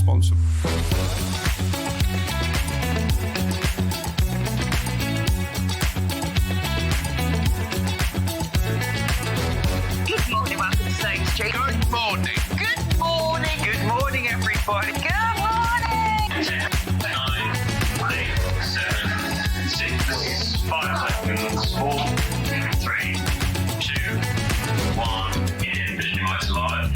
responsible. Good morning, welcome to Sewing Street. Good morning. Good morning. Good morning, everybody. Good morning. 10, 9, 8, 7, 6, 5 seconds, 4, 3, 2, 1, in Visualize Live.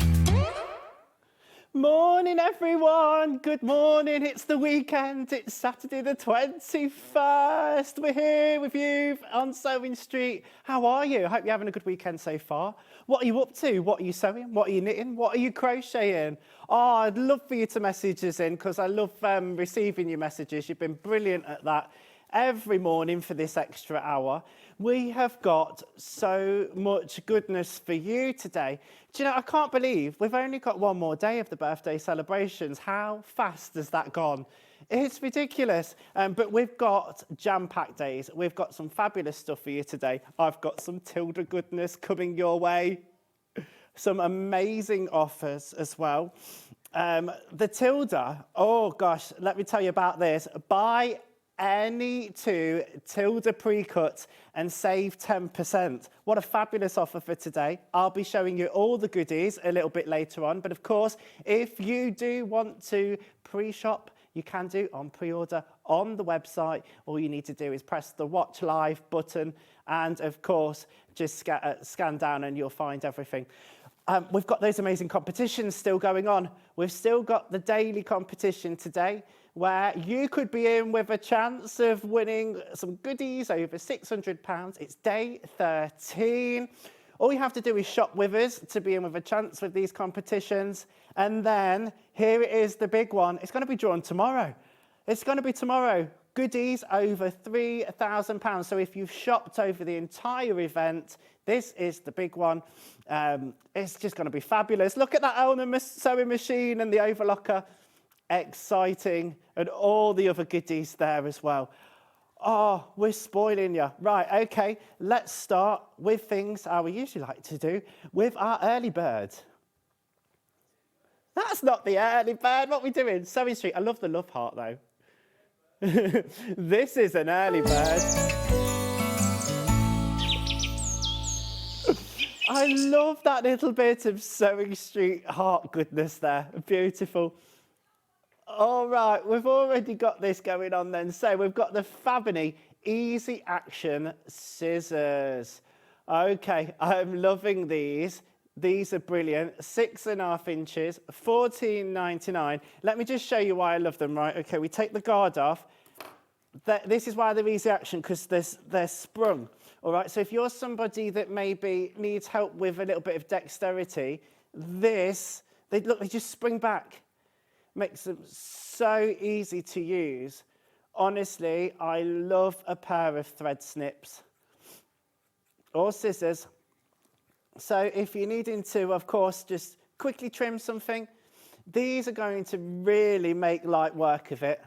Morning, everyone. Good morning. It's the weekend. It's Saturday the 21st. We're here with you on Sewing Street. How are you? I hope you're having a good weekend so far. What are you up to? What are you sewing? What are you knitting? What are you crocheting? Oh, I'd love for you to message us in because I love receiving your messages. You've been brilliant at that every morning for this extra hour. We have got so much goodness for you today. Do you know, I can't believe we've only got one more day of the birthday celebrations. How fast has that gone? It's ridiculous. But we've got jam-packed days. We've got some fabulous stuff for you today. I've got some Tilda goodness coming your way. Some amazing offers as well. The Tilda, oh gosh, let me tell you about this. Buy any two Tilda pre-cuts and save 10%. What a fabulous offer for today. I'll be showing you all the goodies a little bit later on. But of course, if you do want to pre-shop, you can do on pre-order on the website. All you need to do is press the watch live button. And of course, just scan down and you'll find everything. We've got those amazing competitions still going on. We've still got the daily competition today, where you could be in with a chance of winning some goodies over £600. It's day 13. All you have to do is shop with us to be in with a chance with these competitions. And then here it is, the big one. It's going to be drawn tomorrow. It's going to be tomorrow. Goodies over £3,000. So if you've shopped over the entire event, this is the big one. It's just going to be fabulous. Look at that Elna sewing machine and the overlocker. Exciting, and all the other goodies there as well. Oh, we're spoiling you. Right, okay, let's start with things how we usually like to do with our early bird. That's not the early bird. What are we doing? Sewing Street. I love the love heart though. This is an early bird. I love that little bit of Sewing Street heart goodness there. Beautiful. All right, we've already got this going on then. So we've got the Fabini Easy Action Scissors. Okay, I'm loving these. These are brilliant. 6.5 inches, £14.99. Let me just show you why I love them, right? Okay, we take the guard off. This is why they're easy action, because they're sprung. All right, so if you're somebody that maybe needs help with a little bit of dexterity, they just spring back. Makes them so easy to use. Honestly, I love a pair of thread snips or scissors. So if you're needing to, of course, just quickly trim something, these are going to really make light work of it.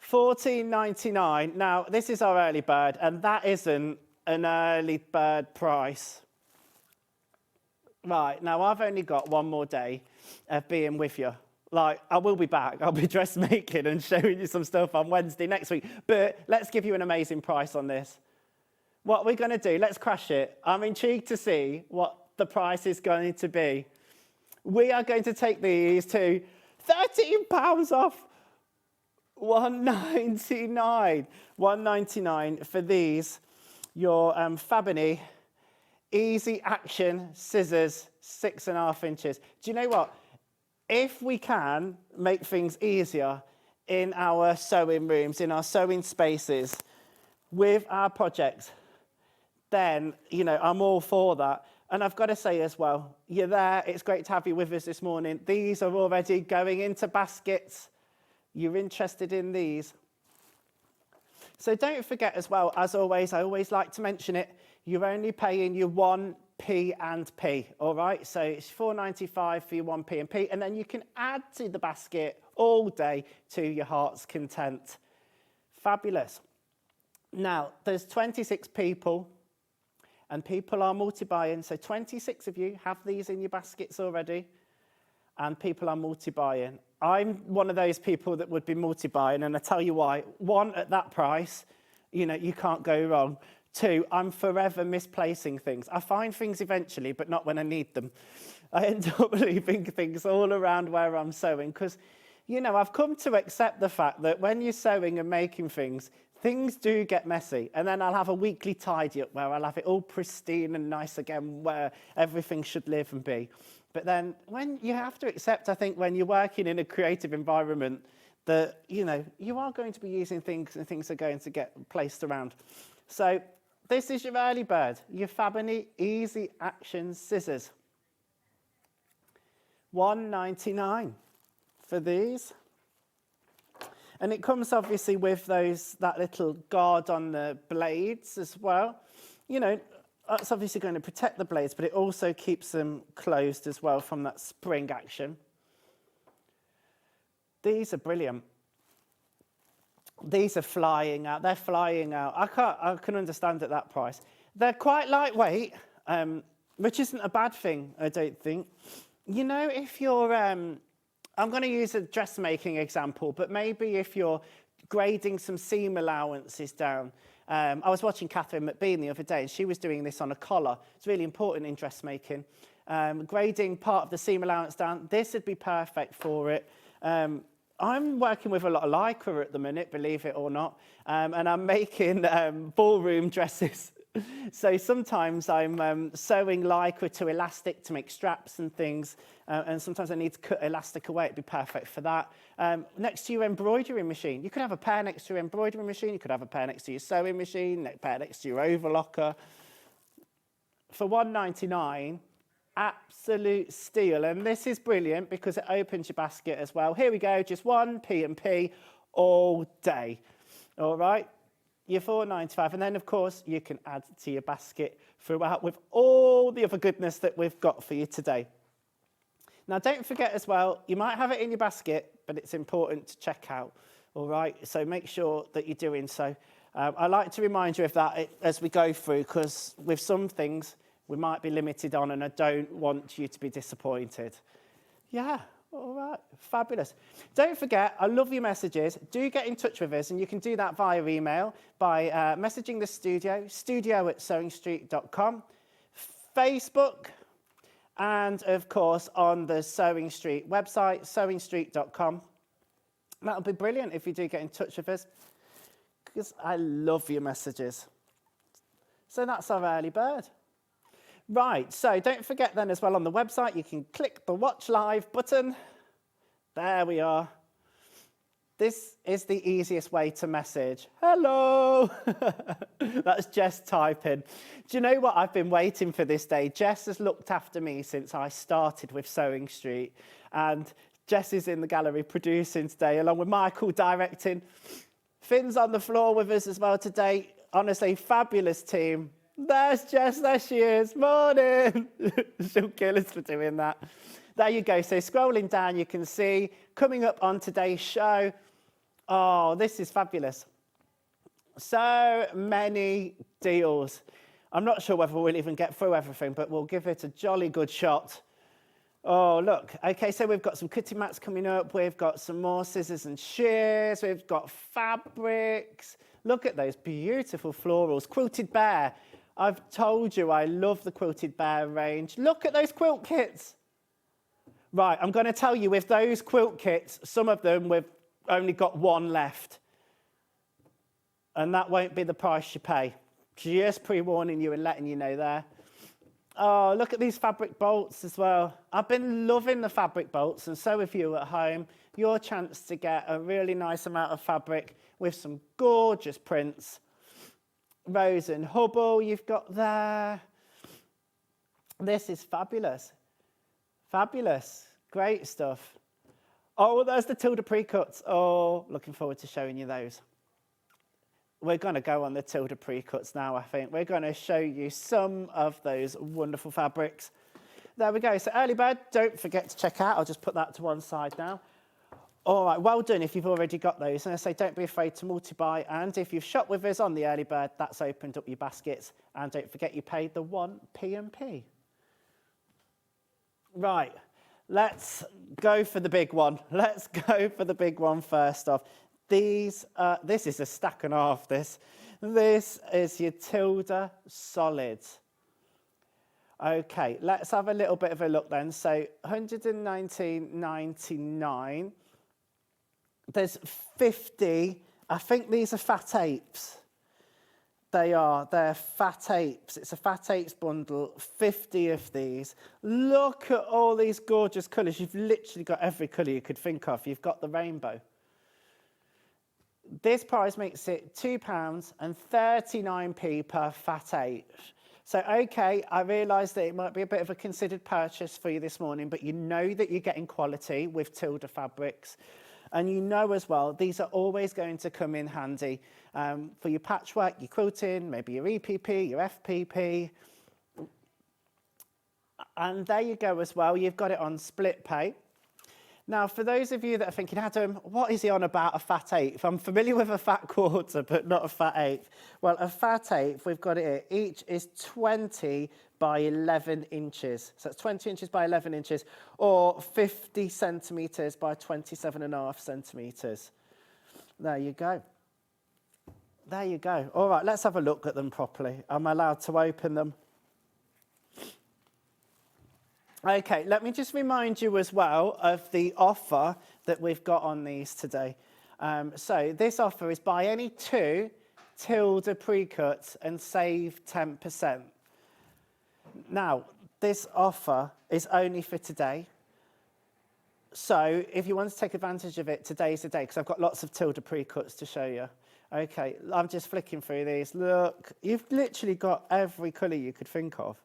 £14.99. Now, this is our early bird, and that isn't an early bird price. Right, now I've only got one more day of being with you. Like, I will be back. I'll be dressmaking and showing you some stuff on Wednesday next week. But let's give you an amazing price on this. What we're going to do, let's crash it. I'm intrigued to see what the price is going to be. We are going to take these to £13 off. £1.99. £1.99 for these. Your Fabini Easy Action Scissors, 6.5 inches. Do you know what? If we can make things easier in our sewing rooms, in our sewing spaces, with our projects, then, you know, I'm all for that. And I've got to say as well, you're there. It's great to have you with us this morning. These are already going into baskets. You're interested in these. So don't forget as well, as always, I always like to mention it, you're only paying your 1p and p, all right? So it's £4.95 for your 1p and p, and then you can add to the basket all day to your heart's content. Fabulous. Now, there's 26 people, and people are multi-buying, so 26 of you have these in your baskets already. and people are multi-buying. I'm one of those people that would be multi-buying, and I tell you why. One, at that price, you know, you can't go wrong. Two, I'm forever misplacing things. I find things eventually, but not when I need them. I end up leaving things all around where I'm sewing because, you know, I've come to accept the fact that when you're sewing and making things do get messy. And then I'll have a weekly tidy up where I'll have it all pristine and nice again, where everything should live and be. But then when you have to accept, I think, when you're working in a creative environment that, you know, you are going to be using things and things are going to get placed around. So this is your early bird, your Fabony Easy Action Scissors. $1.99 for these. And it comes obviously with that little guard on the blades as well. You know, that's obviously going to protect the blades, but it also keeps them closed as well from that spring action. These are brilliant. These are flying out. They're flying out. I can understand at that price. They're quite lightweight, which isn't a bad thing, I don't think. You know, if you're, I'm going to use a dressmaking example, but maybe if you're grading some seam allowances down. I was watching Catherine McBean the other day, and she was doing this on a collar. It's really important in dressmaking. Grading part of the seam allowance down, this would be perfect for it. I'm working with a lot of lycra at the minute, believe it or not, and I'm making ballroom dresses. So sometimes I'm sewing lycra to elastic to make straps and things, and sometimes I need to cut elastic away. It'd be perfect for that. Next to your embroidery machine. You could have a pair next to your embroidery machine. You could have a pair next to your sewing machine, a pair next to your overlocker. For $1.99, absolute steal. And this is brilliant because it opens your basket as well. Here we go, just one P&P all day. All right. Your $4.95, and then of course you can add to your basket throughout with all the other goodness that we've got for you today. Now don't forget as well, you might have it in your basket, but it's important to check out, all right? So make sure that you're doing so. I like to remind you of that as we go through, because with some things we might be limited on, and I don't want you to be disappointed. Yeah. All right, fabulous. Don't forget, I love your messages. Do get in touch with us, and you can do that via email by messaging the studio@SewingStreet.com, Facebook, and of course on the Sewing Street website, SewingStreet.com. That'll be brilliant if you do get in touch with us, because I love your messages. So that's our early bird. Right, so don't forget then as well on the website, you can click the Watch Live button. There we are. This is the easiest way to message. Hello! That's Jess typing. Do you know what? I've been waiting for this day. Jess has looked after me since I started with Sewing Street. And Jess is in the gallery producing today, along with Michael directing. Finn's on the floor with us as well today. Honestly, fabulous team. There's Jess, there she is. Morning. She'll kill us for doing that. There you go. So scrolling down, you can see coming up on today's show. Oh, this is fabulous. So many deals. I'm not sure whether we'll even get through everything, but we'll give it a jolly good shot. Oh, look. Okay, so we've got some cutting mats coming up. We've got some more scissors and shears. We've got fabrics. Look at those beautiful florals. Quilted Bear. I've told you I love the Quilted Bear range. Look at those quilt kits. Right, I'm going to tell you, with those quilt kits, some of them we've only got one left. And that won't be the price you pay. Just pre-warning you and letting you know there. Oh, look at these fabric bolts as well. I've been loving the fabric bolts, and so have you at home. Your chance to get a really nice amount of fabric with some gorgeous prints. Rose and Hubble you've got there. This is fabulous. Fabulous. Great stuff. Oh, there's the Tilda pre-cuts. Oh, looking forward to showing you those. We're going to go on the Tilda pre-cuts now, I think. We're going to show you some of those wonderful fabrics. There we go. So early bird, don't forget to check out. I'll just put that to one side now. All right, well done if you've already got those. And I say don't be afraid to multi-buy. And if you've shopped with us on the early bird, that's opened up your baskets. And don't forget you paid the 1 P&P. Right, Let's go for the big one. Let's go for the big one first off. This is a stack and a half, this. This is your Tilda Solid. Okay, let's have a little bit of a look then. So 119.99. There's 50. I think these are fat apes. They're fat apes. It's a fat apes bundle, 50 of these. Look at all these gorgeous colours. You've literally got every colour you could think of. You've got the rainbow. This price makes it £2.39 per fat ape. So, okay, I realise that it might be a bit of a considered purchase for you this morning, but you know that you're getting quality with Tilda fabrics. And you know as well, these are always going to come in handy for your patchwork, your quilting, maybe your EPP, your FPP. And there you go as well. You've got it on split pay. Now, for those of you that are thinking, Adam, what is he on about a fat eighth? I'm familiar with a fat quarter, but not a fat eighth. Well, a fat eighth, we've got it here. Each is 20 by 11 inches. So it's 20 inches by 11 inches, or 50 centimetres by 27.5 centimetres. There you go. There you go. All right, let's have a look at them properly. I'm allowed to open them. Okay, let me just remind you as well of the offer that we've got on these today. So this offer is buy any 2 Tilda pre-cuts and save 10%. Now, this offer is only for today. So if you want to take advantage of it, today's the day, because I've got lots of Tilda pre-cuts to show you. Okay, I'm just flicking through these. Look, you've literally got every colour you could think of.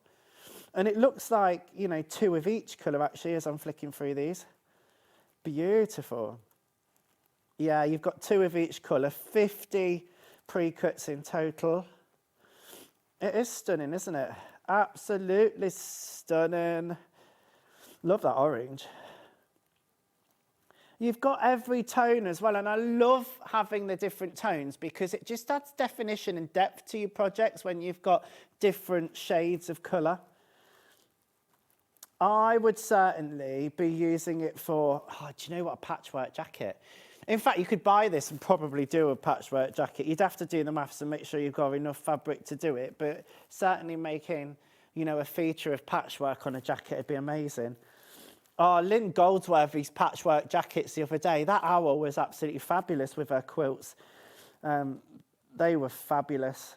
And it looks like, 2 of each colour, actually, as I'm flicking through these. Beautiful. Yeah, you've got 2 of each colour, 50 pre-cuts in total. It is stunning, isn't it? Absolutely stunning. Love that orange. You've got every tone as well, and I love having the different tones because it just adds definition and depth to your projects when you've got different shades of colour. I would certainly be using it for, do you know what, a patchwork jacket. In fact, you could buy this and probably do a patchwork jacket. You'd have to do the maths and make sure you've got enough fabric to do it, but certainly making, a feature of patchwork on a jacket would be amazing. Oh, Lynn Goldsworthy's patchwork jackets the other day, that owl was absolutely fabulous with her quilts. They were fabulous.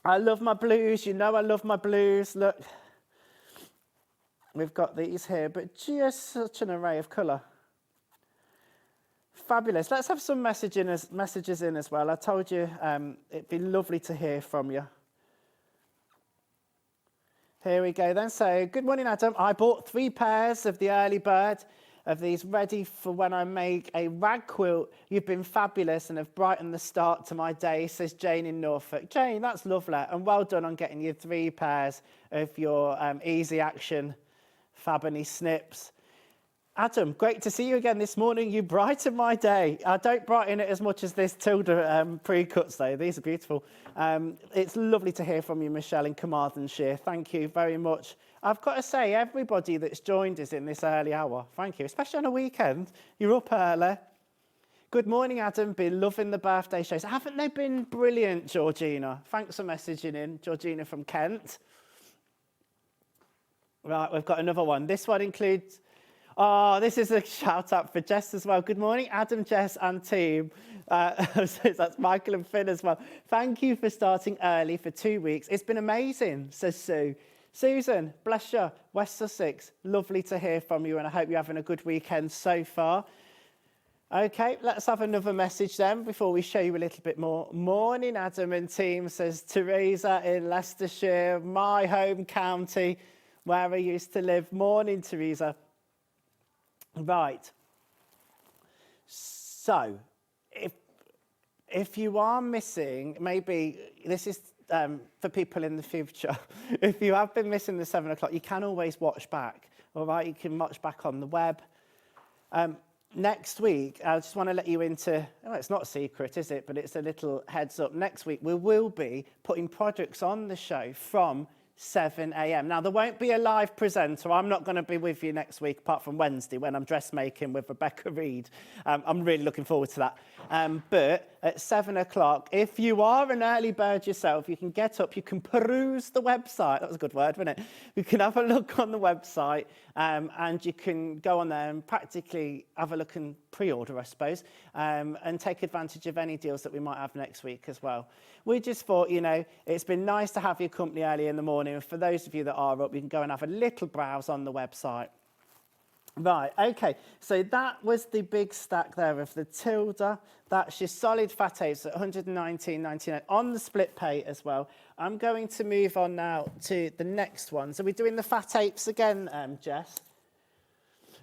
I love my blues. I love my blues. Look. We've got these here, but just such an array of colour. Fabulous. Let's have some messages in as well. I told you it'd be lovely to hear from you. Here we go then. So, good morning, Adam. I bought 3 pairs of the early bird of these ready for when I make a rag quilt. You've been fabulous and have brightened the start to my day, says Jane in Norfolk. Jane, that's lovely. And well done on getting your 3 pairs of your easy action Fabony snips. Adam, great to see you again this morning. You brighten my day. I don't brighten it as much as this Tilda pre-cuts though. These are beautiful. It's lovely to hear from you, Michelle in Carmarthenshire. Thank you very much. I've got to say, everybody that's joined us in this early hour, thank you, especially on a weekend. You're up early. Good morning, Adam. Been loving the birthday shows. Haven't they been brilliant, Georgina? Thanks for messaging in, Georgina from Kent. Right, we've got another one. This one includes... Oh, this is a shout out for Jess as well. Good morning, Adam, Jess and team. That's Michael and Finn as well. Thank you for starting early for 2 weeks. It's been amazing, says Sue. Susan, bless you, West Sussex. Lovely to hear from you, and I hope you're having a good weekend so far. Okay, let's have another message then before we show you a little bit more. Morning, Adam and team, says Teresa in Leicestershire, my home county, where I used to live. Morning, Teresa. Right. So, if you are missing, maybe this is for people in the future. If you have been missing the 7 o'clock, you can always watch back. All right, you can watch back on the web. Next week, I just want to let you into, it's not a secret, is it? But it's a little heads up. Next week, we will be putting products on the show from 7 a.m. Now, there won't be a live presenter. I'm not going to be with you next week, apart from Wednesday, when I'm dressmaking with Rebecca Reed. I'm really looking forward to that. But at 7 o'clock, if you are an early bird yourself, you can get up, you can peruse the website. That was a good word, wasn't it? You can have a look on the website, and you can go on there and practically have a look and pre-order, I suppose, and take advantage of any deals that we might have next week as well. We just thought, you know, it's been nice to have your company early in the morning. And for those of you that are up, you can go and have a little browse on the website. Right, okay, so that was the big stack there of the Tilda. That's your solid fat apes at 119.99 on the split pay as well. I'm going to move on now to the next one. So we're doing the fat apes again, Jess.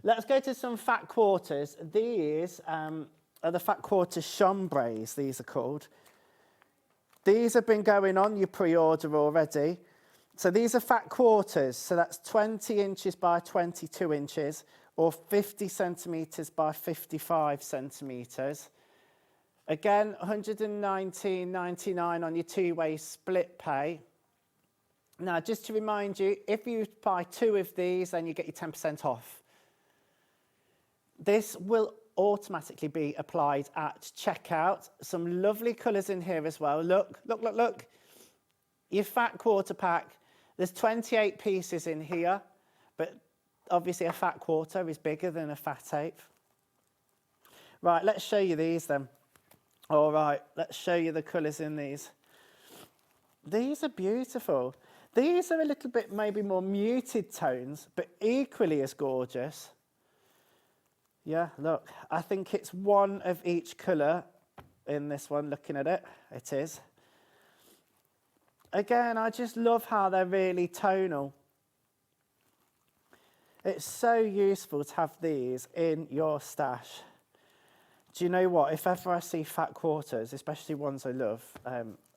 Let's go to some fat quarters. These are the fat quarter chambrays, these are called. These have been going on your pre-order already. So these are fat quarters. So that's 20 inches by 22 inches or 50 centimetres by 55 centimetres. Again, 119.99 on your two-way split pay. Now, just to remind you, if you buy 2 of these, then you get your 10% off. This will automatically be applied at checkout. Some lovely colours in here as well. Look, look, look, look. Your fat quarter pack. There's 28 pieces in here, but obviously a fat quarter is bigger than a fat ape. Right, let's show you these then. All right, let's show you the colours in these. These are beautiful. These are a little bit maybe more muted tones, but equally as gorgeous. Yeah, look, I think it's one of each colour in this one, looking at it. It is. Again, I just love how they're really tonal. It's so useful to have these in your stash. Do you know what? If ever I see fat quarters, especially ones I love,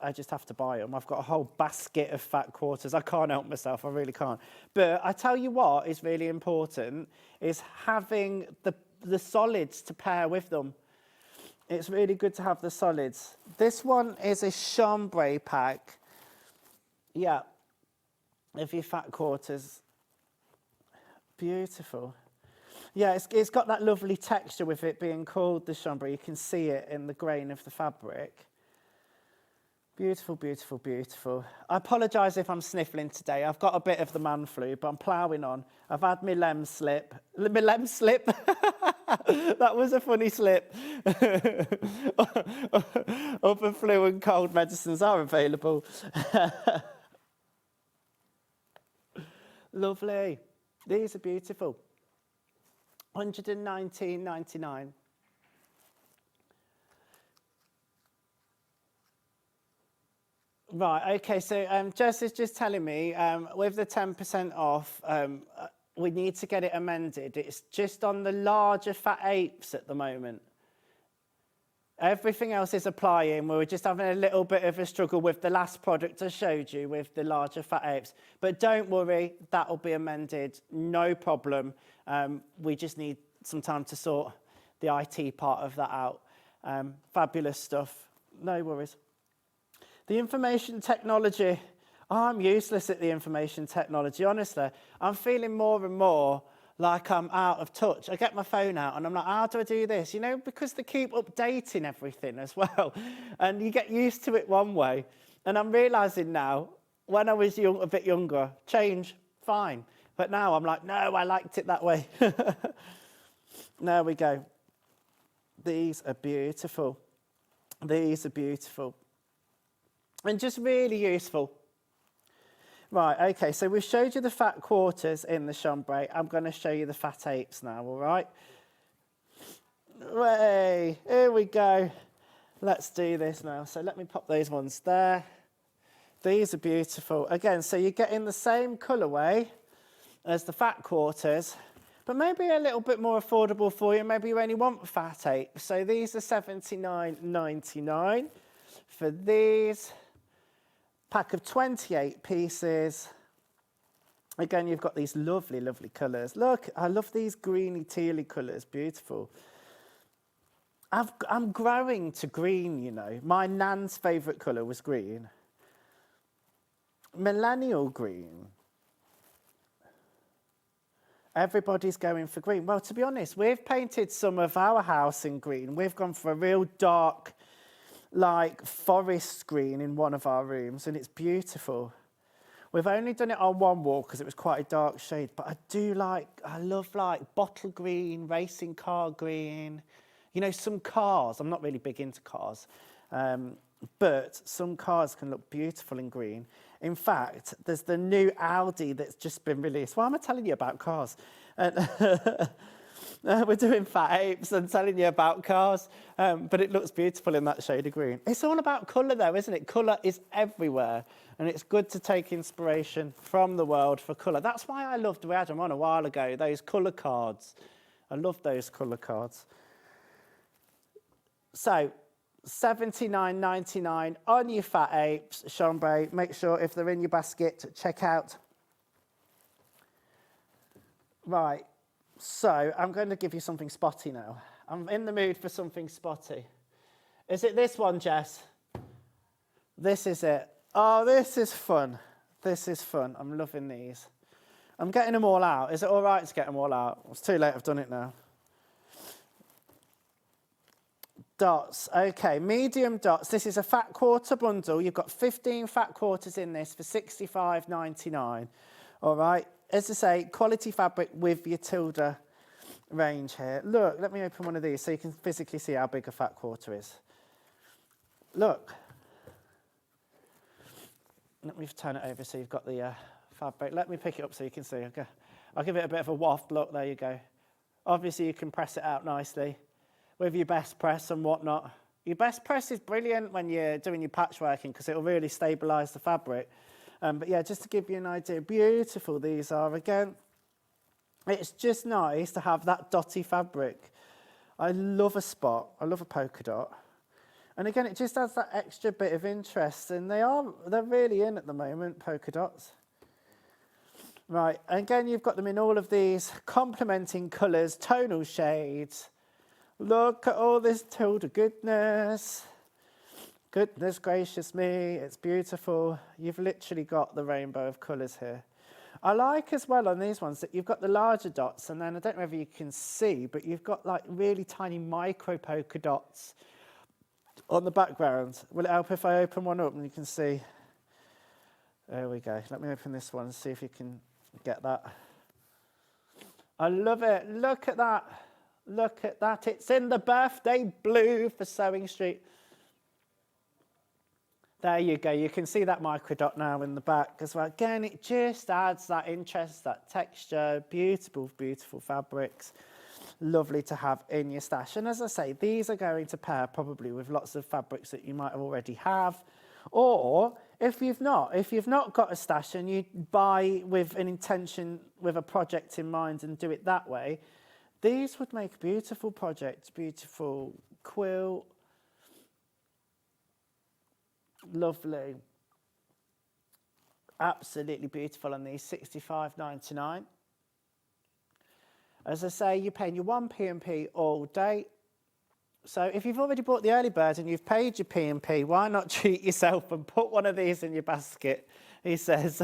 I just have to buy them. I've got a whole basket of fat quarters. I can't help myself. I really can't. But I tell you what is really important is having the solids to pair with them. It's really good to have the solids. This one is a chambray pack. Yeah, of your fat quarters. Beautiful. Yeah, it's got that lovely texture with it being called the chambray. You can see it in the grain of the fabric. Beautiful, beautiful, beautiful. I apologise if I'm sniffling today. I've got a bit of the man flu, but I'm ploughing on. I've had my lem slip. My lem slip? That was a funny slip. Other flu and cold medicines are available. Lovely. These are beautiful. 119.99. Right, okay, so Jess is just telling me with the 10% off, we need to get it amended. It's just on the larger fat apes at the moment. Everything else is applying. We were just having a little bit of a struggle with the last product I showed you with the larger fat apes. But don't worry, that will be amended, no problem. We just need some time to sort the IT part of that out. Fabulous stuff, no worries. The information technology, I'm useless at the information technology, honestly. I'm feeling more and more like I'm out of touch. I get my phone out and I'm like, how do I do this? You know, because they keep updating everything as well. And you get used to it one way. And I'm realising now, when I was a bit younger, change, fine. But now I'm like, no, I liked it that way. There we go. These are beautiful. These are beautiful. And just really useful. Right, okay, so we've showed you the fat quarters in the chambray. I'm going to show you the fat apes now, all right? Way, here we go. Let's do this now. So let me pop those ones there. These are beautiful. Again, so you're getting the same colourway as the fat quarters, but maybe a little bit more affordable for you. Maybe you only want fat apes. So these are $79.99 for these. Pack of 28 pieces. Again, you've got these lovely, lovely colours. Look, I love these greeny, tealy colours. Beautiful. I'm growing to green, you know. My nan's favourite colour was green. millennial green. Everybody's going for green. Well, to be honest, we've painted some of our house in green. We've gone for a real dark, like forest green in one of our rooms, and it's beautiful. We've only done it on one wall because it was quite a dark shade, but I love like bottle green, racing car green. You know, some cars, I'm not really big into cars, but some cars can look beautiful in green. In fact, there's the new Audi that's just been released. Why am I telling you about cars? We're doing fat apes and telling you about cars, but it looks beautiful in that shade of green. It's all about colour though, isn't it? Colour is everywhere, and it's good to take inspiration from the world for colour. That's why I loved, we had them on a while ago, those colour cards. I love those colour cards. So, $79.99 on your fat apes, chambray. Make sure if they're in your basket, check out. Right, so I'm going to give you something spotty now. I'm in the mood for something spotty. Is it this one, Jess? This is it. Oh, this is fun. This is fun. I'm loving these. I'm getting them all out. Is it all right to get them all out? It's too late, I've done it now. Dots, okay, medium dots. This is a fat quarter bundle. You've got 15 fat quarters in this for $65.99. All right, as I say, quality fabric with your Tilda range here. Look, let me open one of these so you can physically see how big a fat quarter is. Look. Let me turn it over so you've got the fabric. Let me pick it up so you can see. Okay. I'll give it a bit of a waft. Look, there you go. Obviously, you can press it out nicely with your best press and whatnot. Your best press is brilliant when you're doing your patchworking because it'll really stabilise the fabric. But yeah, just to give you an idea, beautiful these are. Again, it's just nice to have that dotty fabric. I love a spot. I love a polka dot. And again, it just adds that extra bit of interest. And they're really in at the moment, polka dots. Right, and again, you've got them in all of these complementing colours, tonal shades. Look at all this Tilda goodness. Goodness gracious me, it's beautiful. You've literally got the rainbow of colours here. I like as well on these ones that you've got the larger dots, and then I don't know if you can see, but you've got like really tiny micro polka dots on the background. Will it help if I open one up and you can see? There we go. Let me open this one and see if you can get that. I love it. Look at that. Look at that. It's in the birthday blue for Sewing Street. There you go. You can see that micro dot now in the back as well. Again, it just adds that interest, that texture. Beautiful, beautiful fabrics. Lovely to have in your stash. And as I say, these are going to pair probably with lots of fabrics that you might already have. Or if you've not got a stash and you buy with an intention, with a project in mind and do it that way, these would make a beautiful project, beautiful quilt. Lovely. Absolutely beautiful on these, $65.99. As I say, you're paying your 1 P&P all day. So if you've already bought the early bird and you've paid your P&P, why not treat yourself and put one of these in your basket? He says,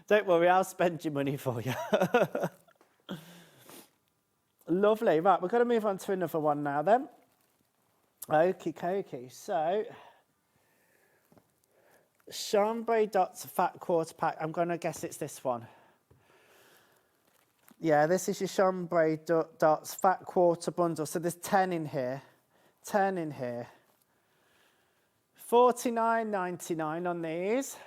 don't worry, I'll spend your money for you. Lovely. Right, we're going to move on to another one now then. Okie dokie. So, chambray dots fat quarter pack. I'm going to guess it's this one. Yeah, this is your chambray dots fat quarter bundle. So there's 10 in here. 10 in here. $49.99 on these.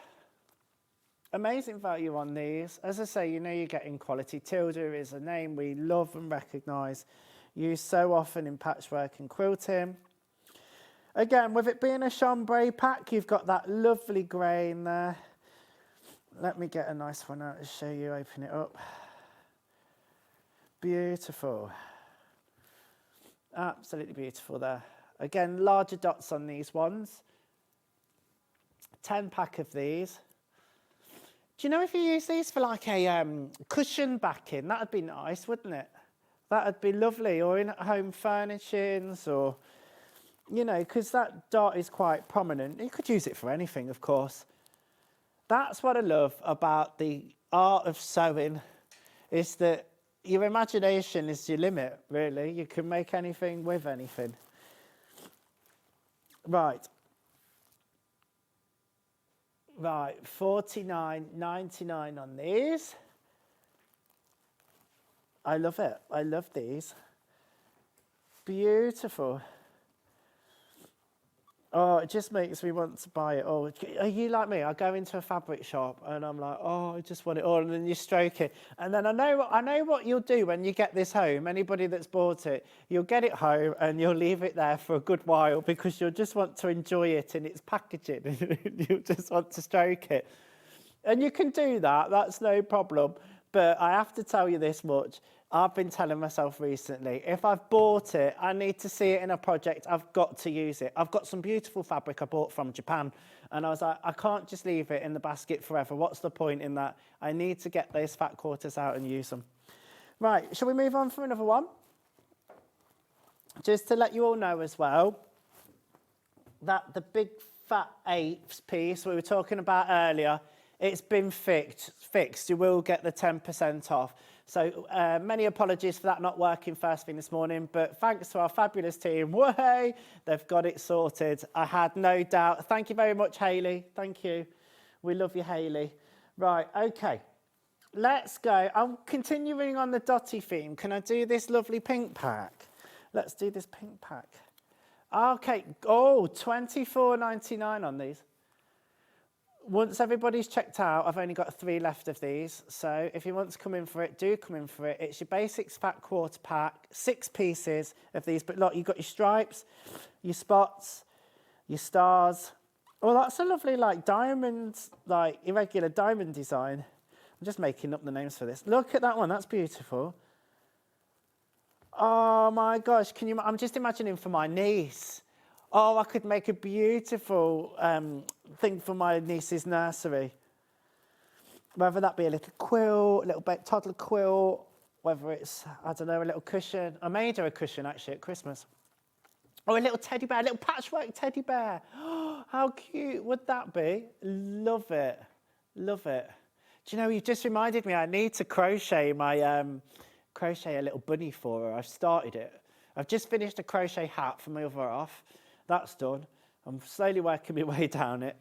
Amazing value on these. As I say, you know you're getting quality. Tilda is a name we love and recognise. Used so often in patchwork and quilting. Again, with it being a chambray pack, you've got that lovely grain there. Let me get a nice one out to show you. Open it up. Beautiful. Absolutely beautiful there. Again, larger dots on these ones. 10 pack of these. Do you know if you use these for like a cushion backing, that'd be nice, wouldn't it? That'd be lovely, or in home furnishings, or, you know, because that dot is quite prominent. You could use it for anything, of course. That's what I love about the art of sewing, is that your imagination is your limit, really. You can make anything with anything. Right. Right, 49.99 on these. I love it. I love these. Beautiful. Oh, it just makes me want to buy it all. Are you like me? I go into a fabric shop and I'm like, oh, I just want it all. And then you stroke it. And then I know what you'll do when you get this home. Anybody that's bought it, you'll get it home and you'll leave it there for a good while because you'll just want to enjoy it in its packaging. You'll just want to stroke it. And you can do that. That's no problem. But I have to tell you this much. I've been telling myself recently, if I've bought it, I need to see it in a project. I've got to use it. I've got some beautiful fabric I bought from Japan. And I was like, I can't just leave it in the basket forever. What's the point in that? I need to get those fat quarters out and use them. Right, shall we move on for another one? Just to let you all know as well, that the big fat apes piece we were talking about earlier, it's been fixed. You will get the 10% off. So many apologies for that not working first thing this morning, but thanks to our fabulous team, way, they've got it sorted. I had no doubt. Thank you very much, Hayley. Thank you. We love you, Hayley. Right, okay. Let's go. I'm continuing on the dotty theme. Can I do this lovely pink pack? Let's do this pink pack. Okay. Oh, $24.99 on these. Once everybody's checked out, I've only got 3 left of these. So if you want to come in for it, do come in for it. It's your basics fat quarter pack, 6 pieces of these. But look, you've got your stripes, your spots, your stars. Oh, that's a lovely like diamond, like irregular diamond design. I'm just making up the names for this. Look at that one. That's beautiful. Oh my gosh, I'm just imagining for my niece. Oh, I could make a beautiful thing for my niece's nursery. Whether that be a little quilt, a little toddler quilt, whether it's, I don't know, a little cushion. I made her a cushion, actually, at Christmas. Or a little teddy bear, a little patchwork teddy bear. Oh, how cute would that be? Love it. Love it. Do you know, you've just reminded me I need to crochet crochet a little bunny for her. I've started it. I've just finished a crochet hat for my other half. That's done. I'm slowly working my way down it.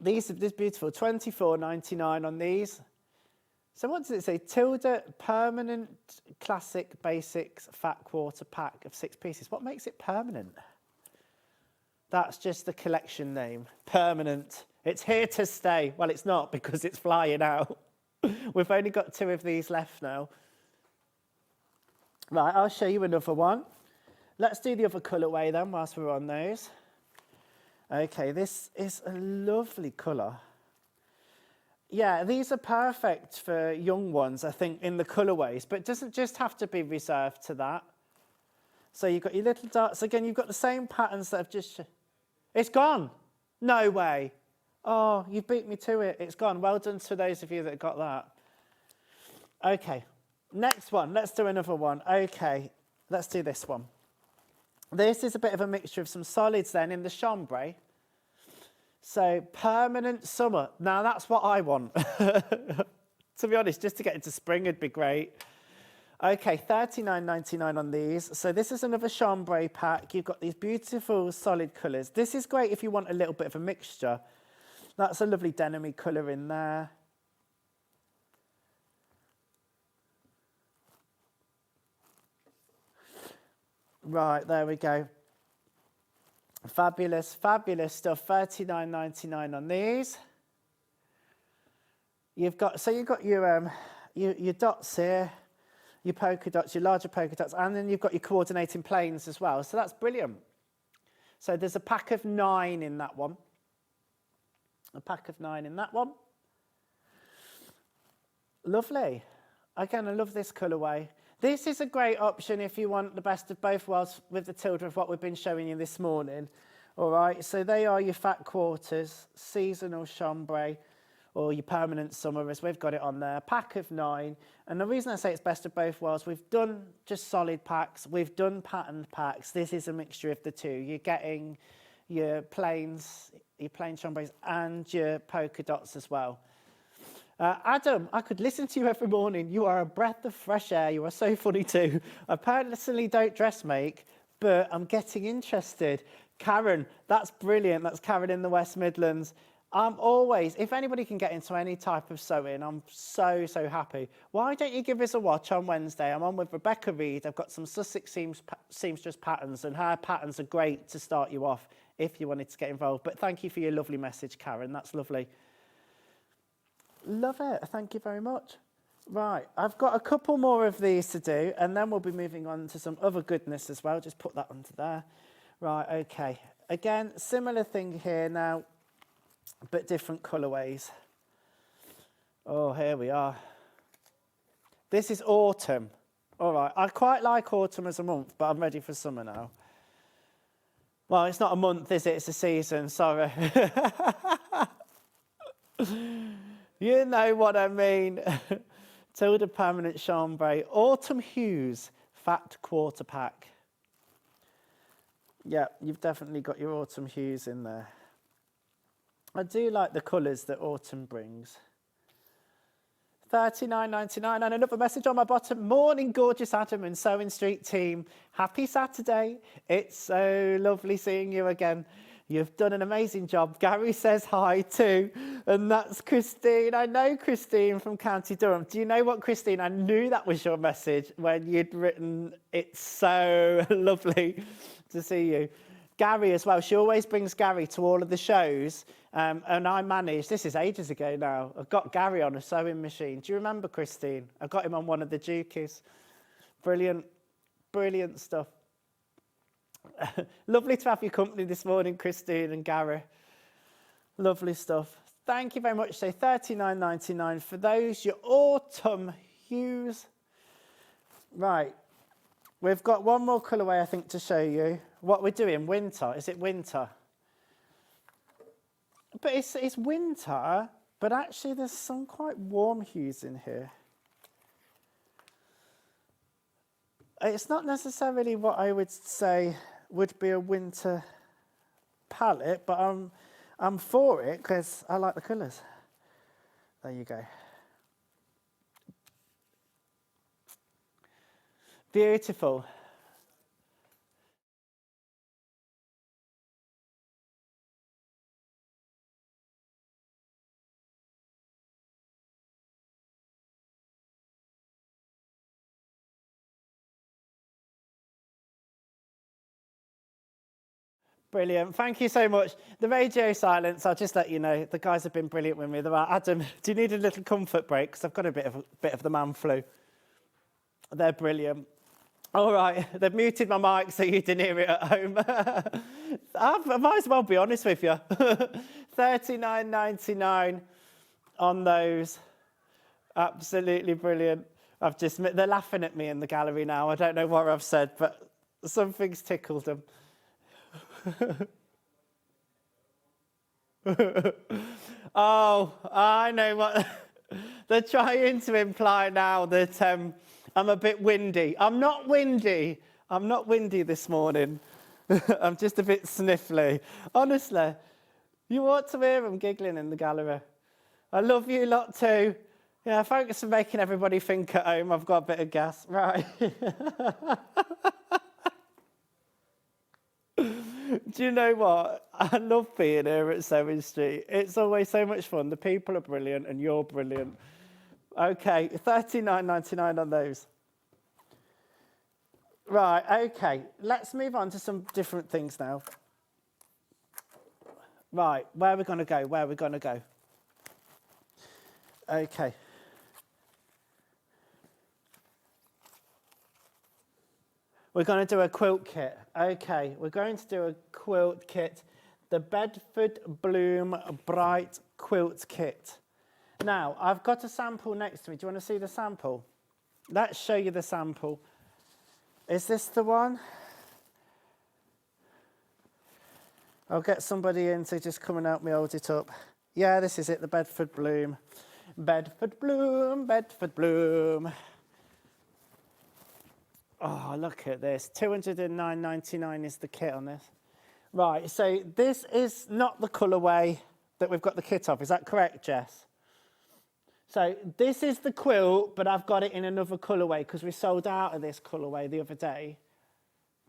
These are beautiful, $24.99 on these. So what does it say? Tilda Permanent Classic Basics Fat Quarter Pack of 6 pieces. What makes it permanent? That's just the collection name. Permanent. It's here to stay. Well, it's not because it's flying out. We've only got 2 of these left now. Right, I'll show you another one. Let's do the other colourway then whilst we're on those. Okay, this is a lovely colour. Yeah, these are perfect for young ones, I think, in the colourways, but it doesn't just have to be reserved to that. So you've got your little dots. Again, you've got the same patterns that I've just... It's gone. No way. Oh, you beat me to it. It's gone. Well done to those of you that got that. Okay, next one. Let's do another one. Okay, let's do this one. This is a bit of a mixture of some solids then in the chambray. So permanent summer. Now that's what I want. To be honest, just to get into spring would be great. Okay, $39.99 on these. So this is another chambray pack. You've got these beautiful solid colours. This is great if you want a little bit of a mixture. That's a lovely denim-y colour in there. Right, there we go. Fabulous, fabulous stuff. $39.99 on these. You've got your dots here, your polka dots, your larger polka dots, and then you've got your coordinating planes as well. So that's brilliant. So there's a pack of 9 in that one. A pack of 9 in that one. Lovely. Again, I love this colourway. This is a great option if you want the best of both worlds with the Tilda of what we've been showing you this morning. All right, so they are your fat quarters, seasonal chambray, or your permanent summer, as we've got it on there. Pack of 9. And the reason I say it's best of both worlds, we've done just solid packs, we've done patterned packs. This is a mixture of the two. You're getting your plains your plain chambres and your polka dots as well. Adam, I could listen to you every morning. You are a breath of fresh air. You are so funny too. I personally don't dressmake, but I'm getting interested. Karen, that's brilliant. That's Karen in the West Midlands. I'm always, if anybody can get into any type of sewing, I'm so happy. Why don't you give us a watch on Wednesday? I'm on with Rebecca Reed. I've got some Sussex seamstress patterns, and her patterns are great to start you off if you wanted to get involved. But thank you for your lovely message, Karen. That's lovely. Love it. Thank you very much. Right, I've got a couple more of these to do, and then we'll be moving on to some other goodness as well. Just put that onto there. Right, okay. Again, similar thing here now, but different colourways. Oh, here we are. This is autumn. All right, I quite like autumn as a month, but I'm ready for summer now. Well, it's not a month, is it? It's a season, sorry. You know what I mean. Tilda Permanent Chambray. Autumn Hues, fat quarter pack. Yeah, you've definitely got your autumn hues in there. I do like the colours that autumn brings. $39.99 and another message on my bottom. Morning, gorgeous Adam and Sewing Street team. Happy Saturday. It's so lovely seeing you again. You've done an amazing job. Gary says hi too. And that's Christine. I know Christine from County Durham. Do you know what, Christine? I knew that was your message when you'd written, it's so lovely to see you. Gary as well. She always brings Gary to all of the shows. And I managed, this is ages ago now, I've got Gary on a sewing machine. Do you remember, Christine? I got him on one of the Dukies. Brilliant, brilliant stuff. Lovely to have your company this morning, Christine and Gary. Lovely stuff. Thank you very much. So $39.99 for those, your autumn hues. Right. We've got one more colourway, I think, to show you. What we're doing, winter. Is it winter? But it's winter, but actually there's some quite warm hues in here. It's not necessarily what I would say would be a winter palette, but I'm for it because I like the colours. There you go. Beautiful. Brilliant. Thank you so much. The radio silence, I'll just let you know, the guys have been brilliant with me. They're like, Adam, do you need a little comfort break? Because I've got a bit of the man flu. They're brilliant. All right, they've muted my mic so you didn't hear it at home. I might as well be honest with you. $39.99 on those. Absolutely brilliant. They're laughing at me in the gallery now. I don't know what I've said, but something's tickled them. Oh, I know what they're trying to imply now, that I'm a bit windy. I'm not windy. I'm not windy this morning. I'm just a bit sniffly. Honestly, you ought to hear them giggling in the gallery. I love you lot too. Yeah, thanks for making everybody think at home. I've got a bit of gas. Right. Do you know what? I love being here at Sewing Street. It's always so much fun. The people are brilliant and you're brilliant. Okay, $39.99 on those. Right, okay. Let's move on to some different things now. Right, where are we going to go? Where are we going to go? Okay. We're going to do a quilt kit. Okay, we're going to do a quilt kit. The Bedford Bloom Bright Quilt Kit. Now, I've got a sample next to me. Do you want to see the sample? Let's show you the sample. Is this the one? I'll get somebody in to just come and help me hold it up. Yeah, this is it, the Bedford Bloom. Bedford Bloom, Bedford Bloom. Oh, look at this. $209.99 is the kit on this. Right, so this is not the colourway that we've got the kit of. Is that correct, Jess? So this is the quilt, but I've got it in another colourway because we sold out of this colourway the other day.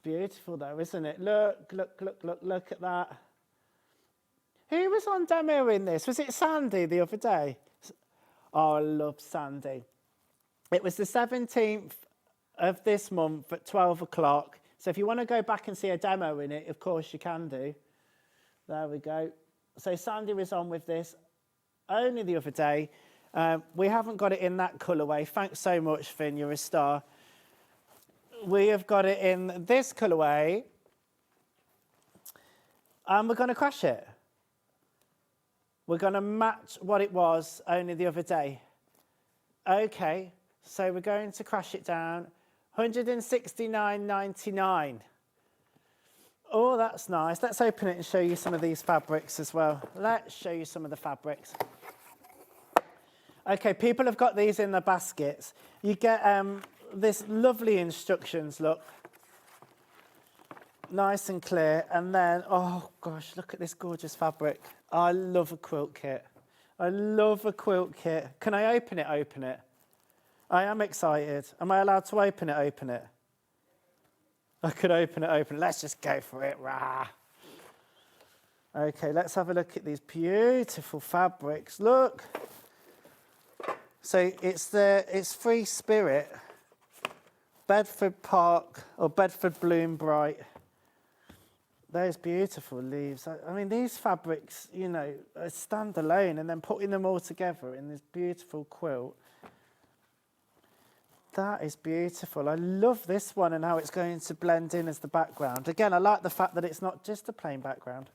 Beautiful though, isn't it? Look at that. Who was on demo in this? Was it Sandy the other day? Oh, I love Sandy. It was the 17th of this month at 12 o'clock. So if you want to go back and see a demo in it, of course you can do. There we go. So Sandy was on with this only the other day. We haven't got it in that colourway. Thanks so much, Finn, you're a star. We have got it in this colourway. And we're going to crash it. We're going to match what it was only the other day. Okay, so we're going to crash it down. 169.99. Oh, that's nice. Let's open it and show you some of these fabrics as well. Let's show you some of the fabrics. Okay, people have got these in the baskets. You get this lovely instructions, look. Nice and clear. And then, oh gosh, look at this gorgeous fabric. I love a quilt kit. I love a quilt kit. Can I open it? Open it. I am excited. Am I allowed to open it? Open it. I could open it. Open it. Let's just go for it. Rah. Okay, let's have a look at these beautiful fabrics. Look. So it's Free Spirit, Bedford Park or Bedford Bloom Bright. Those beautiful leaves. I mean, these fabrics, you know, stand alone, and then putting them all together in this beautiful quilt. That is beautiful. I love this one and how it's going to blend in as the background. Again, I like the fact that it's not just a plain background.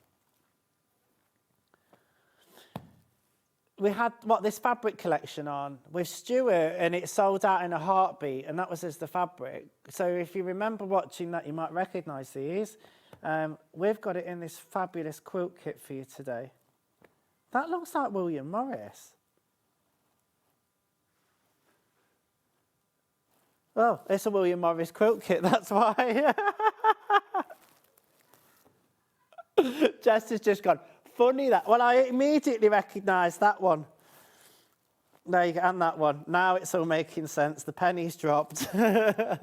We had, this fabric collection on with Stuart, and it sold out in a heartbeat, and that was as the fabric. So if you remember watching that, you might recognise these. We've got it in this fabulous quilt kit for you today. That looks like William Morris. Oh, it's a William Morris quilt kit, that's why. Jess has just gone, funny that. Well, I immediately recognised that one. There you go, and that one. Now it's all making sense. The pennies dropped. I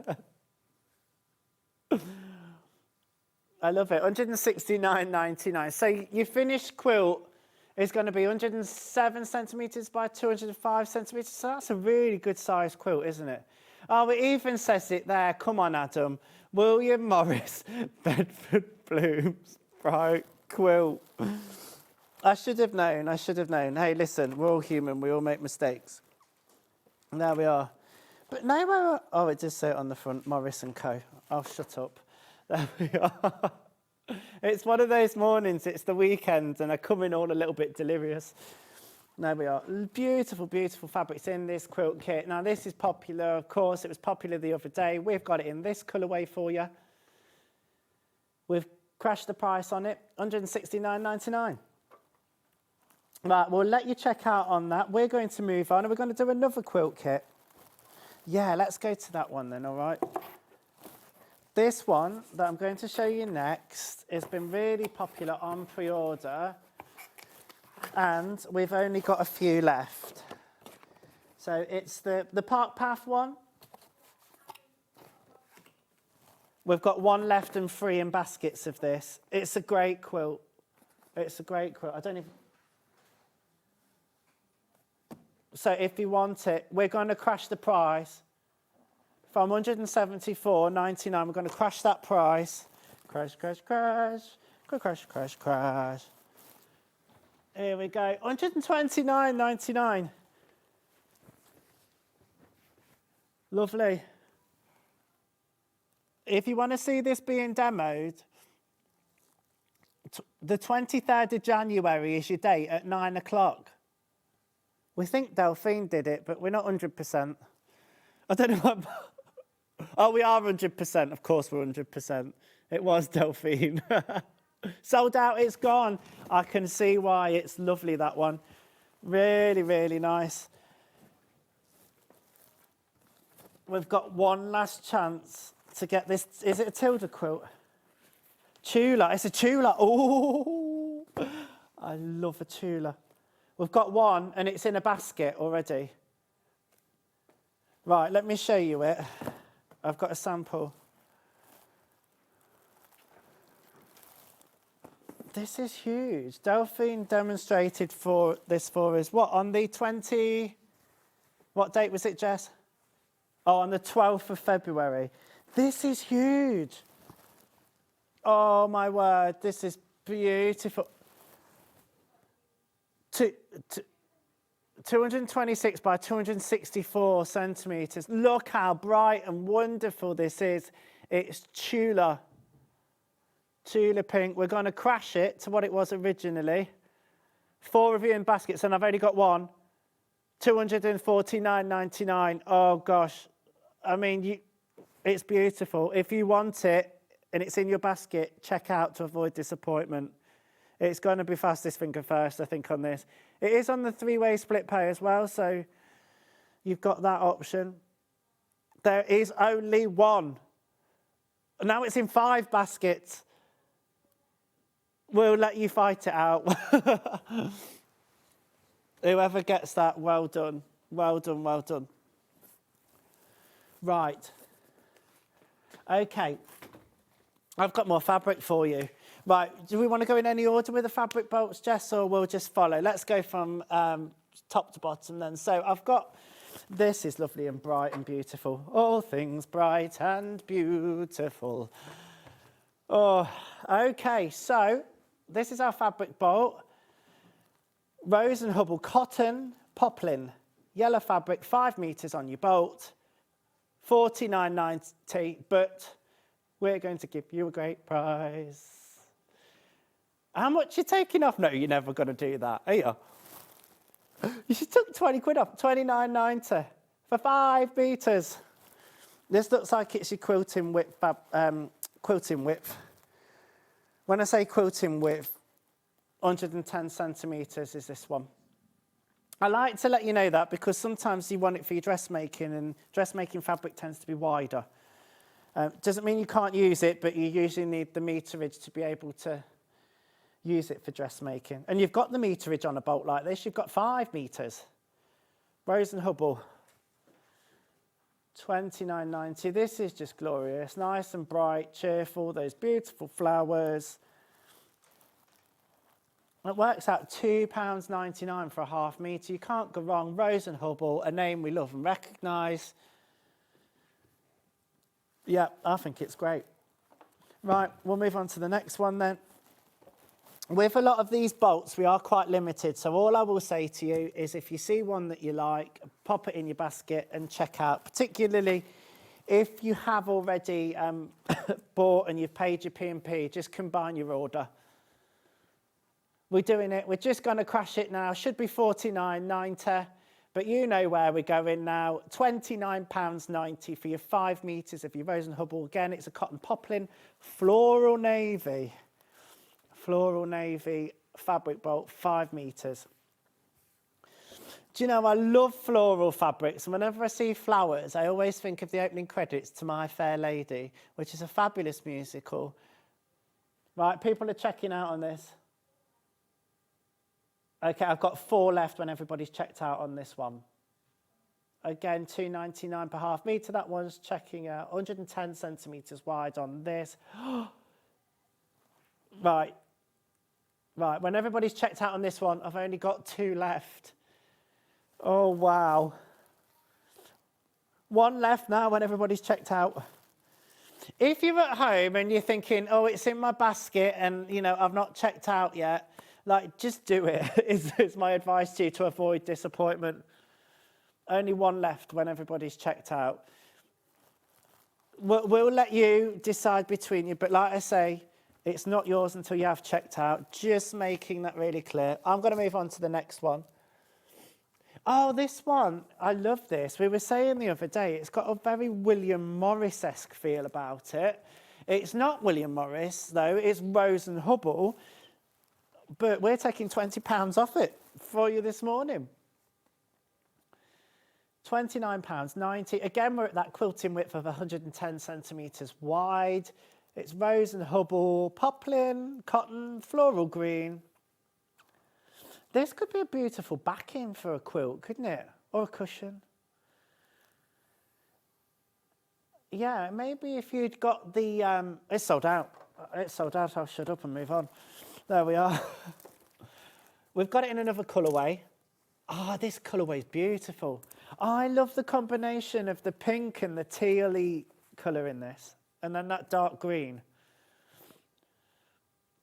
love it. 169.99. So your finished quilt is going to be 107 centimetres by 205 centimetres. So that's a really good sized quilt, isn't it? Oh, it even says it there. Come on, Adam. William Morris, Bedford Blooms, Bright Quilt. I should have known. I should have known. Hey, listen, we're all human. We all make mistakes. And there we are. But nowhere... Oh, it does say it on the front, Morris & Co. Oh, shut up. There we are. It's one of those mornings. It's the weekend, and I come in all a little bit delirious. There we are. Beautiful, beautiful fabrics in this quilt kit. Now, this is popular, of course. It was popular the other day. We've got it in this colourway for you. We've crashed the price on it, $169.99. Right, we'll let you check out on that. We're going to move on, and we're going to do another quilt kit. Yeah, let's go to that one then, all right? This one that I'm going to show you next has been really popular on pre-order, and we've only got a few left. So it's the Park Path one. We've got one left and 3 in baskets of this. It's a great quilt. It's a great quilt. I don't even... So if you want it, we're going to crash the price from $174.99. We're going to crash that price. Crash, crash, crash. Crash, crash, crash. Here we go. $129.99. Lovely. If you want to see this being demoed, the 23rd of January is your date at 9 o'clock. We think Delphine did it, but we're not 100%. I don't know what... Oh, we are 100%. Of course we're 100%. It was Delphine. Sold out, it's gone. I can see why. It's lovely, that one. Really, really nice. We've got one last chance to get this. Is it a Tilda quilt? Tula, it's a tula. Oh, I love a tula. We've got one and it's in a basket already. Right, let me show you it. I've got a sample. This is huge. Delphine demonstrated for this for us. What, on the 20... What date was it, Jess? Oh, on the 12th of February. This is huge. Oh, my word. This is beautiful. 226 by 264 centimetres. Look how bright and wonderful this is. It's Tula. Tula pink. We're going to crash it to what it was originally. 4 of you in baskets, and I've only got one. 249.99. Oh, gosh. I mean, it's beautiful. If you want it and it's in your basket, check out to avoid disappointment. It's going to be fastest finger first, I think, on this. It is on the 3-way split pay as well, so you've got that option. There is only one. Now it's in 5 baskets. We'll let you fight it out. Whoever gets that, well done. Well done, well done. Right. Okay. I've got more fabric for you. Right, do we want to go in any order with the fabric bolts, Jess, or we'll just follow? Let's go from top to bottom then. So I've got, this is lovely and bright and beautiful. All things bright and beautiful. Oh, okay, so this is our fabric bolt. Rose and Hubble cotton, poplin, yellow fabric, 5 metres on your bolt, $49.90, but we're going to give you a great prize. How much you taking off? No, you're never going to do that, are you? You should took 20 quid off, $29.90 for 5 metres. This looks like it's your quilting width. Quilting width. When I say quilting width, 110 centimetres is this one. I like to let you know that because sometimes you want it for your dressmaking, and dressmaking fabric tends to be wider. Doesn't mean you can't use it, but you usually need the meterage to be able to use it for dressmaking. And you've got the meterage on a bolt like this. You've got 5 metres. Rose and Hubble, $29.90. This is just glorious. Nice and bright, cheerful. Those beautiful flowers. It works out £2.99 for a half metre. You can't go wrong. Rose and Hubble, a name we love and recognise. Yeah, I think it's great. Right, we'll move on to the next one then. With a lot of these bolts, we are quite limited. So all I will say to you is if you see one that you like, pop it in your basket and check out. Particularly if you have already bought and you've paid your P&P, just combine your order. We're doing it. We're just going to crash it now. Should be $49.90. But you know where we're going now. £29.90 for your 5 metres of your Rose and Hubble. Again, it's a cotton poplin, floral navy. Floral navy fabric bolt, 5 metres. Do you know, I love floral fabrics. And whenever I see flowers, I always think of the opening credits to My Fair Lady, which is a fabulous musical. Right, people are checking out on this. Okay, I've got 4 left when everybody's checked out on this one. Again, $2.99 per half metre. That one's checking out. 110 centimetres wide on this. Right. Right, when everybody's checked out on this one, I've only got 2 left. Oh, wow. 1 left now when everybody's checked out. If you're at home and you're thinking, oh, it's in my basket and, you know, I've not checked out yet, like, just do it, is my advice to you to avoid disappointment. Only 1 left when everybody's checked out. We'll let you decide between you, but like I say, it's not yours until you have checked out. Just making that really clear. I'm going to move on to the next one. Oh, this one. I love this. We were saying the other day, it's got a very William Morris-esque feel about it. It's not William Morris, though. It's Rose and Hubble. But we're taking £20 off it for you this morning. £29.90. Again, we're at that quilting width of 110 centimetres wide. It's Rose and Hubble, poplin, cotton, floral green. This could be a beautiful backing for a quilt, couldn't it? Or a cushion. Yeah, maybe if you'd got the... it's sold out. It's sold out. I'll shut up and move on. There we are. We've got it in another colourway. Ah, this colourway is beautiful. I love the combination of the pink and the tealy colour in this. And then that dark green.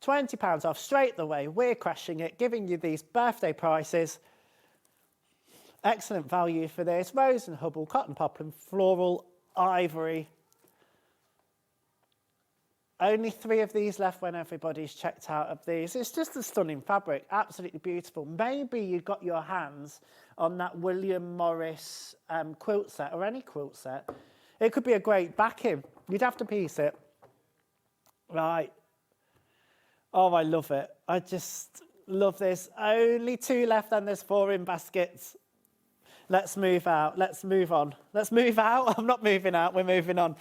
£20 off straight the way. We're crashing it, giving you these birthday prices. Excellent value for this. Rose and Hubble, cotton poplin, floral, ivory. Only 3 of these left when everybody's checked out of these. It's just a stunning fabric, absolutely beautiful. Maybe you got your hands on that William Morris quilt set or any quilt set. It could be a great backing. You'd have to piece it. Right. Oh, I love it. I just love this. Only 2 left and there's 4 in baskets. Let's move out. Let's move on. Let's move out. I'm not moving out. We're moving on.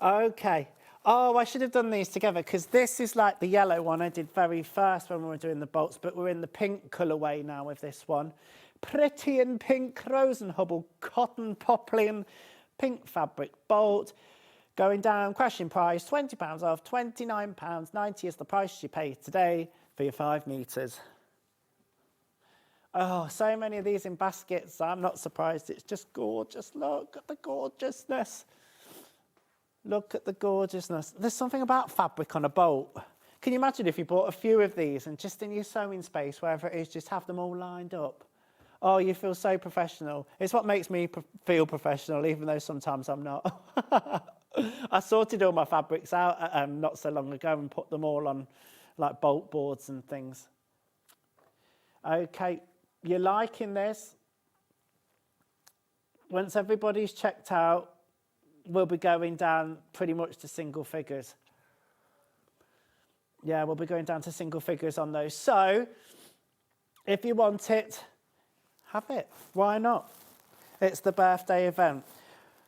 Okay. Oh, I should have done these together because this is like the yellow one I did very first when we were doing the bolts, but we're in the pink colourway now with this one. Pretty in pink, Rose and Hubble, cotton poplin, pink fabric bolt. Going down, crashing price, £20 off, £29.90 is the price you pay today for your 5 metres. Oh, so many of these in baskets. I'm not surprised. It's just gorgeous. Look at the gorgeousness. Look at the gorgeousness. There's something about fabric on a bolt. Can you imagine if you bought a few of these and just in your sewing space, wherever it is, just have them all lined up? Oh, you feel so professional. It's what makes me feel professional, even though sometimes I'm not. I sorted all my fabrics out not so long ago and put them all on like bolt boards and things. Okay, you're liking this? Once everybody's checked out, we'll be going down pretty much to single figures. Yeah, we'll be going down to single figures on those. So, if you want it, have it. Why not? It's the birthday event.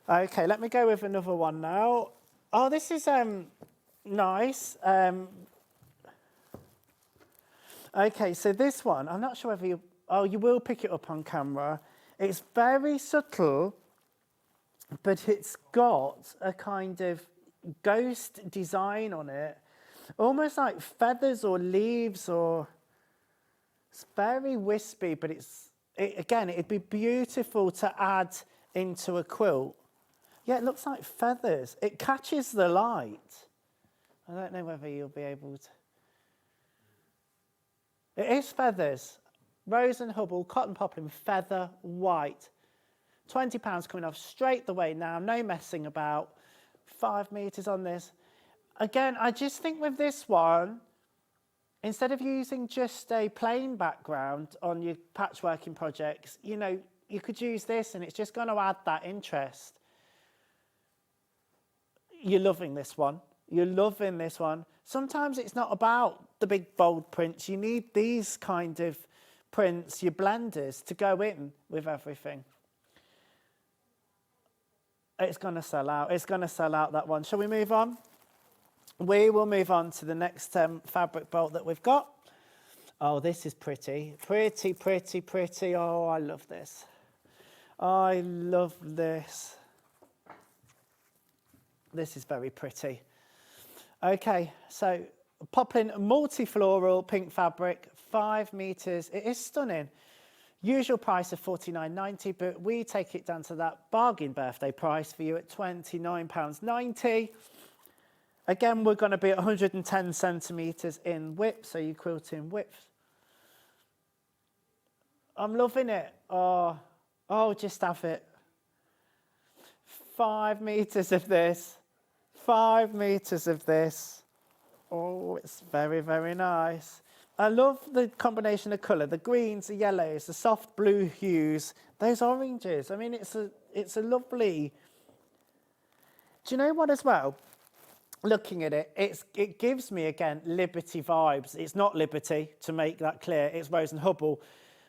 Okay, let me go with another one now. Oh, this is nice. Okay, so this one, I'm not sure whether you... Oh, you will pick it up on camera. It's very subtle, but it's got a kind of ghost design on it, almost like feathers or leaves, or it's very wispy, but again, it'd be beautiful to add into a quilt. Yeah, it looks like feathers. It catches the light. I don't know whether you'll be able to. It is feathers. Rose and Hubble, cotton poplin, feather white. £20 coming off straight the way now, no messing about. 5 metres on this. Again, I just think with this one, instead of using just a plain background on your patchworking projects, you know, you could use this and it's just going to add that interest. You're loving this one. You're loving this one. Sometimes it's not about the big bold prints. You need these kind of prints, your blenders, to go in with everything. It's going to sell out. It's going to sell out, that one. Shall we move on? We will move on to the next fabric bolt that we've got. Oh, this is pretty. Pretty, pretty, pretty. Oh, I love this. I love this. This is very pretty. Okay, so poplin multi-floral pink fabric, 5 metres. It is stunning. Usual price of £49.90, but we take it down to that bargain birthday price for you at £29.90. Again, we're going to be at 110 centimetres in width, so you quilt in width. I'm loving it. Oh, just have it. 5 metres of this. 5 metres of this. Oh, it's very, very nice. I love the combination of colour, the greens, the yellows, the soft blue hues, those oranges. I mean, it's a lovely... Do you know what as well? Looking at it, it gives me, again, Liberty vibes. It's not Liberty, to make that clear. It's Rose and Hubble.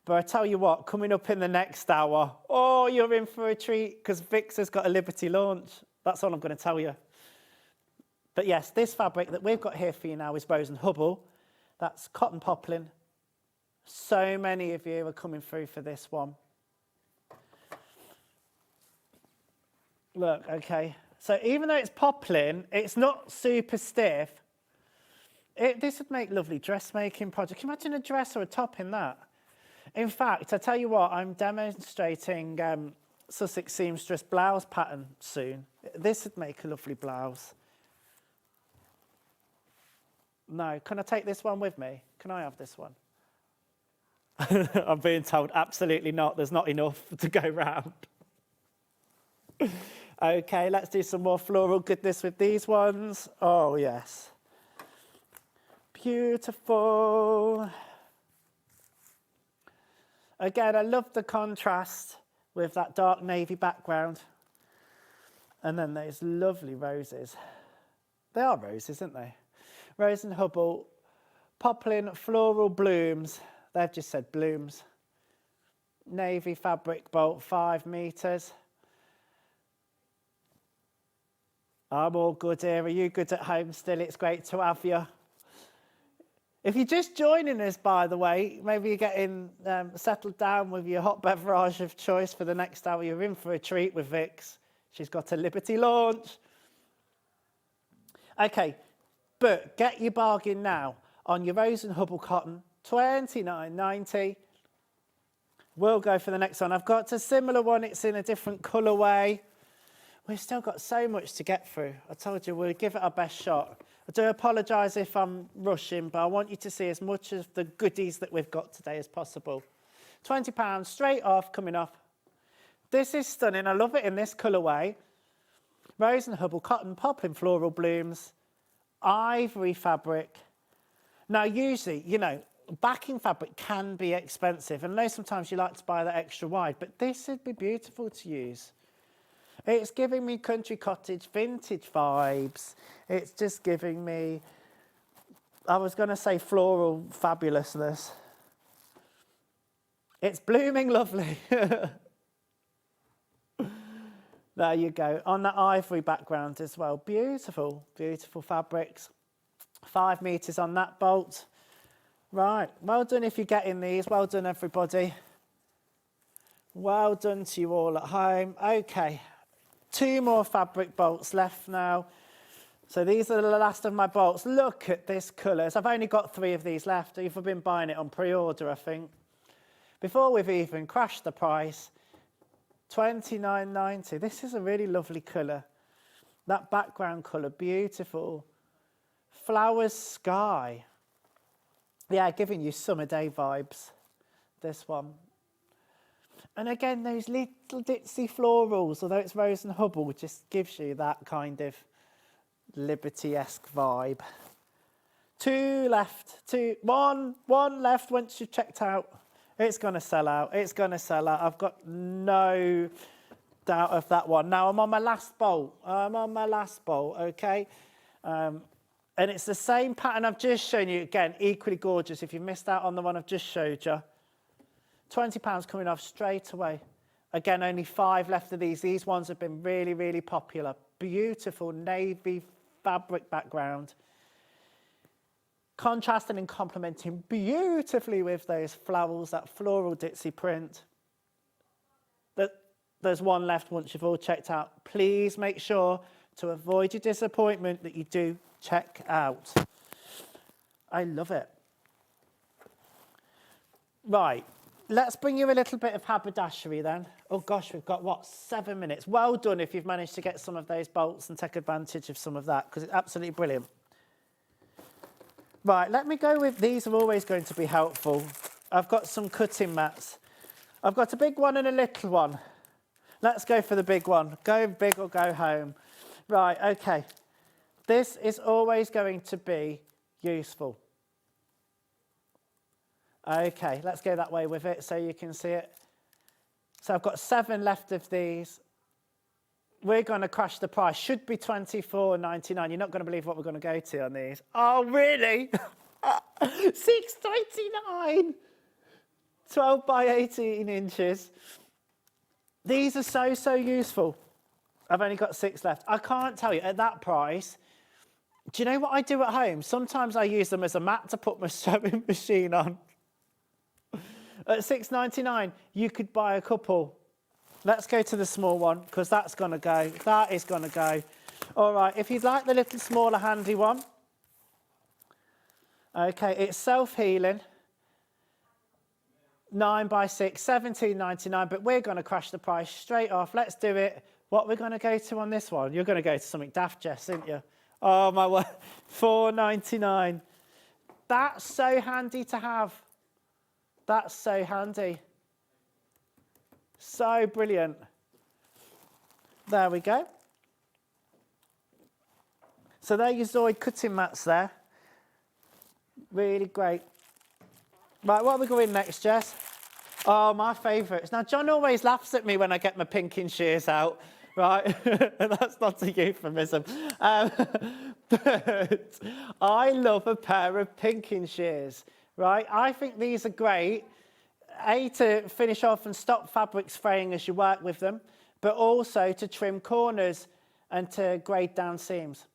But I tell you what, coming up in the next hour, oh, you're in for a treat, because Vix has got a Liberty launch. That's all I'm going to tell you. But yes, this fabric that we've got here for you now is Rose and Hubble. That's cotton poplin. So many of you are coming through for this one. Look, okay. So even though it's poplin, it's not super stiff. This would make lovely dressmaking projects. Can you imagine a dress or a top in that? In fact, I tell you what, I'm demonstrating Sussex Seamstress blouse pattern soon. This would make a lovely blouse. No, can I take this one with me? Can I have this one? I'm being told absolutely not. There's not enough to go round. Okay, let's do some more floral goodness with these ones. Oh, yes. Beautiful. Again, I love the contrast with that dark navy background. And then those lovely roses. They are roses, aren't they? Rose and Hubble, poplin floral blooms. They've just said blooms. Navy fabric bolt, 5 metres. I'm all good here. Are you good at home still? It's great to have you. If you're just joining us, by the way, maybe you're getting settled down with your hot beverage of choice for the next hour, you're in for a treat with Vix. She's got a Liberty launch. Okay, but get your bargain now on your Rose and Hubble cotton, $29.90. We'll go for the next one. I've got a similar one. It's in a different colourway. We've still got so much to get through. I told you we'll give it our best shot. I do apologise if I'm rushing, but I want you to see as much of the goodies that we've got today as possible. £20 straight off, coming off. This is stunning. I love it in this colourway. Rose and Hubble, cotton, poplin, floral blooms, ivory fabric. Now, usually, you know, backing fabric can be expensive. And I know sometimes you like to buy that extra wide, but this would be beautiful to use. It's giving me country cottage vintage vibes. It's just giving me, I was going to say floral fabulousness. It's blooming lovely. There you go. On that ivory background as well. Beautiful, beautiful fabrics. 5 metres on that bolt. Right. Well done if you're getting these. Well done, everybody. Well done to you all at home. Okay. 2 more fabric bolts left now. So these are the last of my bolts. Look at this colours. I've only got 3 of these left. I've been buying it on pre-order, I think. Before we've even crashed the price, $29.90. This is a really lovely colour. That background colour, beautiful. Flowers sky. Yeah, giving you summer day vibes. This one. And again, those little ditzy florals, although it's Rose and Hubble, just gives you that kind of Liberty-esque vibe. 2 left. 1 left once you've checked out. It's going to sell out. It's going to sell out. I've got no doubt of that one. Now, I'm on my last bolt. Okay? And it's the same pattern I've just shown you. Again, equally gorgeous. If you missed out on the one I've just showed you. £20 coming off straight away. Again, only 5 left of these. These ones have been really, really popular. Beautiful navy fabric background. Contrasting and complementing beautifully with those flowers, that floral ditzy print. There's 1 left once you've all checked out. Please make sure to avoid your disappointment that you do check out. I love it. Right. Let's bring you a little bit of haberdashery then. Oh gosh, we've got, what, 7 minutes. Well done if you've managed to get some of those bolts and take advantage of some of that, because it's absolutely brilliant. Right, let me go with, these are always going to be helpful. I've got some cutting mats. I've got a big one and a little one. Let's go for the big one. Go big or go home. Right, okay. This is always going to be useful. Okay, let's go that way with it so you can see it. So I've got 7 left of these. We're going to crash the price. Should be $24.99. You're not going to believe what we're going to go to on these. Oh, really? $6.29. 12 by 18 inches. These are so useful. I've only got 6 left. I can't tell you, at that price, Do you know what I do at home? Sometimes I use them as a mat to put my sewing machine on. At £6.99, you could buy a couple. Let's go to the small one, because that's going to go. That is going to go. All right, if you'd like the little smaller handy one. Okay, it's self-healing. 9 by 6, £17.99, but we're going to crash the price straight off. Let's do it. What we're going to go to on this one? You're going to go to something daft, Jess, aren't you? Oh, my word. £4.99. That's so handy to have. That's so handy. So brilliant. There we go. So there your Zoid cutting mats there. Really great. Right, what are we going next, Jess? Oh, my favourites. Now, John always laughs at me when I get my pinking shears out, right? That's not a euphemism. But I love a pair of pinking shears, right? I think these are great, A, to finish off and stop fabrics fraying as you work with them, but also to trim corners and to grade down seams.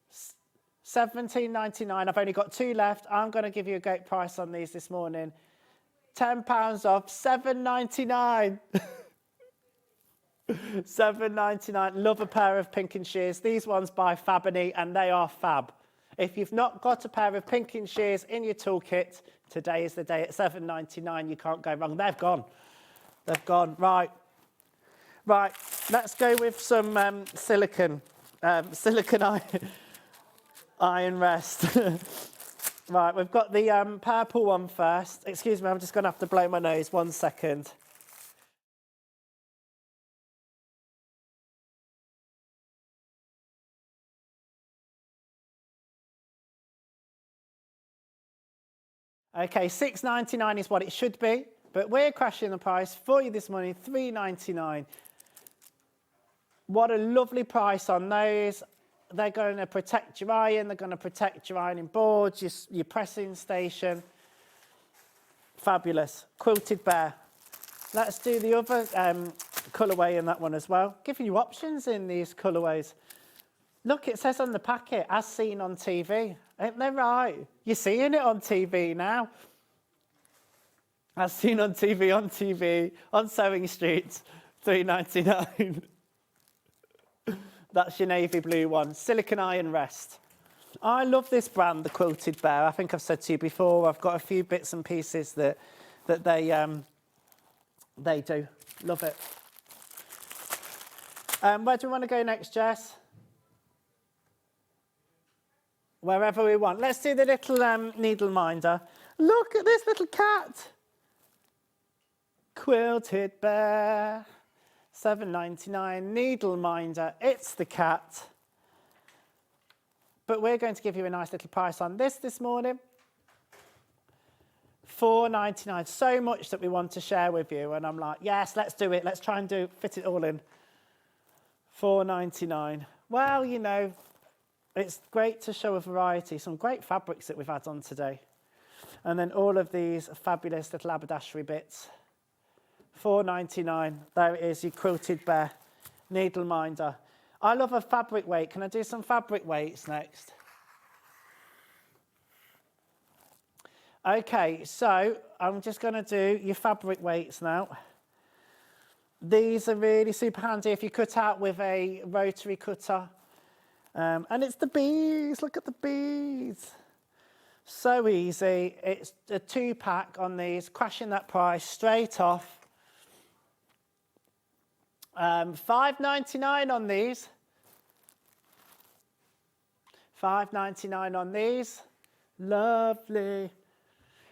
£17.99. I've only got 2 left. I'm going to give you a great price on these this morning. £10 off, £7.99. £7.99. Love a pair of pinking shears. These ones by Fabony, and they are fab. If you've not got a pair of pinking shears in your toolkit, today is the day at £7.99. You can't go wrong. They've gone. They've gone. Right. Right. Let's go with some silicone iron rest. Right, we've got the purple one first. Excuse me, I'm just going to have to blow my nose 1 second. Okay, £6.99 is what it should be, but we're crashing the price for you this morning, £3.99. What a lovely price on those. They're going to protect your iron, they're going to protect your ironing boards, your pressing station. Fabulous. Quilted bear. Let's do the other colourway in that one as well. Giving you options in these colourways. Look, it says on the packet, as seen on TV. Ain't they right? You're seeing it on TV now. As seen on TV, on SewingStreet's, £3.99. That's your navy blue one. Silicone iron rest. I love this brand, the Quilted Bear. I think I've said to you before, I've got a few bits and pieces that they do. Love it. Where do we want to go next, Jess? Wherever we want. Let's do the little needle minder. Look at this little cat. Quilted Bear. £7.99, needle minder, it's the cat. But we're going to give you a nice little price on this morning. £4.99, so much that we want to share with you. And I'm like, yes, let's do it. Let's try and fit it all in. £4.99. Well, you know, it's great to show a variety. Some great fabrics that we've had on today. And then all of these fabulous little haberdashery bits. £4.99. There it is, your Quilted Bear needle minder. I love a fabric weight. Can I do some fabric weights next? Okay, so I'm just going to do your fabric weights now. These are really super handy if you cut out with a rotary cutter. And it's the bees. Look at the bees. So easy. It's a 2-pack on these, crashing that price straight off. £5.99 on these. £5.99 on these. Lovely.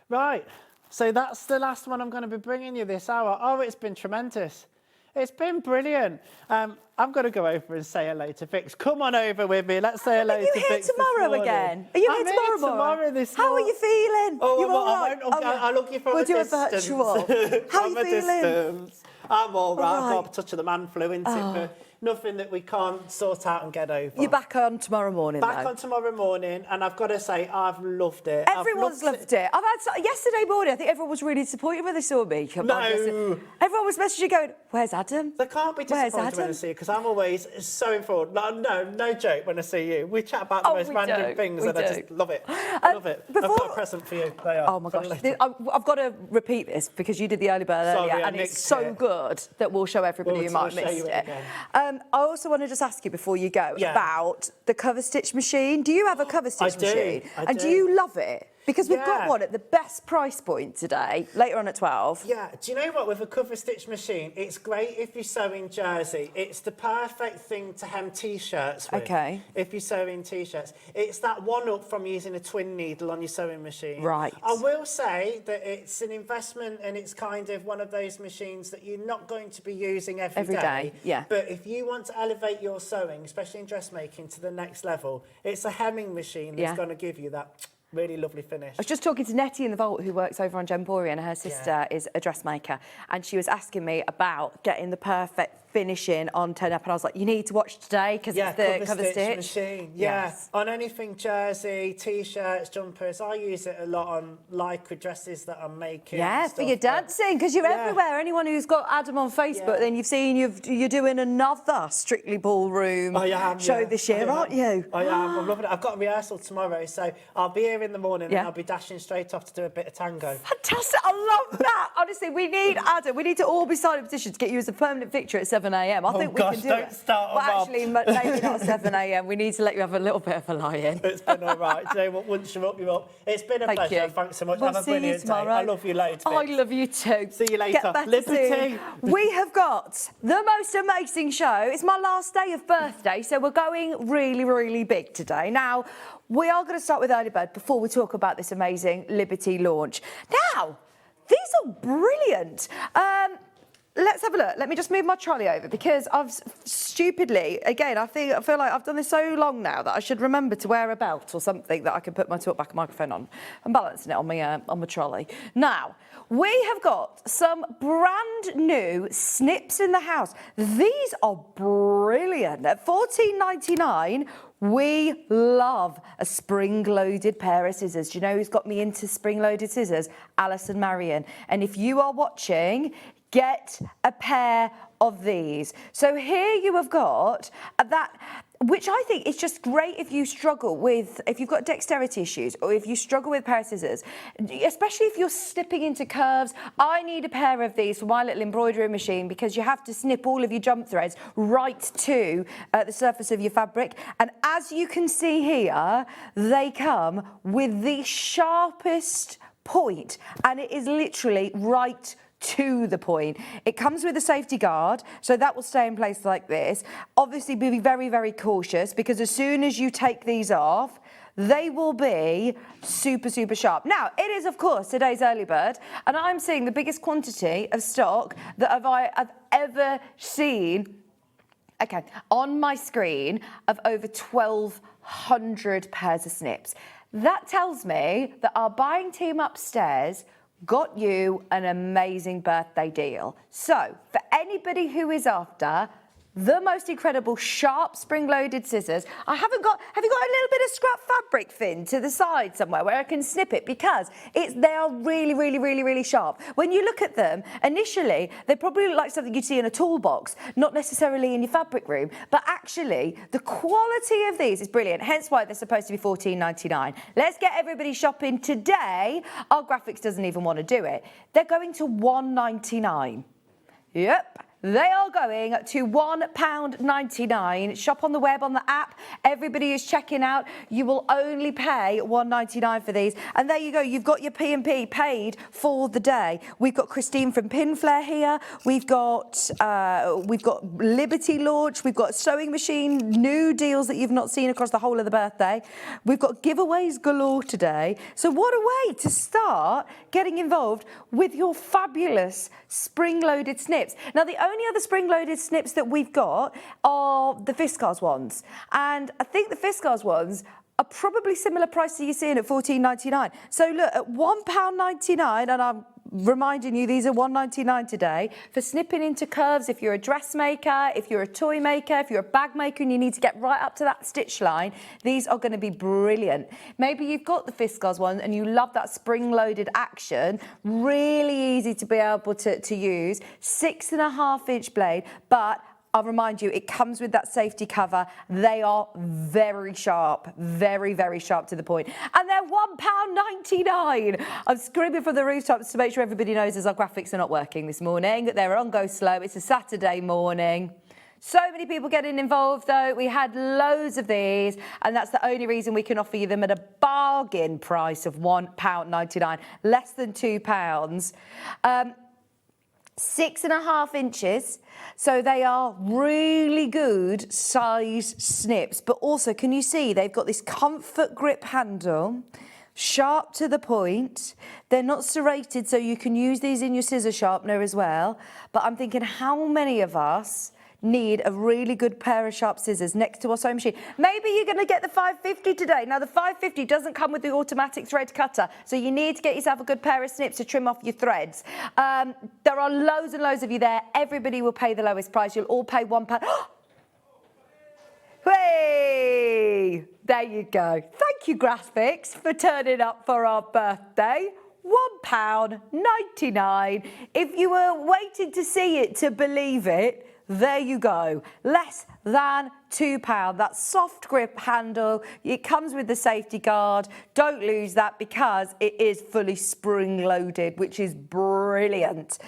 Right, so that's the last one I'm going to be bringing you this hour. Oh, it's been tremendous. It's been brilliant. I'm going to go over and say hello to Vix. Come on over with me. Let's say hello to Vix. Are you here tomorrow again? Are you here tomorrow this How morning. are you feeling? Oh, you all right? I'll look you from We'll a do distance. a virtual. How are you feeling? I'm all right. All right. I've got a touch of the man flu into it. nothing that we can't sort out and get over. You're back on tomorrow morning, Back though. on tomorrow morning, and I've got to say, I've loved it. Everyone's loved it. I've had yesterday morning. I think everyone was really disappointed when they saw me. No. Everyone was messaging going, "Where's Adam?" They can't be Where's disappointed when I Adam? see you, because I'm always so informed. No joke when I see you. We chat about the most we random do, things, we and I do. just love it. I love it. I've got a present for you. They are. Oh my gosh, I've got to repeat this because you did the early bird Sorry, earlier, I and it's nicked so it. good that we'll show everybody who might have We'll show missed you it. again. I also want to just ask you before you go about the cover stitch machine. Do you have a cover stitch machine? I do do. you love it? Because we've got Yeah. one at the best price point today, later on at 12. Yeah, do you know what? With a cover stitch machine, it's great if you're sewing jersey. It's the perfect thing to hem T-shirts with. Okay. If you're sewing T-shirts. It's that one up from using a twin needle on your sewing machine. Right. I will say that it's an investment, and it's kind of one of those machines that you're not going to be using every day. Yeah. But if you want to elevate your sewing, especially in dressmaking, to the next level, it's a hemming machine that's going to give you that really lovely finish. I was just talking to Nettie in the Vault, who works over on Gembori, and her sister is a dressmaker, and she was asking me about getting the perfect finishing on Turn Up, and I was like, you need to watch today because it's the cover stitch machine. Yes. On anything jersey, T-shirts, jumpers. I use it a lot on lycra dresses that I'm making. Yeah, and for stuff, your but- dancing, because you're everywhere. Anyone who's got Adam on Facebook, then you've seen you're doing another Strictly Ballroom show this year, aren't you? I am. I'm loving it. I've got a rehearsal tomorrow, so I'll be here in the morning and I'll be dashing straight off to do a bit of tango. Fantastic. I love that. Honestly, we need Adam. We need to all be signing a petition to get you as a permanent victor at 7 a.m. I think we can do don't it. start Well, them up. actually, maybe not 7 a.m. We need to let you have a little bit of a lie-in. It's been all right. Do you know what? Once you're up, you're up. It's been a pleasure. You. Thanks so much. We'll Have a see you brilliant day. tomorrow. I love you loads. I Vic. love you too. See you later. Get better Liberty. soon. We have got the most amazing show. It's my last day of birthday, so we're going really, really big today. Now, we are going to start with early bird before we talk about this amazing Liberty launch. Now, these are brilliant. Let's have a look. Let me just move my trolley over because I've stupidly, again, I feel like I've done this so long now that I should remember to wear a belt or something that I can put my talkback microphone on. I'm balancing it on my trolley. Now, we have got some brand new snips in the house. These are brilliant. At $14.99, we love a spring-loaded pair of scissors. Do you know who's got me into spring-loaded scissors? Alison Marion. And if you are watching, get a pair of these. So here you have got that, which I think is just great if you struggle with, if you've got dexterity issues or if you struggle with a pair of scissors, especially if you're snipping into curves. I need a pair of these for my little embroidery machine because you have to snip all of your jump threads right to the surface of your fabric. And as you can see here, they come with the sharpest point, and it is literally right to the point. It comes with a safety guard, so that will stay in place like this. Obviously, be very, very cautious because as soon as you take these off, they will be super, super sharp. Now, it is, of course, today's early bird, and I'm seeing the biggest quantity of stock that I've ever seen, on my screen of over 1,200 pairs of snips. That tells me that our buying team upstairs got you an amazing birthday deal. So, for anybody who is after the most incredible sharp spring-loaded scissors, have you got a little bit of scrap fabric, Finn, to the side somewhere where I can snip it? Because they are really, really, really, really sharp. When you look at them, initially, they probably look like something you'd see in a toolbox, not necessarily in your fabric room, but actually, the quality of these is brilliant, hence why they're supposed to be $14.99. Let's get everybody shopping today. Our graphics doesn't even want to do it. They're going to $1.99. Yep. They are going to £1.99. Shop on the web, on the app. Everybody is checking out. You will only pay $1.99 for these. And there you go. You've got your P&P paid for the day. We've got Christine from Pinflair here. We've got Liberty launch. We've got sewing machine, new deals that you've not seen across the whole of the birthday. We've got giveaways galore today. So what a way to start getting involved with your fabulous spring-loaded snips. Now, the only other spring-loaded snips that we've got are the Fiskars ones. And I think the Fiskars ones are probably similar price to you're seeing at $14.99. So look, at £1.99, and I'm reminding you these are £1.99 today for snipping into curves. If you're a dressmaker, if you're a toy maker, if you're a bag maker and you need to get right up to that stitch line, these are going to be brilliant. Maybe you've got the Fiskars one and you love that spring-loaded action. Really easy to be able to use. 6.5-inch blade, but I'll remind you, it comes with that safety cover. They are very sharp, very, very sharp to the point. And they're £1.99. I'm screaming from the rooftops to make sure everybody knows as our graphics are not working this morning. They're on go slow. It's a Saturday morning. So many people getting involved, though. We had loads of these, and that's the only reason we can offer you them at a bargain price of £1.99, less than £2. 6.5 inches, so they are really good size snips. But also, can you see they've got this comfort grip handle, sharp to the point. They're not serrated, so you can use these in your scissor sharpener as well. But I'm thinking, how many of us need a really good pair of sharp scissors next to our sewing machine? Maybe you're going to get the 550 today. Now, the 550 doesn't come with the automatic thread cutter, so you need to get yourself a good pair of snips to trim off your threads. There are loads and loads of you there. Everybody will pay the lowest price. You'll all pay £1. Hey! There you go. Thank you, graphics, for turning up for our birthday. £1.99. If you were waiting to see it to believe it, there you go, less than £2. That soft grip handle, it comes with the safety guard. Don't lose that because it is fully spring loaded, which is brilliant.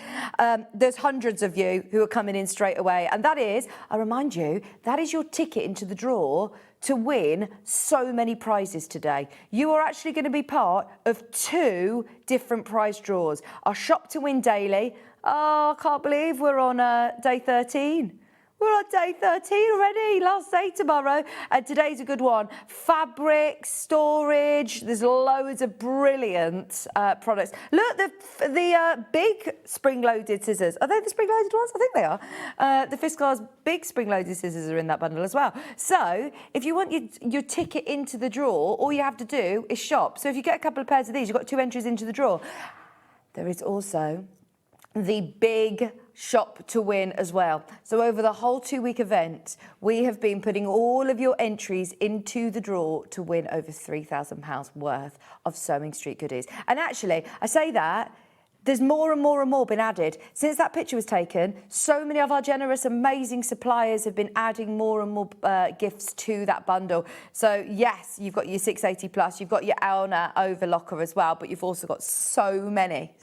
There's hundreds of you who are coming in straight away. And that is, I remind you, that is your ticket into the draw to win so many prizes today. You are actually going to be part of 2 different prize draws. Our Shop to Win Daily. Oh, I can't believe we're on day 13. We're on day 13 already, last day tomorrow. And today's a good one. Fabric, storage, there's loads of brilliant products. Look, the big spring-loaded scissors. Are they the spring-loaded ones? I think they are. The Fiskars big spring-loaded scissors are in that bundle as well. So if you want your ticket into the draw, all you have to do is shop. So if you get a couple of pairs of these, you've got 2 entries into the draw. There is also the big Shop to Win as well. So over the whole 2-week event, we have been putting all of your entries into the draw to win over £3,000 worth of Sewing Street goodies. And actually, I say that, there's more and more and more been added. Since that picture was taken, so many of our generous, amazing suppliers have been adding more and more gifts to that bundle. So yes, you've got your 680 plus, you've got your Elna overlocker as well, but you've also got so many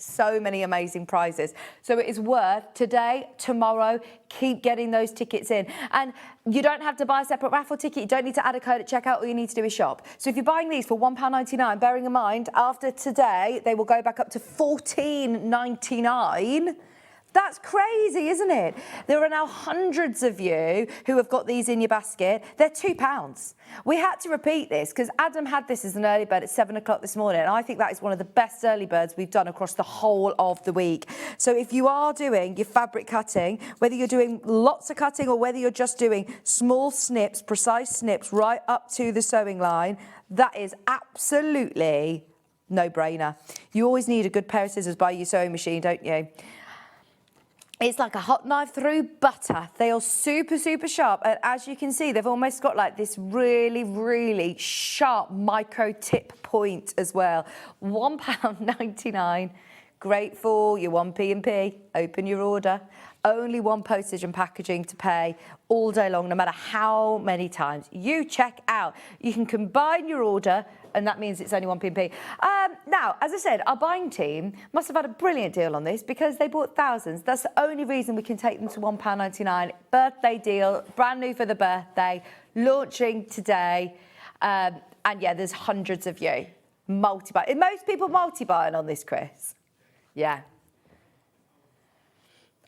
amazing prizes. So it is worth today, tomorrow, keep getting those tickets in. And you don't have to buy a separate raffle ticket. You don't need to add a code at checkout. All you need to do is shop. So if you're buying these for £1.99, bearing in mind, after today, they will go back up to £14.99. That's crazy, isn't it? There are now hundreds of you who have got these in your basket. They're £2. We had to repeat this because Adam had this as an early bird at 7 o'clock this morning. And I think that is one of the best early birds we've done across the whole of the week. So if you are doing your fabric cutting, whether you're doing lots of cutting or whether you're just doing small snips, precise snips right up to the sewing line, that is absolutely no-brainer. You always need a good pair of scissors by your sewing machine, don't you? It's like a hot knife through butter. They are super, super sharp. And as you can see, they've almost got like this really, really sharp micro tip point as well. £1.99. Great for your 1p&p. Open your order. Only 1 postage and packaging to pay all day long, no matter how many times you check out. You can combine your order, and that means it's only 1p&p. Now, as I said, our buying team must have had a brilliant deal on this because they bought thousands. That's the only reason we can take them to £1.99. Birthday deal, brand new for the birthday, launching today. And yeah, there's hundreds of you multi-buying. Most people multi-buying on this, Chris. Yeah.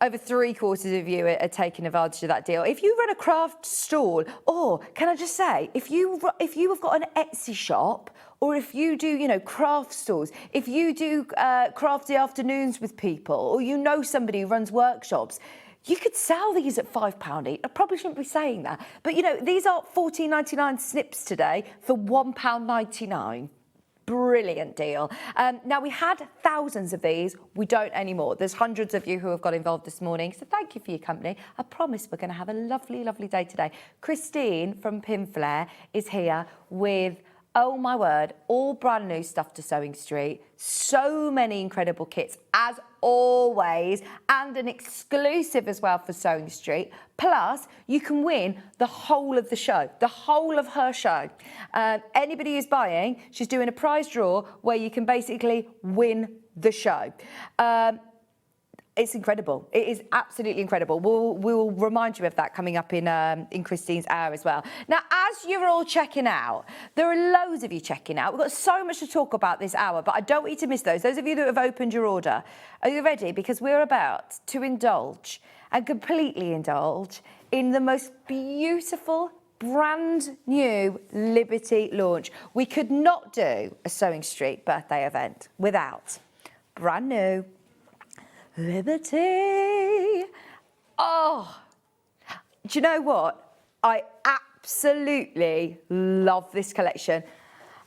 Over 3/4 of you are taking advantage of that deal. If you run a craft stall, or can I just say, if you have got an Etsy shop, or if you do, craft stalls, if you do crafty afternoons with people, or you know somebody who runs workshops, you could sell these at £5 each. I probably shouldn't be saying that, but these are £14.99 snips today for £1.99. Brilliant deal. Now, we had thousands of these. We don't anymore. There's hundreds of you who have got involved this morning. So thank you for your company. I promise we're going to have a lovely, lovely day today. Christine from Pinflair is here with, oh my word, all brand new stuff to Sewing Street. So many incredible kits, as always, and an exclusive as well for Sewing Street. Plus, you can win the whole of the show, the whole of her show. Anybody who's buying, she's doing a prize draw where you can basically win the show. It's incredible. It is absolutely incredible. We'll remind you of that coming up in Christine's hour as well. Now, as you're all checking out, there are loads of you checking out. We've got so much to talk about this hour, but I don't want you to miss those. Those of you that have opened your order, are you ready? Because we're about to indulge and completely indulge in the most beautiful, brand new Liberty launch. We could not do a Sewing Street birthday event without brand new Liberty. Oh, do you know what? I absolutely love this collection.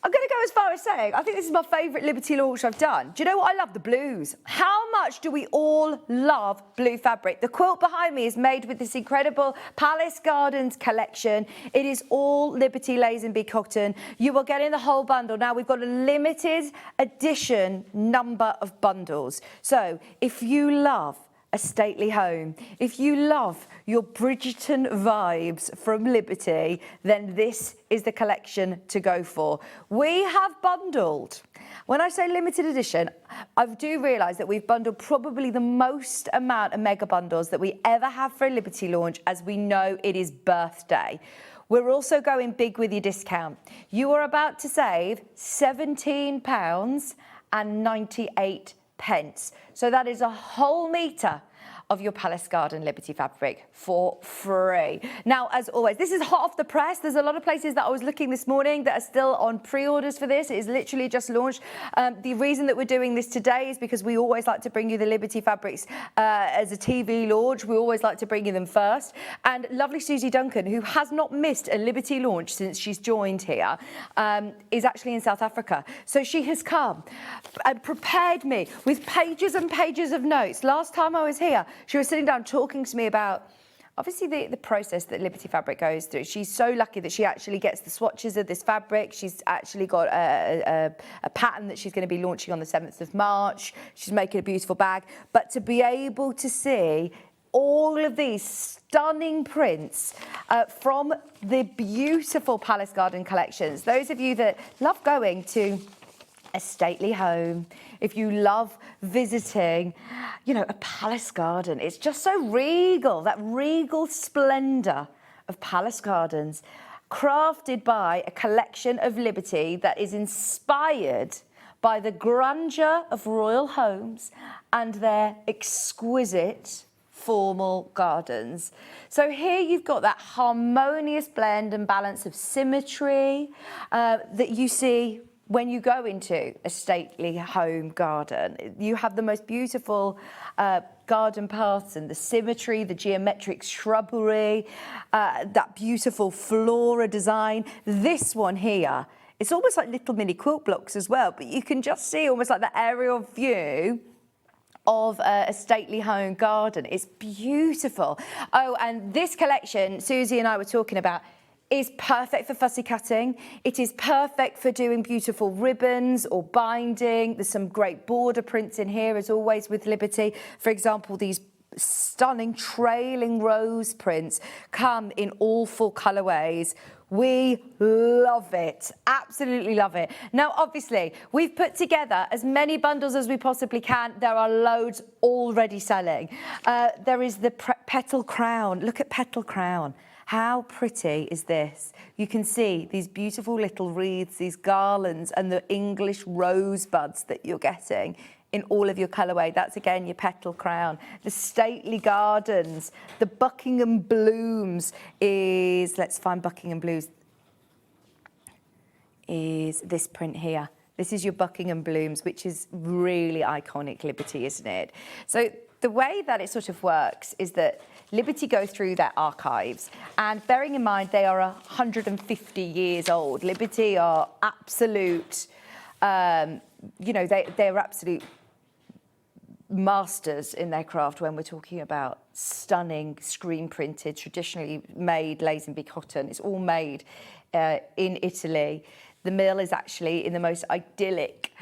I'm going to go as far as saying I think this is my favourite Liberty launch I've done. Do you know what I love? The blues. How much do we all love blue fabric? The quilt behind me is made with this incredible Palace Gardens collection. It is all Liberty Lazenby cotton. You are getting the whole bundle. Now, we've got a limited edition number of bundles. So if you love a stately home, if you love your Bridgerton vibes from Liberty, then this is the collection to go for. We have bundled. When I say limited edition, I do realise that we've bundled probably the most amount of mega bundles that we ever have for a Liberty launch, as we know it is birthday. We're also going big with your discount. You are about to save £17.98. So that is a whole metre of your Palace Garden Liberty fabric for free. Now, as always, this is hot off the press. There's a lot of places that I was looking this morning that are still on pre-orders for this. It is literally just launched. The reason that we're doing this today is because we always like to bring you the Liberty fabrics as a TV launch. We always like to bring you them first. And lovely Susie Duncan, who has not missed a Liberty launch since she's joined here, is actually in South Africa. So she has come and prepared me with pages and pages of notes. Last time I was here, she was sitting down talking to me about, obviously, the process that Liberty Fabric goes through. She's so lucky that she actually gets the swatches of this fabric. She's actually got a pattern that she's going to be launching on the 7th of March. She's making a beautiful bag. But to be able to see all of these stunning prints from the beautiful Palace Garden collections, those of you that love going to a stately home, if you love visiting, you know, a palace garden, it's just so regal, that regal splendour of Palace Gardens, crafted by a collection of Liberty that is inspired by the grandeur of royal homes and their exquisite formal gardens. So here you've got that harmonious blend and balance of symmetry that you see when you go into a stately home garden. You have the most beautiful garden paths and the symmetry, the geometric shrubbery, that beautiful flora design. This one here, it's almost like little mini quilt blocks as well, but you can just see almost like the aerial view of a stately home garden. It's beautiful. Oh, and this collection, Susie and I were talking about, is perfect for fussy cutting. It is perfect for doing beautiful ribbons or binding. There's some great border prints in here, as always, with Liberty. For example, these stunning trailing rose prints come in all 4 colourways. We love it, absolutely love it. Now, obviously, we've put together as many bundles as we possibly can. There are loads already selling. There is the petal crown. Look at petal crown. How pretty is this? You can see these beautiful little wreaths, these garlands, and the English rosebuds that you're getting in all of your colourway. That's, again, your petal crown. The stately gardens, the Buckingham blooms is, let's find Buckingham blooms, is this print here. This is your Buckingham blooms, which is really iconic Liberty, isn't it? So the way that it sort of works is that Liberty go through their archives, and bearing in mind they are 150 years old. Liberty are absolute You know, they're absolute masters in their craft when we're talking about stunning screen printed, traditionally made lace and bee cotton. It's all made in Italy. The mill is actually in the most idyllic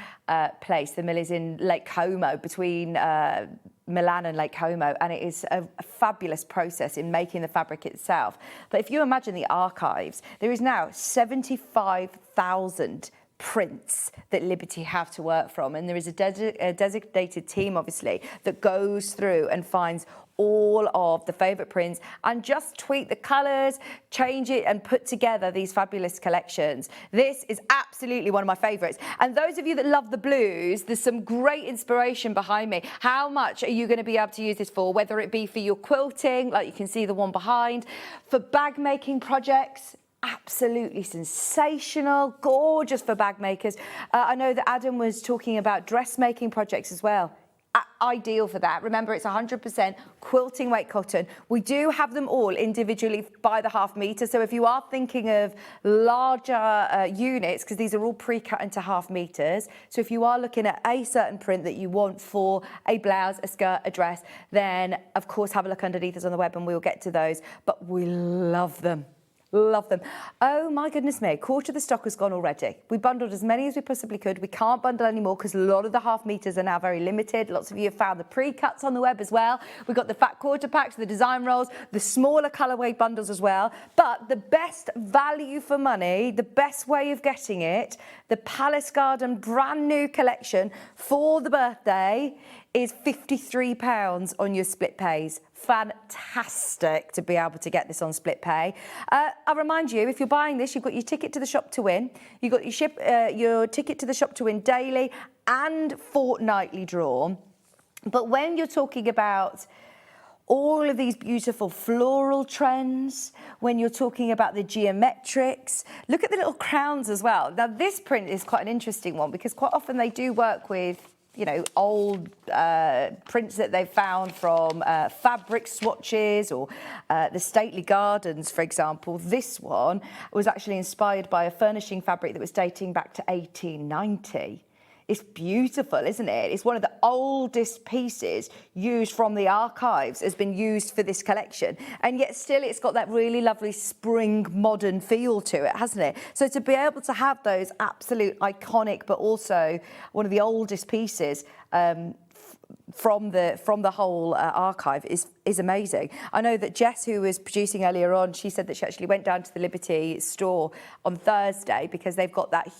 place. The mill is in Lake Como, between Milan and Lake Como, and it is a fabulous process in making the fabric itself. But if you imagine the archives, there is now 75,000 prints that Liberty have to work from, and there is a designated team, obviously, that goes through and finds all of the favourite prints and just tweak the colours, change it and put together these fabulous collections. This is absolutely one of my favourites. And those of you that love the blues, there's some great inspiration behind me. How much are you going to be able to use this for? Whether it be for your quilting, like you can see the one behind, for bag making projects, absolutely sensational, gorgeous for bag makers. I know that Adam was talking about dressmaking projects as well. Ideal for that. Remember, it's 100% quilting weight cotton. We do have them all individually by the ½ metre. So if you are thinking of larger units, because these are all pre-cut into ½ metres, so if you are looking at a certain print that you want for a blouse, a skirt, a dress, then of course have a look underneath us on the web and we'll get to those. But we love them. Love them. Oh my goodness me, a quarter of the stock has gone already. We bundled as many as we possibly could. We can't bundle anymore because a lot of the ½ metres are now very limited. Lots of you have found the pre-cuts on the web as well. We've got the fat quarter packs, the design rolls, the smaller colourway bundles as well. But the best value for money, the best way of getting it, the Palace Garden brand new collection for the birthday is £53 on your split pays. Fantastic to be able to get this on split pay. I'll remind you, if you're buying this, you've got your ticket to the shop to win. You've got your ticket to the shop to win daily and fortnightly draw. But when you're talking about all of these beautiful floral trends, when you're talking about the geometrics, look at the little crowns as well. Now, this print is quite an interesting one because quite often they do work with, you know, old prints that they've found from fabric swatches or the stately gardens, for example. This one was actually inspired by a furnishing fabric that was dating back to 1890. It's beautiful, isn't it? It's one of the oldest pieces used from the archives, has been used for this collection. And yet still it's got that really lovely spring modern feel to it, hasn't it? So to be able to have those absolute iconic, but also one of the oldest pieces from the whole archive is amazing. I know that Jess, who was producing earlier on, she said that she actually went down to the Liberty store on Thursday because they've got that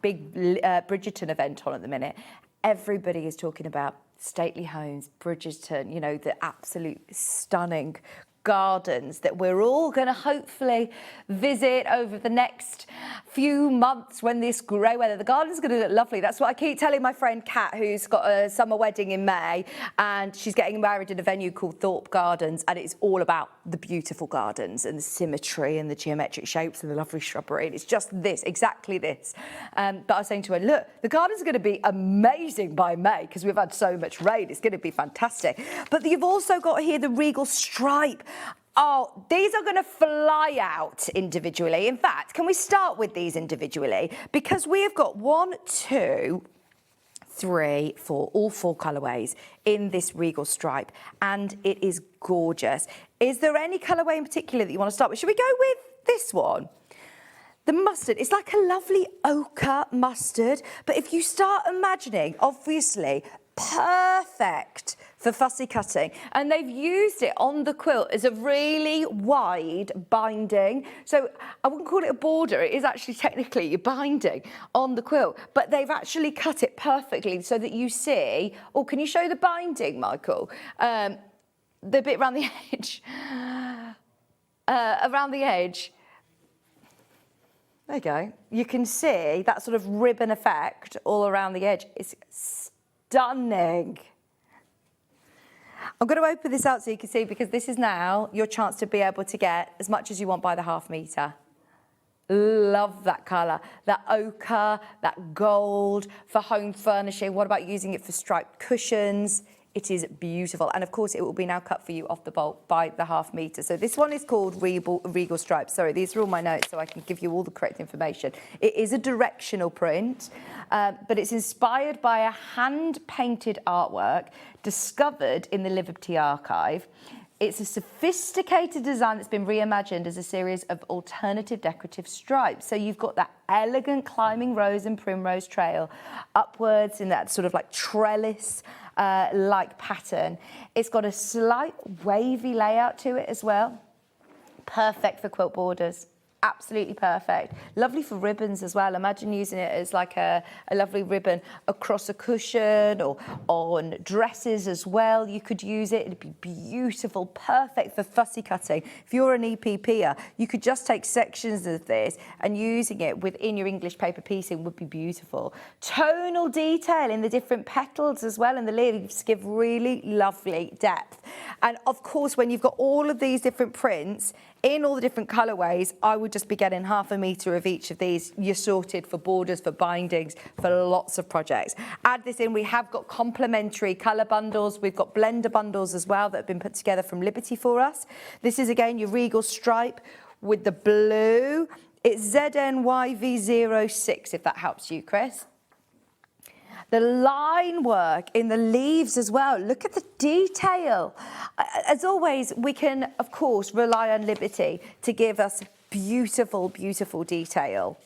big Bridgerton event on at the minute. Everybody is talking about stately homes, Bridgerton, you know, the absolute stunning gardens that we're all going to hopefully visit over the next few months when this grey weather. The garden's going to look lovely. That's what I keep telling my friend Kat, who's got a summer wedding in May, and she's getting married in a venue called Thorpe Gardens, and it's all about the beautiful gardens and the symmetry and the geometric shapes and the lovely shrubbery. And it's just this, exactly this. But I was saying to her, look, the garden's going to be amazing by May because we've had so much rain. It's going to be fantastic. But you've also got here the regal stripe. Oh, these are going to fly out individually. In fact, can we start with these individually? Because we have got 1, 2, 3, 4, all 4 colourways in this regal stripe, and it is gorgeous. Is there any colourway in particular that you want to start with? Should we go with this one? The mustard, it's like a lovely ochre mustard, but if you start imagining, obviously, perfect for fussy cutting, and they've used it on the quilt as a really wide binding. So I wouldn't call it a border, it is actually technically your binding on the quilt, but they've actually cut it perfectly so that you see, oh, can you show the binding, Michael? The bit around the edge. Around the edge. There you go. You can see that sort of ribbon effect all around the edge. It's stunning. I'm going to open this out so you can see, because this is now your chance to be able to get as much as you want by the ½ metre. Love that colour, that ochre, that gold for home furnishing. What about using it for striped cushions? It is beautiful. And of course, it will be now cut for you off the bolt by the ½ metre. So this one is called Regal Stripes. Sorry, these are all my notes so I can give you all the correct information. It is a directional print, but it's inspired by a hand-painted artwork discovered in the Liberty Archive. It's a sophisticated design that's been reimagined as a series of alternative decorative stripes. So you've got that elegant climbing rose and primrose trail upwards in that sort of like trellis like pattern. It's got a slight wavy layout to it as well. Perfect for quilt borders. Absolutely perfect. Lovely for ribbons as well. Imagine using it as like a lovely ribbon across a cushion or on dresses as well. You could use it. It'd be beautiful. Perfect for fussy cutting. If you're an EPPer, you could just take sections of this and using it within your English paper piecing would be beautiful. Tonal detail in the different petals as well and the leaves give really lovely depth. And of course, when you've got all of these different prints in all the different colourways, I would just be getting ½ metre of each of these. You're sorted for borders, for bindings, for lots of projects. Add this in. We have got complementary colour bundles. We've got blender bundles as well that have been put together from Liberty for us. This is, again, your Regal stripe with the blue. It's ZNYV06, if that helps you, Chris. The line work in the leaves as well. Look at the detail. As always, we can, of course, rely on Liberty to give us beautiful, beautiful detail.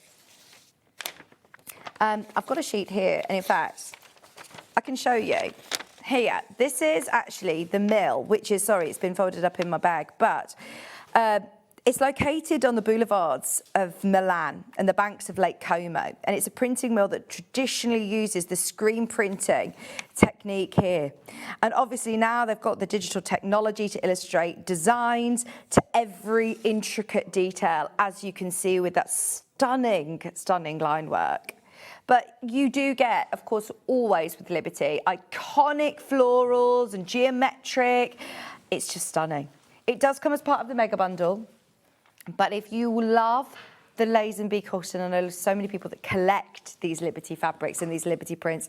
I've got a sheet here, and in fact, I can show you. Here, this is actually the mill, which is, sorry, it's been folded up in my bag, but it's located on the boulevards of Milan and the banks of Lake Como, and it's a printing mill that traditionally uses the screen printing technique here. And obviously now they've got the digital technology to illustrate designs to every intricate detail, as you can see with that stunning, stunning line work. But you do get, of course, always with Liberty, iconic florals and geometric. It's just stunning. It does come as part of the mega bundle. But if you love the Lazenby cotton, I know so many people that collect these Liberty fabrics and these Liberty prints,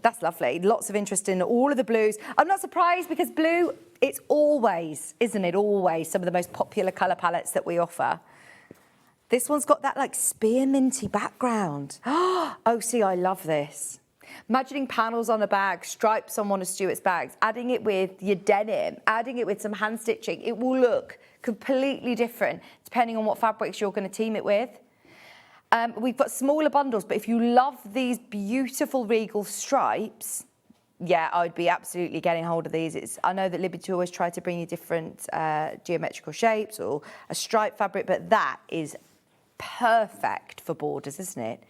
that's lovely. Lots of interest in all of the blues. I'm not surprised because blue, it's always, isn't it, always some of the most popular colour palettes that we offer. This one's got that like spearminty background. Oh, see, I love this. Imagining panels on a bag, stripes on one of Stuart's bags, adding it with your denim, adding it with some hand stitching, it will look completely different depending on what fabrics you're going to team it with. We've got smaller bundles, but if you love these beautiful Regal stripes, yeah, I'd be absolutely getting hold of these. I know that Liberty always try to bring you different geometrical shapes or a stripe fabric, but that is perfect for borders, isn't it?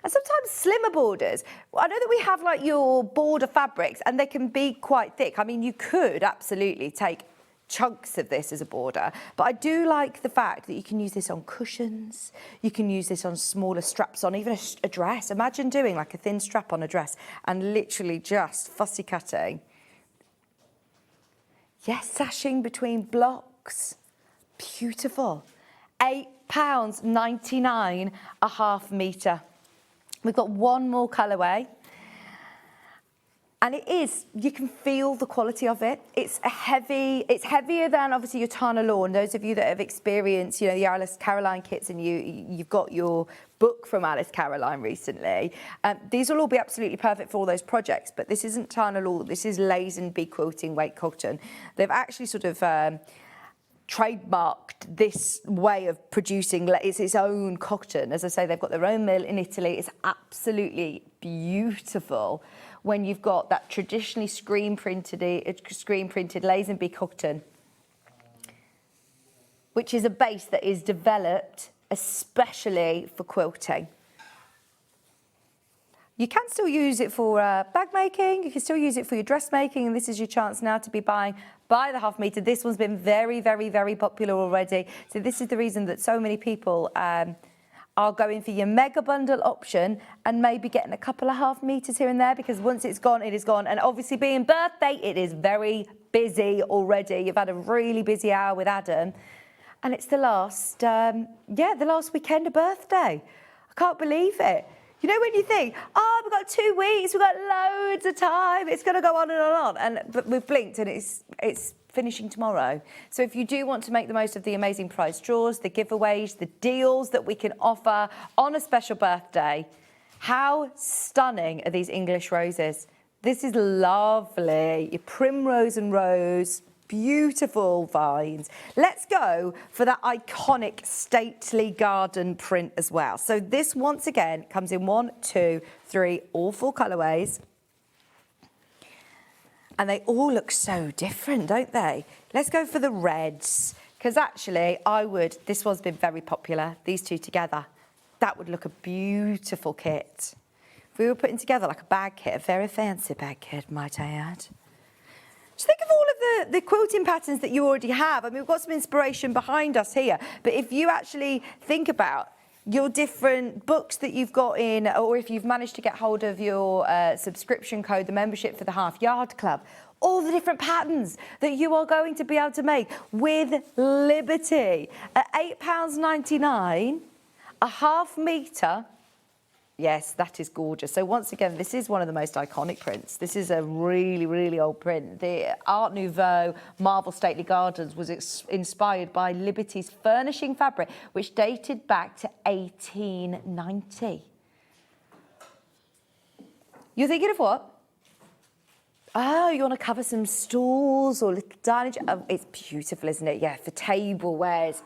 And sometimes slimmer borders. I know that we have like your border fabrics and they can be quite thick. I mean, you could absolutely take chunks of this as a border, but I do like the fact that you can use this on cushions, you can use this on smaller straps on even a dress. Imagine doing like a thin strap on a dress and literally just fussy cutting. Yes, sashing between blocks. Beautiful. £8.99 ½ metre. We've got one more colourway. And it is, you can feel the quality of it. It's heavier than obviously your Tana Lawn. Those of you that have experienced, you know, the Alice Caroline kits and you've got your book from Alice Caroline recently. These will all be absolutely perfect for all those projects, but this isn't Tana Lawn, this is Lazenby quilting weight cotton. They've actually sort of trademarked this way of producing, it's its own cotton. As I say, they've got their own mill in Italy. It's absolutely beautiful when you've got that traditionally screen printed Lazenby cotton, which is a base that is developed especially for quilting. You can still use it for bag making, you can still use it for your dressmaking, and this is your chance now to be buying by the ½ metre. This one's been very, very, very popular already. So this is the reason that so many people are going for your mega bundle option and maybe getting a couple of ½ metres here and there, because once it's gone, it is gone. And obviously being birthday, it is very busy already. You've had a really busy hour with Adam. And it's the last, the last weekend of birthday. I can't believe it. You know when you think, oh, we've got 2 weeks, we've got loads of time, it's going to go on and on, but we've blinked and it's finishing tomorrow. So if you do want to make the most of the amazing prize draws, the giveaways, the deals that we can offer on a special birthday, how stunning are these English roses? This is lovely. Your primrose and rose, beautiful vines. Let's go for that iconic stately garden print as well. So this once again comes in 1, 2, 3, all 4 colourways. And they all look so different, don't they? Let's go for the reds, because actually this one's been very popular, these two together. That would look a beautiful kit. If we were putting together like a bag kit, a very fancy bag kit, might I add. Just think of all of the quilting patterns that you already have. I mean, we've got some inspiration behind us here, but if you actually think about your different books that you've got in, or if you've managed to get hold of your subscription code, the membership for the Half Yard Club, all the different patterns that you are going to be able to make with Liberty at £8.99, a half metre. Yes, that is gorgeous. So once again, this is one of the most iconic prints. This is a really, really old print. The Art Nouveau Marble Stately Gardens was inspired by Liberty's furnishing fabric, which dated back to 1890. You're thinking of what? Oh, you want to cover some stools or little dining? Oh, it's beautiful, isn't it? Yeah, for tablewares.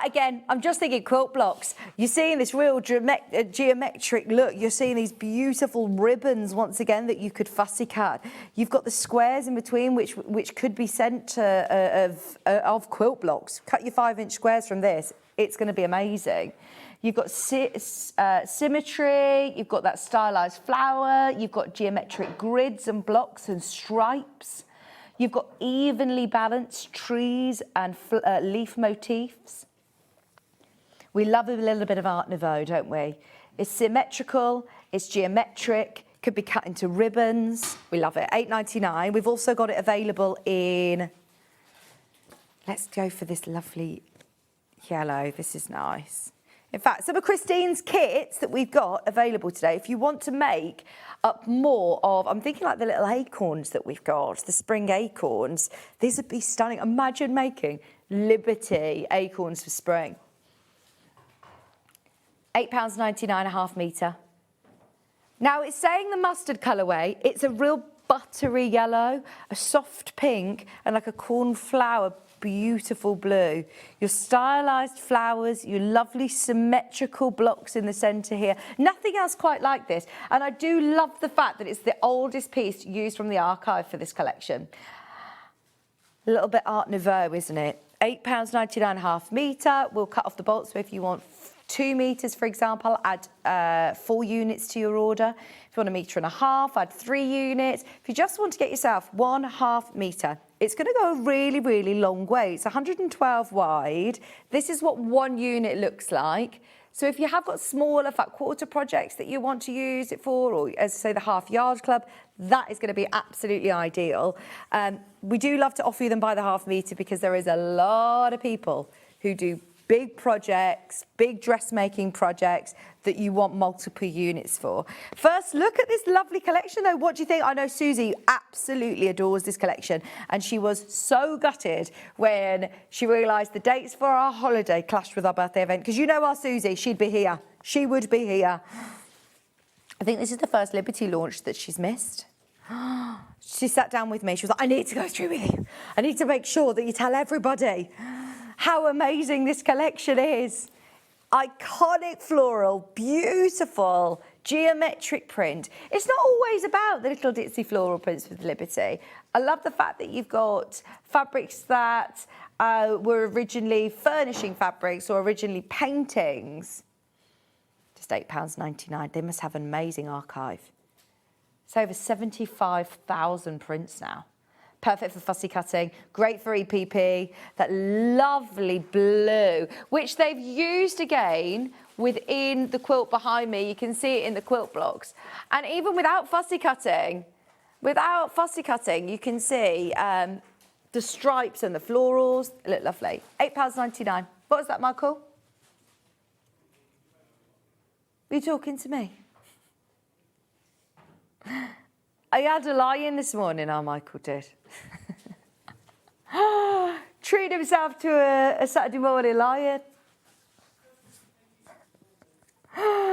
Again, I'm just thinking quilt blocks. You're seeing this real geometric look. You're seeing these beautiful ribbons, once again, that you could fussy cut. You've got the squares in between, which could be centre of quilt blocks. Cut your 5-inch squares from this. It's going to be amazing. You've got symmetry. You've got that stylised flower. You've got geometric grids and blocks and stripes. You've got evenly balanced trees and leaf motifs. We love a little bit of Art Nouveau, don't we? It's symmetrical, it's geometric, could be cut into ribbons. We love it. £8.99. We've also got it available in, let's go for this lovely yellow. This is nice. In fact, some of Christine's kits that we've got available today, if you want to make up more of, I'm thinking like the little acorns that we've got, the spring acorns, these would be stunning. Imagine making Liberty acorns for spring. £8.99 a half metre. Now it's saying the mustard colourway, it's a real buttery yellow, a soft pink and like a cornflower beautiful blue. Your stylised flowers, your lovely symmetrical blocks in the centre here. Nothing else quite like this. And I do love the fact that it's the oldest piece used from the archive for this collection. A little bit Art Nouveau, isn't it? £8.99 a half metre. We'll cut off the bolts, so if you want 2 metres, for example, add 4 units to your order. If you want 1.5 metres, add 3 units. If you just want to get yourself 1/2 metre, it's going to go a really, really long way. It's 112 wide. This is what 1 unit looks like. So if you have got smaller fat quarter projects that you want to use it for, or as I say, the Half Yard Club, that is going to be absolutely ideal. We do love to offer you them by the half metre because there is a lot of people who do big projects, big dressmaking projects that you want multiple units for. First, look at this lovely collection though. What do you think? I know Susie absolutely adores this collection and she was so gutted when she realised the dates for our holiday clashed with our birthday event, because you know our Susie, she'd be here. She would be here. I think this is the first Liberty launch that she's missed. She sat down with me. She was like, I need to go through with you. I need to make sure that you tell everybody how amazing this collection is. Iconic floral, beautiful, geometric print. It's not always about the little ditzy floral prints with Liberty. I love the fact that you've got fabrics that were originally furnishing fabrics or originally paintings. Just £8.99. They must have an amazing archive. It's over 75,000 prints now. Perfect for fussy cutting, great for EPP, that lovely blue, which they've used again within the quilt behind me. You can see it in the quilt blocks. And even without fussy cutting, you can see the stripes and the florals. They look lovely. £8.99. What was that, Michael? Were you talking to me? I had a lie-in this morning, our Michael did. Treated himself to a Saturday morning lie-in. £8.99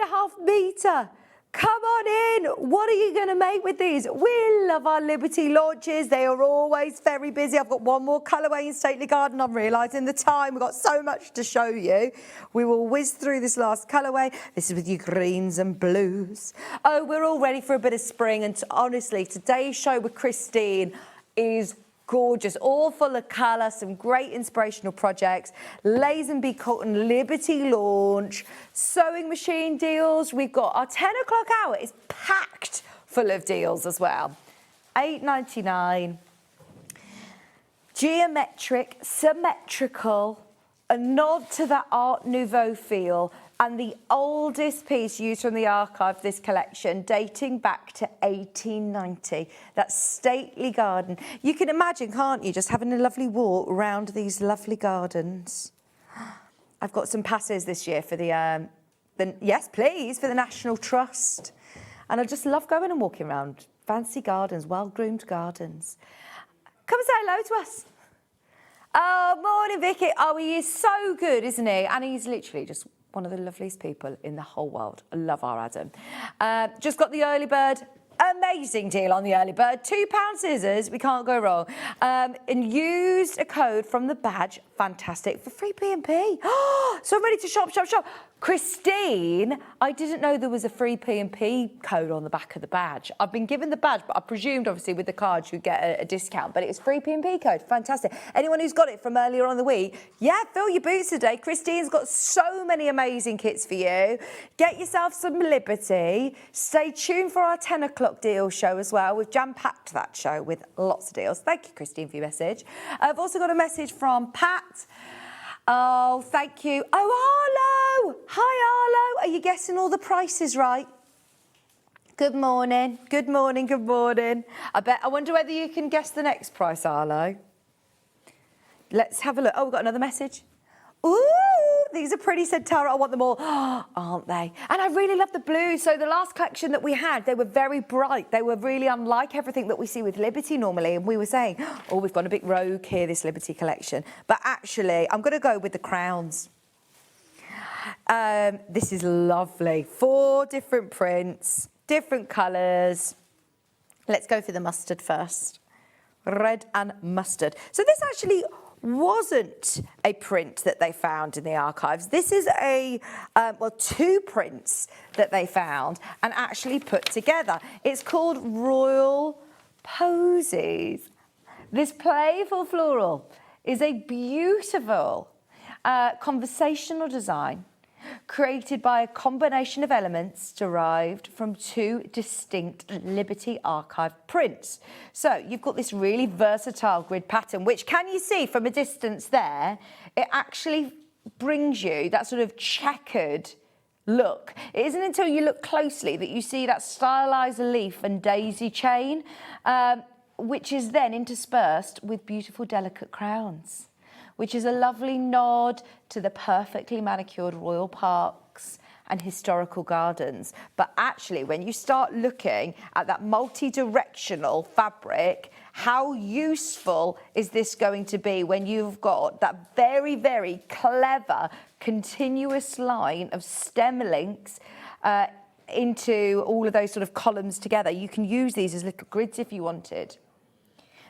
1/2 metre. Come on in. What are you going to make with these? We love our Liberty launches. They are always very busy. I've got one more colourway in Stately Garden. I'm realising the time. We've got so much to show you. We will whiz through this last colourway. This is with your greens and blues. Oh, we're all ready for a bit of spring. And honestly, today's show with Christine is gorgeous, all full of colour, some great inspirational projects. Lazenby Cotton Liberty launch, sewing machine deals. We've got our 10 o'clock hour is packed full of deals as well. £8.99. Geometric, symmetrical, a nod to that Art Nouveau feel, and the oldest piece used from the archive of this collection, dating back to 1890. That stately garden. You can imagine, can't you, just having a lovely walk around these lovely gardens. I've got some passes this year for the yes, please, for the National Trust. And I just love going and walking around fancy gardens, well-groomed gardens. Come and say hello to us. Oh, morning, Vicky. Oh, he is so good, isn't he? And he's literally just one of the loveliest people in the whole world. I love our Adam. Just got the early bird. Amazing deal on the early bird. £2 scissors. We can't go wrong. And used a code from the badge. Fantastic. For free P&P. So I'm ready to shop, shop, shop. Christine, I didn't know there was a free P&P code on the back of the badge. I've been given the badge, but I presumed, obviously, with the card, you'd get a discount. But it's free P&P code. Fantastic. Anyone who's got it from earlier on the week, yeah, fill your boots today. Christine's got so many amazing kits for you. Get yourself some Liberty. Stay tuned for our 10 o'clock deal show as well. We've jam-packed that show with lots of deals. Thank you, Christine, for your message. I've also got a message from Pat. Oh, thank you. Oh, Arlo. Hi, Arlo. Are you guessing all the prices right? Good morning. Good morning. Good morning. I wonder whether you can guess the next price, Arlo. Let's have a look. Oh, we've got another message. Ooh, these are pretty, said Tara. I want them all. Aren't they? And I really love the blue. So the last collection that we had, they were very bright. They were really unlike everything that we see with Liberty normally. And we were saying, oh, we've gone a bit rogue here, this Liberty collection. But actually, I'm going to go with the crowns. This is lovely. 4 different prints, different colours. Let's go for the mustard first. Red and mustard. So this actually wasn't a print that they found in the archives. This is well, 2 prints that they found and actually put together. It's called Royal Posies. This playful floral is a beautiful conversational design created by a combination of elements derived from 2 distinct Liberty archive prints. So you've got this really versatile grid pattern, which, can you see from a distance there, it actually brings you that sort of checkered look. It isn't until you look closely that you see that stylized leaf and daisy chain, which is then interspersed with beautiful, delicate crowns, which is a lovely nod to the perfectly manicured royal parks and historical gardens. But actually, when you start looking at that multi-directional fabric, how useful is this going to be when you've got that very, very clever continuous line of stem links into all of those sort of columns together? You can use these as little grids if you wanted.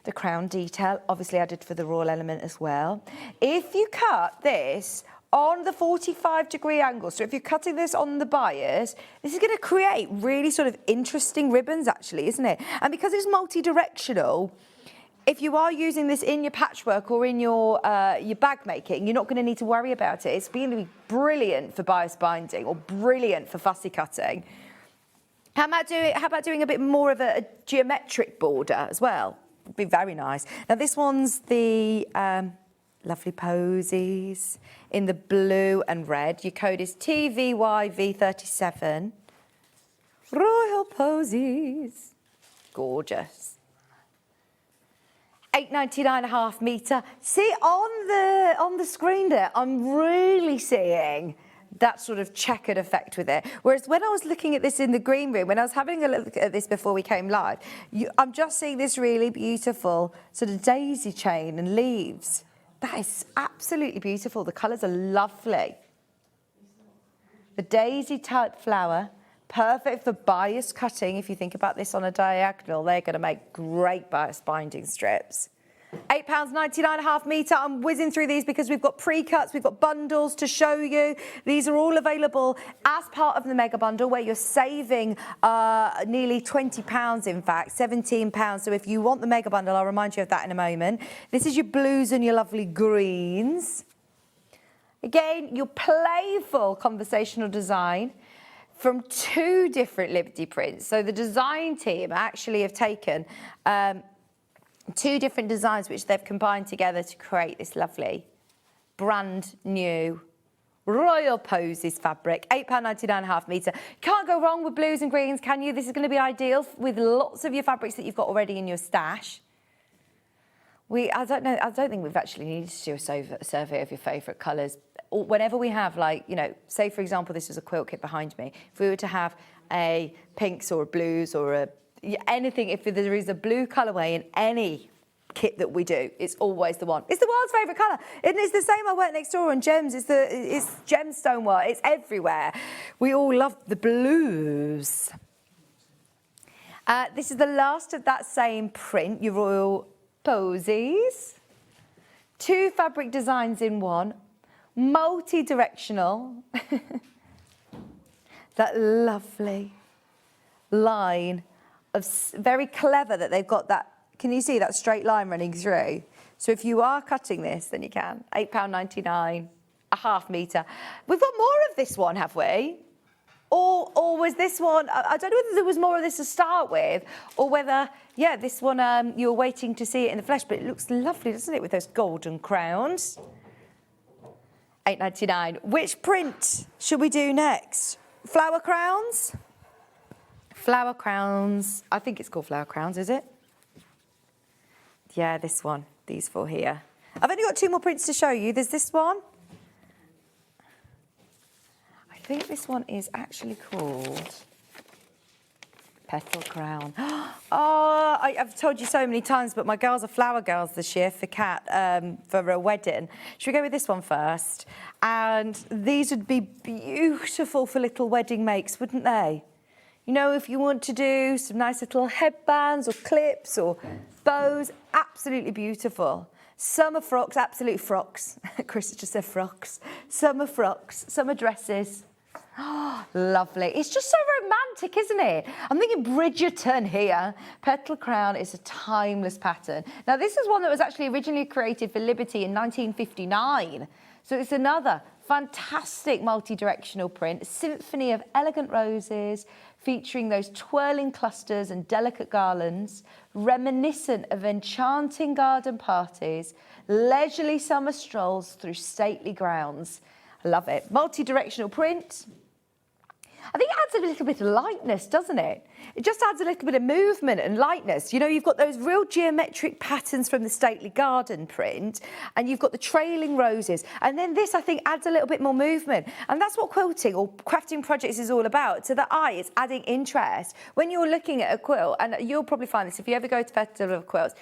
The crown detail, obviously added for the royal element as well. If you cut this on the 45-degree angle, so if you're cutting this on the bias, this is going to create really sort of interesting ribbons, actually, isn't it? And because it's multi-directional, if you are using this in your patchwork or in your bag making, you're not going to need to worry about it. It's going to be brilliant for bias binding or brilliant for fussy cutting. How about doing a bit more of a geometric border as well? Would be very nice. Now this one's the lovely posies in the blue and red. Your code is TVYV37. Royal Posies. Gorgeous. 8.99 a half metre. See, on the screen there, I'm really seeing that sort of checkered effect with it. Whereas when I was looking at this in the green room, when I was having a look at this before we came live, I'm just seeing this really beautiful sort of daisy chain and leaves. That is absolutely beautiful. The colours are lovely. The daisy type flower, perfect for bias cutting. If you think about this on a diagonal, they're going to make great bias binding strips. £8.99 a half metre. I'm whizzing through these because we've got pre-cuts, we've got bundles to show you. These are all available as part of the mega bundle where you're saving nearly £20, in fact, £17. So if you want the mega bundle, I'll remind you of that in a moment. This is your blues and your lovely greens. Again, your playful conversational design from 2 different Liberty prints. So the design team actually have taken 2 different designs which they've combined together to create this lovely brand new Royal Posies fabric. £8.99 a half metre. Can't go wrong with blues and greens, can you? This is going to be ideal with lots of your fabrics that you've got already in your stash. I don't think we've actually needed to do a survey of your favourite colours. Whenever we have, like, you know, say for example this is a quilt kit behind me. If we were to have a pinks or a blues or anything, if there is a blue colourway in any kit that we do, it's always the one. It's the world's favourite colour. And it's the same I work next door on gems. It's gemstone work. It's everywhere. We all love the blues. This is the last of that same print, your Royal Posies. 2 fabric designs in one. Multi-directional. That lovely line of very clever that they've got that, can you see that straight line running through? So if you are cutting this, then you can. £8.99 a half metre. We've got more of this one, have we? Or was this one, I don't know whether there was more of this to start with, or whether, yeah, this one, you were waiting to see it in the flesh, but it looks lovely, doesn't it, with those golden crowns? £8.99. Which print should we do next? Flower crowns? Flower crowns. I think it's called flower crowns, is it? Yeah, this one. These 4 here. I've only got 2 more prints to show you. There's this one. I think this one is actually called Petal Crown. Oh, I've told you so many times, but my girls are flower girls this year for Kat, for a wedding. Should we go with this one first? And these would be beautiful for little wedding makes, wouldn't they? You know, if you want to do some nice little headbands or clips or bows, absolutely beautiful. Summer frocks, absolute frocks. Chris just said frocks. Summer frocks, summer dresses. Oh, lovely. It's just so romantic, isn't it? I'm thinking Bridgerton here. Petal Crown is a timeless pattern. Now, this is one that was actually originally created for Liberty in 1959. So it's another fantastic multi-directional print, a symphony of elegant roses, featuring those twirling clusters and delicate garlands, reminiscent of enchanting garden parties, leisurely summer strolls through stately grounds. I love it. Multi-directional print. I think it adds a little bit of lightness, doesn't it? It just adds a little bit of movement and lightness. You know, you've got those real geometric patterns from the stately garden print, and you've got the trailing roses. And then this, I think, adds a little bit more movement. And that's what quilting or crafting projects is all about. To the eye, it's adding interest. When you're looking at a quilt, and you'll probably find this if you ever go to Festival of Quilts,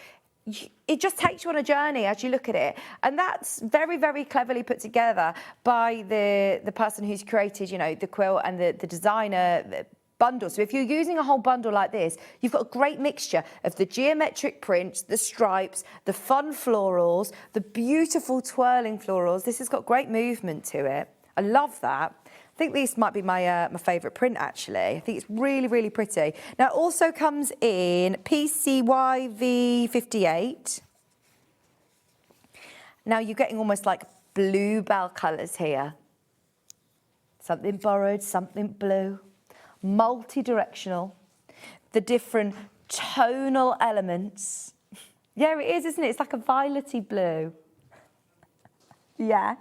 it just takes you on a journey as you look at it. And that's very, very cleverly put together by the person who's created, you know, the quilt and the designer bundle. So if you're using a whole bundle like this, you've got a great mixture of the geometric prints, the stripes, the fun florals, the beautiful twirling florals. This has got great movement to it. I love that. I think this might be my favourite print, actually. I think it's really, really pretty. Now, it also comes in PCYV58. Now, you're getting almost like bluebell colours here. Something borrowed, something blue. Multi-directional. The different tonal elements. Yeah, it is, isn't it? It's like a violety blue. Yeah.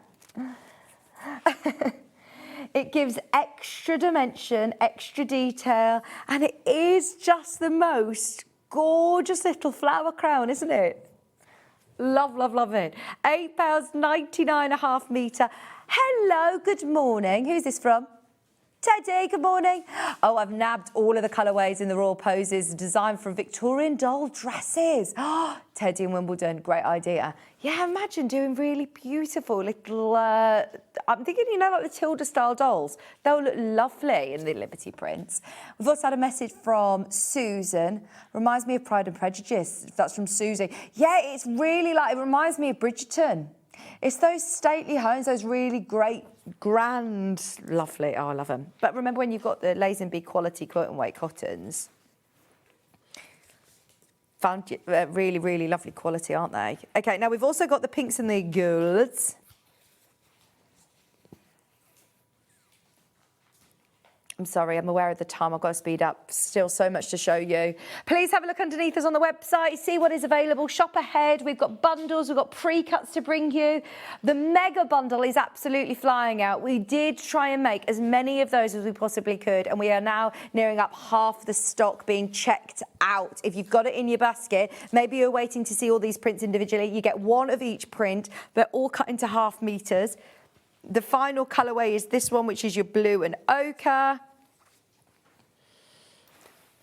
It gives extra dimension, extra detail, and it is just the most gorgeous little flower crown, isn't it? Love, love, love it. £8, 99.5 metre. Hello, good morning. Who's this from? Teddy, good morning. Oh, I've nabbed all of the colourways in the royal poses, designed from Victorian doll dresses. Oh, Teddy in Wimbledon, great idea. Yeah, imagine doing really beautiful little, I'm thinking, you know, like the Tilda-style dolls. They'll look lovely in the Liberty prints. We've also had a message from Susan. Reminds me of Pride and Prejudice. That's from Susie. Yeah, it's really like, it reminds me of Bridgerton. It's those stately homes, those really great, grand, lovely. Oh, I love them. But remember when you've got the Lazenby quality quilting weight cottons? Found really, really lovely quality, aren't they? Okay, now we've also got the pinks and the golds. I'm sorry, I'm aware of the time. I've got to speed up. Still so much to show you. Please have a look underneath us on the website, see what is available. Shop ahead. We've got bundles, we've got pre-cuts to bring you. The mega bundle is absolutely flying out. We did try and make as many of those as we possibly could, and we are now nearing up half the stock being checked out. If you've got it in your basket, maybe you're waiting to see all these prints individually. You get one of each print. They're all cut into half meters. The final colourway is this one, which is your blue and ochre.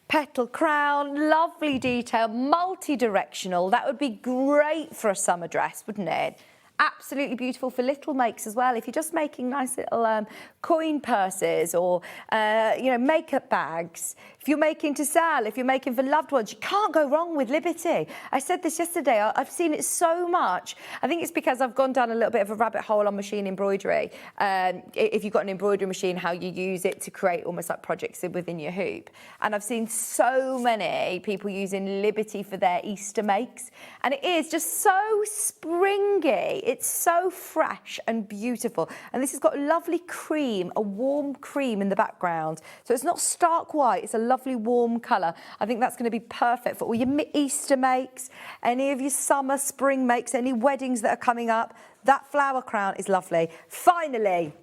Petal crown, lovely detail, multi-directional. That would be great for a summer dress, wouldn't it? Absolutely beautiful for little makes as well. If you're just making nice little coin purses or, you know, makeup bags. If you're making to sell, if you're making for loved ones, you can't go wrong with Liberty. I said this yesterday. I've seen it so much. I think it's because I've gone down a little bit of a rabbit hole on machine embroidery. If you've got an embroidery machine, how you use it to create almost like projects within your hoop. And I've seen so many people using Liberty for their Easter makes. And it is just so springy. It's so fresh and beautiful. And this has got a lovely cream, a warm cream in the background. So it's not stark white, it's a lovely warm colour. I think that's going to be perfect for all your Easter makes, any of your summer, spring makes, any weddings that are coming up. That flower crown is lovely. Finally,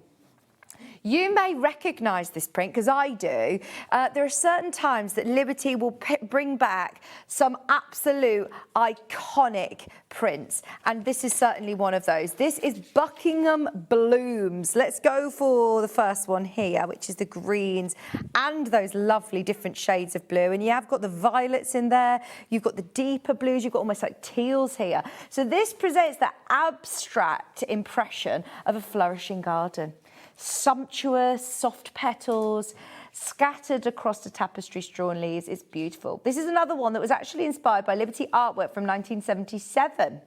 you may recognise this print, because I do. There are certain times that Liberty will bring back some absolute iconic prints, and this is certainly one of those. This is Buckingham Blooms. Let's go for the first one here, which is the greens and those lovely different shades of blue. And you have got the violets in there. You've got the deeper blues. You've got almost like teals here. So this presents that abstract impression of a flourishing garden. Sumptuous, soft petals, scattered across the tapestry strawn leaves. It's beautiful. This is another one that was actually inspired by Liberty artwork from 1977.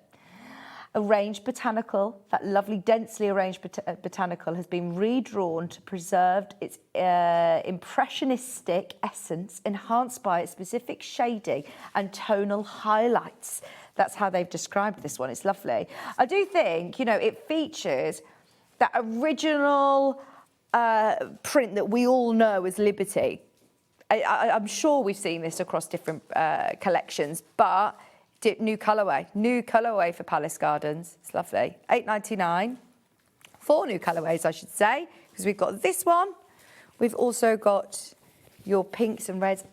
Arranged botanical, that lovely densely arranged botanical has been redrawn to preserve its impressionistic essence, enhanced by its specific shading and tonal highlights. That's how they've described this one. It's lovely. I do think, you know, it features that original print that we all know as Liberty. I'm sure we've seen this across different collections, but new colourway for Palace Gardens. It's lovely. £8.99. 4 new colourways, I should say, because we've got this one. We've also got your pinks and reds.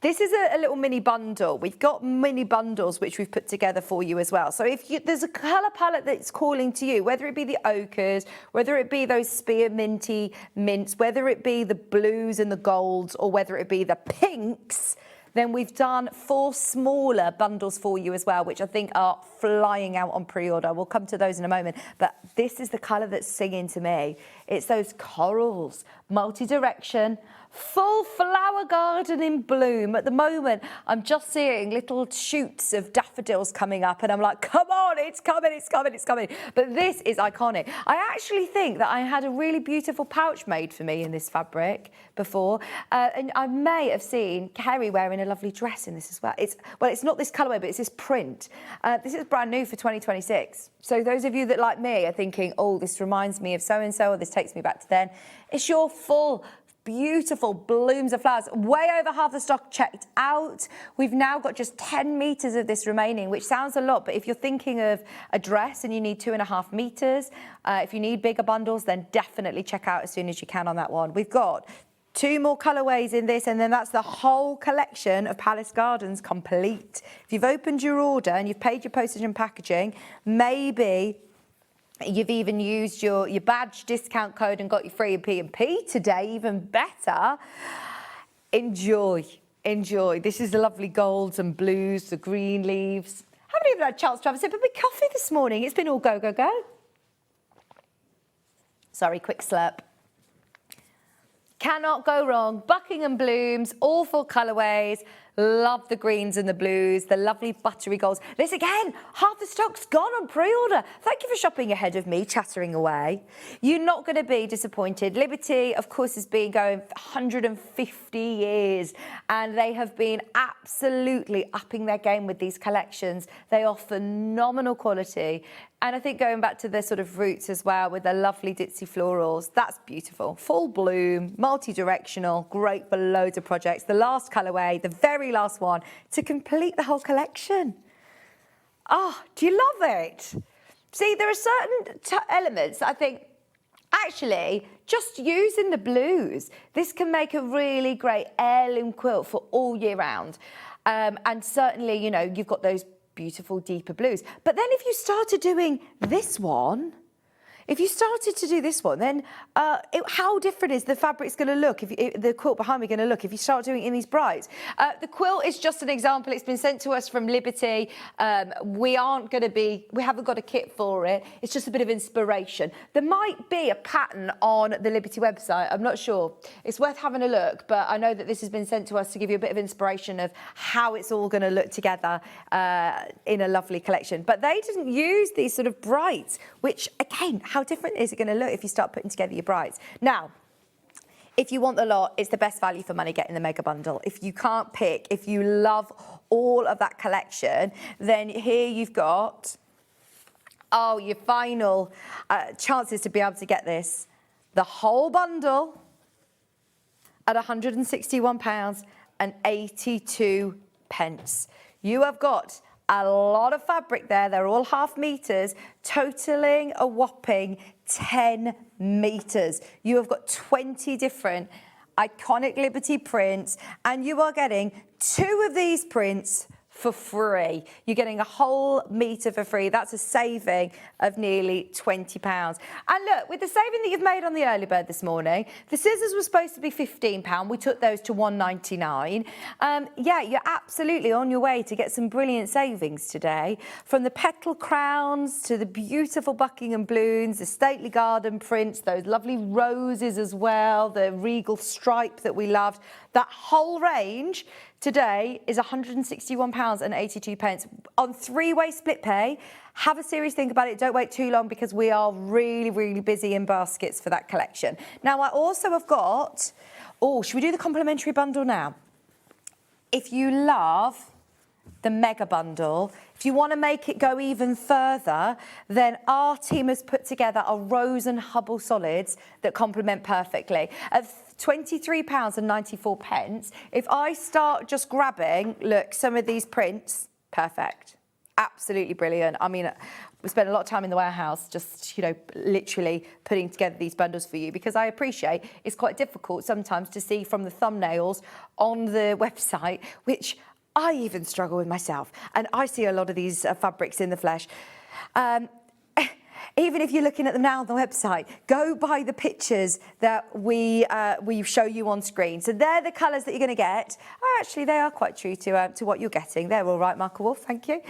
This is a little mini bundle. We've got mini bundles which we've put together for you as well. So if there's a colour palette that's calling to you, whether it be the ochres, whether it be those spearminty mints, whether it be the blues and the golds, or whether it be the pinks, then we've done 4 smaller bundles for you as well, which I think are flying out on pre-order. We'll come to those in a moment. But this is the colour that's singing to me. It's those corals, multi-direction, full flower garden in bloom. At the moment, I'm just seeing little shoots of daffodils coming up, and I'm like, come on, it's coming, it's coming, it's coming. But this is iconic. I actually think that I had a really beautiful pouch made for me in this fabric before, and I may have seen Kerry wearing a lovely dress in this as well. It's not this colourway, but it's this print. This is brand new for 2026. So those of you that, like me, are thinking, oh, this reminds me of so-and-so, or this takes me back to then, it's your full beautiful blooms of flowers. Way over half the stock checked out. We've now got just 10 metres of this remaining, which sounds a lot, but if you're thinking of a dress and you need 2.5 metres, if you need bigger bundles, then definitely check out as soon as you can on that one. We've got 2 more colourways in this, and then that's the whole collection of Palace Gardens complete. If you've opened your order and you've paid your postage and packaging, maybe you've even used your badge discount code and got your free P&P today, even better. Enjoy. This is the lovely golds and blues, the green leaves. Haven't even had a chance to have a sip of my coffee this morning. It's been all go, go, go. Sorry, quick slurp. Cannot go wrong. Buckingham blooms, all 4 colourways. Love the greens and the blues, the lovely buttery golds. This again, half the stock's gone on pre-order. Thank you for shopping ahead of me, chattering away. You're not going to be disappointed. Liberty, of course, has been going 150 years, and they have been absolutely upping their game with these collections. They are phenomenal quality. And I think going back to the sort of roots as well with the lovely ditzy florals, that's beautiful. Full bloom, multi-directional, great for loads of projects. The last colourway, the very last one, to complete the whole collection. Oh, do you love it? See, there are certain elements that I think, actually, just using the blues, this can make a really great heirloom quilt for all year round. And certainly, you know, you've got those beautiful deeper blues. But then if you started doing this one, then how different is the fabric's going to look, the quilt behind me going to look if you start doing it in these brights? The quilt is just an example. It's been sent to us from Liberty. We haven't got a kit for it. It's just a bit of inspiration. There might be a pattern on the Liberty website. I'm not sure. It's worth having a look, but I know that this has been sent to us to give you a bit of inspiration of how it's all going to look together in a lovely collection. But they didn't use these sort of brights, which, again, how different is it going to look if you start putting together your brights? Now, if you want the lot, it's the best value for money getting the mega bundle. If you can't pick, if you love all of that collection, then here you've got, your final chances to be able to get this. The whole bundle at £161.82. You have got a lot of fabric there. They're all 1/2 meters, totaling a whopping 10 meters. You have got 20 different iconic Liberty prints, and you are getting 2 of these prints for free. You're getting a whole metre for free. That's a saving of nearly £20. And look, with the saving that you've made on the early bird this morning, the scissors were supposed to be £15. We took those to £1.99. Yeah, you're absolutely on your way to get some brilliant savings today. From the petal crowns to the beautiful Buckingham blooms, the stately garden prints, those lovely roses as well, the regal stripe that we loved. That whole range today is £161.82 on 3-way split pay. Have a serious think about it. Don't wait too long because we are really, really busy in baskets for that collection. Now, I also have got, should we do the complimentary bundle now? If you love the mega bundle, if you want to make it go even further, then our team has put together a Rose and Hubble solids that complement perfectly. At £23.94, if I start just grabbing, look, some of these prints, perfect. Absolutely brilliant. I mean, we spent a lot of time in the warehouse just, literally putting together these bundles for you, because I appreciate it's quite difficult sometimes to see from the thumbnails on the website, which I even struggle with myself. And I see a lot of these fabrics in the flesh. Even if you're looking at them now on the website, go by the pictures that we show you on screen. So they're the colours that you're going to get. Oh, actually, they are quite true to what you're getting. They're all right, Michael Wolf, thank you.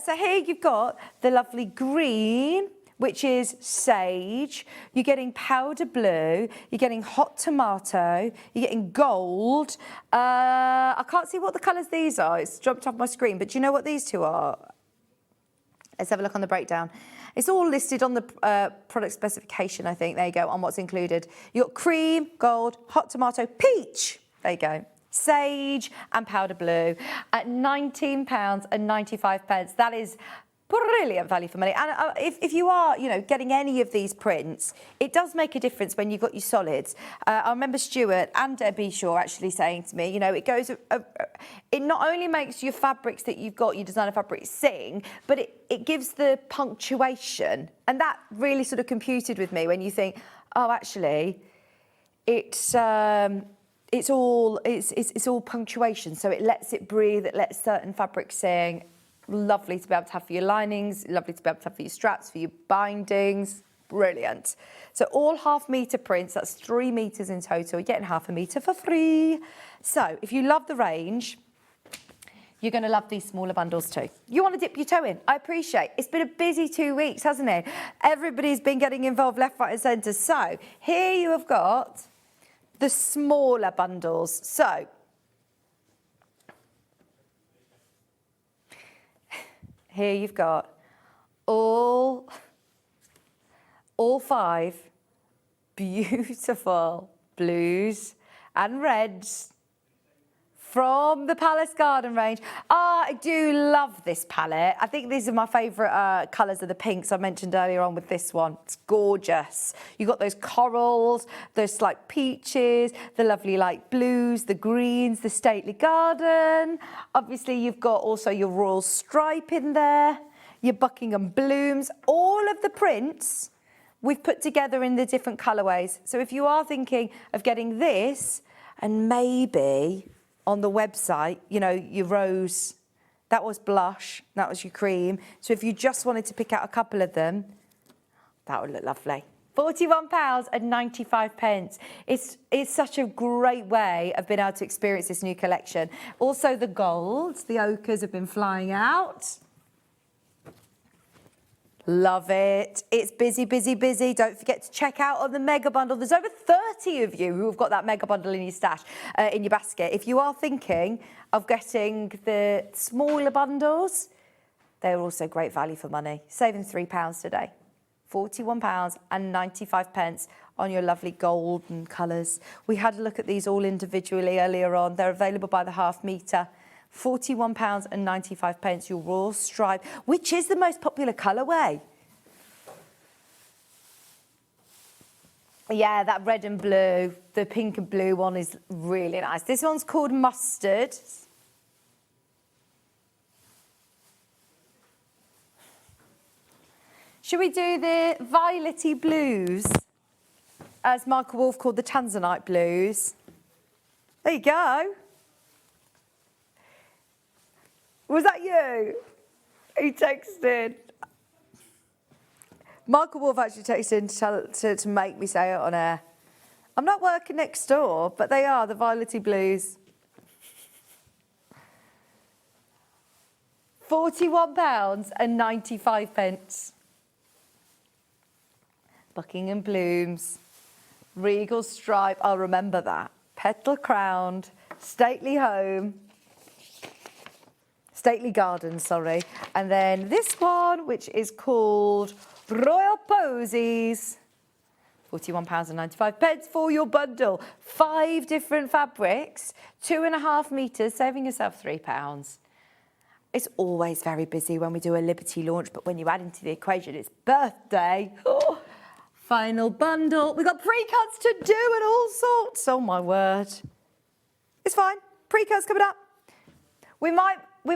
So here you've got the lovely green, which is sage. You're getting powder blue. You're getting hot tomato. You're getting gold. I can't see what the colours these are. It's jumped off my screen. But do you know what these two are? Let's have a look on the breakdown. It's all listed on the product specification, I think. There you go, on what's included. You've got cream, gold, hot tomato, peach. There you go. Sage and powder blue at £19.95. That is brilliant value for money. And if you are, getting any of these prints, it does make a difference when you've got your solids. I remember Stuart and Debbie Shaw actually saying to me, it goes, it not only makes your fabrics that you've got, your designer fabrics, sing, but it gives the punctuation. And that really sort of computed with me when you think, oh, actually, it's it's all punctuation, so it lets it breathe, it lets certain fabrics sing. Lovely to be able to have for your linings, lovely to be able to have for your straps, for your bindings. Brilliant. So all 1/2 metre prints, that's 3 metres in total. You're getting 1/2 metre for free. So if you love the range, you're going to love these smaller bundles too. You want to dip your toe in? I appreciate. It's been a busy 2 weeks, hasn't it? Everybody's been getting involved left, right and centre. So here you have got the smaller bundles. So here you've got all 5 beautiful blues and reds from the Palace Garden range. I do love this palette. I think these are my favourite colours of the pinks I mentioned earlier on with this one. It's gorgeous. You've got those corals, those like peaches, the lovely light blues, the greens, the stately garden. Obviously, you've got also your royal stripe in there, your Buckingham blooms, all of the prints we've put together in the different colourways. So if you are thinking of getting this and maybe on the website, you know, your rose, that was blush, that was your cream. So if you just wanted to pick out a couple of them, that would look lovely. £41.95. It's such a great way of being able to experience this new collection. Also the golds, the ochres have been flying out. Love it. It's busy, busy, busy. Don't forget to check out on the mega bundle. There's over 30 of you who have got that mega bundle in your stash, in your basket. If you are thinking of getting the smaller bundles, they're also great value for money. Saving £3 today. £41.95 on your lovely golden colours. We had a look at these all individually earlier on. They're available by the 1/2 metre. £41.95, your royal stripe, which is the most popular colourway. Yeah, that red and blue, the pink and blue one is really nice. This one's called Mustard. Should we do the violety blues, as Michael Wolff called the Tanzanite blues? There you go. Was that you? He texted. Michael Wolff actually texted to make me say it on air. I'm not working next door, but they are, the violety blues. £41.95. Buckingham blooms. Regal stripe, I'll remember that. Petal crowned. Stately home. Stately garden, sorry. And then this one, which is called Royal Posies. £41.95 for your bundle. 5 different fabrics, 2.5 metres, saving yourself £3. It's always very busy when we do a Liberty launch, but when you add into the equation, it's birthday. Oh, final bundle. We've got pre-cuts to do and all sorts. Oh, my word. It's fine. Pre-cuts coming up. We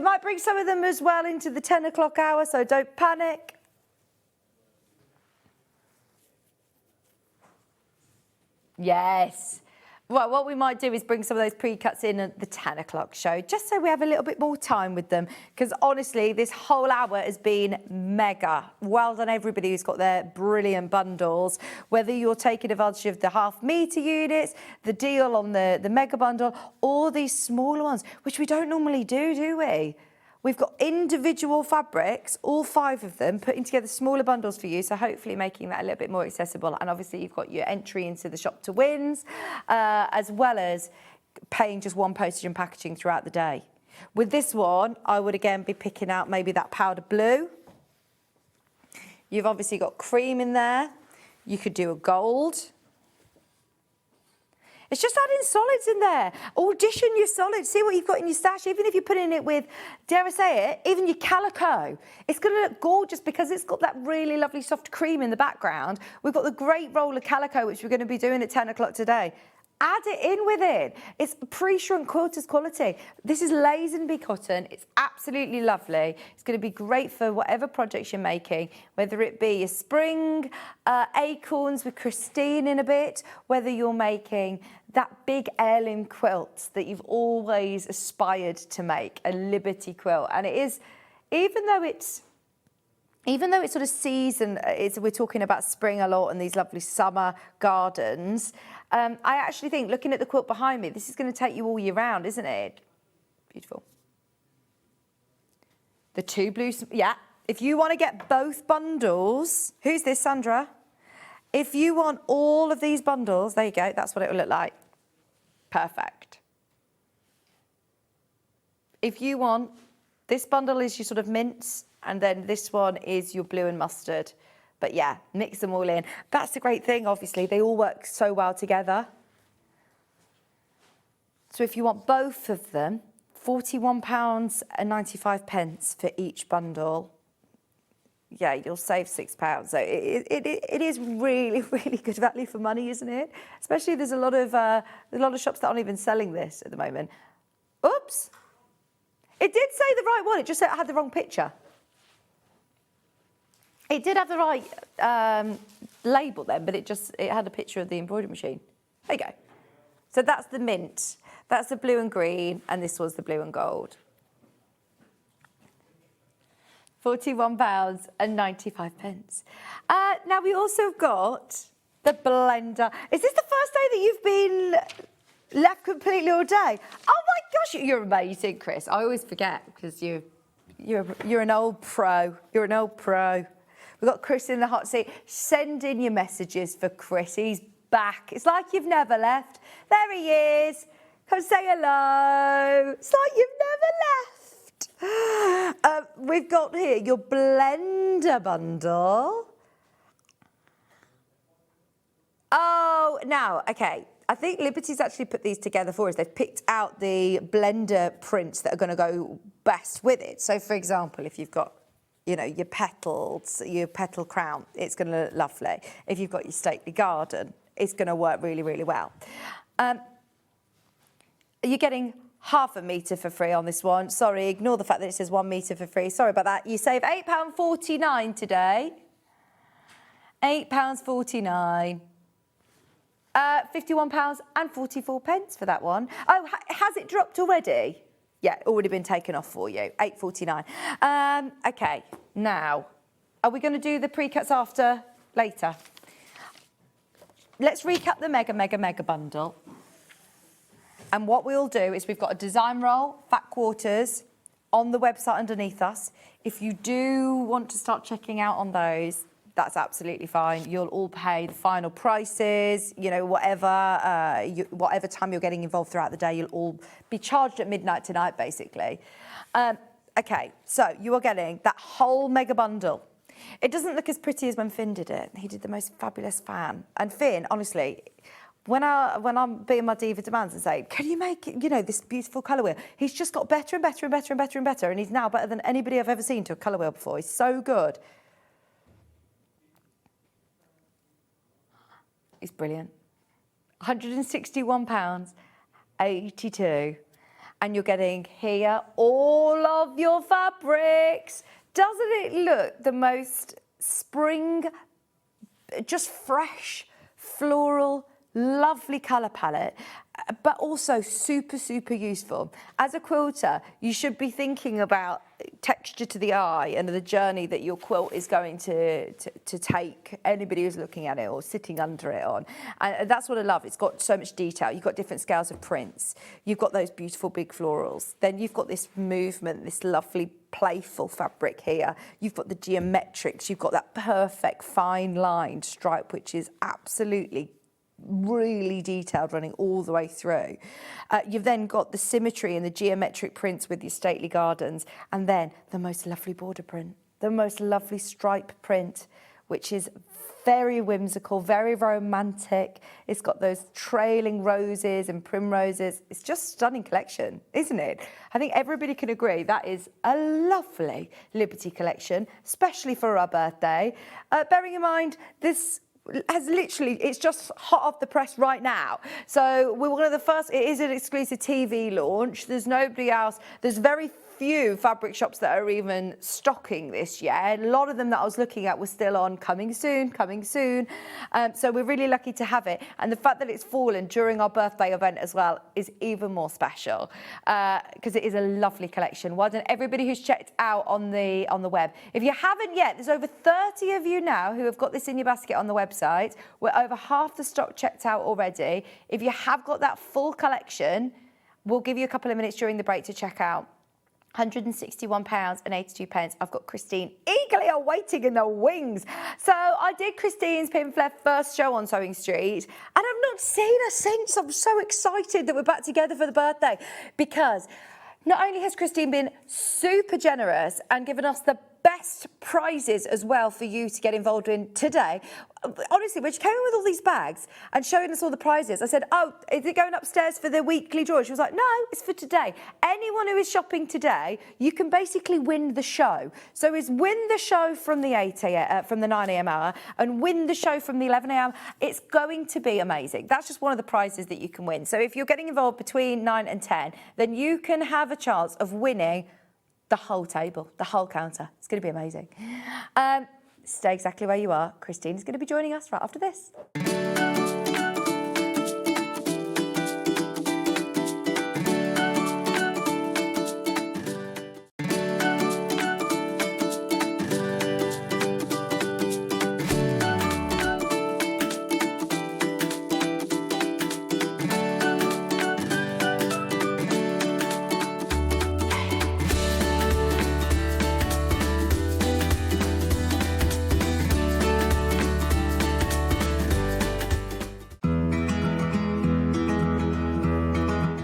might bring some of them as well into the 10 o'clock hour, so don't panic. Yes. Well, what we might do is bring some of those pre-cuts in at the 10 o'clock show, just so we have a little bit more time with them. Because honestly, this whole hour has been mega. Well done, everybody who's got their brilliant bundles. Whether you're taking advantage of the 1/2 metre units, the deal on the mega bundle, or these smaller ones, which we don't normally do we? We've got individual fabrics, all 5 of them, putting together smaller bundles for you, so hopefully making that a little bit more accessible. And obviously you've got your entry into the shop to wins, as well as paying just 1 postage and packaging throughout the day. With this one, I would again be picking out maybe that powder blue. You've obviously got cream in there. You could do a gold. It's just adding solids in there. Audition your solids. See what you've got in your stash. Even if you're putting it with, dare I say it, even your calico. It's going to look gorgeous because it's got that really lovely soft cream in the background. We've got the great roll of calico, which we're going to be doing at 10 o'clock today. Add it in with it. It's pre-shrunk quilter's quality. This is Lazenby cotton. It's absolutely lovely. It's going to be great for whatever projects you're making, whether it be a spring acorns with Christine in a bit, whether you're making that big heirloom quilt that you've always aspired to make, a Liberty quilt. And it is, even though it's sort of season, we're talking about spring a lot and these lovely summer gardens, I actually think, looking at the quilt behind me, this is going to take you all year round, isn't it? Beautiful. The two blues, yeah. If you want to get both bundles, who's this, Sandra? If you want all of these bundles, there you go, that's what it will look like. Perfect. If you want, this bundle is your sort of mince, and then this one is your blue and mustard. But yeah, mix them all in. That's the great thing, obviously. They all work so well together. So if you want both of them, £41.95 for each bundle. Yeah, you'll save £6. So it is really, really good value for money, isn't it? Especially there's a lot of shops that aren't even selling this at the moment. Oops. It did say the right one. It just said it had the wrong picture. It did have the right label then, but it had a picture of the embroidery machine. There you go. So that's the mint, that's the blue and green, and this was the blue and gold. £41.95. Now we also got the blender. Is this the first day that you've been left completely all day? Oh my gosh, you're amazing, Chris. I always forget because you're an old pro. You're an old pro. We've got Chris in the hot seat. Send in your messages for Chris. He's back. It's like you've never left. There he is. Come say hello. It's like you've never left. We've got here your blender bundle. Oh, now, okay. I think Liberty's actually put these together for us. They've picked out the blender prints that are going to go best with it. So, for example, if you've got your petals, your petal crown, it's going to look lovely. If you've got your stately garden, it's going to work really, really well. You're getting half a metre for free on this one. Sorry, ignore the fact that it says 1 metre for free. Sorry about that. You save £8.49 today. £8.49. £51.44 for that one. Oh, has it dropped already? Yeah, already been taken off for you. £8.49. Okay, now, are we going to do the pre-cuts later? Let's recap the mega bundle. And what we'll do is we've got a design roll, fat quarters, on the website underneath us. If you do want to start checking out on those, that's absolutely fine. You'll all pay the final prices, whatever time you're getting involved throughout the day, you'll all be charged at midnight tonight, basically. Okay, so you are getting that whole mega bundle. It doesn't look as pretty as when Finn did it. He did the most fabulous fan. And Finn, honestly, when I'm being my diva demands and saying, can you make, this beautiful colour wheel? He's just got better and better and better and better and better. And he's now better than anybody I've ever seen to a colour wheel before. He's so good. It's brilliant. £161.82. And you're getting here all of your fabrics. Doesn't it look the most spring, just fresh, floral, lovely colour palette, but also super, super useful. As a quilter, you should be thinking about texture to the eye and the journey that your quilt is going to take anybody who's looking at it or sitting under it on. And that's what I love. It's got so much detail. You've got different scales of prints. You've got those beautiful big florals. Then you've got this movement, this lovely playful fabric here. You've got the geometrics. You've got that perfect fine lined stripe, which is absolutely really detailed, running all the way through. You've then got the symmetry and the geometric prints with your stately gardens, and then the most lovely border print, the most lovely stripe print, which is very whimsical, very romantic. It's got those trailing roses and primroses. It's just a stunning collection, isn't it? I think everybody can agree that is a lovely Liberty collection, especially for our birthday. Bearing in mind, this has literally, it's just hot off the press right now. So we're one of the first, it is an exclusive TV launch. There's nobody else, there's very few fabric shops that are even stocking this yet. A lot of them that I was looking at were still on coming soon, coming soon. So we're really lucky to have it. And the fact that it's fallen during our birthday event as well is even more special because it is a lovely collection. Well done everybody who's checked out on the web. If you haven't yet, there's over 30 of you now who have got this in your basket on the website. We're over half the stock checked out already. If you have got that full collection, we'll give you a couple of minutes during the break to check out. £161.82. I've got Christine eagerly awaiting in the wings. So I did Christine's Pinflair first show on Sewing Street, and I've not seen her since. I'm so excited that we're back together for the birthday, because not only has Christine been super generous and given us the best prizes as well for you to get involved in today. Honestly, when she came in with all these bags and showing us all the prizes, I said, oh, is it going upstairs for the weekly draw? She was like, no, it's for today. Anyone who is shopping today, you can basically win the show. So it's win the show from the 9 a.m. hour and win the show from the 11 a.m. It's going to be amazing. That's just one of the prizes that you can win. So if you're getting involved between 9 and 10, then you can have a chance of winning the whole table, the whole counter. It's going to be amazing. Stay exactly where you are. Christine is going to be joining us right after this.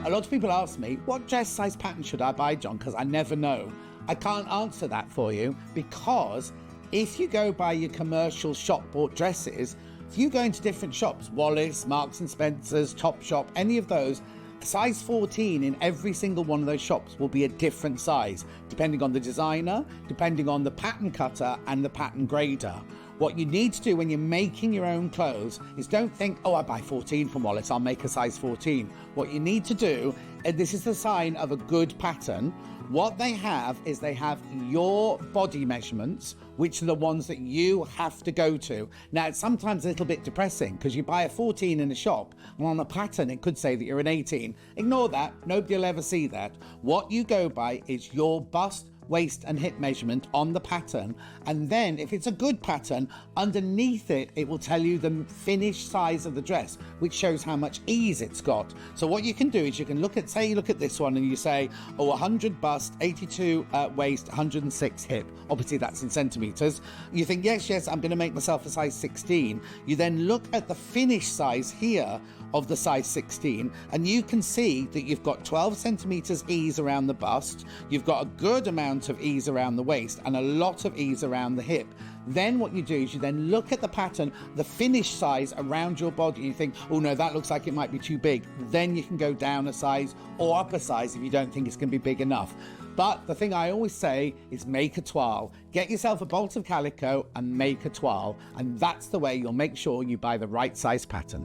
A lot of people ask me, what dress size pattern should I buy, John? Because I never know. I can't answer that for you, because if you go by your commercial shop bought dresses, if you go into different shops, Wallis, Marks and Spencer's, Topshop, any of those, size 14 in every single one of those shops will be a different size, depending on the designer, depending on the pattern cutter and the pattern grader. What you need to do when you're making your own clothes is don't think, oh, I buy 14 from Wallis, I'll make a size 14. What you need to do, and this is the sign of a good pattern, what they have is they have your body measurements, which are the ones that you have to go to. Now, it's sometimes a little bit depressing because you buy a 14 in a shop and on a pattern it could say that you're an 18. Ignore that, nobody will ever see that. What you go by is your bust, waist and hip measurement on the pattern, and then if it's a good pattern, underneath it will tell you the finished size of the dress, which shows how much ease it's got. So what you can do is you can look at, say you look at this one and you say, oh, 100 bust, 82 waist, 106 hip. Obviously that's in centimeters. You think, yes, I'm going to make myself a size 16. You then look at the finished size here of the size 16, and you can see that you've got 12 centimeters ease around the bust, you've got a good amount of ease around the waist and a lot of ease around the hip. Then what you do is you then look at the pattern, the finished size around your body, and you think, oh no, that looks like it might be too big. Then you can go down a size or up a size if you don't think it's going to be big enough. But the thing I always say is make a toile. Get yourself a bolt of calico and make a toile, and that's the way you'll make sure you buy the right size pattern.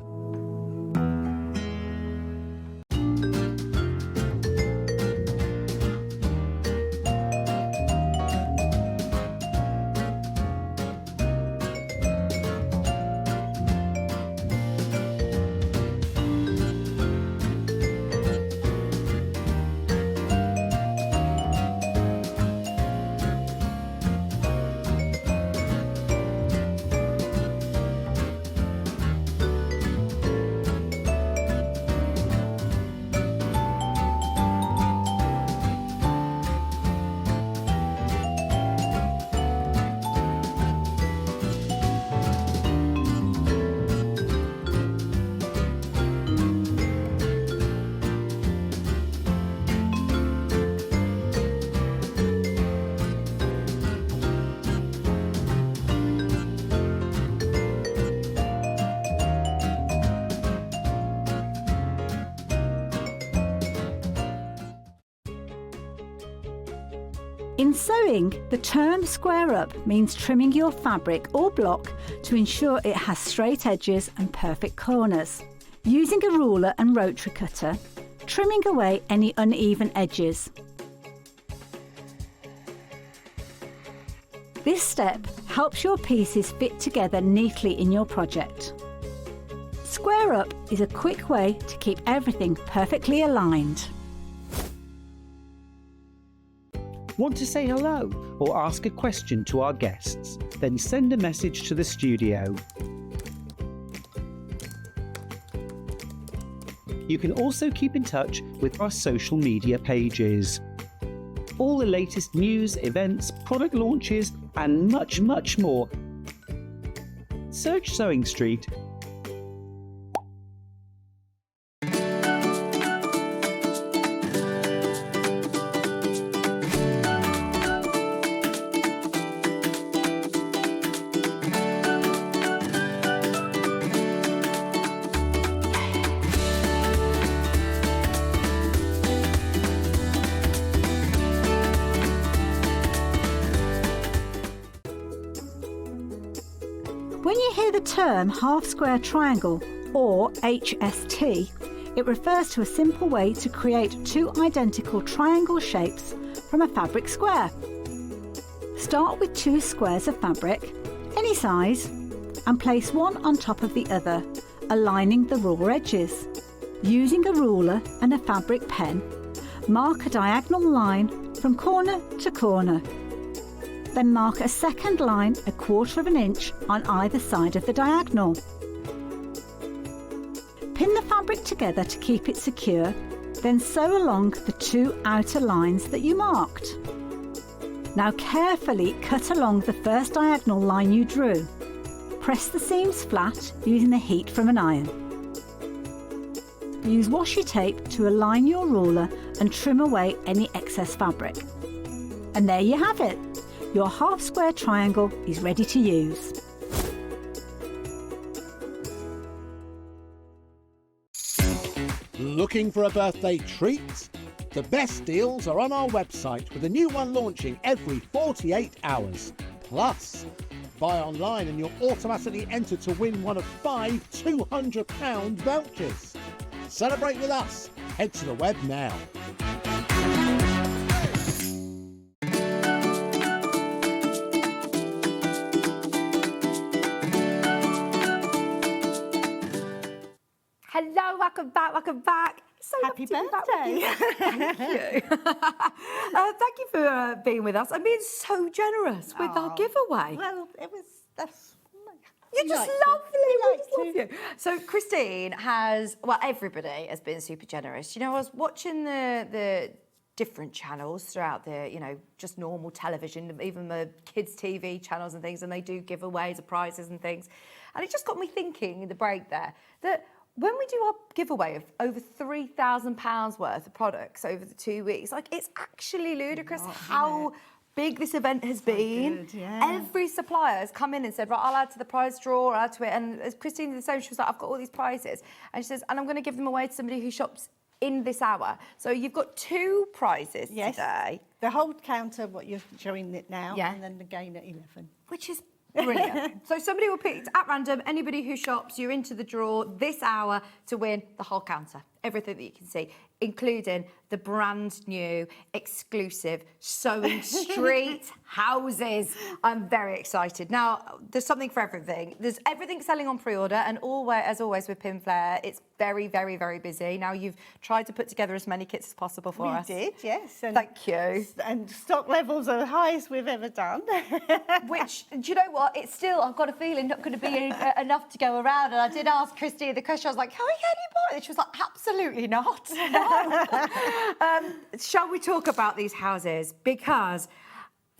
In sewing, the term square up means trimming your fabric or block to ensure it has straight edges and perfect corners. Using a ruler and rotary cutter, trimming away any uneven edges. This step helps your pieces fit together neatly in your project. Square up is a quick way to keep everything perfectly aligned. Want to say hello or ask a question to our guests? Then send a message to the studio. You can also keep in touch with our social media pages. All the latest news, events, product launches, and much, much more. Search Sewing Street. When you hear the term half square triangle, or HST, it refers to a simple way to create two identical triangle shapes from a fabric square. Start with two squares of fabric, any size, and place one on top of the other, aligning the raw edges. Using a ruler and a fabric pen, mark a diagonal line from corner to corner. Then mark a second line 1/4 inch on either side of the diagonal. Pin the fabric together to keep it secure, then sew along the two outer lines that you marked. Now carefully cut along the first diagonal line you drew. Press the seams flat using the heat from an iron. Use washi tape to align your ruler and trim away any excess fabric. And there you have it. Your half square triangle is ready to use. Looking for a birthday treat? The best deals are on our website with a new one launching every 48 hours. Plus, buy online and you'll automatically enter to win one of 5 £200 vouchers. Celebrate with us. Head to the web now. Hello, welcome back. So Happy lovely to be back with birthday. you. Thank you. Thank you for being with us and being so generous with our giveaway. Well, that's. You're we just like to. lovely. We We like just love to. you. So Christine has, well, everybody has been super generous. You know, I was watching the different channels throughout the, you know, just normal television, even the kids' TV channels and things, and they do giveaways of prizes and things. And it just got me thinking in the break there that when we do our giveaway of over £3,000 worth of products over the 2 weeks, like, it's actually ludicrous how big this event has been. Good, yeah. Every supplier has come in and said, right, I'll add to the prize draw, I'll add to it. And as Christine did the same, she was like, I've got all these prizes. And she says, and I'm going to give them away to somebody who shops in this hour. So you've got 2 prizes Yes. today. The whole counter, what you're showing it now, Yeah. and then again at 11. Which is brilliant. So somebody will pick at random, anybody who shops, you're into the draw this hour to win the whole counter. Everything that you can see, including the brand new exclusive Sewing Street houses. I'm very excited. Now, there's something for everything. There's everything selling on pre-order, and always, as always with Pinflair, it's very, very, very busy. Now, you've tried to put together as many kits as possible for us. We did, yes. And, Thank you. And stock levels are the highest we've ever done. Which, do you know what? It's still, I've got a feeling, not going to be enough to go around. And I did ask Christine the question. I was like, can we get any more? And she was like, absolutely not. No. Shall we talk about these houses? Because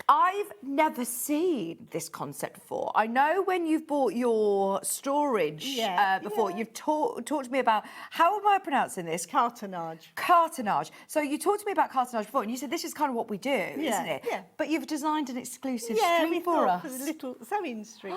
I've never seen this concept before. I know when you've bought your storage before, you've talked to me about, how am I pronouncing this? Cartonnage. Cartonnage. So you talked to me about cartonnage before, and you said this is kind of what we do, isn't it? Yeah. But you've designed an exclusive Yeah, street we for thought us. for the little Sewing Street.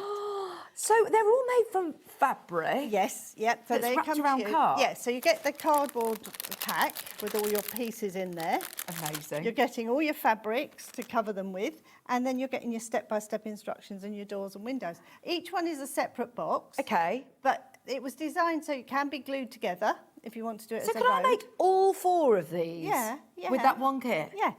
So they're all made from fabric. Yes, yep. So That's they wrapped come around to you. card? Yeah, so you get the cardboard pack with all your pieces in there. Amazing. You're getting all your fabrics to cover them with, and then you're getting your step-by-step instructions and your doors and windows. Each one is a separate box. Okay. But it was designed so it can be glued together if you want to do it So as a can I road. make all 4 of these? Yeah, With yeah. that one kit? Yeah.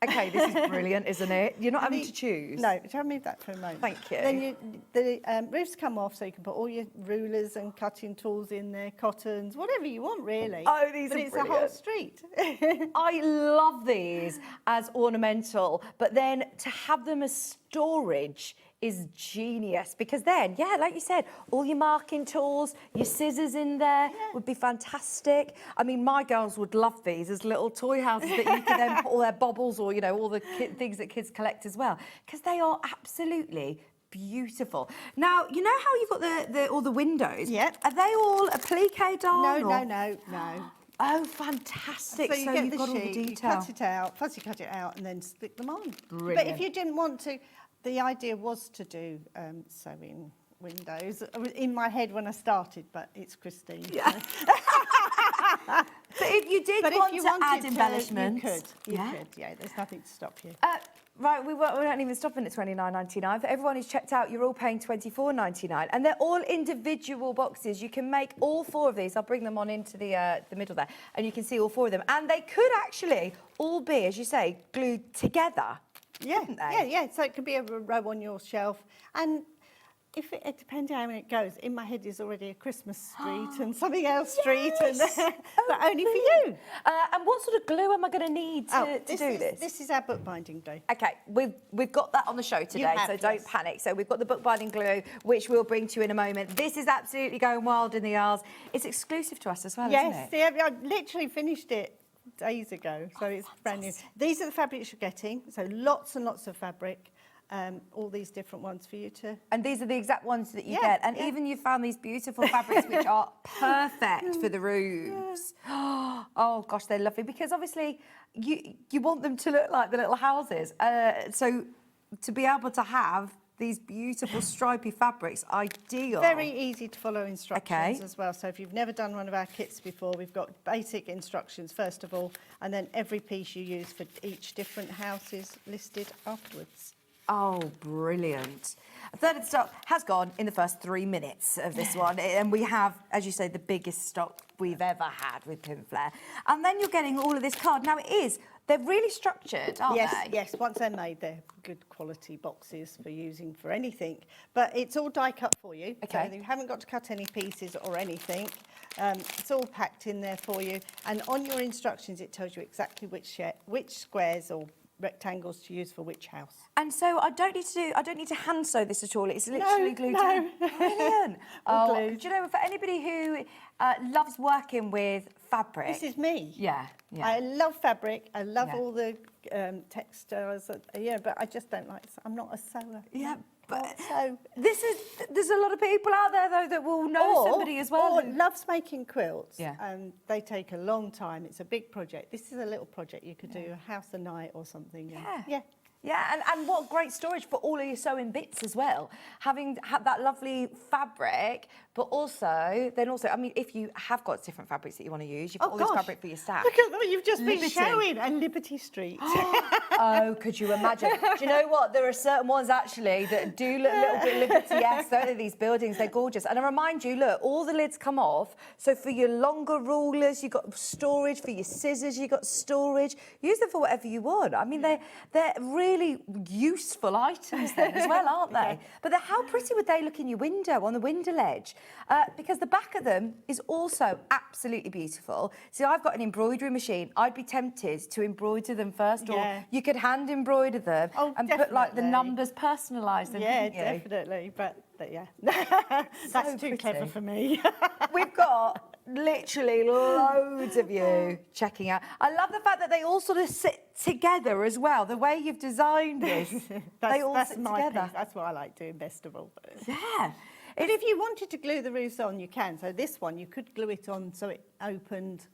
Okay, this is brilliant, isn't it? You're not having to choose. No, try and move that for a moment. Thank you. Then the roofs come off, so you can put all your rulers and cutting tools in there, cottons, whatever you want, really. Oh, these but are it's a whole brilliant. street. I love these as ornamental, but then to have them as storage is genius because then, yeah, like you said, all your marking tools, your scissors in there would be fantastic. I mean, my girls would love these as little toy houses that you can then put all their baubles or, you know, all the things that kids collect as well, because they are absolutely beautiful. Now, you know how you've got all the windows? Yep. Are they all a plique darn? No. Oh, fantastic. So you get you've the got all the sheet, you detail. cut it out, first you cut it out and then stick them on. But Brilliant. if you didn't want to, the idea was to do sewing windows. It was in my head when I started, but it's Christine. Yeah. But if you did But want if you to wanted add to, embellishments, you could. Yeah, there's nothing to stop you. Right, we weren't even stopping at $29.99. For everyone who's checked out, you're all paying $24.99, and they're all individual boxes. You can make all 4 of these. I'll bring them on into the middle there, and you can see all 4 of them. And they could actually all be, as you say, glued together. Yeah, couldn't they? yeah. So it could be a row on your shelf, and if it depends how it goes. In my head is already a Christmas street and something else street, and but only for you. And what sort of glue am I going to need to do this? This is our bookbinding glue. Okay, we've got that on the show today, have, so don't yes. panic. So we've got the bookbinding glue, which we'll bring to you in a moment. This is absolutely going wild in the Isles. It's exclusive to us as well, Yes, isn't it? yeah, I literally finished it days ago, so it's brand new. These are the fabrics you're getting, so lots and lots of fabric. All these different ones for you to... And these are the exact ones that you Yeah, get. And yeah. even you found these beautiful fabrics which are perfect for the roofs. Oh, gosh, they're lovely. Because obviously you want them to look like the little houses. So to be able to have these beautiful stripy fabrics, ideal. Very easy to follow instructions Okay. as well. So if you've never done one of our kits before, we've got basic instructions first of all, and then every piece you use for each different house is listed afterwards. Oh, brilliant. A third of the stock has gone in the first 3 minutes of this one. And we have, as you say, the biggest stock we've ever had with Pinflair. And then you're getting all of this card. Now, they're really structured, aren't they? Yes, once they're made, they're good quality boxes for using for anything. But it's all die cut for you. Okay. So you haven't got to cut any pieces or anything. It's all packed in there for you. And on your instructions, it tells you exactly which squares or rectangles to use for which house. And so I don't need to hand sew this at all. It's literally glued no. down. Brilliant. All Oh, glued. do you know, for anybody who loves working with fabric. This is me. Yeah. I love fabric. I love Yeah. all the textiles. But I just don't like. I'm not a sewer. Yeah, but so there's a lot of people out there though that will know somebody as well. Or who- loves making quilts. Yeah. And they take a long time. It's a big project. This is a little project. You could do a house a night or something. Yeah. Yeah, and what great storage for all of your sewing bits as well. Having had that lovely fabric, but also, I mean, if you have got different fabrics that you want to use, you've got all this fabric for your staff. Look at what you've just been Liberty. showing and Liberty Street. Oh, could you imagine? Do you know what? There are certain ones actually that do look a little bit Liberty-esque, don't they? These buildings, they're gorgeous. And I remind you, look, all the lids come off. So for your longer rulers, you've got storage. For your scissors, you've got storage. Use them for whatever you want. I mean, they're really useful items then as well, aren't they? Yeah. But how pretty would they look in your window, on the window ledge? Because the back of them is also absolutely beautiful. See, I've got an embroidery machine. I'd be tempted to embroider them first, Yeah. or you could hand embroider them and put like the definitely. numbers, personalise them, Yeah, couldn't you? definitely. But yeah, that's too clever pretty. for me. We've got literally loads of you checking out. I love the fact that they all sort of sit together as well. The way you've designed this, they all sit my together. piece. That's what I like doing best of all. Yeah. But if you wanted to glue the roofs on, you can. So this one, you could glue it on so it opened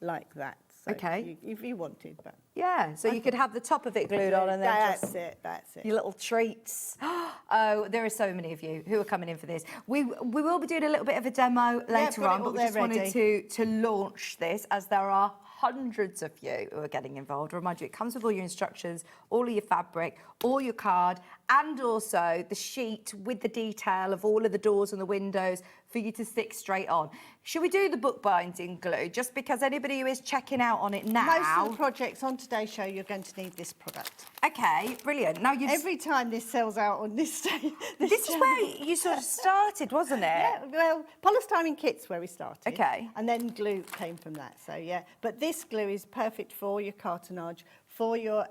like that. So Okay. if you wanted, but Yeah, so you could have the top of it glued on and then that's it. your little treats. Oh, there are so many of you who are coming in for this. We will be doing a little bit of a demo later got it on, all but we there just wanted ready. to launch this as there are hundreds of you who are getting involved. I remind you, it comes with all your instructions, all of your fabric, all your card, and also the sheet with the detail of all of the doors and the windows for you to stick straight on. Should we do the bookbinding glue? Just because anybody who is checking out on it now... Most of the projects on today's show, you're going to need this product. Okay, brilliant. Now you Every time this sells out on this day. This is where you sort of started, wasn't it? Yeah, well, polystyrene kit's where we started. Okay. And then glue came from that, so yeah. But this glue is perfect for your cartonnage, for your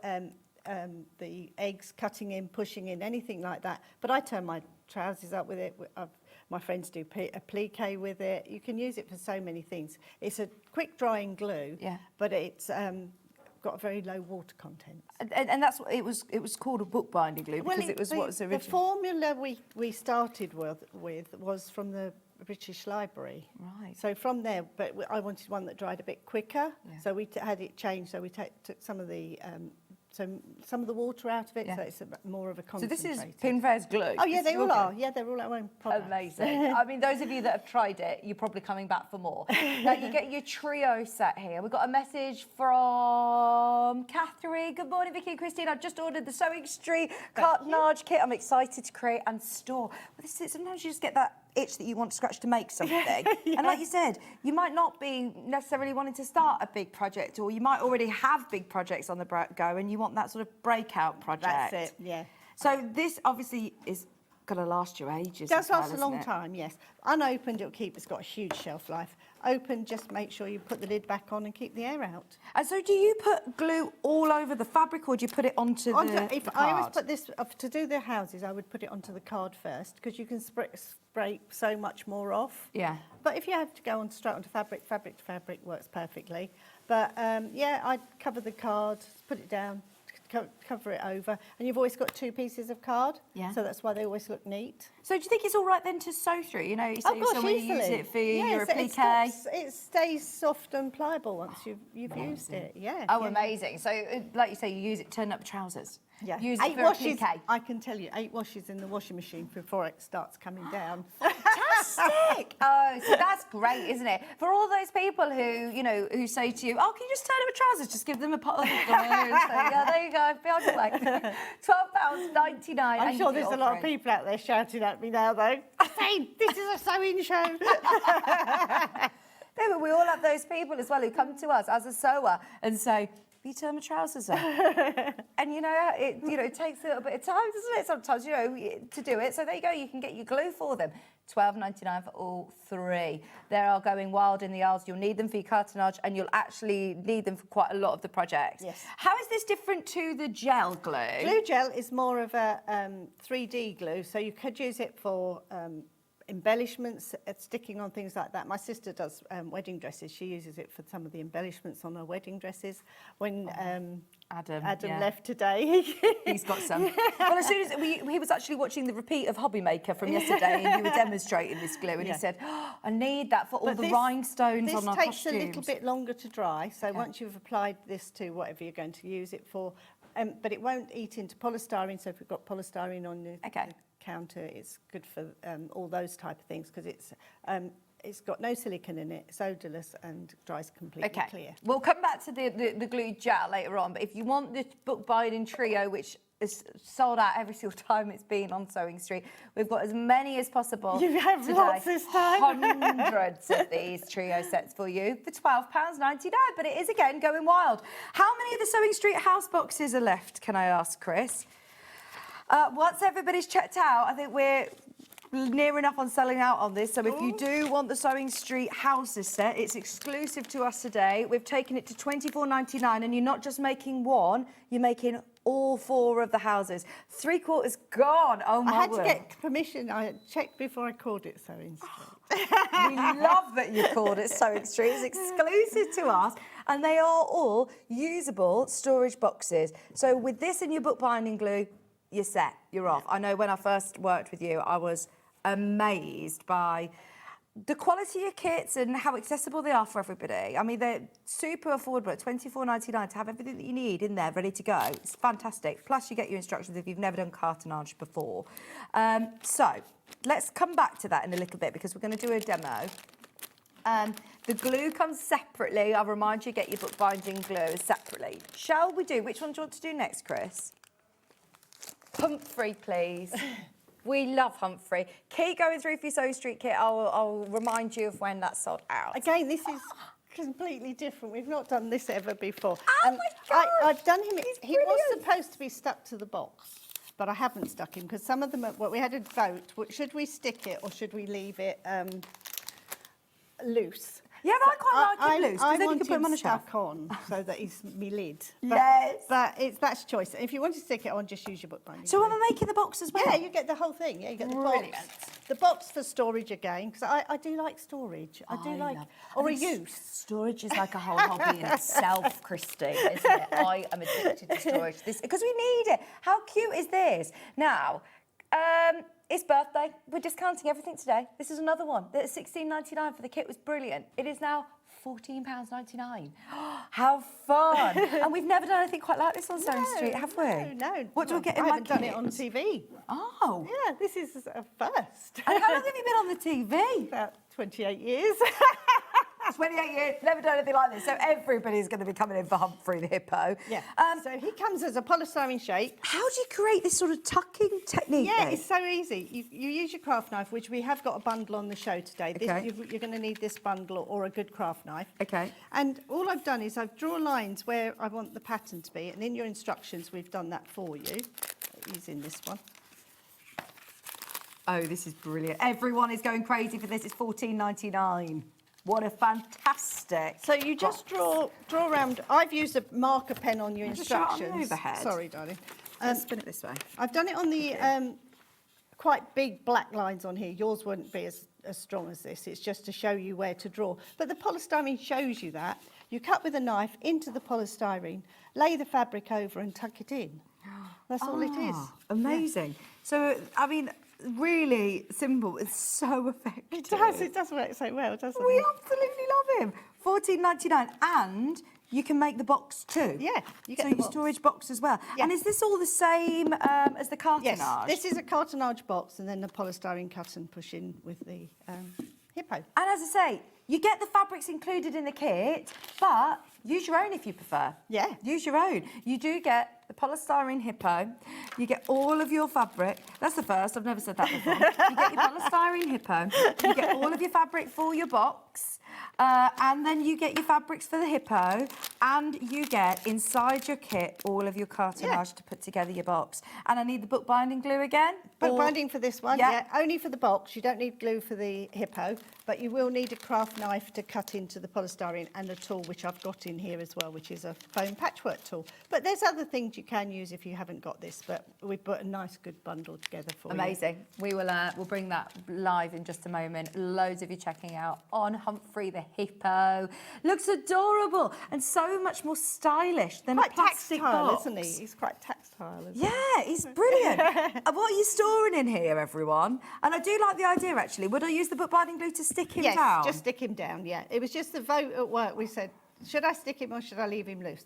the eggs cutting in, pushing in, anything like that. But I turn my trousers up with it. My friends do a plique with it. You can use it for so many things. It's a quick drying glue, Yeah. but it's got a very low water content. And that's what it was called a bookbinding glue because it was what was the original. formula we started with was from the British Library. Right. So from there, but I wanted one that dried a bit quicker. Yeah. So we had it changed. So we took some of the water out of it. Yeah. So it's more of a So this concentrated. is Pinflair's glue. Oh yeah, This they is all your are. glue. Yeah, they're all our own products. Amazing. I mean, those of you that have tried it, you're probably coming back for more. Now, you get your trio set here. We've got a message from Catherine. Good morning, Vicky and Christine. I've just ordered the Sewing Street cartonnage kit. I'm excited to create and store. Well, this is, sometimes you just get that itch that you want to scratch to make something. And like you said, you might not be necessarily wanting to start a big project, or you might already have big projects on the go and you want that sort of breakout project. That's it. Yeah. So this obviously is going to last you ages. It does as well, last a isn't long it? time, yes. Unopened, it'll keep. It's got a huge shelf life. Open, just make sure you put the lid back on and keep the air out. And so do you put glue all over the fabric or do you put it onto the If card? I always put this to do the houses, I would put it onto the card first because you can spray so much more off. Yeah. But if you have to go on straight onto fabric to fabric works perfectly. But yeah, I'd cover the card, put it down, cover it over, and you've always got two pieces of card. Yeah. So that's why they always look neat. So do you think it's all right then to sew through? You know, you say Of course, so when you use easily. it for your Yes, applique. it stays soft and pliable once you've used it. Yeah. Oh, yeah. amazing. So like you say, you use it, turn up trousers. Yeah. Use it 8 for washes. applique. I can tell you, 8 washes in the washing machine before it starts coming down. Fantastic! Oh, so that's great, isn't it? For all those people who, you know, who say to you, "Oh, can you just turn up a trousers? Just give them a pot of glue." Yeah, there you go. Be on your way. £12.99. I'm sure there's a lot of people out there shouting at me now, though. Saying, this is a sewing show. No, but we all have those people as well who come to us as a sewer and say, "Will you turn my trousers up?" And it takes a little bit of time, doesn't it? Sometimes, to do it. So there you go. You can get your glue for them. £12.99 for all 3. They are going wild in the aisles. You'll need them for your cartonnage, and you'll actually need them for quite a lot of the projects. Yes. How is this different to the gel glue? Glue gel is more of a 3D glue, so you could use it for embellishments, sticking on things like that. My sister does wedding dresses. She uses it for some of the embellishments on her wedding dresses. When Adam yeah. left today, He's got some. Well, as soon as he was actually watching the repeat of Hobby Maker from yesterday, and you were demonstrating this glue, and he said, "Oh, I need that for all But the this- rhinestones on our This costumes." takes a little bit longer to dry, so once you've applied this to whatever you're going to use it for, but it won't eat into polystyrene, so if you've got polystyrene on the counter, it's good for all those type of things because it's got no silicone in it, it's odorless and dries completely clear. We'll come back to the glue gel later on, but if you want this bookbinding trio, which is sold out every single time it's been on Sewing Street, we've got as many as possible. You have today. lots this time. Hundreds of these trio sets for you for £12.99, but it is again going wild. How many of the Sewing Street house boxes are left, can I ask, Chris? Once everybody's checked out, I think we're near enough on selling out on this. So if you do want the Sewing Street houses set, it's exclusive to us today. We've taken it to £24.99, and you're not just making one, you're making all 4 of the houses. 3/4 gone. Oh my I had word. to get permission. I checked before I called it Sewing Street. We love that you called it Sewing Street. It's exclusive to us, and they are all usable storage boxes. So with this and your bookbinding glue, you're set. You're off. I know when I first worked with you, I was amazed by the quality of kits and how accessible they are for everybody. I mean, they're super affordable at $24.99 to have everything that you need in there ready to go. It's fantastic. Plus, you get your instructions if you've never done cartonnage before. So let's come back to that in a little bit because we're going to do a demo. The glue comes separately. I'll remind you, get your bookbinding glue separately. Shall we do, which one do you want to do next, Chris? Humphrey, please. We love Humphrey. Keep going through for your Sewing Street kit. I'll remind you of when that's sold out. Again, this is completely different. We've not done this ever before. Oh my God! I've done him. He's He was brilliant. supposed to be stuck to the box, but I haven't stuck him because some of them. Well, we had a vote. Should we stick it or should we leave it loose? Yeah, but I quite like him loose I because then you want can put him on a shelf. stuck on so that he's me lid. But, Yes. But that's choice. If you want to stick it on, just use your bookbinding. So glue. am I making the box as well? Yeah, you get the whole thing. Yeah, you get the Brilliant. box. The box for storage again, because I do like storage. I do like, or a use. Storage is like a whole hobby in itself, Christine, isn't it? I am addicted to storage. Because we need it. How cute is this? Now, it's birthday. We're discounting everything today. This is another one. The $16.99 for the kit was brilliant. It is now £14.99. How fun! And we've never done anything quite like this on Sewing Street, have we? No. What do I get in I my haven't done it kit? on TV. Oh. Yeah, this is a first. And how long have you been on the TV? About 28 years. 28 years, never done anything like this. So everybody's going to be coming in for Humphrey the hippo. Yeah. So he comes as a polystyrene shape. How do you create this sort of tucking technique? Yeah, then? it's so easy. You use your craft knife, which we have got a bundle on the show today. Okay. You're going to need this bundle or a good craft knife. Okay. And all I've done is I've drawn lines where I want the pattern to be, and in your instructions we've done that for you. Using this one. Oh, this is brilliant. Everyone is going crazy for this. It's $14.99. What a fantastic. So you just draw around. I've used a marker pen on your Just show it on the instructions. overhead. Sorry, darling. Let's spin it this way. I've done it on the quite big black lines on here. Yours wouldn't be as strong as this. It's just to show you where to draw. But the polystyrene shows you that. You cut with a knife into the polystyrene, lay the fabric over and tuck it in. That's all it is. Amazing. So, I mean, really simple. It's so effective. It does work so well, doesn't it? We absolutely love him. $14.99, and you can make the box too. Yeah, you get so the your box. storage box as well. Yeah. And is this all the same as the cartonnage? Yes, this is a cartonnage box and then the polystyrene cut and push in with the hippo. And as I say, you get the fabrics included in the kit, but use your own if you prefer. Yeah. Use your own. You do get the polystyrene hippo. You get all of your fabric. That's the first. I've never said that before. You get your polystyrene hippo. You get all of your fabric for your box. And then you get your fabrics for the hippo, and you get inside your kit all of your cartonnage to put together your box. And I need the bookbinding glue again. Bookbinding for this one, Yeah. yeah, only for the box. You don't need glue for the hippo, but you will need a craft knife to cut into the polystyrene and a tool which I've got in here as well, which is a foam patchwork tool. But there's other things you can use if you haven't got this, but we've put a nice good bundle together for you. Amazing. We will we'll bring that live in just a moment. Loads of you checking out on Humphrey the hippo. Looks adorable and so much more stylish than Quite a plastic tactile, box. isn't he? He's quite tactile, isn't he? Yeah, he's brilliant. And what are you storing in here, everyone? And I do like the idea, actually. Would I use the bookbinding glue to stick him Yes, down? just stick him down, yeah. It was just the vote at work. We said, should I stick him or should I leave him loose?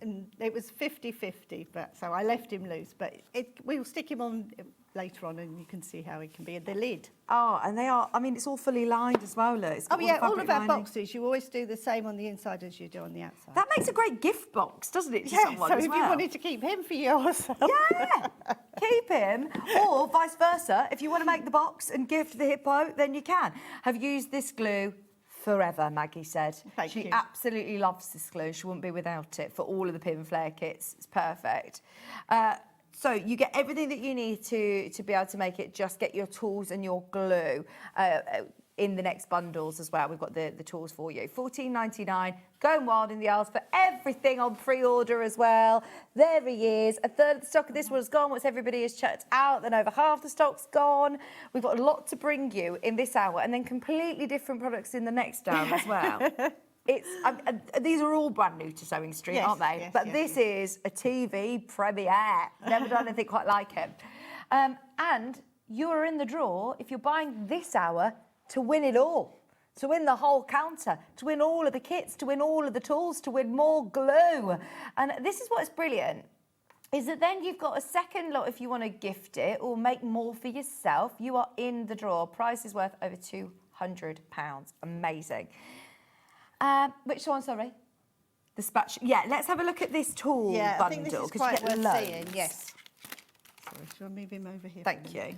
And it was 50-50, but so I left him loose. But we'll stick him on later on and you can see how he can be. The lid. Oh, and they are, I mean, it's all fully lined as well, look. It's got Oh, yeah, the all fabric of our lining. boxes, you always do the same on the inside as you do on the outside. That makes a great gift box, doesn't it, to Yeah, someone so as if well? you wanted to keep him for yourself. Yeah, keep him, or vice versa. If you want to make the box and gift the hippo, then you can. Have used this glue forever, Maggie said. Thank she you. absolutely loves this glue. She wouldn't be without it for all of the Pinflair kits. It's perfect. So you get everything that you need to be able to make it. Just get your tools and your glue in the next bundles as well. We've got the tools for you. $14.99. Going wild in the aisles for everything on pre-order as well. There he is. A third of the stock of this one's gone. Once everybody has checked out, then over half the stock's gone. We've got a lot to bring you in this hour, and then completely different products in the next hour as well. It's these are all brand new to Sewing Street, Yes, aren't they? yes, But yes, this is a TV premiere. Never done anything quite like it. And you're in the draw if you're buying this hour to win it all, to win the whole counter, to win all of the kits, to win all of the tools, to win more glue. And this is what's brilliant, is that then you've got a second lot if you want to gift it or make more for yourself. You are in the draw. Price is worth over £200. Amazing. Which one, sorry? The spatula. Yeah, let's have a look at this tool Yeah, bundle. I think this is 'cause quite you get worth loads. seeing, yes. Sorry, shall I move him over here? Thank you.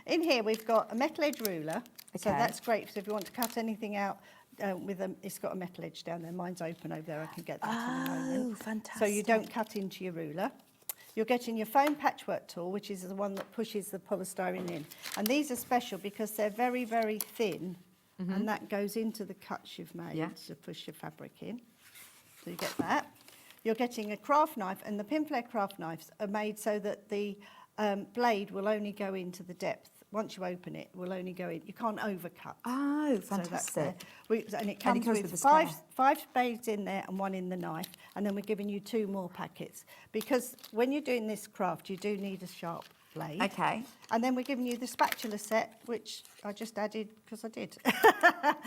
In here, we've got a metal edge ruler. So Okay. that's great. So if you want to cut anything out with them, it's got a metal edge down there. Mine's open over there. I can get that in a moment. Fantastic. So you don't cut into your ruler. You're getting your foam patchwork tool, which is the one that pushes the polystyrene in. And these are special because they're very, very thin. And that goes into the cuts you've made to push your fabric in. So you get that. You're getting a craft knife, and the Pinflair craft knives are made so that the blade will only go into the depth. Once you open it, will only go in. You can't overcut. Oh, So that's fantastic. there. And it comes goes with with the five square. blades in there and one in the knife, and then we're giving you 2 more packets. Because when you're doing this craft, you do need a sharp blade. Okay. And then we're giving you the spatula set, which I just added because I did.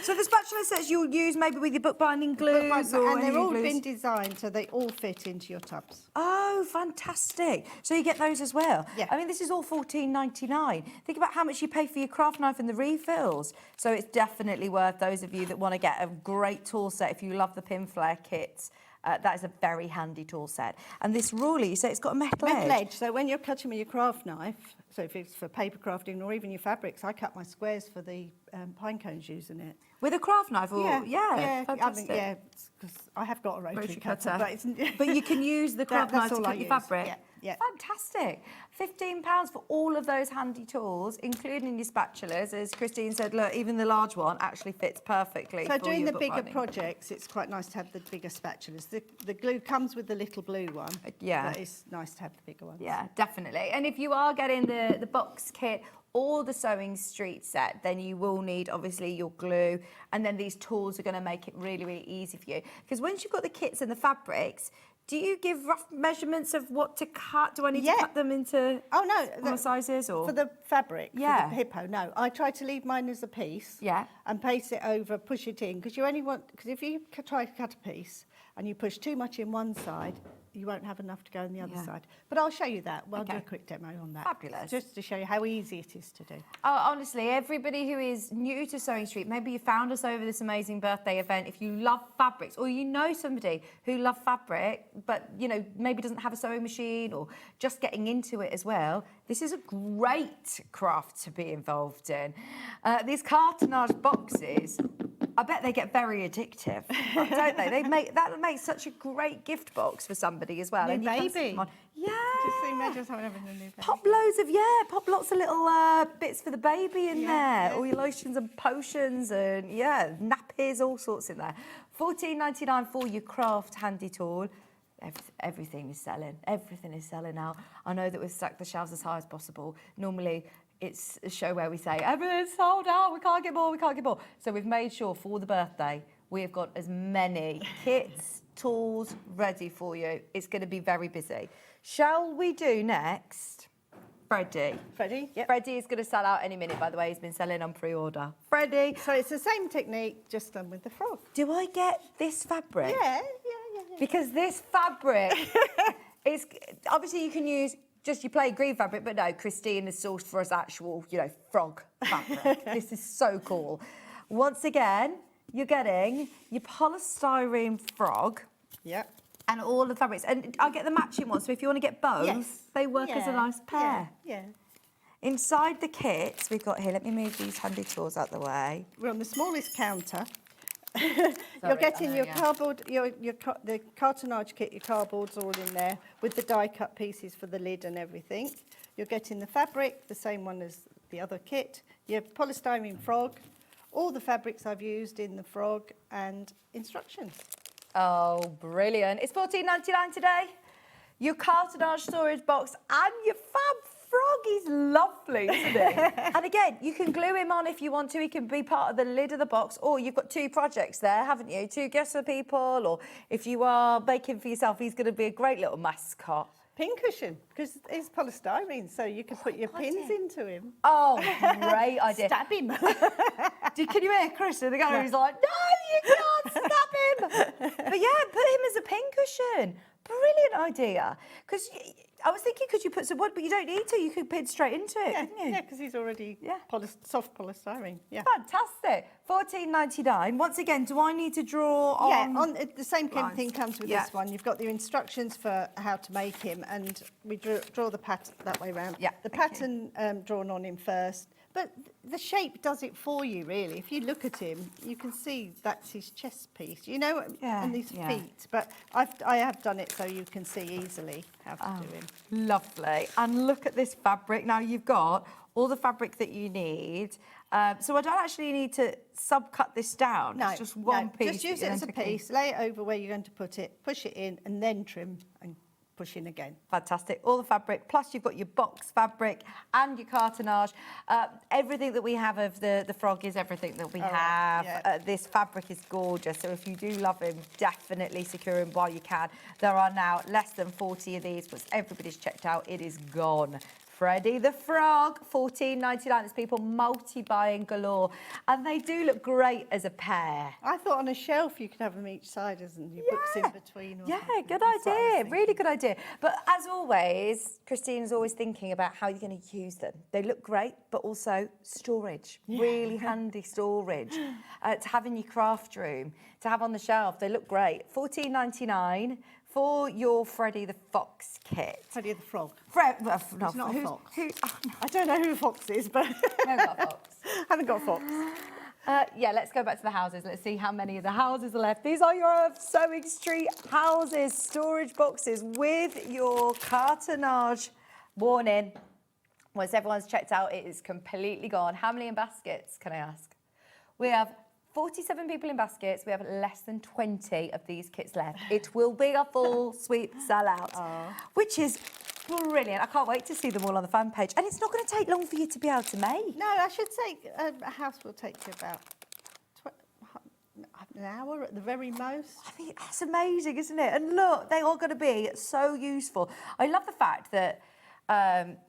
So the spatula sets you'll use maybe with your bookbinding glues or and any they're all glues? been designed so they all fit into your tubs. Oh, fantastic. So you get those as well? Yeah. I mean, this is all $14.99. Think about how much you pay for your craft knife and the refills. So it's definitely worth those of you that want to get a great tool set if you love the Pinflair kits. That is a very handy tool set. And this ruler, you say it's got a metal edge? So when you're cutting with your craft knife, so if it's for paper crafting or even your fabrics, I cut my squares for the pine cones using it. With a craft knife? Or, fantastic. Because I have got a rotary Rotary cutter. cutter. But you can use the craft knife to all I cut your use. fabric? Yeah. Fantastic. £15 for all of those handy tools, including your spatulas. As Christine said, look, even the large one actually fits perfectly So for doing your the bigger bookbinding. projects, it's quite nice to have the bigger spatulas. The glue comes with the little blue one. Yeah. But it's nice to have the bigger ones. Yeah, definitely. And if you are getting the box kit or the Sewing Street set, then you will need, obviously, your glue. And then these tools are going to make it really, really easy for you. Because once you've got the kits and the fabrics, do you give rough measurements of what to cut? Do I need to cut them into smaller sizes? Or For the fabric, for Yeah. the hippo, no. I try to leave mine as a piece. Yeah. And paste it over, push it in. Because you only want, because if you try to cut a piece and you push too much in one side, you won't have enough to go on the other Yeah. side. But I'll show you that. We'll do Okay. a quick demo on that. Fabulous. Just to show you how easy it is to do. Oh, honestly, everybody who is new to Sewing Street, maybe you found us over this amazing birthday event. If you love fabrics, or you know somebody who loves fabric, but maybe doesn't have a sewing machine or just getting into it as well, this is a great craft to be involved in. These cartonnage boxes, I bet they get very addictive, don't they? That makes such a great gift box for somebody as well. New And you can baby. stick them on. Yeah. Just imagine someone having a new baby. Pop lots of little bits for the baby in there. All your lotions and potions and, nappies, all sorts in there. $14.99 for your craft handy tool. Everything is selling. Everything is selling now. I know that we've stacked the shelves as high as possible. Normally, it's a show where we say, everything's sold out, we can't get more. So we've made sure for the birthday, we have got as many kits, tools ready for you. It's going to be very busy. Shall we do next? Freddie. Freddie? Yep. Freddie is going to sell out any minute, by the way. He's been selling on pre-order. Freddie. So it's the same technique, just done with the frog. Do I get this fabric? Yeah. Because this fabric is... Obviously, you can use just your plain green fabric, but no, Christine has sourced for us actual, frog fabric. This is so cool. Once again, you're getting your polystyrene frog. Yep. And all the fabrics. And I'll get the matching one. So if you want to get both, they work as a nice pair. Yeah. Inside the kits, we've got here, let me move these handy tools out the way. We're on the smallest counter. You're getting your cardboard, the cartonnage kit, your cardboard's all in there with the die cut pieces for the lid and everything. You're getting the fabric, the same one as the other kit. Your polystyrene frog, all the fabrics I've used in the frog and instructions. Oh, brilliant. It's $14.99 today. Your cartonnage storage box and your fab frog is lovely, isn't it? And again, you can glue him on if you want to. He can be part of the lid of the box. Or you've got 2 projects there, haven't you? 2 gifts for people. Or if you are baking for yourself, he's going to be a great little mascot. Pincushion, because it's polystyrene, so you can put your pins into him. Oh, great idea. Stab him. Can you hear Chris in the gallery? He's like, no, you can't stab him. But yeah, put him as a pincushion. Brilliant idea. Because I was thinking, could you put some wood, but you don't need to. You could pin straight into it, couldn't you? Yeah, because he's already soft polystyrene. Yeah. Fantastic. $14.99. Once again, do I need to draw on? Yeah, on the same lines? thing comes with this one. You've got the instructions for how to make him, and we draw the pattern that way round. Yeah, the thank pattern drawn on him first, but the shape does it for you, really. If you look at him, you can see that's his chest piece, you know, and his feet. But I have done it so you can see easily how to do him. Lovely. And look at this fabric. Now you've got all the fabric that you need. So I don't actually need to subcut this down. No, it's just one piece. Just use it as a piece, lay it over where you're going to put it, push it in, and then trim and push in again. Fantastic. All the fabric, plus you've got your box fabric and your cartonnage. Everything that we have of the frog is everything that we have. Yeah. This fabric is gorgeous. So if you do love him, definitely secure him while you can. There are now less than 40 of these, but everybody's checked out. It is gone. Freddie the Frog, $14.99. There's people multi-buying galore. And they do look great as a pair. I thought on a shelf you could have them each side, and your books in between. Yeah, something. good That's what I was idea. thinking. Really good idea. But as always, Christine's always thinking about how you're going to use them. They look great, but also storage. Really handy storage. To have in your craft room, to have on the shelf. They look great. $14.99 for your Freddie the Fox kit. Freddie the Frog. No, He's not a fox. Oh, no. I don't know who a fox is, but I haven't got a fox. haven't got a fox. Yeah, let's go back to the houses. Let's see how many of the houses are left. These are your Sewing Street houses, storage boxes with your cartonnage. Warning, once everyone's checked out, it is completely gone. How many in baskets, can I ask? We have 47 people in baskets. We have less than 20 of these kits left. It will be a full sweep sellout, which is brilliant. I can't wait to see them all on the fan page. And it's not going to take long for you to be able to make. No, I should say a house will take you about an hour at the very most. I think that's amazing, isn't it? And look, they are going to be so useful. I love the fact that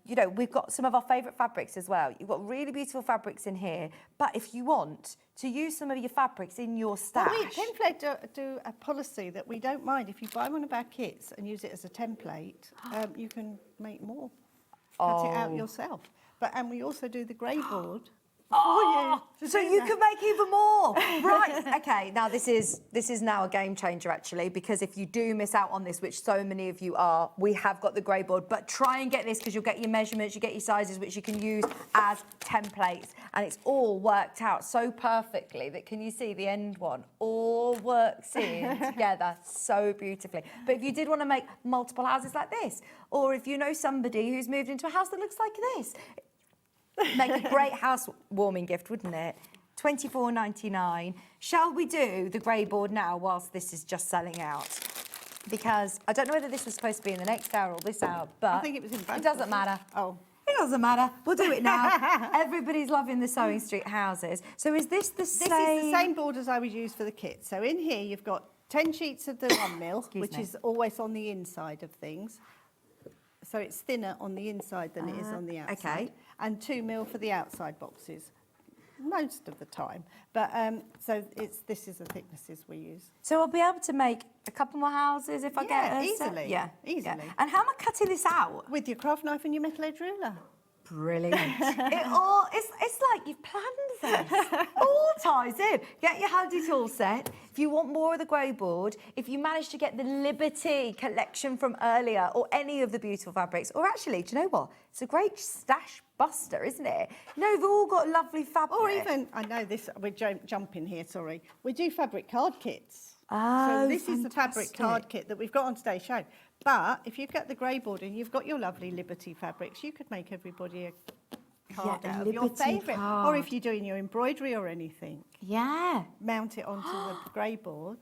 you know, we've got some of our favourite fabrics as well. You've got really beautiful fabrics in here, but if you want to use some of your fabrics in your stash... Well, Pinflair do a policy that we don't mind. If you buy one of our kits and use it as a template, you can make more. Cut it out yourself. And we also do the grey board. So you can make even more. Right, okay, now this is now a game changer actually, because if you do miss out on this, which so many of you are, we have got the grey board, but try and get this because you'll get your measurements, you get your sizes, which you can use as templates, and it's all worked out so perfectly that, can you see the end one? All works in together so beautifully. But if you did want to make multiple houses like this, or if you know somebody who's moved into a house that looks like this, make a great housewarming gift, wouldn't it? $24.99. Shall we do the grey board now whilst this is just selling out? Because I don't know whether this was supposed to be in the next hour or this hour, but I think it was in both. It doesn't matter. Oh. It doesn't matter. We'll do it now. Everybody's loving the Sewing Street houses. So is this the same? This is the same board as I would use for the kit. So in here you've got 10 sheets of the 1 mil, which is always on the inside of things. So it's thinner on the inside than it is on the outside. Okay. And 2 mil for the outside boxes, most of the time. But so this is the thicknesses we use. So I'll be able to make a couple more houses if I get a set? easily. Yeah, Easily. Yeah. And how am I cutting this out? With your craft knife and your metal edge ruler. Brilliant. It's like you've planned this. All ties in. Get your handy tool set. If you want more of the grey board, if you manage to get the Liberty collection from earlier, or any of the beautiful fabrics, or actually, do you know what? It's a great stash buster, isn't it? You know, they've all got lovely fabric. Or even, I know this, we're jumping here, sorry. We do fabric card kits. Oh, so this is the fabric card kit that we've got on today's show. But if you've got the grey board and you've got your lovely Liberty fabrics, you could make everybody a card out of your Liberty favourite. card. Or if you're doing your embroidery or anything, Yeah. mount it onto the grey board.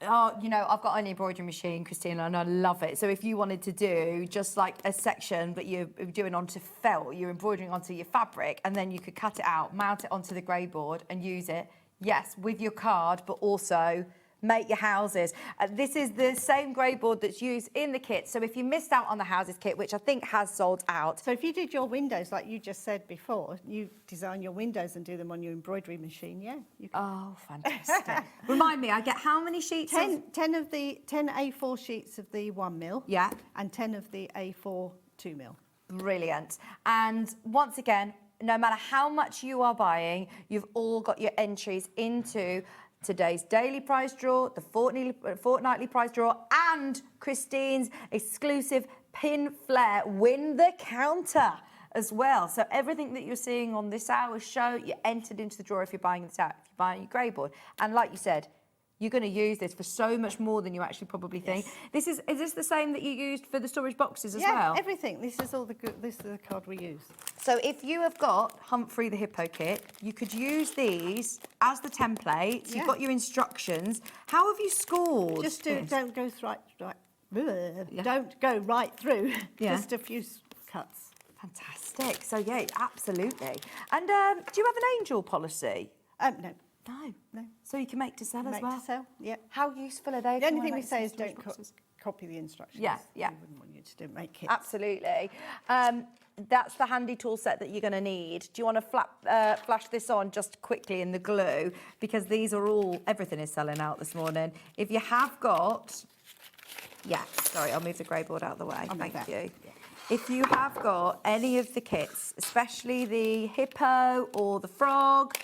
Oh, you know, I've got an embroidery machine, Christina, and I love it. So if you wanted to do just like a section, but you're doing onto felt, you're embroidering onto your fabric, and then you could cut it out, mount it onto the grey board and use it, yes, with your card, but also make your houses. This is the same grey board that's used in the kit. So if you missed out on the houses kit, which I think has sold out. So if you did your windows, like you just said before, you design your windows and do them on your embroidery machine, yeah? You can. Oh, fantastic. Remind me, I get how many sheets? 10 A4 sheets of the 1mm. Yeah. And 10 of the A4 2mm. Brilliant. And once again, no matter how much you are buying, you've all got your entries into today's daily prize draw, the fortnightly prize draw, and Christine's exclusive Pinflair Win the Counter as well. So everything that you're seeing on this hour's show, you're entered into the draw if you're buying this out, if you're buying your grey board. And like you said, you're going to use this for so much more than you actually probably think. Is this the same that you used for the storage boxes as well? Yeah, everything. This is the card we use. So if you have got Humphrey the Hippo kit, you could use these as the templates. Yeah. You've got your instructions. How have you scored? Just don't go Yeah. don't go right through. Yeah. Just a few cuts. Fantastic. So yeah, absolutely. And do you have an angel policy? No. No. So you can make to sell as Make well? to sell, yeah. How useful are they? The only thing we say is don't copy the instructions. Yeah, yeah. We wouldn't want you to make kits. Absolutely. That's the handy tool set that you're going to need. Do you want to flash this on just quickly in the glue? Because these are all, everything is selling out this morning. If you have got, sorry, I'll move the grey board out of the way. Thank you. Yeah. If you have got any of the kits, especially the hippo or the frog,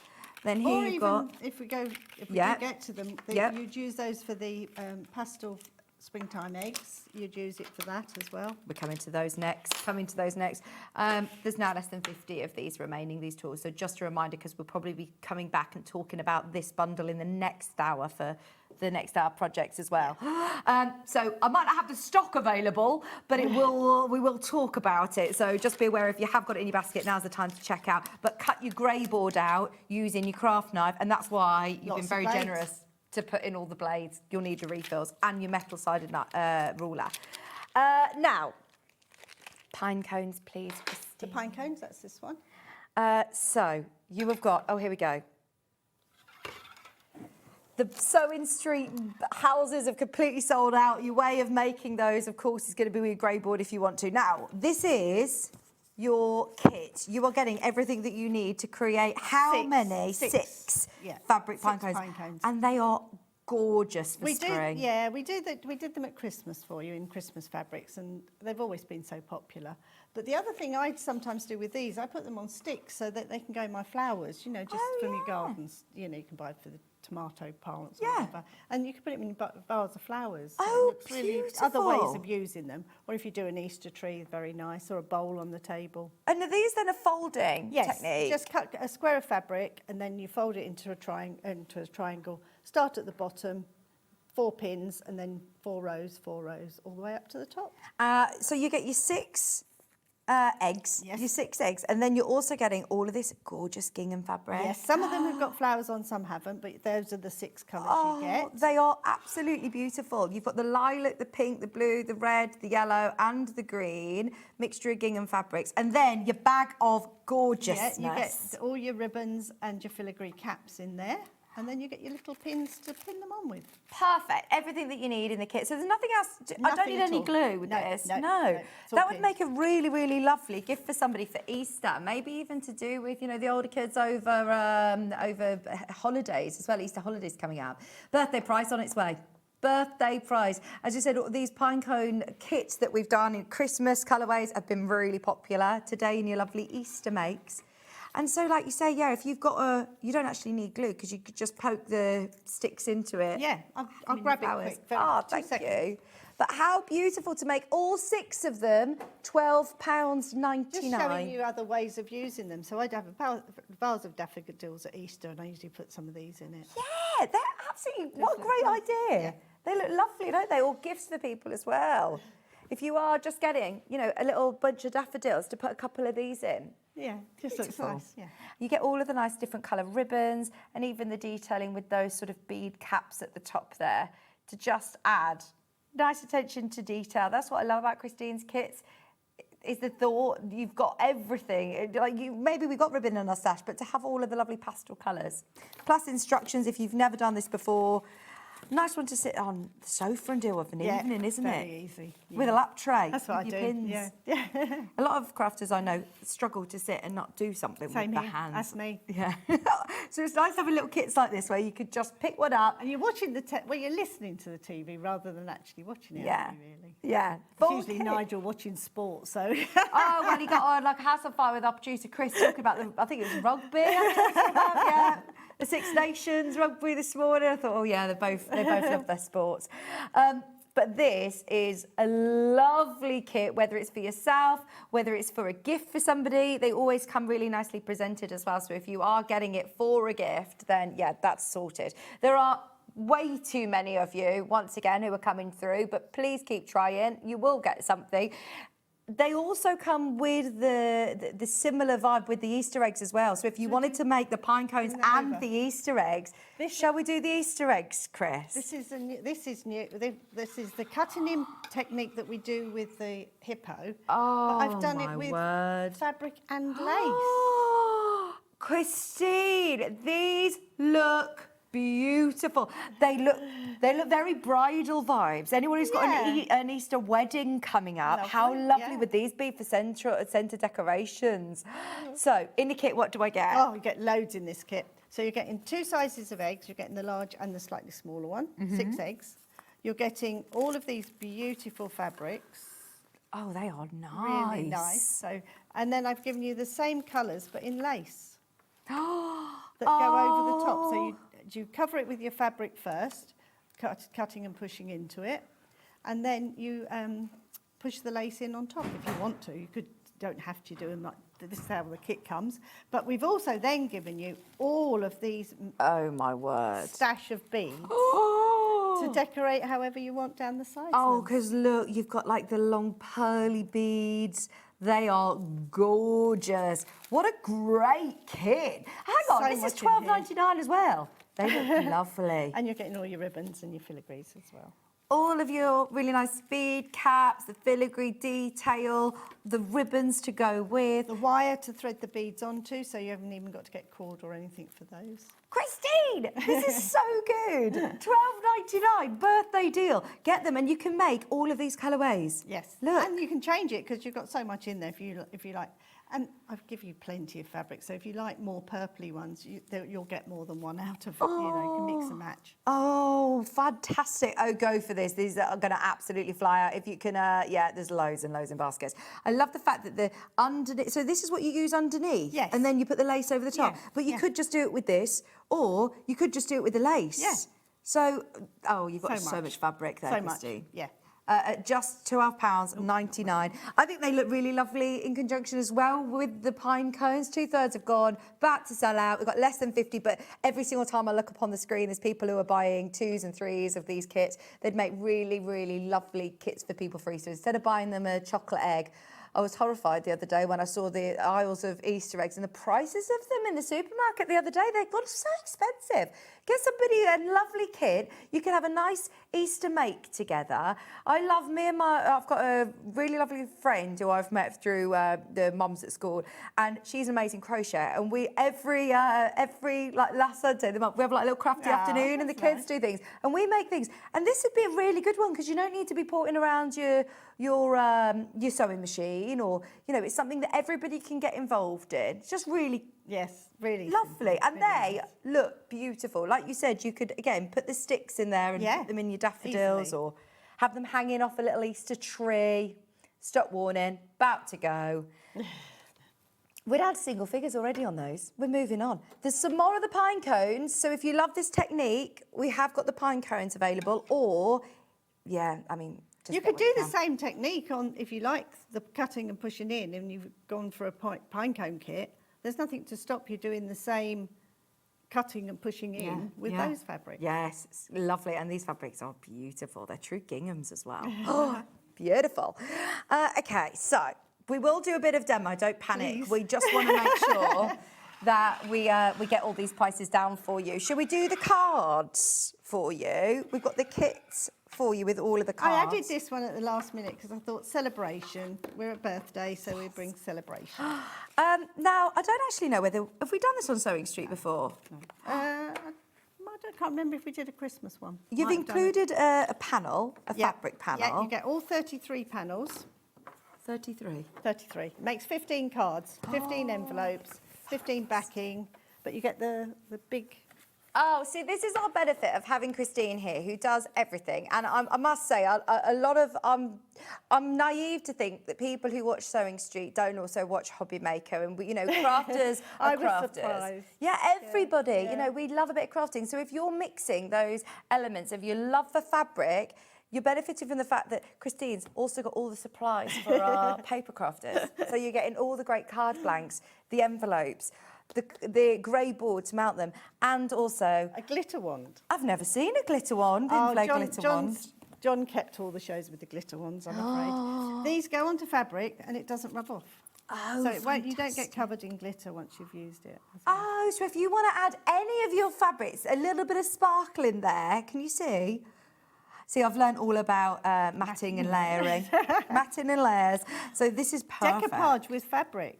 then here Or you've even got... if we do get to them, you'd use those for the pastel springtime eggs. You'd use it for that as well. We're coming to those next. There's now less than 50 of these remaining, these tools. So just a reminder, because we'll probably be coming back and talking about this bundle in the next hour for the next hour projects as well. So I might not have the stock available, but we will talk about it. So just be aware, if you have got it in your basket, now's the time to check out. But cut your grey board out using your craft knife, and that's why you've been very generous to put in all the blades. You'll need your refills and your metal-sided ruler. Now, pine cones, please, Christine. The pine cones, that's this one. So you have got, here we go. The Sewing Street houses have completely sold out. Your way of making those, of course, is going to be with your grey board if you want to. Now, this is your kit. You are getting everything that you need to create how many? Six fabric pine cones. And they are gorgeous for spring. We did them at Christmas for you in Christmas fabrics, and they've always been so popular. But the other thing I sometimes do with these, I put them on sticks so that they can go in my flowers, from your gardens. You can buy for the tomato plants or whatever. And you can put them in vase of flowers. So it looks really other ways of using them. Or if you do an Easter tree, very nice, or a bowl on the table. And are these then a folding technique? Just cut a square of fabric and then you fold it into a triangle. Start at the bottom, 4 pins, and then 4 rows, all the way up to the top. So you get your 6 eggs, your 6 eggs, and then you're also getting all of this gorgeous gingham fabric. Yes, some of them have got flowers on, some haven't, but those are the 6 colours you get. They are absolutely beautiful. You've got the lilac, the pink, the blue, the red, the yellow, and the green, mixture of gingham fabrics, and then your bag of gorgeousness. Yeah, you get all your ribbons and your filigree caps in there. And then you get your little pins to pin them on with. Perfect. Everything that you need in the kit. So there's nothing else. I don't need any glue with this. No. That would make a really, really lovely gift for somebody for Easter. Maybe even to do with, the older kids over holidays as well. Easter holidays coming out. Birthday prize on its way. Birthday prize. As you said, all these pine cone kits that we've done in Christmas colourways have been really popular today in your lovely Easter makes. And so, like you say, if you've got you don't actually need glue because you could just poke the sticks into it. Yeah, I'll grab it quick. Thank you. But how beautiful to make all 6 of them, £12.99. Just showing you other ways of using them. So I'd have a vase of daffodils at Easter, and I usually put some of these in it. Yeah, they're absolutely, what a great idea. Yeah. They look lovely, don't they? All gifts for people as well. If you are just getting, a little bunch of daffodils to put a couple of these in. Yeah, just looks nice. Yeah. You get all of the nice different colour ribbons and even the detailing with those sort of bead caps at the top there to just add nice attention to detail. That's what I love about Christine's kits. Is the thought you've got everything. Maybe we got ribbon in our stash, but to have all of the lovely pastel colours. Plus instructions if you've never done this before. Nice one to sit on the sofa and do of an evening, isn't it? Very easy. With a lap tray. That's what I with do. your pins. Yeah. A lot of crafters I know struggle to sit and not do something Same with the here. hands. That's me. Yeah. So it's nice having little kits like this where you could just pick one up. And you're watching you're listening to the TV rather than actually watching it, Yeah. aren't you, really? Yeah. It's Full usually kit. Nigel watching sport, so... Oh, well, he got on like a House of Fire with our producer Chris talking about I think it was rugby. I'm talking about, yeah. The Six Nations rugby this morning. I thought, oh yeah, they both love their sports. But this is a lovely kit, whether it's for yourself, whether it's for a gift for somebody. They always come really nicely presented as well. So if you are getting it for a gift, then yeah, that's sorted. There are way too many of you, once again, who are coming through, but please keep trying. You will get something. They also come with the similar vibe with the Easter eggs as well. So if you wanted to make the pine cones and the Easter eggs, shall we do the Easter eggs, Chris? This is new. This is the cutting in technique that we do with the hippo. Oh, but I've done my it with word. fabric and lace. Christine, these look beautiful. They look very bridal vibes. Anyone who's got an Easter wedding coming up, how lovely would these be for centre decorations? So in the kit, what do I get? Oh, you get loads in this kit. So you're getting 2 sizes of eggs. You're getting the large and the slightly smaller one, 6 eggs. You're getting all of these beautiful fabrics. Oh, they are nice. Really nice. So, and then I've given you the same colours but in lace that go over the top. So you cover it with your fabric first, cutting and pushing into it, and then you push the lace in on top if you want to. You don't have to do them like this is how the kit comes. But we've also then given you all of these oh my word stash of beads to decorate however you want down the sides. Oh, because look, you've got like the long pearly beads. They are gorgeous. What a great kit. Hang on, So this is much in here. $12.99 as well. They look lovely. And you're getting all your ribbons and your filigrees as well. All of your really nice bead caps, the filigree detail, the ribbons to go with. The wire to thread the beads onto, so you haven't even got to get cord or anything for those. Christine, this is so good. $12.99 birthday deal. Get them and you can make all of these colourways. Yes. Look. And you can change it because you've got so much in there if you like. And I've given you plenty of fabric, so if you like more purpley ones, you'll get more than one out of it. You know, you can mix and match. Oh, fantastic. Oh, go for this. These are going to absolutely fly out. If you can, yeah, there's loads and loads in baskets. I love the fact that the underneath, so this is what you use underneath? Yes. And then you put the lace over the top. Yeah, But you could just do it with this, or you could just do it with the lace. Yeah. So, oh, you've got so much. much fabric there, So much, Christine. yeah. At just £12.99. I think they look really lovely in conjunction as well with the pine cones. 2/3 have gone, about to sell out. We've got less than 50, but every single time I look upon the screen, there's people who are buying 2s and 3s of these kits. They'd make really, really lovely kits for people for Easter. Instead of buying them a chocolate egg, I was horrified the other day when I saw the aisles of Easter eggs and the prices of them in the supermarket the other day. They got so expensive. Get somebody a lovely kit. You can have a nice Easter make together. I've got a really lovely friend who I've met through the mums at school, and she's an amazing crochet. And we every like last Sunday of the month we have like a little crafty afternoon, and the kids do things, and we make things. And this would be a really good one because you don't need to be porting around your sewing machine, or it's something that everybody can get involved in. It's just really really lovely, simple, and really they nice. look beautiful. Like you said, you could again put the sticks in there and put them in your daffodils, easily. or have them hanging off a little Easter tree. Stop warning, about to go. We'd had single figures already on those. We're moving on. There's some more of the pine cones. So if you love this technique, we have got the pine cones available. Or, just You get could what do you the can. same technique on if you like the cutting and pushing in, and you've gone for a pine cone kit. There's nothing to stop you doing the same cutting and pushing in with those fabrics. Yes, it's lovely. And these fabrics are beautiful. They're true ginghams as well. Oh, beautiful. Okay, so we will do a bit of demo. Don't panic. Please. We just want to make sure that we get all these prices down for you. Shall we do the cards for you? We've got the kits for you with all of the cards. I added this one at the last minute because I thought celebration. We're at birthday, so we bring celebration. Now, I don't actually know have we done this on Sewing Street before? I can't remember if we did a Christmas one. You've Might have done it. included a panel, a Yeah. fabric panel. Yeah, you get all 33 panels. 33. 33. Makes 15 cards, 15 envelopes, 15 backing, but you get the big... Oh, see, this is our benefit of having Christine here, who does everything. And I must say, a lot of I'm naive to think that people who watch Sewing Street don't also watch Hobby Maker, and we, you know, crafters are I was crafters. surprised. Yeah, everybody. Yeah. You know, we love a bit of crafting. So if you're mixing those elements, if you love the fabric, you're benefiting from the fact that Christine's also got all the supplies for our paper crafters. So you're getting all the great card blanks, the envelopes, the grey board to mount them, and also... A glitter wand. I've never seen a glitter wand, Pinflair glitter wand. John kept all the shows with the glitter wands, I'm afraid. These go onto fabric and it doesn't rub off. Oh, so you don't get covered in glitter once you've used it. Oh, so if you want to add any of your fabrics, a little bit of sparkle in there, can you see? See, I've learned all about matting and layering. Matting and layers. So this is perfect. Decoupage with fabric.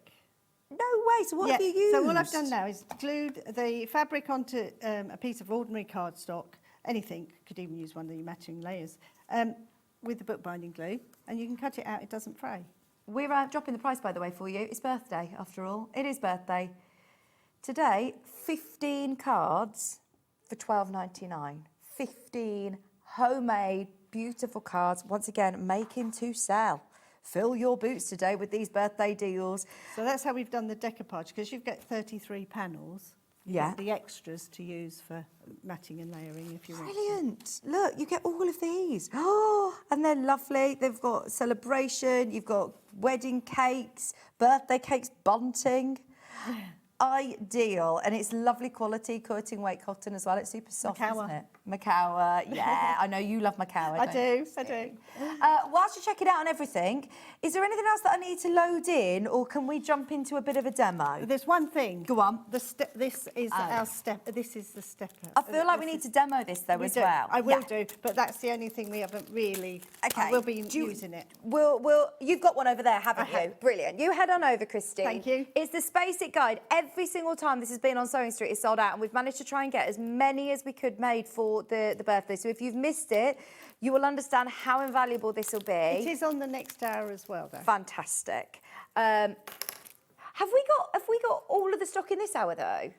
No way, so what have you used? So all I've done now is glued the fabric onto a piece of ordinary cardstock, anything, could even use one of the matching layers, with the bookbinding glue, and you can cut it out, it doesn't fray. We're dropping the price, by the way, for you. It's birthday, after all. It is birthday. Today, 15 cards for $12.99. 15 homemade, beautiful cards. Once again, making to sell. Fill your boots today with these birthday deals. So that's how we've done the decoupage, because you've got 33 panels. Yeah. The extras to use for matting and layering if you want. Brilliant. Look, you get all of these. Oh, and they're lovely. They've got celebration, you've got wedding cakes, birthday cakes, bunting. Ideal, and it's lovely quality, quilting weight cotton as well. It's super soft, Macawa. isn't it? Macawa, yeah. I know you love Macawa. I don't do, I do. Whilst you're checking out on everything, is there anything else that I need to load in, or can we jump into a bit of a demo? There's one thing. Go on. This is our step. This is the step. I feel like we need to demo this though as well. I will do, but that's the only thing we haven't really. Okay. I will be using it. You've got one over there, haven't you? have. Brilliant. You head on over, Christine. Thank you. It's the Basic Guide. Every single time this has been on Sewing Street, it's sold out, and we've managed to try and get as many as we could made for the birthday. So if you've missed it, you will understand how invaluable this will be. It is on the next hour as well, though. Fantastic. Have we got all of the stock in this hour though?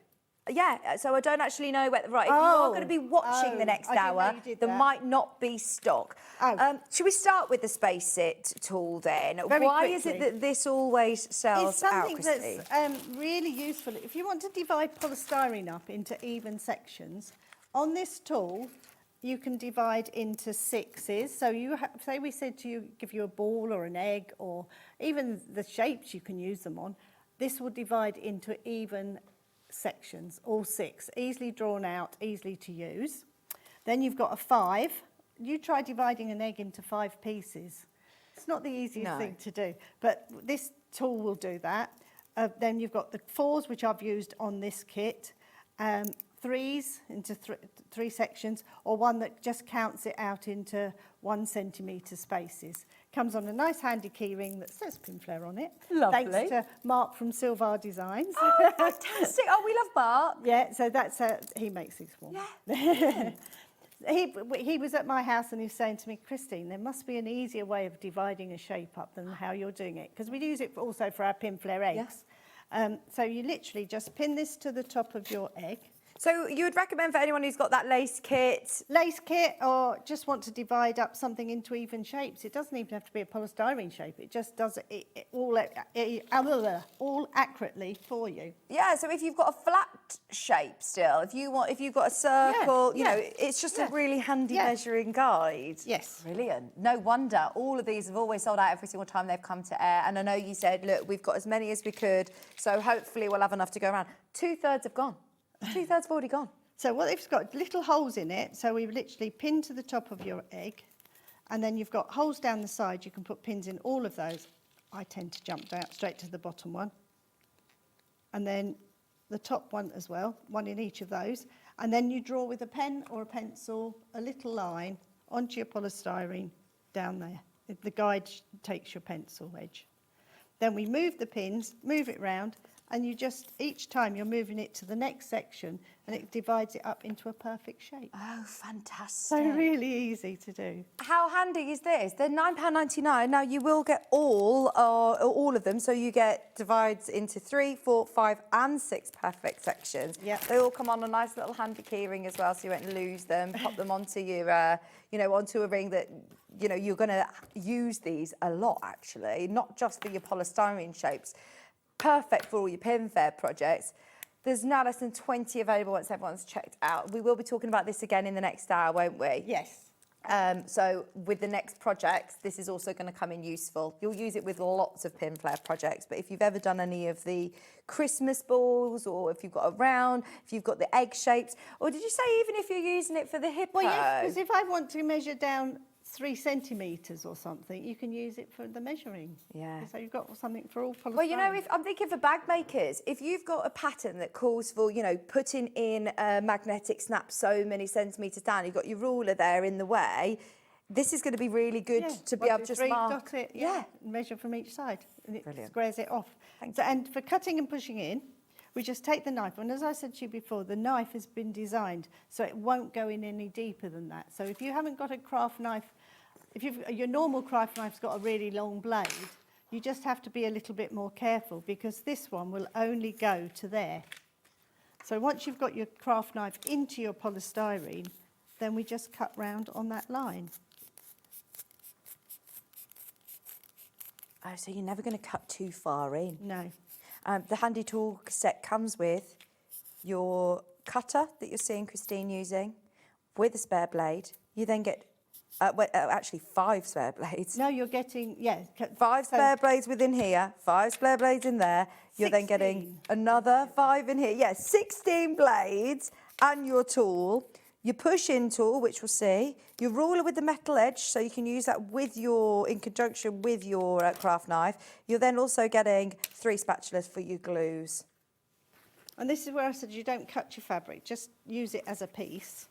Yeah, so I don't actually know where. Right, if you are going to be watching the next I didn't know hour, you did there that. might not be stock. Oh. Should we start with the Space It tool then? Very Why is it quickly. that this always sells It's something out, Christine? that's really useful. If you want to divide polystyrene up into even sections, on this tool, you can divide into sixes. So you say we said to you, give you a ball or an egg, or even the shapes you can use them on. This will divide into even sections, all six, easily drawn out, easily to use. Then you've got a 5. You try dividing an egg into 5 pieces. It's not the easiest thing to do, but this tool will do that. Then you've got the 4s, which I've used on this kit, 3s into 3 sections, or one that just counts it out into 1 centimetre spaces. Comes on a nice handy key ring that says Pinflair on it. Lovely. Thanks to Mark from Silvar Designs. Oh, fantastic. Oh, we love Bart. Yeah, so that's he makes these for me. Yeah. He was at my house and he was saying to me, Christine, there must be an easier way of dividing a shape up than how you're doing it, because we use it also for our Pinflair eggs. So you literally just pin this to the top of your egg. So you would recommend for anyone who's got that lace kit? Lace kit, or just want to divide up something into even shapes. It doesn't even have to be a polystyrene shape. It just does it all accurately for you. Yeah, so if you've got a flat shape still, if you've got a circle, you know, it's just a really handy measuring guide. Yes. Brilliant. No wonder all of these have always sold out every single time they've come to air. And I know you said, look, we've got as many as we could, so hopefully we'll have enough to go around. 2/3 have gone. 2/3 have already gone. So what it's got little holes in it, so we've literally pinned to the top of your egg, and then you've got holes down the side. You can put pins in all of those. I tend to jump down straight to the bottom one, and then the top one as well, one in each of those, and then you draw with a pen or a pencil a little line onto your polystyrene down there. The guide takes your pencil edge. Then we move the pins, move it round, and you just, each time you're moving it to the next section, and it divides it up into a perfect shape. Oh, fantastic. So really easy to do. How handy is this? They're £9.99. Now, you will get all of them, so you get divides into 3, 4, 5 and 6 perfect sections. Yep. They all come on a nice little handy key ring as well, so you won't lose them. Pop them onto your, onto a ring that, you're going to use these a lot, actually, not just for your polystyrene shapes. Perfect for all your Pinflair projects. There's now less than 20 available once everyone's checked out. We will be talking about this again in the next hour, won't we? Yes. So with the next projects, this is also going to come in useful. You'll use it with lots of Pinflair projects, but if you've ever done any of the Christmas balls, or if you've got a round, if you've got the egg shapes, or did you say even if you're using it for the hippo? Well, yes, because if I want to measure down 3 centimetres or something, you can use it for the measuring. Yeah. So you've got something for all polystyrene. Well, if I'm thinking for bag makers, if you've got a pattern that calls for, putting in a magnetic snap so many centimetres down, you've got your ruler there in the way, this is going to be really good to be able to just mark. Dot it, yeah. Measure from each side, and it Brilliant. squares it off. And for cutting and pushing in, we just take the knife, and as I said to you before, the knife has been designed so it won't go in any deeper than that. So if you haven't got a craft knife, your normal craft knife's got a really long blade, you just have to be a little bit more careful, because this one will only go to there. So once you've got your craft knife into your polystyrene, then we just cut round on that line. Oh, so you're never going to cut too far in. No. The handy tool set comes with your cutter that you're seeing Christine using, with a spare blade. You then get, actually 5 spare blades. No, you're getting, 5 spare blades within here, 5 spare blades in there. You're then getting another 5 in here. Yes, 16 blades and your tool. Your push-in tool, which we'll see. Your ruler with the metal edge, so you can use that in conjunction with your craft knife. You're then also getting 3 spatulas for your glues. And this is where I said you don't cut your fabric, just use it as a piece.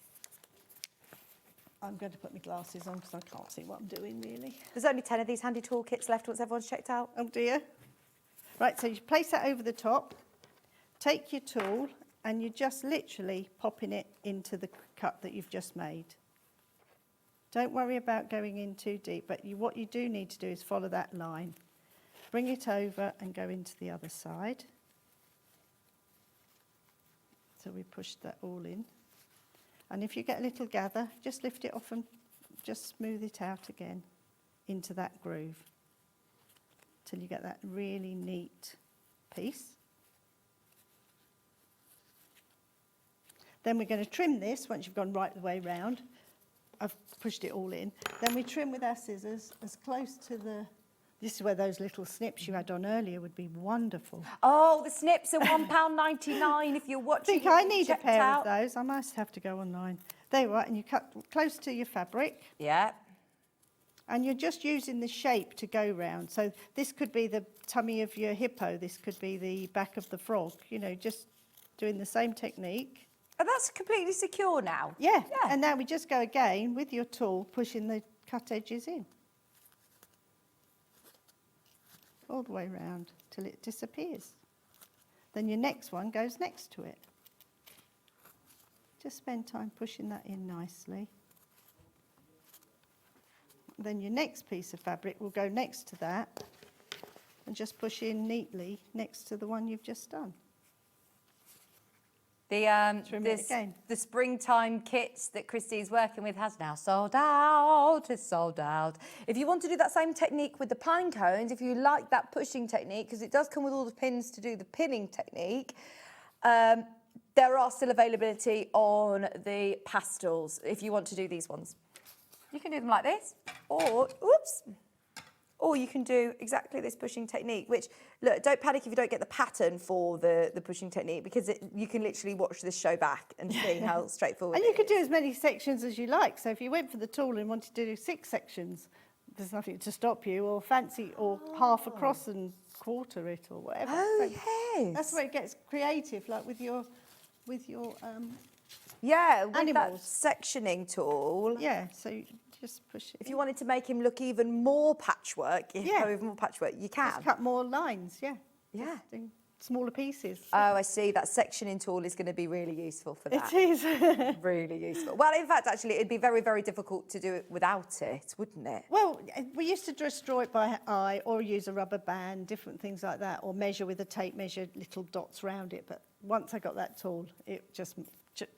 I'm going to put my glasses on because I can't see what I'm doing, really. There's only 10 of these handy tool kits left once everyone's checked out. Oh, dear. Right, so you place that over the top, take your tool, and you're just literally popping it into the cut that you've just made. Don't worry about going in too deep, but what you do need to do is follow that line. Bring it over and go into the other side. So we push that all in. And if you get a little gather, just lift it off and just smooth it out again into that groove till you get that really neat piece. Then we're going to trim this once you've gone right the way round. I've pushed it all in. Then we trim with our scissors as close to the... This is where those little snips you had on earlier would be wonderful. Oh, the snips are £1.99 if you're I watching. think I need a pair of those. I must have to go online. There you are, and you cut close to your fabric. Yeah. And you're just using the shape to go round. So this could be the tummy of your hippo. This could be the back of the frog. Just doing the same technique. And that's completely secure now. Yeah. And now we just go again with your tool, pushing the cut edges in. All the way round till it disappears. Then your next one goes next to it. Just spend time pushing that in nicely. Then your next piece of fabric will go next to that and just push in neatly next to the one you've just done. The springtime kits that Christy's working with has now sold out. It's sold out. If you want to do that same technique with the pine cones, if you like that pushing technique, because it does come with all the pins to do the pinning technique, there are still availability on the pastels if you want to do these ones. You can do them like this, or you can do exactly this pushing technique, which, look, don't panic if you don't get the pattern for the pushing technique, because you can literally watch this show back and see how straightforward And it you could is. do as many sections as you like. So if you went for the tool and wanted to do 6 sections, there's nothing to stop you, or fancy, or half across and quarter it, or whatever. Oh, So yes. that's where it gets creative, like with your Yeah, with animals. that sectioning tool. yeah, so you just push it. If you wanted to make him look even more patchwork, Yeah. even more patchwork, you can. Just cut more lines, yeah. Yeah. Just smaller pieces. Oh, I see. That sectioning tool is going to be really useful for that. It is. Really useful. Well, in fact, actually, it'd be very, very difficult to do it without it, wouldn't it? Well, we used to just draw it by eye or use a rubber band, different things like that, or measure with a tape measure, little dots round it. But once I got that tool, it just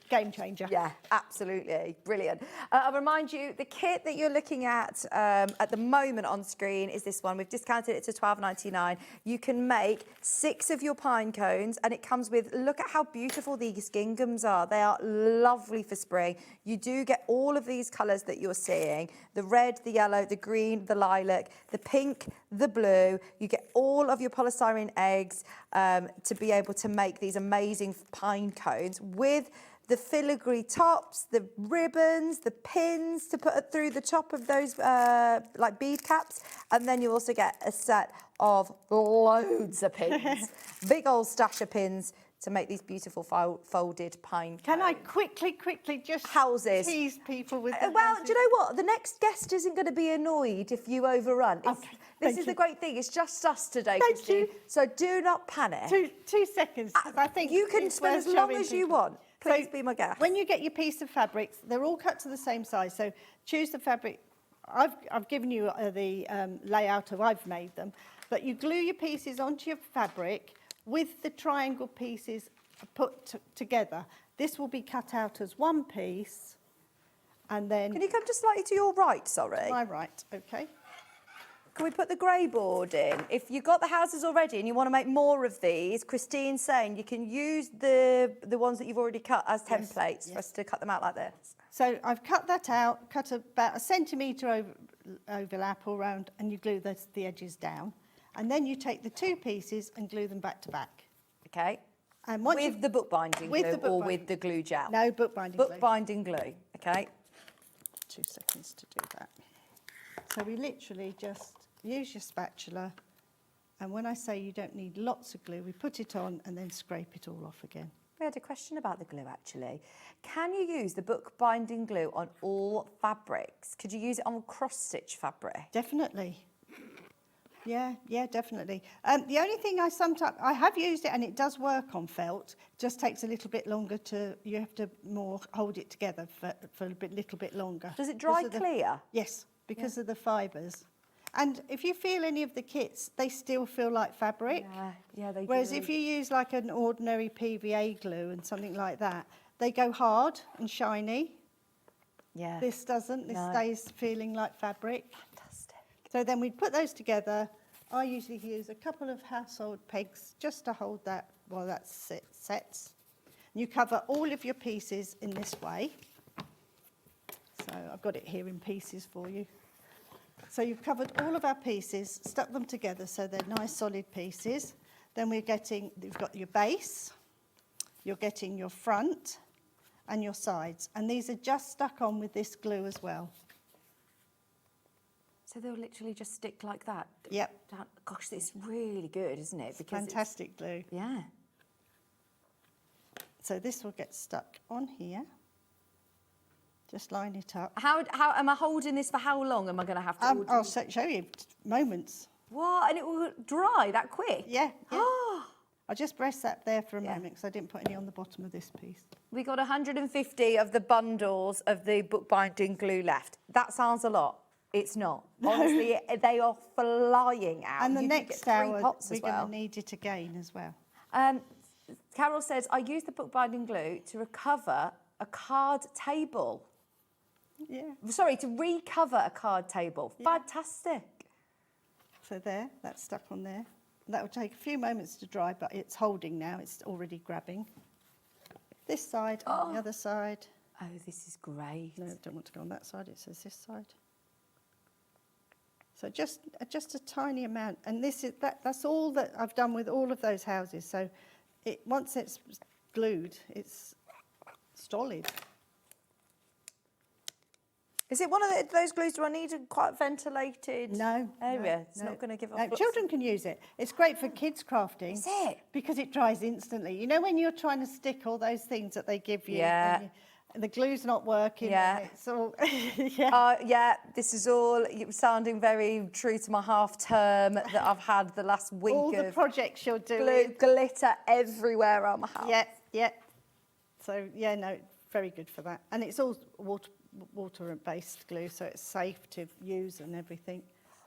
game changer. Yeah, absolutely. Brilliant. I'll remind you, the kit that you're looking at the moment on screen is this one. We've discounted it to £12.99. You can make 6 of your pine cones, and it comes with, look at how beautiful these ginghams are. They are lovely for spring. You do get all of these colours that you're seeing, the red, the yellow, the green, the lilac, the pink, the blue. You get all of your polystyrene eggs to be able to make these amazing pine cones with the filigree tops, the ribbons, the pins to put through the top of those like bead caps. And then you also get a set of loads of pins, big old stash of pins to make these beautiful folded pine cones. Can I quickly just houses tease people with the well, houses? do you know what? The next guest isn't going to be annoyed if you overrun. Okay, This is the great thing. It's just us today, Thank Christine. you. So do not panic. 2 seconds. 'Cause I think You can it's spend worth as long showing as you people. want. Please So be my guest. When you get your piece of fabrics, they're all cut to the same size. So choose the fabric. I've given you the layout of I've made them, but you glue your pieces onto your fabric with the triangle pieces put together. This will be cut out as one piece, and then Can you come just slightly to your right, sorry? my right, okay. Can we put the grey board in? If you've got the houses already and you want to make more of these, Christine's saying you can use the ones that you've already cut as Yes, templates for us to cut them out like this. So I've cut that out, cut about a centimetre overlap all round, and you glue the edges down. And then you take the 2 pieces and glue them back to back. Okay. And once With the bookbinding glue or bookbinding. with the glue gel? No, bookbinding glue. Bookbinding glue, okay. 2 seconds to do that. So we literally just use your spatula, and when I say you don't need lots of glue, we put it on and then scrape it all off again. We had a question about the glue, actually. Can you use the bookbinding glue on all fabrics? Could you use it on cross-stitch fabric? Definitely. Yeah, definitely. The only thing I have used it, and it does work on felt, just takes a little bit longer you have to more hold it together for a little bit longer. Does it dry clear? Yes, because of the fibres. And if you feel any of the kits, they still feel like fabric. Yeah, they do. Whereas if you use like an ordinary PVA glue and something like that, they go hard and shiny. Yeah. This doesn't. This No. stays feeling like fabric. Fantastic. So then we'd put those together. I usually use a couple of household pegs just to hold that while that sets. You cover all of your pieces in this way. So I've got it here in pieces for you. So you've covered all of our pieces, stuck them together so they're nice solid pieces. Then you've got your base, you're getting your front and your sides. And these are just stuck on with this glue as well. So they'll literally just stick like that? Yep. Gosh, it's really good, isn't it? Because Fantastic glue. Yeah. So this will get stuck on here. Just line it up. How am I holding this for how long? Am I going to have to? I'll show you moments. What? And it will dry that quick? Yeah. Oh. I'll just press that there for a moment because I didn't put any on the bottom of this piece. We got 150 of the bundles of the bookbinding glue left. That sounds a lot. It's not. Honestly, they are flying out. And the You do next get 3 hour, pots we're as going well. to need it again as well. Carroll says, I use the bookbinding glue to recover a card table. Yeah. Sorry, to recover a card table. Yeah. Fantastic. So there, that's stuck on there. That will take a few moments to dry, but it's holding now. It's already grabbing. This side, on the other side. Oh, this is great. No, I don't want to go on that side. It says this side. So just a tiny amount, and that's all that I've done with all of those houses. So once it's glued, it's solid. Is it one of those glues? Do I need a quite ventilated No area? It's no. not going to give off. No, children can use it. It's great for kids crafting. Is it? Because it dries instantly. You know when you're trying to stick all those things that they give you? Yeah. the glue's not working. Yeah. And it's all, yeah. Yeah, this is all sounding very true to my half term that I've had the last week All the of projects you're glue, doing. glitter everywhere around my house. Yeah, yeah. So, yeah, no, very good for that. And it's all water-based glue, so it's safe to use and everything.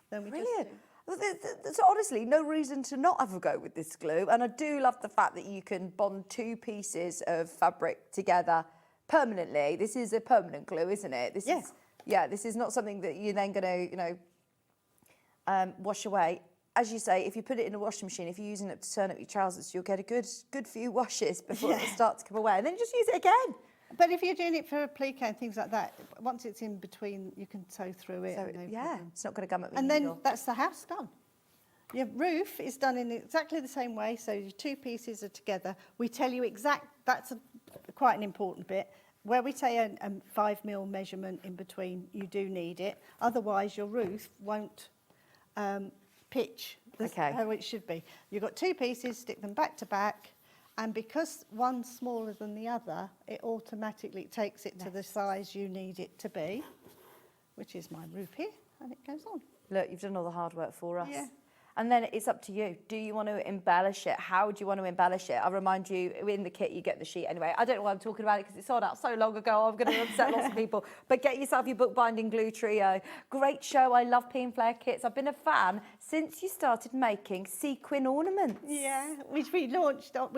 Then we Brilliant. Just There's honestly no reason to not have a go with this glue. And I do love the fact that you can bond two pieces of fabric together permanently. This is a permanent glue, isn't it? This is, this is not something that you're then going to, wash away. As you say, if you put it in a washing machine, if you're using it to turn up your trousers, you'll get a good few washes before it starts to come away. And then you just use it again. But if you're doing it for applique and things like that, once it's in between, you can sew through it. So, and no yeah, problem. it's not going to gum up the And then needle. that's the house done. Your roof is done in exactly the same way, so your two pieces are together. We tell you that's quite an important bit. Where we say a 5mm measurement in between, you do need it. Otherwise, your roof won't pitch how it should be. You've got two pieces, stick them back to back, and because one's smaller than the other, it automatically takes it to the size you need it to be, which is my roof here, and it goes on. Look, you've done all the hard work for us. Yeah. And then it's up to you. Do you want to embellish it? How do you want to embellish it? I'll remind you, in the kit, you get the sheet anyway. I don't know why I'm talking about it because it sold out so long ago. I'm going to upset lots of people. But get yourself your bookbinding glue trio. Great show. I love Pinflair kits. I've been a fan since you started making sequin ornaments. Yeah, which we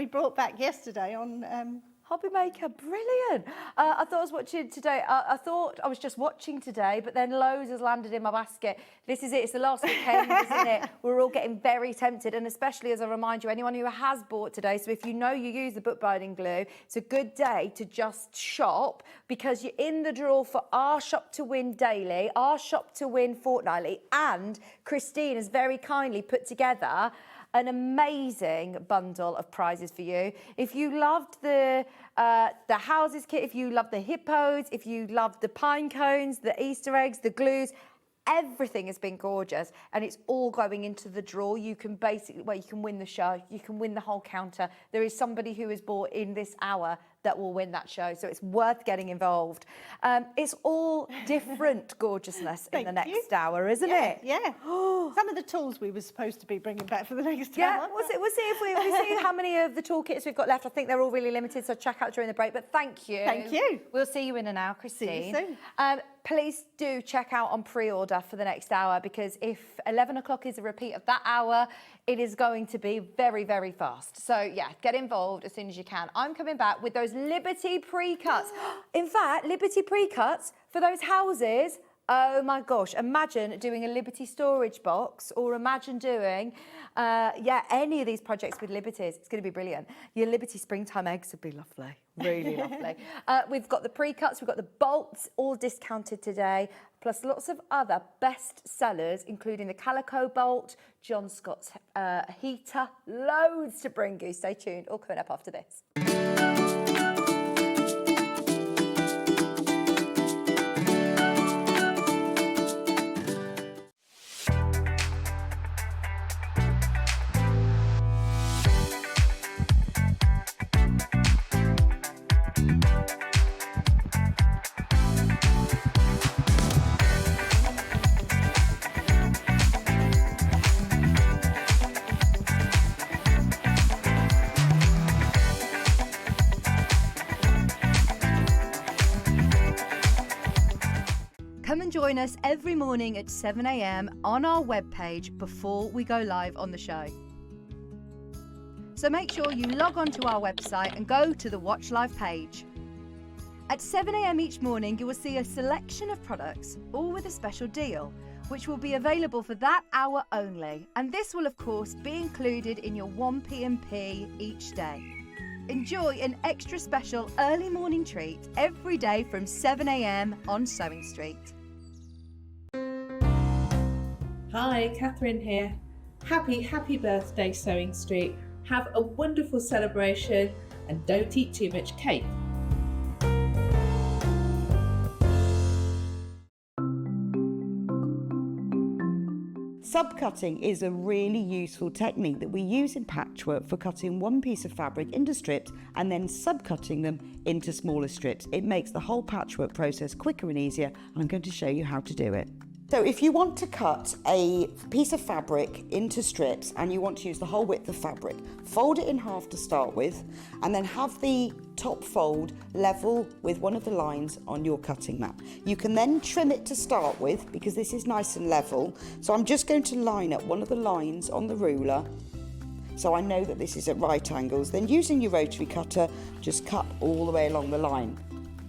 brought back yesterday on... Hobby Maker, brilliant. I thought I was watching today. I thought I was just watching today, but then loads has landed in my basket. This is it. It's the last weekend, isn't it? We're all getting very tempted, and especially as I remind you, anyone who has bought today, so if you know you use the bookbinding glue, it's a good day to just shop because you're in the draw for our Shop to Win daily, our Shop to Win fortnightly, and Christine has very kindly put together an amazing bundle of prizes for you. If you loved the houses kit, if you loved the hippos, if you loved the pine cones, the Easter eggs, the glues, everything has been gorgeous, and it's all going into the draw. You can you can win the show, you can win the whole counter. There is somebody who is bought in this hour that will win that show, so it's worth getting involved. It's all different gorgeousness in the next hour, isn't it? Yeah. Some of the tools we were supposed to be bringing back for the next hour. Yeah, we'll see if we see how many of the toolkits we've got left. I think they're all really limited, so check out during the break. But thank you. Thank you. We'll see you in an hour, Christine. See you soon. Please do check out on pre-order for the next hour, because if 11 o'clock is a repeat of that hour, it is going to be very, very fast. So yeah, get involved as soon as you can. I'm coming back with those Liberty pre-cuts. In fact, Liberty pre-cuts for those houses. Oh my gosh, imagine doing a Liberty storage box, or imagine doing, any of these projects with Liberties. It's going to be brilliant. Your Liberty springtime eggs would be lovely, really lovely. We've got the pre-cuts, we've got the bolts, all discounted today, plus lots of other best sellers, including the Calico bolt, John Scott's heater, loads to bring you. Stay tuned, all coming up after this. Come and join us every morning at 7 a.m. on our webpage before we go live on the show. So make sure you log on to our website and go to the Watch Live page. At 7 a.m. each morning, you will see a selection of products, all with a special deal, which will be available for that hour only. And this will, of course, be included in your 1 P&P each day. Enjoy an extra special early morning treat every day from 7 a.m. on Sewing Street. Hi, Catherine here. Happy birthday, Sewing Street. Have a wonderful celebration and don't eat too much cake. Subcutting is a really useful technique that we use in patchwork for cutting one piece of fabric into strips and then subcutting them into smaller strips. It makes the whole patchwork process quicker and easier, and I'm going to show you how to do it. So if you want to cut a piece of fabric into strips and you want to use the whole width of fabric, fold it in half to start with, and then have the top fold level with one of the lines on your cutting mat. You can then trim it to start with because this is nice and level. So I'm just going to line up one of the lines on the ruler so I know that this is at right angles. Then using your rotary cutter, just cut all the way along the line.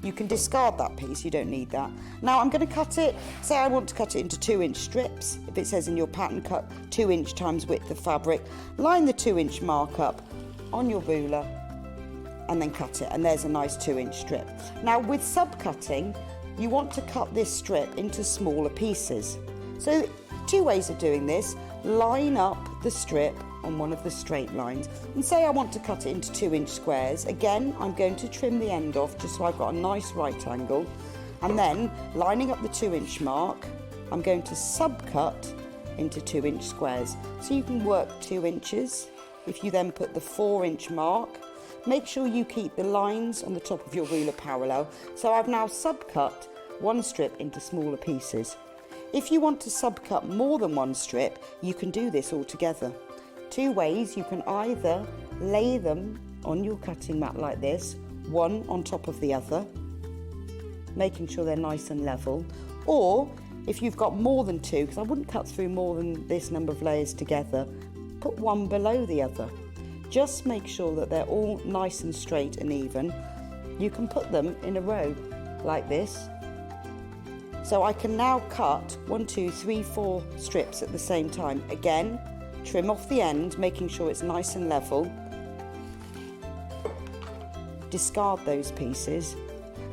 You can discard that piece, you don't need that. Now I'm going to cut it, say I want to cut it into 2-inch strips. If it says in your pattern cut 2-inch times width of fabric, line the 2-inch mark up on your ruler and then cut it, and there's a nice 2-inch strip. Now with subcutting, you want to cut this strip into smaller pieces. So 2 ways of doing this: line up the strip on one of the straight lines, and say I want to cut it into 2-inch squares. Again, I'm going to trim the end off just so I've got a nice right angle, and then lining up the 2-inch mark, I'm going to subcut into 2-inch squares. So you can work 2 inches. If you then put the 4-inch mark, make sure you keep the lines on the top of your ruler parallel. So I've now subcut one strip into smaller pieces. If you want to subcut more than one strip, you can do this all together. 2 ways: you can either lay them on your cutting mat like this, one on top of the other, making sure they're nice and level, or if you've got more than 2, because I wouldn't cut through more than this number of layers together, put one below the other. Just make sure that they're all nice and straight and even. You can put them in a row like this. So I can now cut 1, 2, 3, 4 strips at the same time. Again, trim off the end, making sure it's nice and level. Discard those pieces.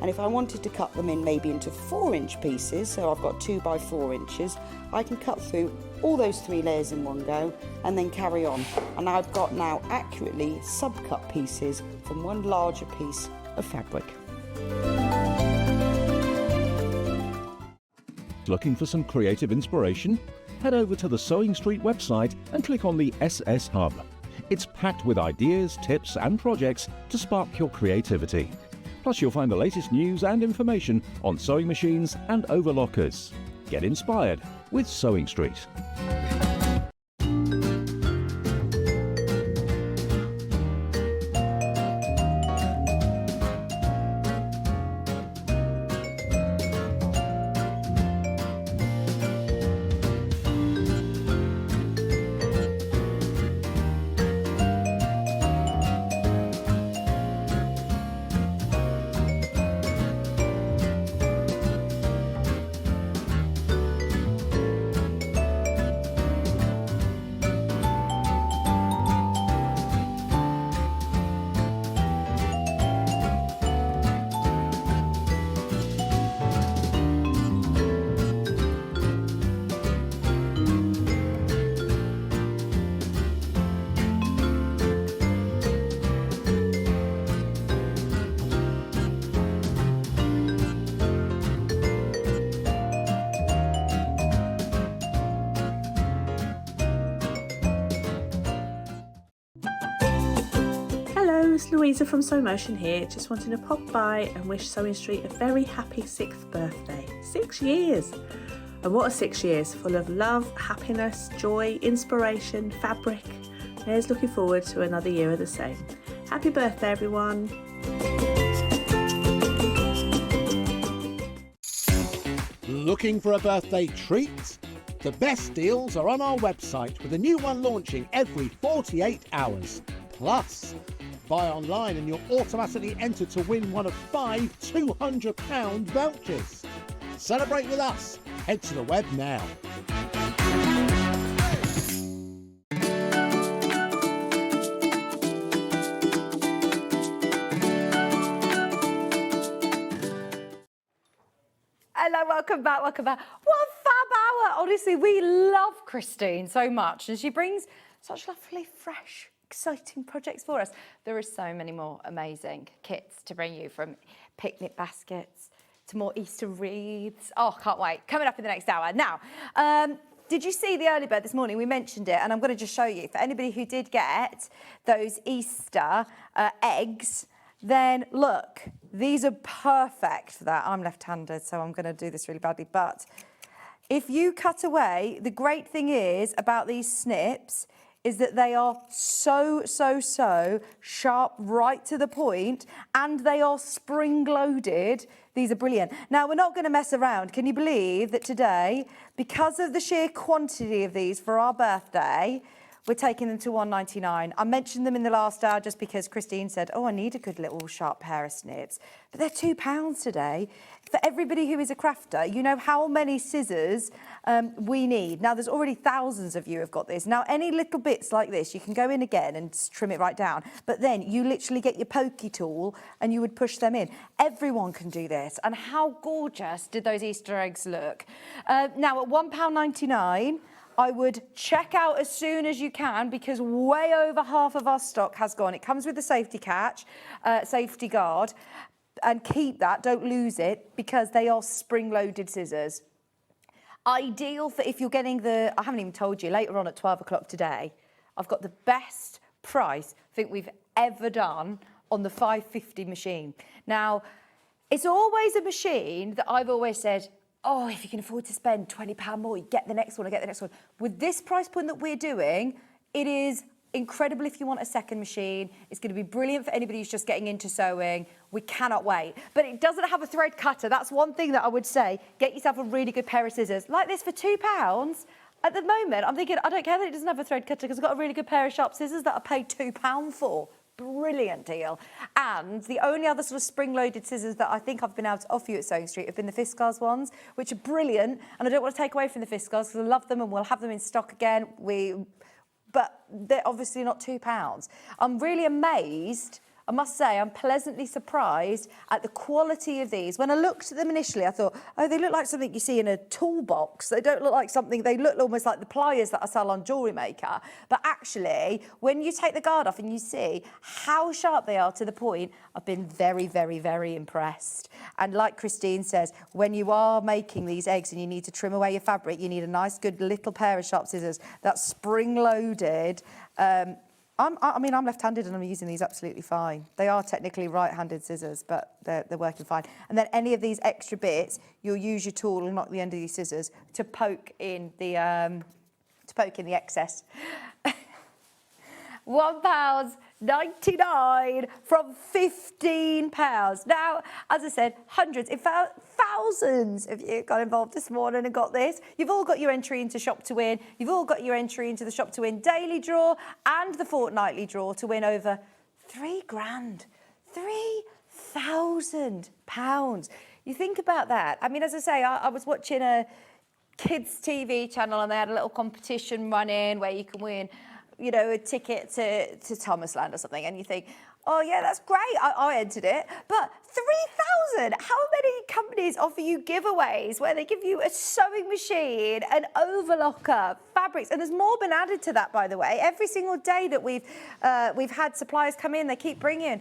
And if I wanted to cut them in maybe into 4-inch pieces, so I've got 2 by 4 inches, I can cut through all those 3 layers in one go and then carry on. And I've got now accurately subcut pieces from one larger piece of fabric. Looking for some creative inspiration? Head over to the Sewing Street website and click on the SS Hub. It's packed with ideas, tips and projects to spark your creativity. Plus you'll find the latest news and information on sewing machines and overlockers. Get inspired with Sewing Street. It's Louisa from Sew Motion here, just wanting to pop by and wish Sewing Street a very happy 6th birthday. 6 years! And what a 6 years, full of love, happiness, joy, inspiration, fabric. Here's looking forward to another year of the same. Happy birthday everyone! Looking for a birthday treat? The best deals are on our website with a new one launching every 48 hours. Plus, buy online and you'll automatically enter to win one of 5 £200 vouchers. Celebrate with us. Head to the web now. Hello, welcome back, welcome back. What a fab hour. Honestly, we love Christine so much and she brings such lovely, fresh, exciting projects for us. There are so many more amazing kits to bring you, from picnic baskets to more Easter wreaths. Oh, can't wait. Coming up in the next hour. Now, did you see the early bird this morning? We mentioned it, and I'm going to just show you. For anybody who did get those Easter eggs, then look, these are perfect for that. I'm left-handed, so I'm going to do this really badly. But if you cut away, the great thing is about these snips is that they are so sharp, right to the point, and they are spring-loaded. These are brilliant. Now, we're not going to mess around. Can you believe that today, because of the sheer quantity of these for our birthday, we're taking them to £1.99. I mentioned them in the last hour just because Christine said, oh, I need a good little sharp pair of snips. But they're £2 today. For everybody who is a crafter, you know how many scissors we need. Now, there's already thousands of you have got this. Now, any little bits like this, you can go in again and trim it right down. But then you literally get your pokey tool and you would push them in. Everyone can do this. And how gorgeous did those Easter eggs look? Now, at £1.99, I would check out as soon as you can because way over half of our stock has gone. It comes with the safety catch, safety guard, and keep that, don't lose it, because they are spring-loaded scissors. Ideal for if you're getting the, I haven't even told you, later on at 12 o'clock today, I've got the best price I think we've ever done on the 550 machine. Now, it's always a machine that I've always said, oh, if you can afford to spend £20 more, you get the next one, I get the next one. With this price point that we're doing, it is incredible if you want a second machine. It's going to be brilliant for anybody who's just getting into sewing. We cannot wait. But it doesn't have a thread cutter. That's one thing that I would say. Get yourself a really good pair of scissors. Like this for £2. At the moment, I'm thinking, I don't care that it doesn't have a thread cutter because I've got a really good pair of sharp scissors that I paid £2 for. Brilliant deal. And the only other sort of spring-loaded scissors that I think I've been able to offer you at Sewing Street have been the Fiskars ones, which are brilliant. And I don't want to take away from the Fiskars because I love them and we'll have them in stock again. But they're obviously not £2. I'm really amazed. I must say, I'm pleasantly surprised at the quality of these. When I looked at them initially, I thought, oh, they look like something you see in a toolbox. They don't look like something, they look almost like the pliers that I sell on Jewellery Maker. But actually, when you take the guard off and you see how sharp they are to the point, I've been very impressed. And like Christine says, when you are making these eggs and you need to trim away your fabric, you need a nice, good little pair of sharp scissors that's spring-loaded. I'm left-handed and I'm using these absolutely fine. They are technically right-handed scissors, but they're working fine. And then any of these extra bits, you'll use your tool and knock the end of these scissors to poke in the excess. £1.99 from £15. Now, as I said, hundreds, in fact, thousands of you got involved this morning and got this. You've all got your entry into Shop to Win. You've all got your entry into the Shop to Win daily draw and the fortnightly draw to win over £3,000. £3,000. You think about that. I mean, as I say, I was watching a kids' TV channel and they had a little competition running where you can win, you know, a ticket to Thomasland or something, and you think, oh yeah, that's great, I entered it. But 3,000, how many companies offer you giveaways where they give you a sewing machine, an overlocker, fabrics, and there's more been added to that, by the way. Every single day that we've had suppliers come in, they keep bringing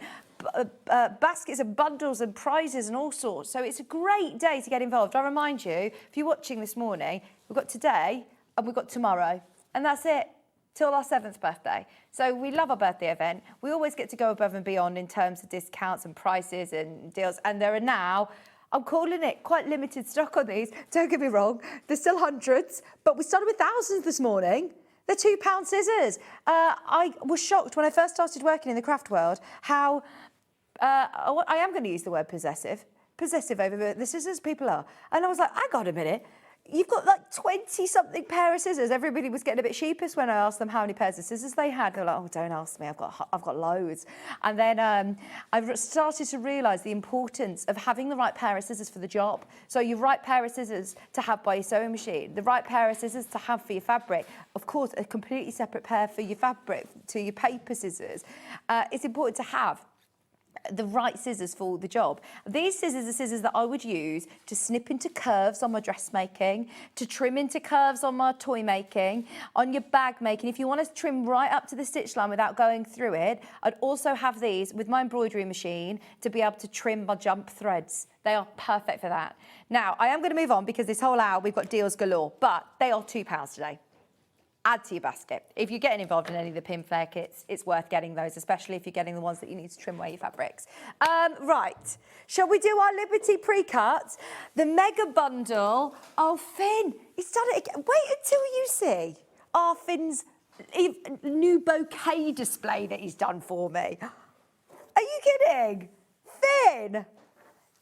baskets and bundles and prizes and all sorts. So it's a great day to get involved. I remind you, if you're watching this morning, we've got today and we've got tomorrow, and that's it. Till our 7th birthday. So we love our birthday event. We always get to go above and beyond in terms of discounts and prices and deals. And there are now, I'm calling it, quite limited stock on these. Don't get me wrong, there's still hundreds, but we started with thousands this morning. They're £2 scissors. I was shocked when I first started working in the craft world how, I am going to use the word possessive over the scissors people are. And I was like, hang on a minute. You've got like 20-something pair of scissors. Everybody was getting a bit sheepish when I asked them how many pairs of scissors they had. They're like, oh, don't ask me, I've got loads. And then I've started to realise the importance of having the right pair of scissors for the job. So your right pair of scissors to have by your sewing machine, the right pair of scissors to have for your fabric. Of course, a completely separate pair for your fabric, to your paper scissors. It's important to have. the right scissors for the job. These scissors are scissors that I would use to snip into curves on my dressmaking, to trim into curves on my toy making, on your bag making. If you want to trim right up to the stitch line without going through it, I'd also have these with my embroidery machine to be able to trim my jump threads. They are perfect for that. Now, I am going to move on because this whole hour we've got deals galore, but they are £2 today. Add to your basket. If you're getting involved in any of the Pinflair kits, it's worth getting those, especially if you're getting the ones that you need to trim away your fabrics. Right, shall we do our Liberty pre-cut? The mega bundle. Oh, Finn, he's done it again. Wait until you see Finn's new bouquet display that he's done for me. Are you kidding? Finn!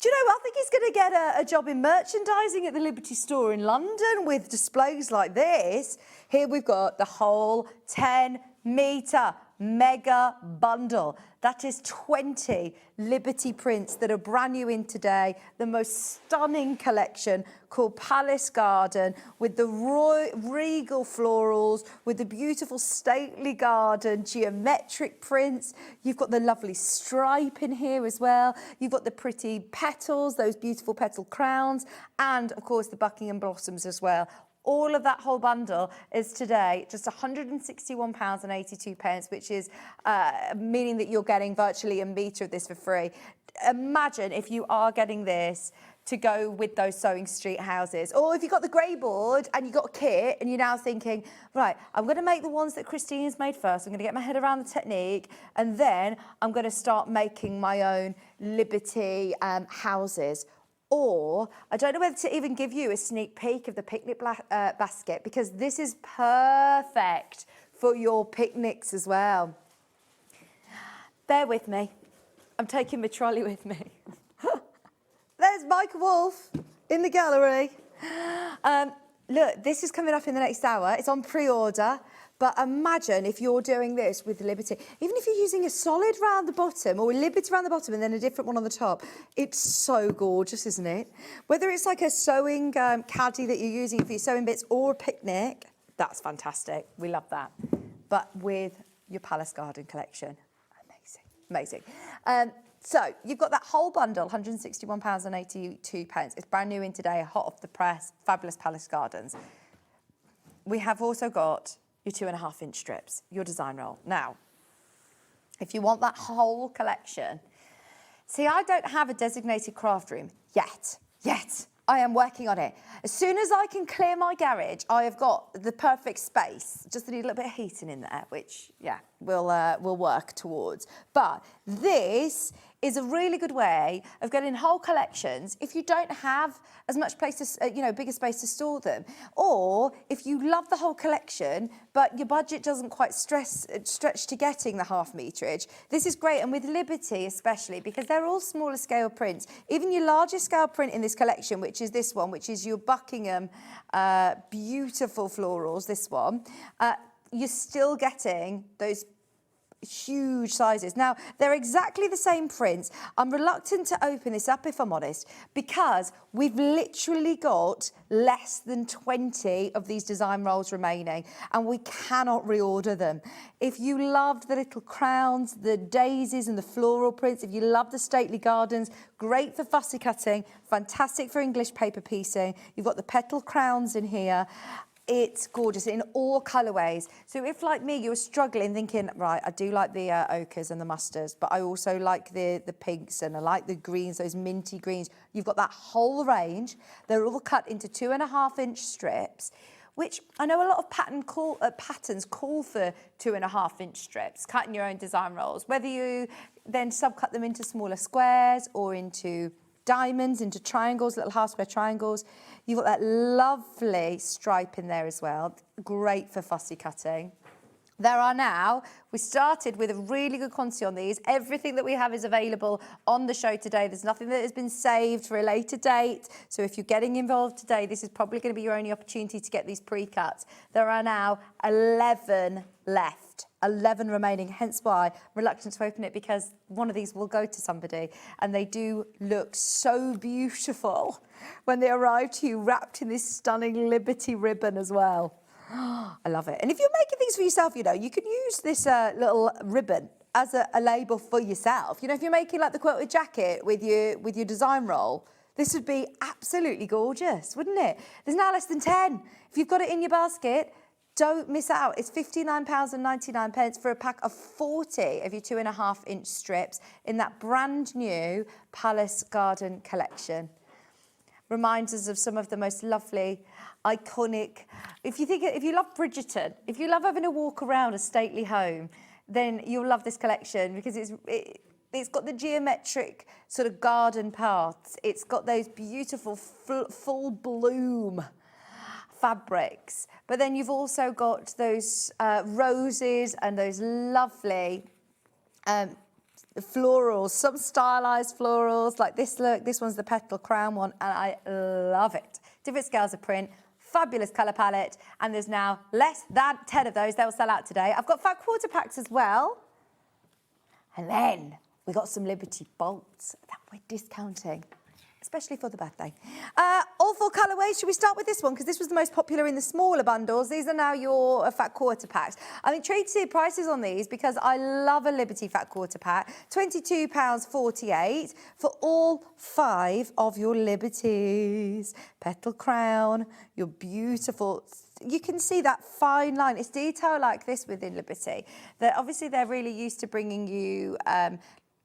Do you know, I think he's going to get a job in merchandising at the Liberty store in London with displays like this. Here we've got the whole 10-metre mega bundle. That is 20 Liberty prints that are brand new in today. The most stunning collection called Palace Garden with the regal florals, with the beautiful stately garden, geometric prints. You've got the lovely stripe in here as well. You've got the pretty petals, those beautiful petal crowns, and of course the Buckingham blossoms as well. All of that whole bundle is today just £161.82, which is meaning that you're getting virtually a metre of this for free. Imagine if you are getting this to go with those Sewing Street houses. Or if you've got the grey board and you've got a kit and you're now thinking, right, I'm going to make the ones that Christina's made first. I'm going to get my head around the technique and then I'm going to start making my own Liberty houses. Or I don't know whether to even give you a sneak peek of the picnic basket because this is perfect for your picnics as well. Bear with me. I'm taking my trolley with me. There's Michael Wolf in the gallery. Look, this is coming up in the next hour. It's on pre-order. But imagine if you're doing this with Liberty, even if you're using a solid round the bottom or a Liberty round the bottom and then a different one on the top, it's so gorgeous, isn't it? Whether it's like a sewing caddy that you're using for your sewing bits or a picnic, that's fantastic. We love that. But with your Palace Garden collection, amazing, amazing. So you've got that whole bundle, £161.82. It's brand new in today, hot off the press, fabulous Palace Gardens. We have also got your 2.5-inch strips, your design roll. Now, if you want that whole collection, see, I don't have a designated craft room yet. I am working on it. As soon as I can clear my garage, I have got the perfect space. Just need a little bit of heating in there, which, yeah, we'll work towards. But this is a really good way of getting whole collections if you don't have as much place to, bigger space to store them. Or if you love the whole collection, but your budget doesn't quite stretch to getting the half meterage, this is great. And with Liberty especially, because they're all smaller scale prints. Even your largest scale print in this collection, which is this one, which is your Buckingham beautiful florals, this one, you're still getting those huge sizes. Now, they're exactly the same prints. I'm reluctant to open this up, if I'm honest, because we've literally got less than 20 of these design rolls remaining, and we cannot reorder them. If you loved the little crowns, the daisies and the floral prints, if you love the stately gardens, great for fussy cutting, fantastic for English paper piecing. You've got the petal crowns in here. It's gorgeous in all colourways. So if, like me, you're struggling thinking, right, I do like the ochres and the mustards, but I also like the pinks and I like the greens, those minty greens. You've got that whole range. They're all cut into 2.5-inch strips, which I know a lot of patterns call for 2.5-inch strips, cutting your own design rolls, whether you then subcut them into smaller squares or into diamonds, into triangles, little half square triangles. You've got that lovely stripe in there as well. Great for fussy cutting. There are now, we started with a really good quantity on these. Everything that we have is available on the show today. There's nothing that has been saved for a later date. So if you're getting involved today, this is probably going to be your only opportunity to get these pre-cuts. There are now 11 left. 11 remaining, hence why I'm reluctant to open it, because one of these will go to somebody, and they do look so beautiful when they arrive to you wrapped in this stunning Liberty ribbon as well. I love it. And if you're making things for yourself, you can use this little ribbon as a label for yourself. You know, if you're making like the quilted jacket with your design roll, this would be absolutely gorgeous, wouldn't it? There's now less than 10. If you've got it in your basket, don't miss out. It's £59.99 for a pack of 40 of your 2.5-inch strips in that brand new Palace Garden collection. Reminds us of some of the most lovely, iconic. If you love Bridgerton, if you love having a walk around a stately home, then you'll love this collection because it's got the geometric sort of garden paths. It's got those beautiful full bloom fabrics, but then you've also got those roses and those lovely florals, some stylized florals like this look. This one's the petal crown one, and I love it. Different scales of print, fabulous colour palette, and there's now less than 10 of those. They'll sell out today. I've got fat quarter packs as well, and then we got some Liberty bolts that we're discounting, especially for the birthday. All four colourways. Should we start with this one? Because this was the most popular in the smaller bundles. These are now your fat quarter packs. I think treated prices on these because I love a Liberty fat quarter pack. £22.48 for all 5 of your Liberties. Petal crown, your beautiful... You can see that fine line. It's detail like this within Liberty. Obviously, they're really used to bringing you...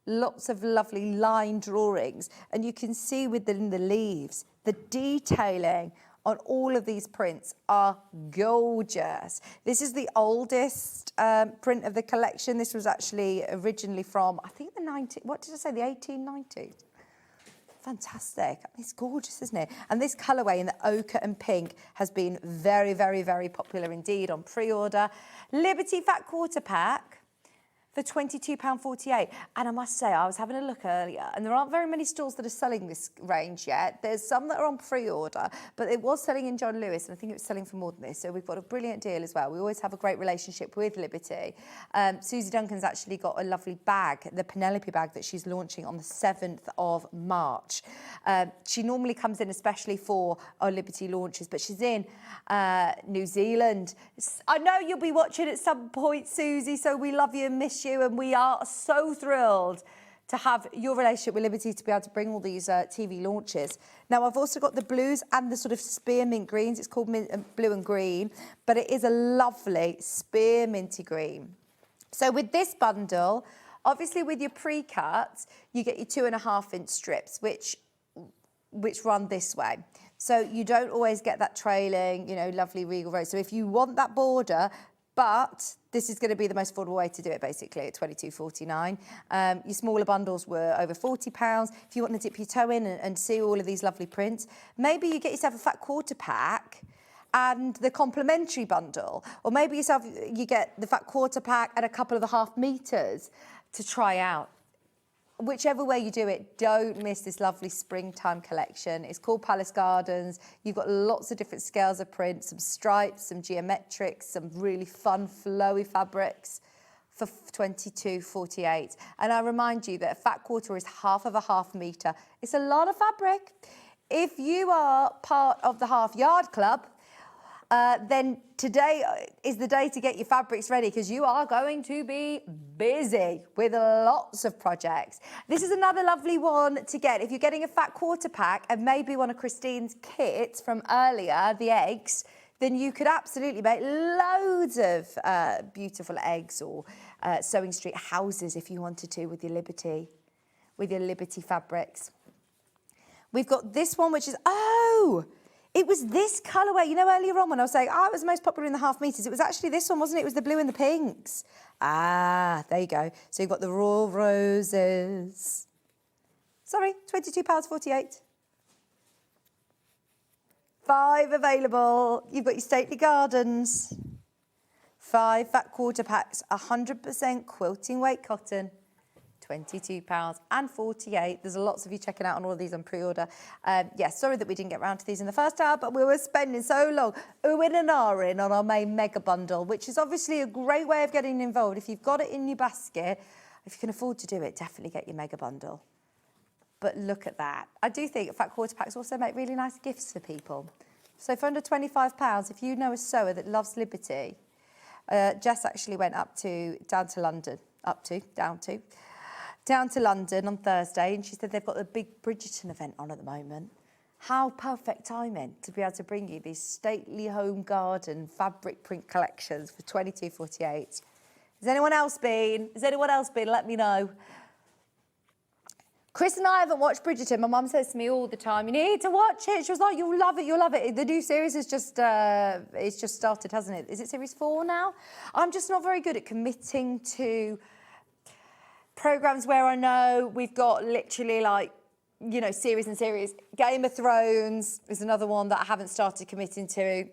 lots of lovely line drawings, and you can see within the leaves, the detailing on all of these prints are gorgeous. This is the oldest print of the collection. This was actually originally from, I think the 1890s. Fantastic. I mean, it's gorgeous, isn't it? And this colourway in the ochre and pink has been very, very, very popular indeed on pre-order. Liberty Fat Quarter Pack for £22.48. And I must say, I was having a look earlier, and there aren't very many stores that are selling this range yet. There's some that are on pre-order, but it was selling in John Lewis, and I think it was selling for more than this. So we've got a brilliant deal as well. We always have a great relationship with Liberty. Susie Duncan's actually got a lovely bag, the Penelope bag, that she's launching on the 7th of March. She normally comes in especially for our Liberty launches, but she's in New Zealand. I know you'll be watching at some point, Susie, so we love you and miss you, and we are so thrilled to have your relationship with Liberty to be able to bring all these TV launches. Now, I've also got the blues and the sort of spearmint greens. It's called blue and green, but it is a lovely spearminty green. So with this bundle, obviously with your pre-cuts, you get your 2.5-inch strips, which run this way. So you don't always get that trailing, lovely regal row. So if you want that border, but this is going to be the most affordable way to do it, basically, at £22.49. Your smaller bundles were over £40. If you want to dip your toe in and see all of these lovely prints, maybe you get yourself a fat quarter pack and the complimentary bundle, or maybe you get the fat quarter pack and a couple of the half meters to try out. Whichever way you do it, don't miss this lovely springtime collection. It's called Palace Gardens. You've got lots of different scales of print, some stripes, some geometrics, some really fun, flowy fabrics for £22.48. And I remind you that a fat quarter is half of a half metre. It's a lot of fabric. If you are part of the Half Yard Club, then today is the day to get your fabrics ready, because you are going to be busy with lots of projects. This is another lovely one to get. If you're getting a fat quarter pack and maybe one of Christine's kits from earlier, the eggs, then you could absolutely make loads of beautiful eggs or Sewing Street houses if you wanted to with your Liberty fabrics. We've got this one, which is, it was this colourway. Earlier on when I was saying, it was most popular in the half meters, it was actually this one, wasn't it? It was the blue and the pinks. There you go. So you've got the raw roses. Sorry, £22.48. 5 available. You've got your stately gardens. 5 fat quarter packs, 100% quilting weight cotton. £22.48. There's lots of you checking out on all of these on pre-order. Sorry that we didn't get around to these in the first hour, but we were spending so long oohing and ahhing on our main mega bundle, which is obviously a great way of getting involved. If you've got it in your basket, if you can afford to do it, definitely get your mega bundle. But look at that. I do think fat quarter packs also make really nice gifts for people. So for under £25, if you know a sewer that loves Liberty, Jess actually went down to London down to London on Thursday, and she said they've got the big Bridgerton event on at the moment. How perfect timing to be able to bring you these stately home garden fabric print collections for $22.48. Has anyone else been? Let me know. Chris and I haven't watched Bridgerton. My mum says to me all the time, you need to watch it. She was like, you'll love it. The new series has just it's just started, hasn't it? Is it series 4 now? I'm just not very good at committing to programmes where I know we've got literally like, you know, series and series. Game of Thrones is another one that I haven't started committing to.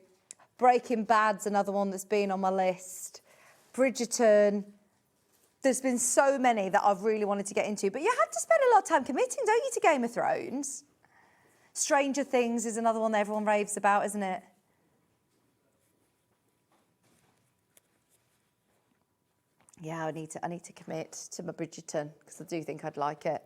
Breaking Bad's another one that's been on my list. Bridgerton. There's been so many that I've really wanted to get into, but you have to spend a lot of time committing, don't you, to Game of Thrones? Stranger Things is another one that everyone raves about, isn't it? Yeah, I need to commit to my Bridgerton because I do think I'd like it.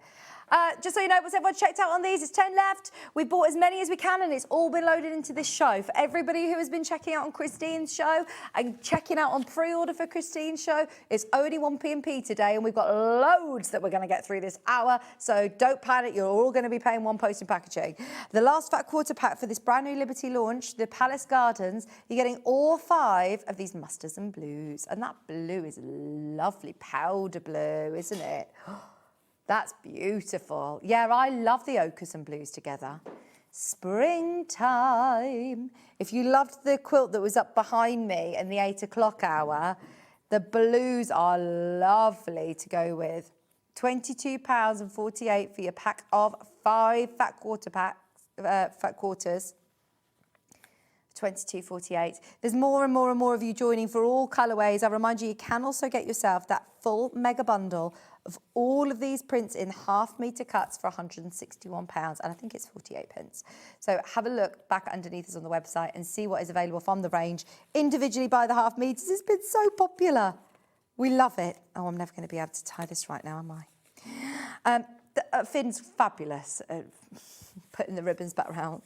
Just so you know, once everyone's checked out on these, it's 10 left. We bought as many as we can and it's all been loaded into this show. For everybody who has been checking out on Christine's show and checking out on pre-order for Christine's show, it's only 1 p.m. today and we've got loads that we're going to get through this hour. So don't panic, you're all going to be paying one post and packaging. The last fat quarter pack for this brand new Liberty launch, the Palace Gardens, you're getting all 5 of these mustards and blues. And that blue is lovely powder blue, isn't it? That's beautiful. Yeah, I love the ochres and blues together. Springtime. If you loved the quilt that was up behind me in the 8 o'clock hour, the blues are lovely to go with. £22.48 for your pack of 5 fat quarters. $22.48. There's more and more of you joining for all colourways. I remind you, you can also get yourself that full mega bundle of all of these prints in half-metre cuts for £161, and I think it's 48p. So have a look back underneath us on the website and see what is available from the range. Individually by the half metres, it's been so popular. We love it. Oh, I'm never going to be able to tie this right now, am I? Finn's fabulous at putting the ribbons back round.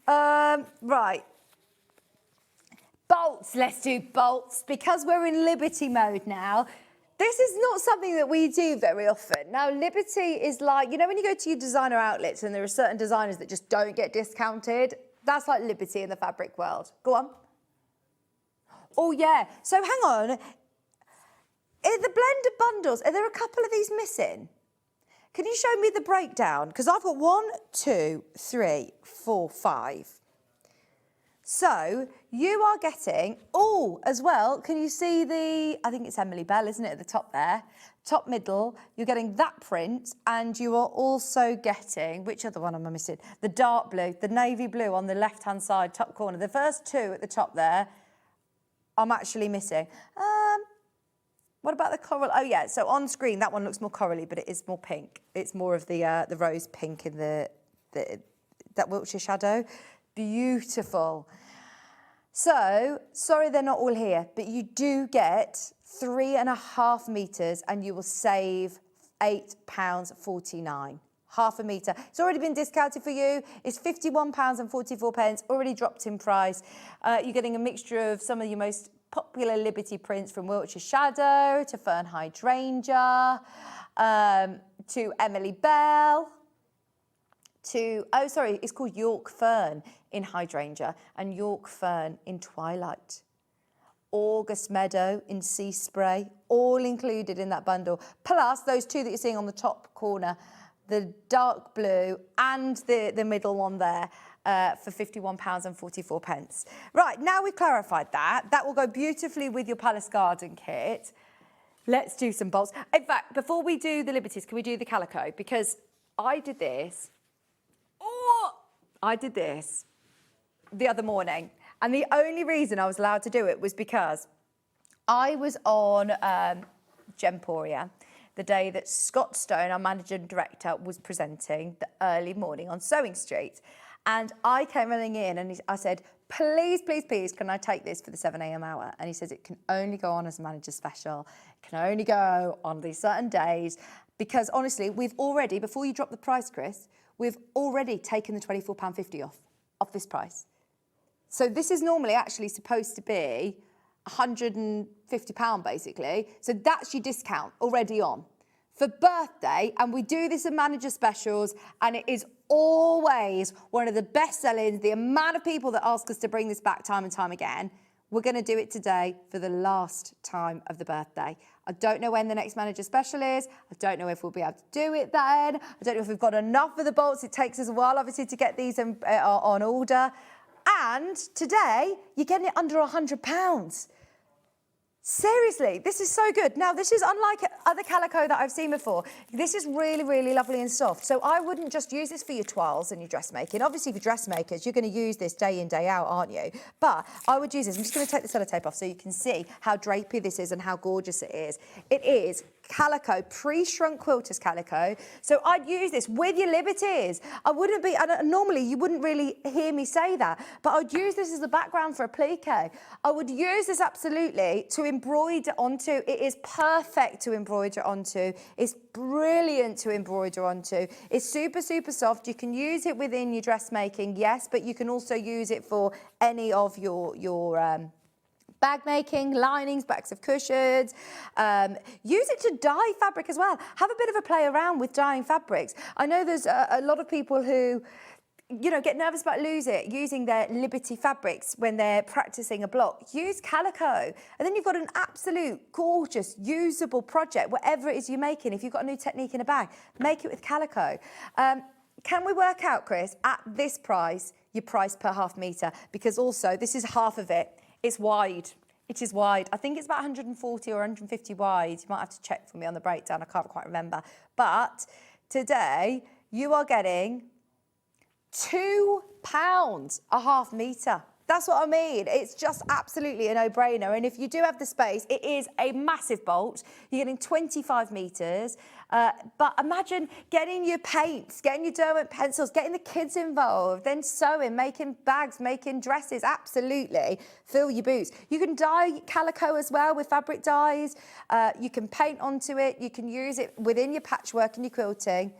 Right. Bolts, let's do bolts. Because we're in Liberty mode now, this is not something that we do very often. Now, Liberty is like, you know, when you go to your designer outlets and there are certain designers that just don't get discounted, that's like Liberty in the fabric world. Go on. Oh, yeah. So hang on. In the blended bundles, are there a couple of these missing? Can you show me the breakdown? Because I've got 1, 2, 3, 4, 5. So you are getting, as well, can you see I think it's Emily Bell, isn't it, at the top there? Top middle, you're getting that print, and you are also getting, which other one am I missing? The dark blue, the navy blue on the left-hand side, top corner. The first 2 at the top there, I'm actually missing. What about the coral? Oh, yeah, so on screen, that one looks more corally, but it is more pink. It's more of the rose pink in that Wiltshire shadow. Beautiful. So, sorry they're not all here, but you do get 3.5 metres and you will save £8.49. Half a metre. It's already been discounted for you. It's £51.44, already dropped in price. You're getting a mixture of some of your most popular Liberty prints, from Wiltshire Shadow to Fern Hydrangea, to Emily Bell, to, it's called York Fern in Hydrangea and York Fern in Twilight. August Meadow in Sea Spray, all included in that bundle. Plus those 2 that you're seeing on the top corner, the dark blue and the middle one there, for £51.44. Right, now we've clarified that. That will go beautifully with your Palace Garden kit. Let's do some bolts. In fact, before we do the Liberties, can we do the calico? Because I did this the other morning. And the only reason I was allowed to do it was because I was on Gemporia the day that Scott Stone, our managing director, was presenting the early morning on Sewing Street. And I came running in and I said, please, can I take this for the 7 a.m. hour? And he says it can only go on as a manager special. It can only go on these certain days. Because honestly, we've already, before you drop the price, Chris, we've already taken the £24.50 off this price. So this is normally actually supposed to be £150 basically. So that's your discount already on. For birthday, and we do this in manager specials, and it is always one of the best sellings. The amount of people that ask us to bring this back time and time again, we're going to do it today for the last time of the birthday. I don't know when the next manager special is. I don't know if we'll be able to do it then. I don't know if we've got enough of the bolts. It takes us a while, obviously, to get these on order. And today, you're getting it under £100. Seriously, this is so good. Now, this is unlike other calico that I've seen before. This is really, really lovely and soft. So I wouldn't just use this for your toiles and your dressmaking. Obviously, for dressmakers, you're going to use this day in, day out, aren't you? But I would use this. I'm just going to take the sellotape off so you can see how drapey this is and how gorgeous it is. It is calico, pre-shrunk quilters calico. So I'd use this with your liberties. I wouldn't be, and normally you wouldn't really hear me say that, but I'd use this as the background for a plique. I would use this absolutely to embroider onto. It is perfect to embroider onto. It's brilliant to embroider onto. It's super, super soft. You can use it within your dressmaking, yes, but you can also use it for any of your bag making, linings, backs of cushions. Use it to dye fabric as well. Have a bit of a play around with dyeing fabrics. I know there's a lot of people who, you know, get nervous about using their Liberty fabrics when they're practicing a block. Use calico, and then you've got an absolute gorgeous, usable project, whatever it is you're making. If you've got a new technique in a bag, make it with calico. Can we work out, Chris, at this price, your price per half metre? Because also, this is half of it. It's wide. It is wide. I think it's about 140 or 150 wide. You might have to check for me on the breakdown. I can't quite remember. But today, you are getting £2 a half metre. That's what I mean. It's just absolutely a no-brainer. And if you do have the space, it is a massive bolt. You're getting 25 metres. But imagine getting your paints, getting your Derwent pencils, getting the kids involved, then sewing, making bags, making dresses. Absolutely. Fill your boots. You can dye calico as well with fabric dyes. You can paint onto it. You can use it within your patchwork and your quilting.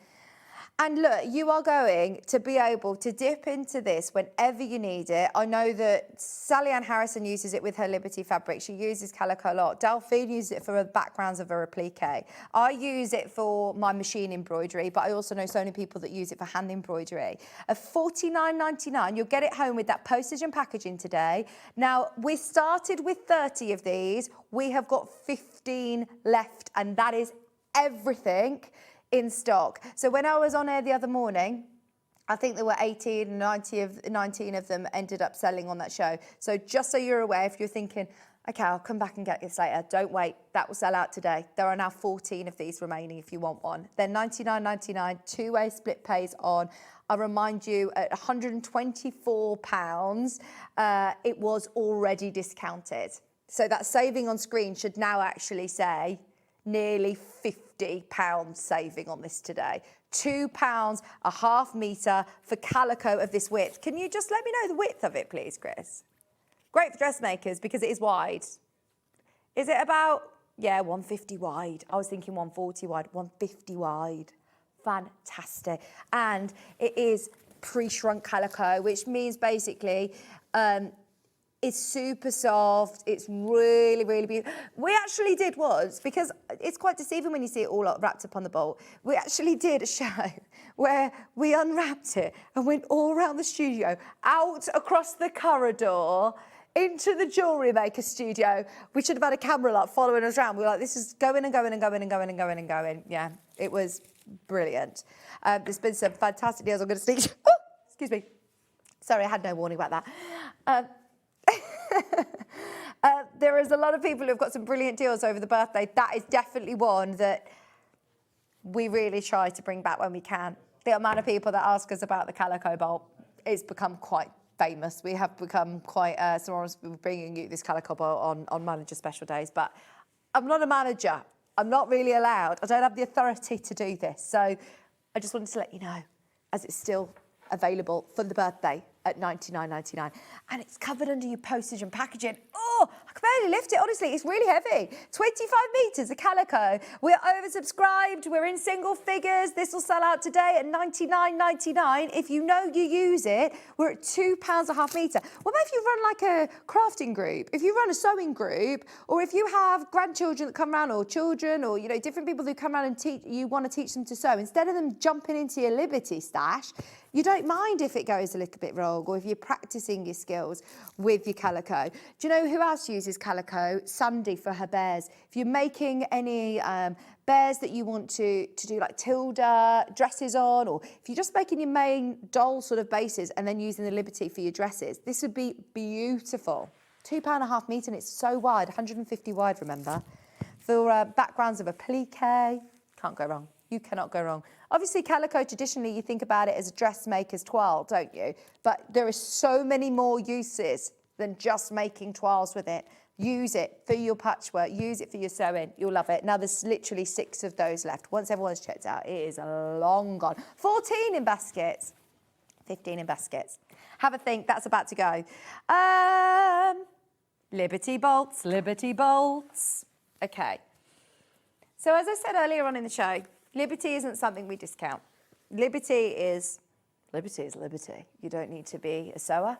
And look, you are going to be able to dip into this whenever you need it. I know that Sally Ann Harrison uses it with her Liberty fabric. She uses calico a lot. Delphine uses it for the backgrounds of her applique. I use it for my machine embroidery, but I also know so many people that use it for hand embroidery. At $49.99, you'll get it home with that postage and packaging today. Now, we started with 30 of these. We have got 15 left, and that is everything in stock. So when I was on air the other morning, I think there were 18 and 19 of them ended up selling on that show. So just so you're aware, if you're thinking, okay, I'll come back and get this later, don't wait, that will sell out today. There are now 14 of these remaining if you want one. They're $99.99, two-way split pays on. I remind you, at £124, it was already discounted. So that saving on screen should now actually say nearly £50 saving on this today. £2 a half metre for calico of this width. Can you just let me know the width of it, please, Chris? Great for dressmakers because it is wide. Is it about, 150 wide. I was thinking 140 wide, 150 wide. Fantastic. And it is pre-shrunk calico, which means basically it's super soft. It's really, really beautiful. We actually did once, because it's quite deceiving when you see it all wrapped up on the bolt. We actually did a show where we unwrapped it and went all around the studio, out across the corridor, into the jewellery maker studio. We should have had a camera like following us around. We were like, this is going and going and going and going and going and going. Yeah, it was brilliant. There's been some fantastic deals. I'm going to sneak. Oh, excuse me. Sorry, I had no warning about that. There is a lot of people who've got some brilliant deals over the birthday. That is definitely one that we really try to bring back when we can. The amount of people that ask us about the calico bolt, it's become quite famous. We have become quite synonymous with bringing you this calico bolt on manager special days. But I'm not a manager. I'm not really allowed. I don't have the authority to do this. So I just wanted to let you know, as it's still available for the birthday at $99.99. And it's covered under your postage and packaging. Oh, I can barely lift it, honestly. It's really heavy. 25 metres of calico. We're oversubscribed. We're in single figures. This will sell out today at $99.99. If you know you use it, we're at £2 a half metre. What about if you run like a crafting group? If you run a sewing group, or if you have grandchildren that come around, or children, or, you know, different people who come around and you want to teach them to sew, instead of them jumping into your Liberty stash, you don't mind if it goes a little bit wrong, or if you're practicing your skills with your calico. Do you know who else uses calico? Sandy for her bears. If you're making any bears that you want to do like Tilda dresses on, or if you're just making your main doll sort of bases and then using the Liberty for your dresses, this would be beautiful. £2 a half metre, and it's so wide, 150 wide, remember. For backgrounds of applique, can't go wrong. You cannot go wrong. Obviously, calico, traditionally, you think about it as a dressmaker's toile, don't you? But there are so many more uses than just making toiles with it. Use it for your patchwork. Use it for your sewing. You'll love it. Now, there's literally 6 of those left. Once everyone's checked out, it is long gone. 14 in baskets. 15 in baskets. Have a think. That's about to go. Liberty bolts, Liberty bolts. Okay. So as I said earlier on in the show, Liberty isn't something we discount. Liberty is liberty. You don't need to be a sewer.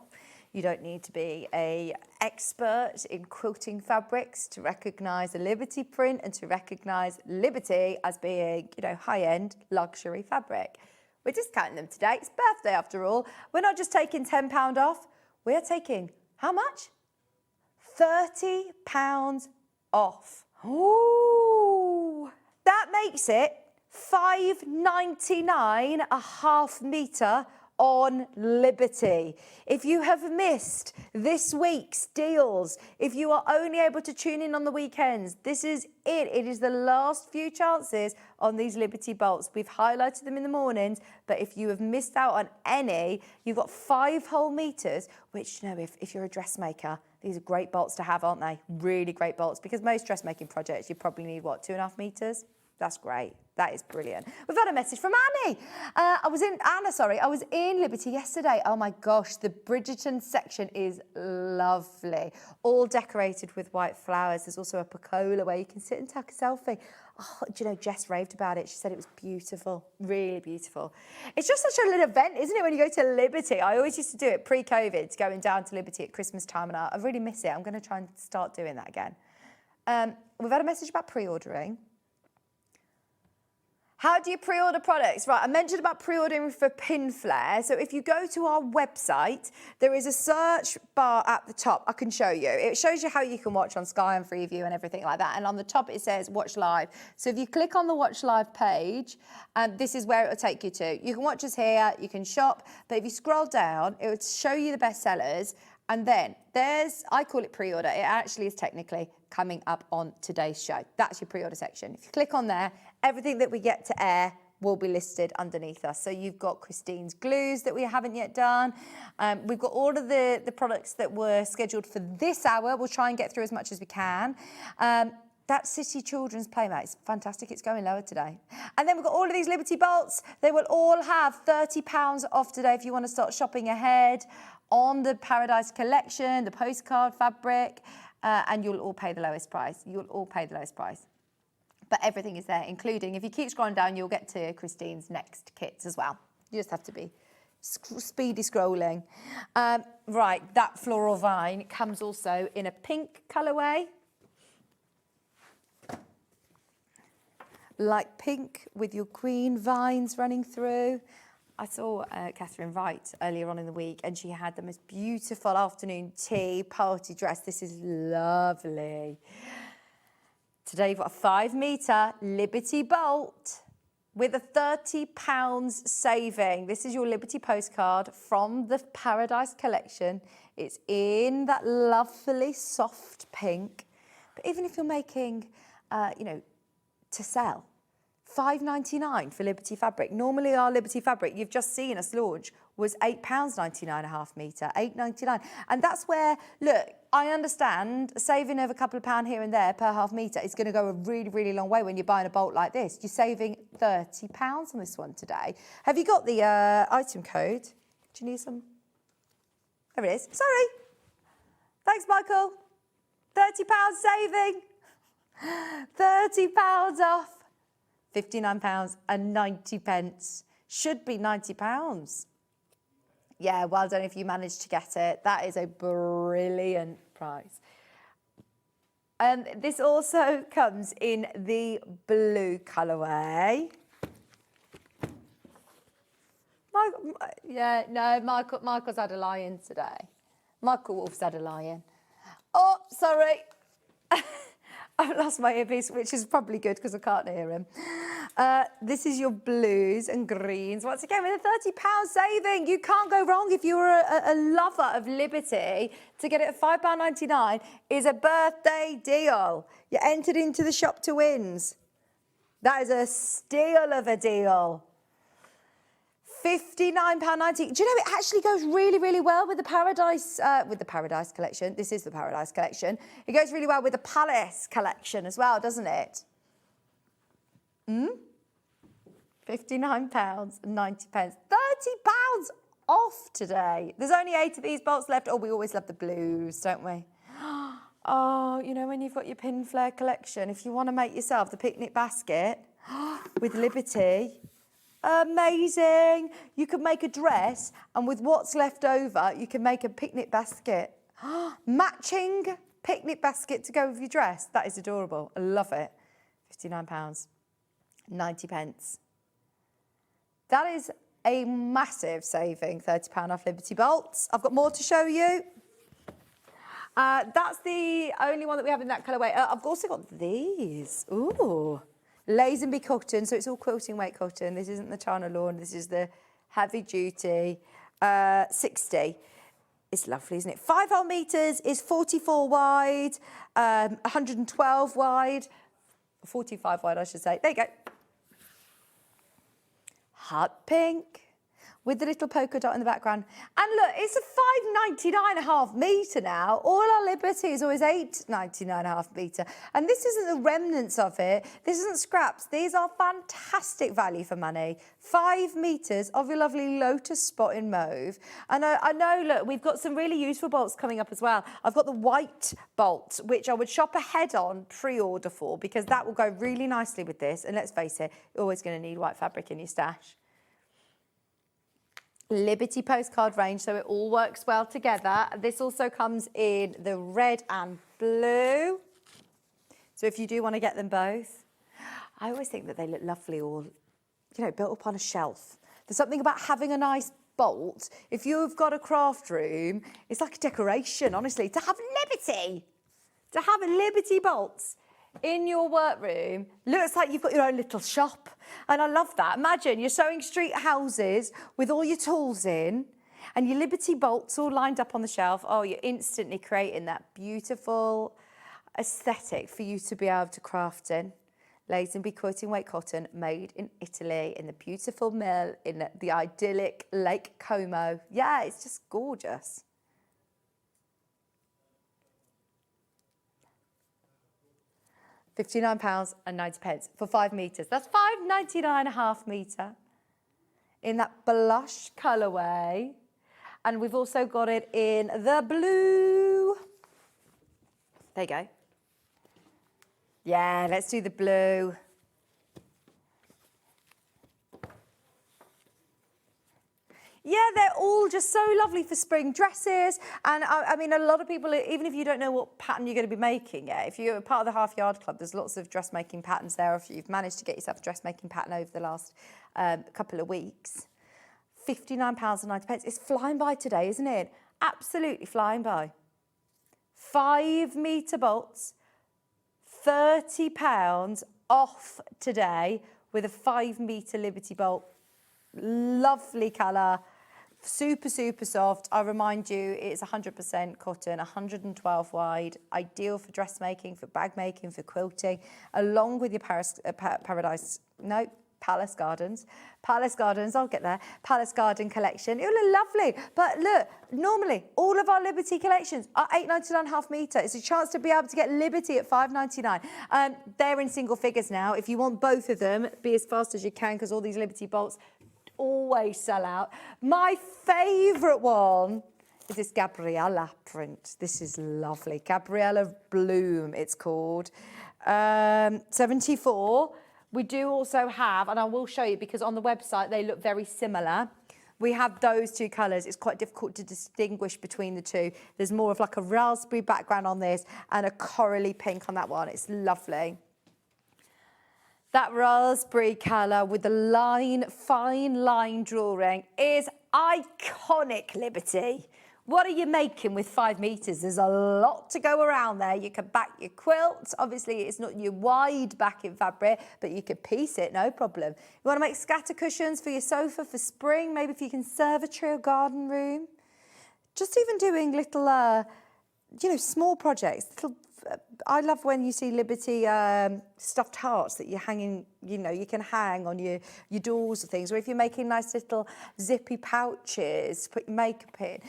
You don't need to be an expert in quilting fabrics to recognise a Liberty print and to recognise Liberty as being, you know, high-end luxury fabric. We're discounting them today. It's birthday after all. We're not just taking £10 off. We're taking how much? £30 off. Ooh, that makes it $5.99 a half metre on Liberty. If you have missed this week's deals, if you are only able to tune in on the weekends, this is it. It is the last few chances on these Liberty bolts. We've highlighted them in the mornings, but if you have missed out on any, you've got 5 whole metres, which, you know, if you're a dressmaker, these are great bolts to have, aren't they? Really great bolts, because most dressmaking projects, you probably need, what, 2.5 metres? That's great. That is brilliant. We've had a message from Annie. I was in Liberty yesterday. Oh my gosh, the Bridgerton section is lovely. All decorated with white flowers. There's also a pergola where you can sit and take a selfie. Oh, do you know, Jess raved about it. She said it was beautiful, really beautiful. It's just such a little event, isn't it, when you go to Liberty? I always used to do it pre-COVID, going down to Liberty at Christmas time, and I really miss it. I'm going to try and start doing that again. We've had a message about pre-ordering. How do you pre-order products? Right, I mentioned about pre-ordering for Pinflair. So if you go to our website, there is a search bar at the top. I can show you. It shows you how you can watch on Sky and Freeview and everything like that. And on the top, it says Watch Live. So if you click on the Watch Live page, this is where it will take you to. You can watch us here, you can shop, but if you scroll down, it will show you the best sellers. And then I call it pre-order. It actually is technically coming up on today's show. That's your pre-order section. If you click on there, everything that we get to air will be listed underneath us. So you've got Christine's glues that we haven't yet done. We've got all of the products that were scheduled for this hour. We'll try and get through as much as we can. That City Children's Playmat is fantastic. It's going lower today. And then we've got all of these Liberty bolts. They will all have £30 off today if you want to start shopping ahead on the Paradise collection, the postcard fabric, and you'll all pay the lowest price. You'll all pay the lowest price. But everything is there, including, if you keep scrolling down, you'll get to Christine's next kits as well. You just have to be speedy scrolling. Right, that floral vine comes also in a pink colourway. Like pink with your green vines running through. I saw Catherine Wright earlier on in the week, and she had the most beautiful afternoon tea party dress. This is lovely. Today you've got a 5 metre Liberty bolt with a £30 saving. This is your Liberty postcard from the Paradise collection. It's in that lovely soft pink. But even if you're making, to sell, £5.99 for Liberty fabric. Normally our Liberty fabric, you've just seen us launch, was £8.99 a half metre, £8.99. And that's where, look, I understand saving of a couple of pounds here and there per half metre is going to go a really, really long way when you're buying a bolt like this. You're saving £30 on this one today. Have you got the item code? Do you need some? There it is. Sorry. Thanks, Michael. £30 saving. £30 off. £59.90. Should be £90. Yeah, well done if you managed to get it. That is a brilliant price. This also comes in the blue colourway. Michael's had a lion today. Michael Wolf's had a lion. Oh, sorry. I've lost my earpiece, which is probably good because I can't hear him. This is your blues and greens. Once again, with a £30 saving. You can't go wrong if you're a lover of Liberty. To get it at £5.99 is a birthday deal. You're entered into the shop to wins. That is a steal of a deal. £59.90. Do you know it actually goes really, really well with the Paradise collection? This is the Paradise collection. It goes really well with the Palace collection as well, doesn't it? £59.90. £30 off today. There's only 8 of these bolts left. Oh, we always love the blues, don't we? Oh, you know when you've got your Pinflair collection, if you want to make yourself the picnic basket with Liberty. Amazing. You can make a dress, and with what's left over, you can make a picnic basket. Matching picnic basket to go with your dress. That is adorable. I love it. £59.90. That is a massive saving, £30 off Liberty bolts. I've got more to show you. That's the only one that we have in that colourway. I've also got these. Ooh. Lazenby cotton, so it's all quilting weight cotton. This isn't the China lawn, this is the heavy duty 60. It's lovely, isn't it? 5 whole metres is 44 wide, 112 wide, 45 wide, I should say. There you go. Hot pink with the little polka dot in the background. And look, it's a £5.99.5 metre now. All our Liberty is always £8.99.5 metre. And this isn't the remnants of it. This isn't scraps. These are fantastic value for money. 5 metres of your lovely lotus spot in mauve. And I know, look, we've got some really useful bolts coming up as well. I've got the white bolt, which I would shop ahead on pre-order for, because that will go really nicely with this. And let's face it, you're always going to need white fabric in your stash. Liberty postcard range, so it all works well together. This also comes in the red and blue. So if you do want to get them both, I always think that they look lovely all, you know, built up on a shelf. There's something about having a nice bolt. If you've got a craft room, it's like a decoration, honestly. To have Liberty bolts in your workroom looks like you've got your own little shop. And I love that. Imagine your Sewing Street houses with all your tools in and your Liberty bolts all lined up on the shelf. Oh, you're instantly creating that beautiful aesthetic for you to be able to craft in. Lazenby quilting weight cotton, made in Italy, in the beautiful mill in the idyllic Lake Como. Yeah, it's just gorgeous. £59.90 for 5 metres. That's £5.99.5 metre in that blush colourway. And we've also got it in the blue. There you go. Yeah, let's do the blue. Yeah, they're all just so lovely for spring dresses. And I mean, a lot of people, even if you don't know what pattern you're going to be making yet, if you're part of the Half Yard Club, there's lots of dressmaking patterns there. If you've managed to get yourself a dressmaking pattern over the last couple of weeks. £59.90. It's flying by today, isn't it? Absolutely flying by. 5 metre bolts, £30 off today with a 5 metre Liberty bolt. Lovely colour. Super, super soft. I remind you, it's 100% cotton, 112 wide, ideal for dressmaking, for bag making, for quilting, along with your Palace Gardens. Palace Gardens, I'll get there. Palace Garden collection. It'll look lovely. But look, normally, all of our Liberty collections are £8.99.5 metre. It's a chance to be able to get Liberty at £5.99. They're in single figures now. If you want both of them, be as fast as you can, because all these Liberty bolts always sell out. My favourite one is this Gabriella print. This is lovely. Gabriella Bloom, it's called. 74. We do also have, and I will show you because on the website they look very similar. We have those two colours. It's quite difficult to distinguish between the two. There's more of like a raspberry background on this and a corally pink on that one. It's lovely. That raspberry colour with the fine line drawing is iconic, Liberty. What are you making with 5 metres? There's a lot to go around there. You can back your quilt. Obviously, it's not your wide backing fabric, but you could piece it, no problem. You want to make scatter cushions for your sofa for spring, maybe for your conservatory or garden room. Just even doing little, small projects. I love when you see Liberty stuffed hearts that you're hanging, you can hang on your doors or things. Or if you're making nice little zippy pouches to put your makeup in.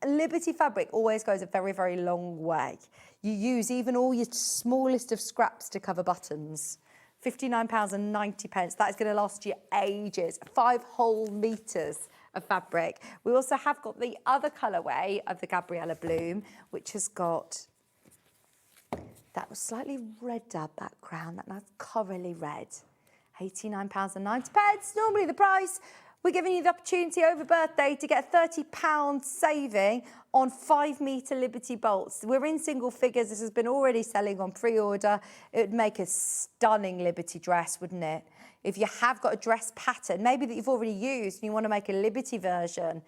Liberty fabric always goes a very, very long way. You use even all your smallest of scraps to cover buttons. £59.90. That is going to last you ages. 5 whole metres of fabric. We also have got the other colourway of the Gabriella Bloom, which has got that slightly redder background, that nice corally red. £89.90. Normally the price. We're giving you the opportunity over birthday to get a £30 saving on 5 metre Liberty bolts. We're in single figures. This has been already selling on pre-order. It would make a stunning Liberty dress, wouldn't it? If you have got a dress pattern, maybe that you've already used and you want to make a Liberty version,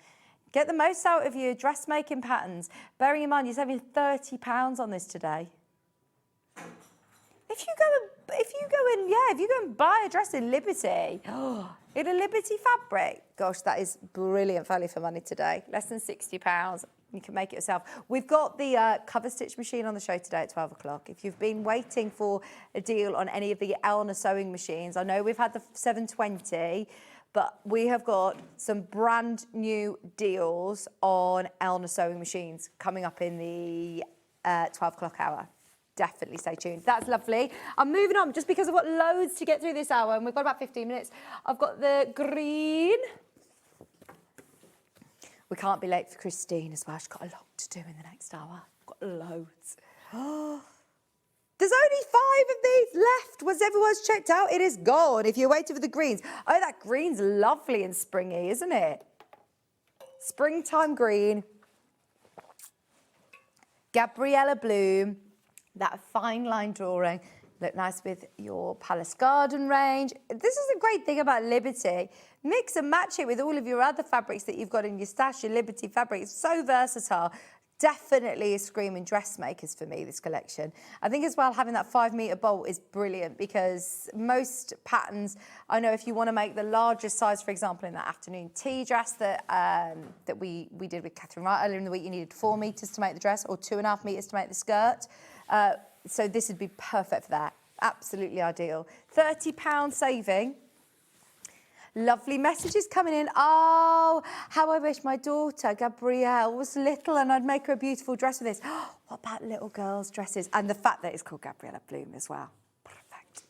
get the most out of your dressmaking patterns. Bearing in mind, you're saving £30 on this today. If you go and buy a dress in Liberty, in a Liberty fabric, gosh, that is brilliant value for money today. Less than £60. You can make it yourself. We've got the cover stitch machine on the show today at 12 o'clock. If you've been waiting for a deal on any of the Elna sewing machines, I know we've had the 720, but we have got some brand new deals on Elna sewing machines coming up in the 12 o'clock hour. Definitely stay tuned. That's lovely. I'm moving on just because I've got loads to get through this hour and we've got about 15 minutes. I've got the green. We can't be late for Christine as well. She's got a lot to do in the next hour. Got loads. There's only 5 of these left. Once everyone's checked out, it is gone. If you're waiting for the greens. Oh, that green's lovely and springy, isn't it? Springtime green. Gabriella Bloom. That fine line drawing, look nice with your Palace Garden range. This is a great thing about Liberty. Mix and match it with all of your other fabrics that you've got in your stash, your Liberty fabric. It's so versatile. Definitely is screaming dressmakers for me, this collection. I think as well, having that 5 metre bolt is brilliant because most patterns, I know if you want to make the largest size, for example, in that afternoon tea dress that we did with Catherine Wright earlier in the week, you needed 4 metres to make the dress or 2.5 metres to make the skirt. So this would be perfect for that. Absolutely ideal. £30 saving. Lovely messages coming in. Oh, how I wish my daughter, Gabrielle, was little and I'd make her a beautiful dress with this. What about little girls' dresses? And the fact that it's called Gabriella Bloom as well. Perfect.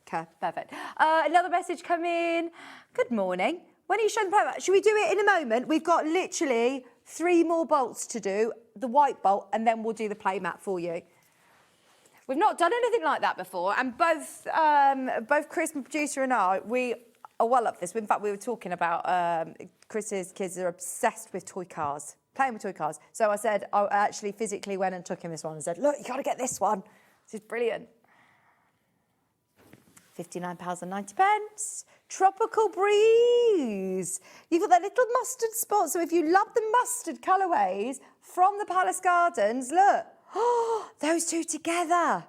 Okay, perfect. Another message come in. Good morning. When are you showing the playmat? Should we do it in a moment? We've got literally 3 more bolts to do, the white bolt, and then we'll do the playmat for you. We've not done anything like that before, and both Chris, my producer, and I, we are well up for this. In fact, we were talking about Chris's kids are obsessed with toy cars, playing with toy cars. So I said, I actually physically went and took him this one and said, look, you got to get this one. This is brilliant. £59.90. Tropical breeze. You've got that little mustard spot. So if you love the mustard colourways from the Palace Gardens, look. Oh, those two together.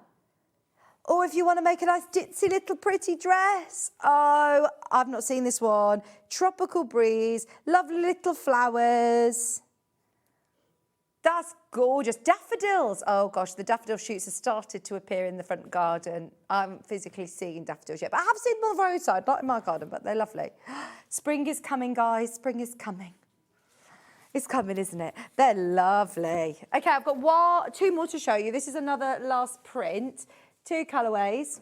Or if you want to make a nice ditzy little pretty dress. Oh, I've not seen this one. Tropical breeze, lovely little flowers. That's gorgeous. Daffodils. Oh gosh, the daffodil shoots have started to appear in the front garden. I haven't physically seen daffodils yet, but I have seen them on the roadside, not in my garden, but they're lovely. Spring is coming, guys. Spring is coming. It's coming, isn't it? They're lovely. Okay, I've got 2 more to show you. This is another last print. 2 colourways.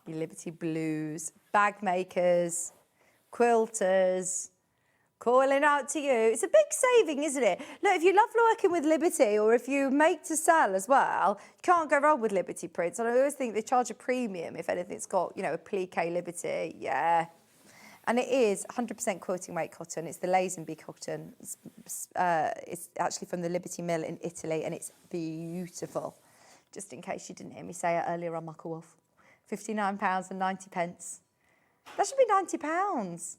Your Liberty Blues. bag makers, quilters, calling out to you. It's a big saving, isn't it? Look, if you love working with Liberty or if you make to sell as well, you can't go wrong with Liberty prints. And I always think they charge a premium if anything's got, you know, a plique Liberty. Yeah. And it is 100% quilting weight cotton. It's the Lazenby cotton. It's actually from the Liberty Mill in Italy, and it's beautiful. Just in case you didn't hear me say it earlier on Muckle Wolf. £59.90. That should be £90.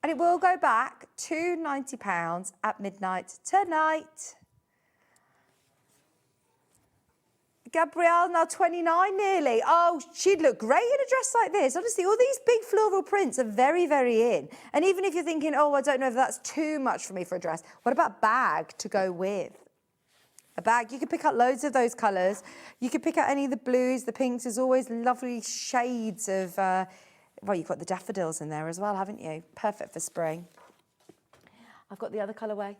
And it will go back to £90 at midnight tonight. Gabrielle, now 29 nearly. Oh, she'd look great in a dress like this. Honestly, all these big floral prints are very, very in. And even if you're thinking, oh, I don't know if that's too much for me for a dress, what about a bag to go with? A bag, you could pick out loads of those colours. You could pick out any of the blues, the pinks. There's always lovely shades of, well, you've got the daffodils in there as well, haven't you? Perfect for spring. I've got the other colourway.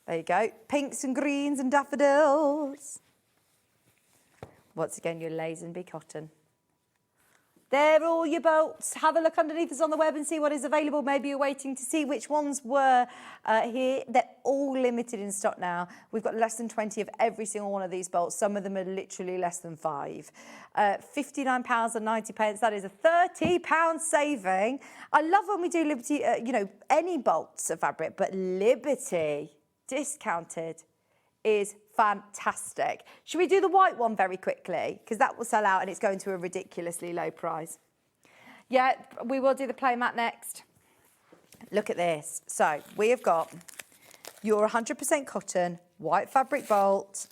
There you go. Pinks and greens and daffodils. Once again, your Lazenby cotton. There are all your bolts. Have a look underneath us on the web and see what is available. Maybe you're waiting to see which ones were here. They're all limited in stock now. We've got less than 20 of every single one of these bolts. Some of them are literally less than 5. £59.90. That is a £30 saving. I love when we do Liberty, you know, any bolts of fabric, but Liberty discounted is fantastic. Should we do the white one very quickly? Because that will sell out and it's going to a ridiculously low price. Yeah, we will do the play mat next. Look at this. So we have got your 100% cotton white fabric bolt.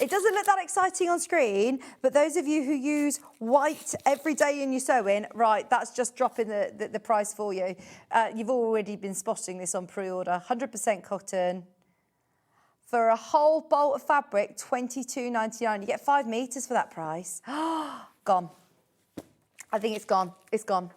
It doesn't look that exciting on screen, but those of you who use white every day in your sewing, right, that's just dropping the price for you. You've already been spotting this on pre-order. 100% cotton. For a whole bolt of fabric, £22.99. You get 5 metres for that price. Gone. I think it's gone. It's gone.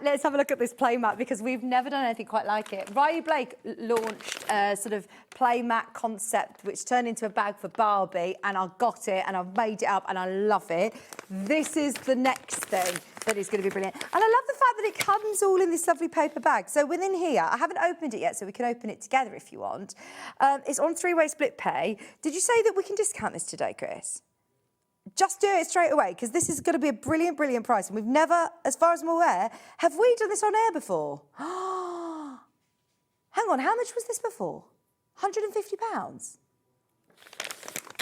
Let's have a look at this play mat because we've never done anything quite like it. Riley Blake launched a sort of play mat concept which turned into a bag for Barbie, and I got it and I've made it up and I love it. This is the next thing that is going to be brilliant. And I love the fact that it comes all in this lovely paper bag. So within here, I haven't opened it yet, so we can open it together if you want. It's on 3-way split pay. Did you say that we can discount this today, Chris? Just do it straight away, because this is going to be a brilliant, brilliant price. And we've never, as far as I'm aware, have we done this on air before? Hang on, how much was this before? £150?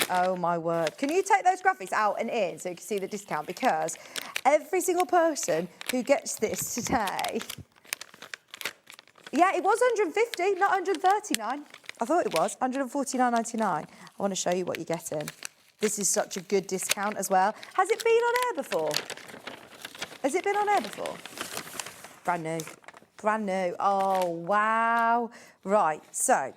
Oh, my word. Can you take those graphics out and in so you can see the discount? Because every single person who gets this today... Yeah, it was 150, not 139. I thought it was, 149.99. I want to show you what you're getting. This is such a good discount as well. Has it been on air before? Has it been on air before? Brand new. Brand new. Oh, wow. Right, so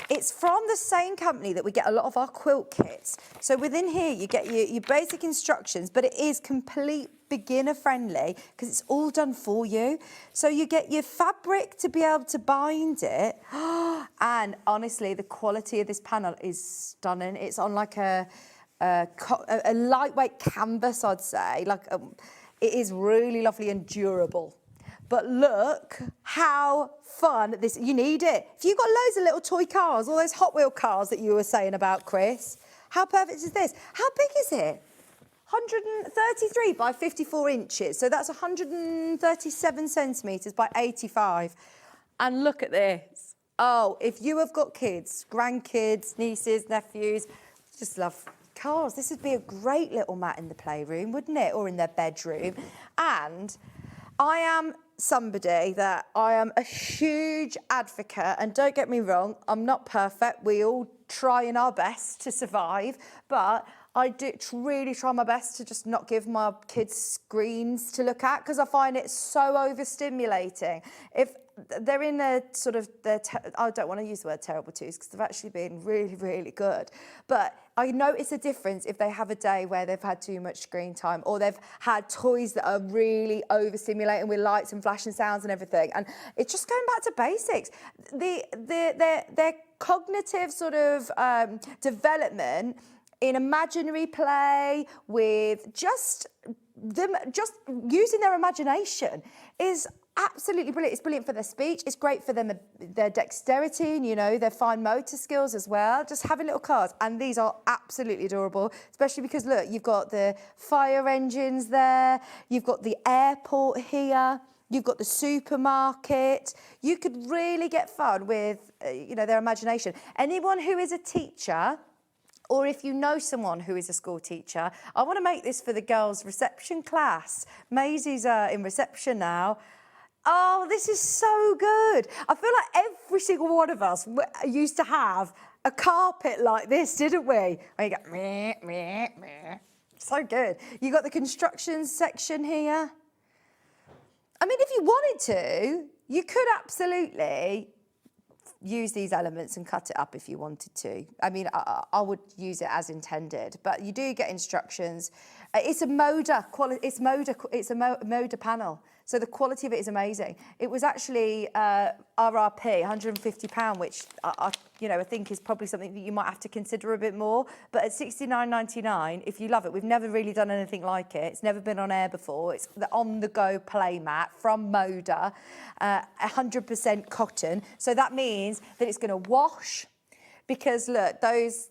it's from the same company that we get a lot of our quilt kits. So within here, you get your basic instructions, but it is complete beginner friendly because it's all done for you. So you get your fabric to be able to bind it. And honestly, the quality of this panel is stunning. It's on like a lightweight canvas, I'd say. Like it is really lovely and durable. But look how fun this, you need it. If you've got loads of little toy cars, all those Hot Wheel cars that you were saying about, Chris, how perfect is this? How big is it? 133 by 54 inches. So that's 137 centimetres by 85. And look at this. Oh, if you have got kids, grandkids, nieces, nephews, just love cars. This would be a great little mat in the playroom, wouldn't it? Or in their bedroom. And I am somebody that I am a huge advocate, and don't get me wrong, I'm not perfect. We all trying our best to survive, but I do really try my best to just not give my kids screens to look at because I find it so overstimulating. If they're in a sort of, I don't want to use the word terrible twos because they've actually been really, really good. But I notice a difference if they have a day where they've had too much screen time or they've had toys that are really overstimulating with lights and flashing sounds and everything. And it's just going back to basics. Their cognitive sort of development in imaginary play, with just using their imagination is absolutely brilliant. It's brilliant for their speech. It's great for them, their dexterity and, you know, their fine motor skills as well. Just having little cars. And these are absolutely adorable, especially because, look, you've got the fire engines there. You've got the airport here. You've got the supermarket. You could really get fun with, you know, their imagination. Anyone who is a teacher, or if you know someone who is a school teacher, I want to make this for the girls' reception class. Maisie's in reception now. Oh, this is so good. I feel like every single one of us used to have a carpet like this, didn't we? And you go, meh, meh, meh. So good. You got the construction section here. I mean, if you wanted to, you could absolutely use these elements and cut it up if you wanted to. I mean, I would use it as intended, but you do get instructions. It's a Moda panel. So the quality of it is amazing. It was actually RRP, £150, which I think is probably something that you might have to consider a bit more. But at £69.99, if you love it, we've never really done anything like it. It's never been on air before. It's the on-the-go play mat from Moda, 100% cotton. So that means that it's going to wash, because look, those.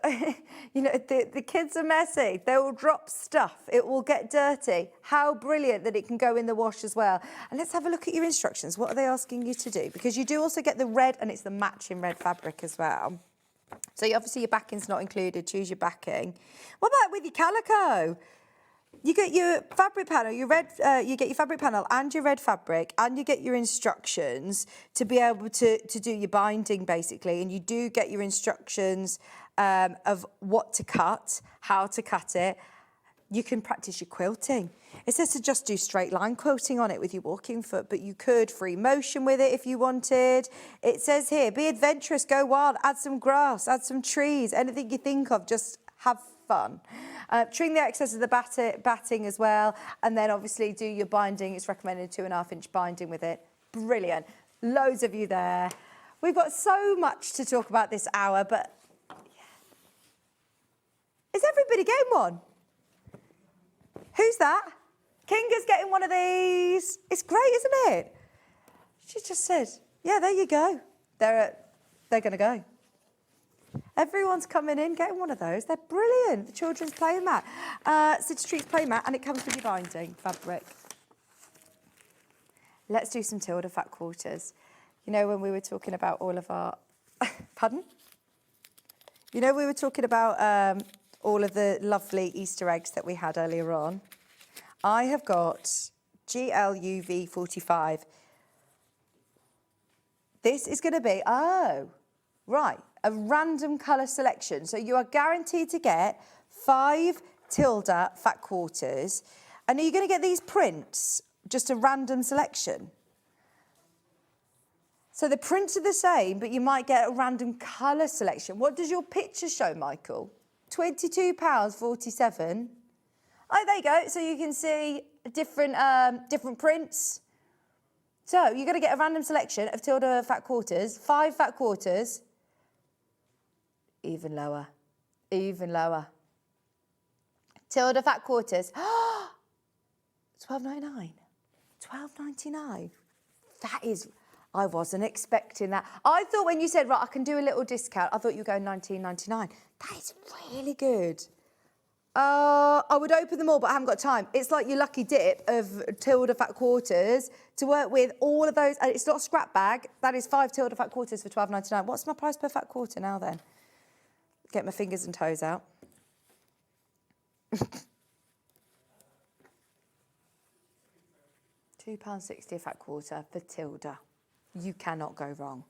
The kids are messy. They will drop stuff. It will get dirty. How brilliant that it can go in the wash as well. And let's have a look at your instructions. What are they asking you to do? Because you do also get the red, and it's the matching red fabric as well. So obviously your backing's not included. Choose your backing. What about with your calico? You get your fabric panel, you get your fabric panel and your red fabric, and you get your instructions to be able to do your binding, basically. And you do get your instructions of what to cut, how to cut it. You can practice your quilting. It says to just do straight line quilting on it with your walking foot, but you could free motion with it if you wanted. It says here, be adventurous, go wild, add some grass, add some trees, anything you think of, just have fun. Trim the excess of the batting as well, and then obviously do your binding. It's recommended 2.5-inch binding with it. Brilliant. Loads of you there. We've got so much to talk about this hour, but yeah. Is everybody getting one? Who's that? Kinga's getting one of these. It's great, isn't it? She just said, yeah, there you go. They're going to go. Everyone's coming in, getting one of those. They're brilliant. The children's play mat. SewingStreet's play mat, and it comes with your binding fabric. Let's do some Tilda fat quarters. You know, when we were talking about all of our... Pardon? You know, we were talking about all of the lovely Easter eggs that we had earlier on. I have got GLUV45. This is going to be... Oh, right. A random colour selection. So you are guaranteed to get 5 Tilda fat quarters. And are you going to get these prints? Just a random selection? So the prints are the same, but you might get a random colour selection. What does your picture show, Michael? £22.47. Oh, there you go. So you can see different prints. So you're going to get a random selection of Tilda fat quarters, 5 fat quarters. Even lower, even lower. Tilda fat quarters. £12.99. £12.99. That is, I wasn't expecting that. I thought when you said, right, I can do a little discount, I thought you were going £19.99. That is really good. I would open them all, but I haven't got time. It's like your lucky dip of Tilda fat quarters to work with all of those. And it's not a scrap bag. That is 5 Tilda fat quarters for £12.99. What's my price per fat quarter now then? Get my fingers and toes out. £2.60 a fat quarter for Tilda. You cannot go wrong.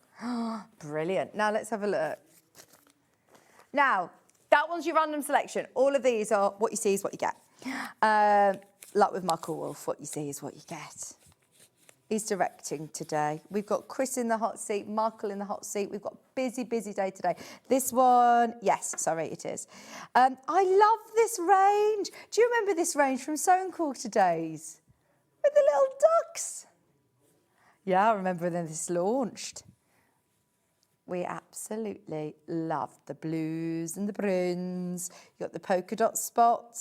Brilliant. Now let's have a look. Now, that one's your random selection. All of these are what you see is what you get. Like with Michael Wolf, what you see is what you get. He's directing today. We've got Chris in the hot seat, Michael in the hot seat. We've got a busy, busy day today. This one, yes, sorry, it is. I love this range. Do you remember this range from Sewing Quarter days? With the little ducks. Yeah, I remember when this launched. We absolutely absolutely love the blues and the prunes. You've got the polka dot spot.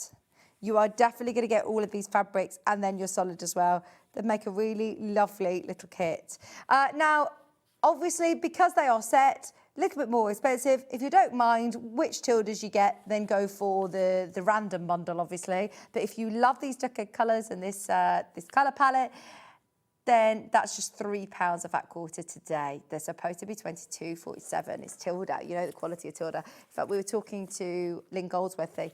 You are definitely going to get all of these fabrics and then your solid as well. They make a really lovely little kit. Now, obviously, because they are set, a little bit more expensive. If you don't mind which tildes you get, then go for the random bundle, obviously. But if you love these decade colours and this colour palette, then that's just £3 a fat quarter today. They're supposed to be £22.47. It's Tilda, you know the quality of Tilda. In fact, we were talking to Lynn Goldsworthy.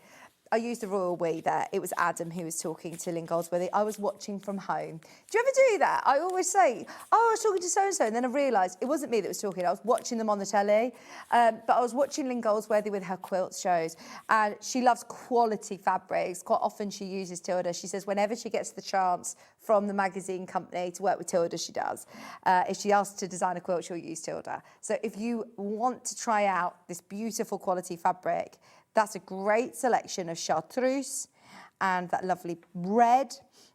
I used the royal we there. It was Adam who was talking to Lynn Goldsworthy. I was watching from home. Do you ever do that? I always say, oh, I was talking to so-and-so, and then I realised it wasn't me that was talking. I was watching them on the telly. But I was watching Lynn Goldsworthy with her quilt shows, and she loves quality fabrics. Quite often she uses Tilda. She says whenever she gets the chance from the magazine company to work with Tilda, she does. If she asks to design a quilt, she'll use Tilda. So if you want to try out this beautiful quality fabric, that's a great selection of chartreuse and that lovely red.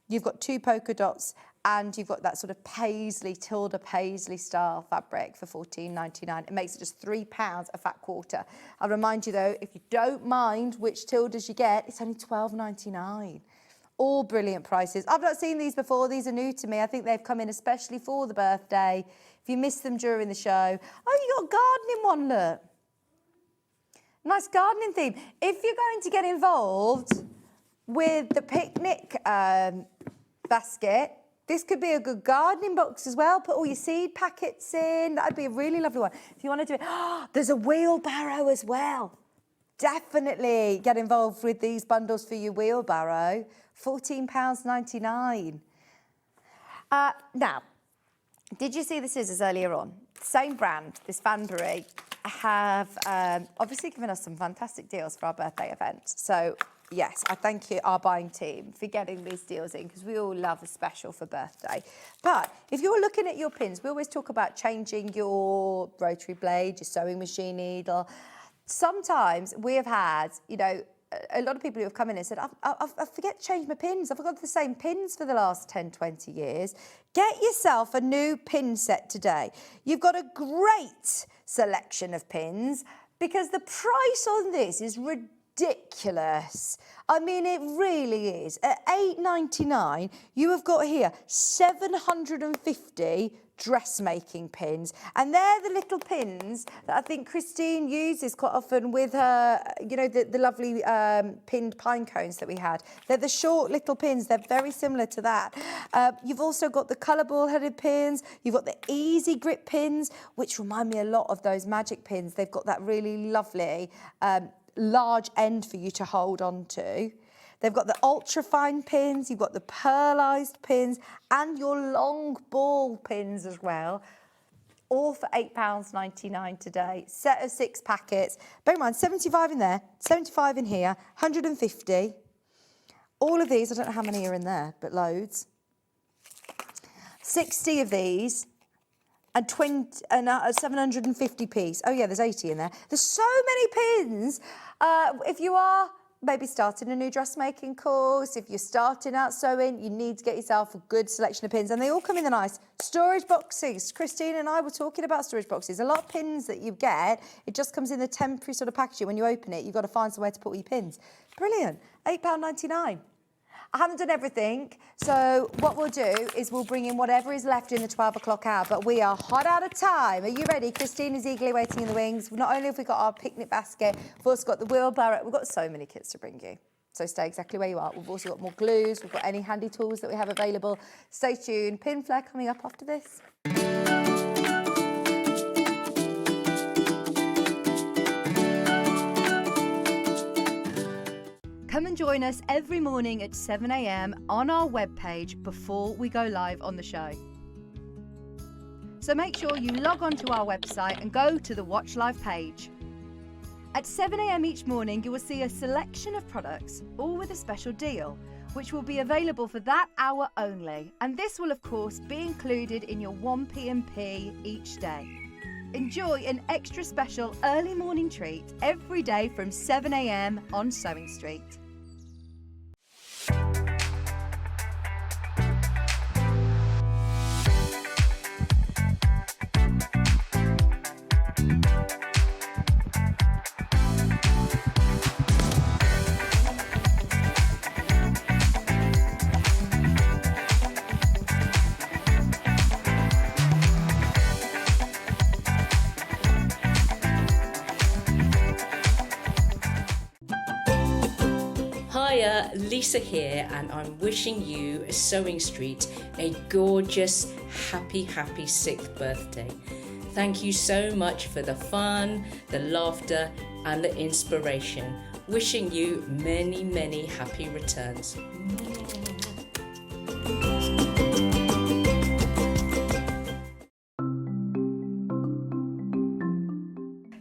You've got 2 polka dots and you've got that sort of paisley, Tilda paisley style fabric for $14.99. It makes it just £3 a fat quarter. I'll remind you though, if you don't mind which Tildas you get, it's only $12.99. All brilliant prices. I've not seen these before. These are new to me. I think they've come in especially for the birthday. If you missed them during the show. Oh, you got a gardening one, look. Nice gardening theme. If you're going to get involved with the picnic basket, this could be a good gardening box as well. Put all your seed packets in. That'd be a really lovely one. If you want to do it, there's a wheelbarrow as well. Definitely get involved with these bundles for your wheelbarrow. £14.99. Now, did you see the scissors earlier on? Same brand, this Vanbury, have obviously given us some fantastic deals for our birthday event. So, yes, I thank you, our buying team, for getting these deals in, because we all love a special for birthday. But if you're looking at your pins, we always talk about changing your rotary blade, your sewing machine needle. Sometimes we have had, you know, a lot of people who have come in and said, I forget to change my pins. I've got the same pins for the last 10, 20 years. Get yourself a new pin set today. You've got a great selection of pins because the price on this is ridiculous. I mean, it really is. At $8.99, you have got here 750 dressmaking pins, and they're the little pins that I think Christine uses quite often with her, you know, the lovely pinned pine cones that we had. They're the short little pins. They're very similar to that. You've also got the colour ball headed pins. You've got the easy grip pins, which remind me a lot of those magic pins. They've got that really lovely large end for you to hold on to. They've got the ultra fine pins, you've got the pearlised pins and your long ball pins as well. All for £8.99 today. Set of 6 packets. Bear in mind, 75 in there, 75 in here, 150. All of these, I don't know how many are in there, but loads. 60 of these. And 750 piece. Oh yeah, there's 80 in there. There's so many pins. If you are maybe starting a new dressmaking course, if you're starting out sewing, you need to get yourself a good selection of pins. And they all come in the nice storage boxes. Christine and I were talking about storage boxes. A lot of pins that you get, it just comes in the temporary sort of packaging. When you open it, you've got to find somewhere to put all your pins. Brilliant. £8.99. I haven't done everything, so what we'll do is we'll bring in whatever is left in the 12 o'clock hour, but we are hot out of time. Are you ready? Christine is eagerly waiting in the wings. Not only have we got our picnic basket, we've also got the wheelbarrow. We've got so many kits to bring you, so stay exactly where you are. We've also got more glues. We've got any handy tools that we have available. Stay tuned. Pinflair coming up after this. Come and join us every morning at 7 a.m. on our webpage before we go live on the show. So make sure you log on to our website and go to the Watch Live page. At 7 a.m. each morning, you will see a selection of products, all with a special deal, which will be available for that hour only. And this will, of course, be included in your 1p&p each day. Enjoy an extra special early morning treat every day from 7 a.m. on Sewing Street. Lisa here, and I'm wishing you, Sewing Street, a gorgeous, happy 6th birthday. Thank you so much for the fun, the laughter, and the inspiration. Wishing you many, many happy returns.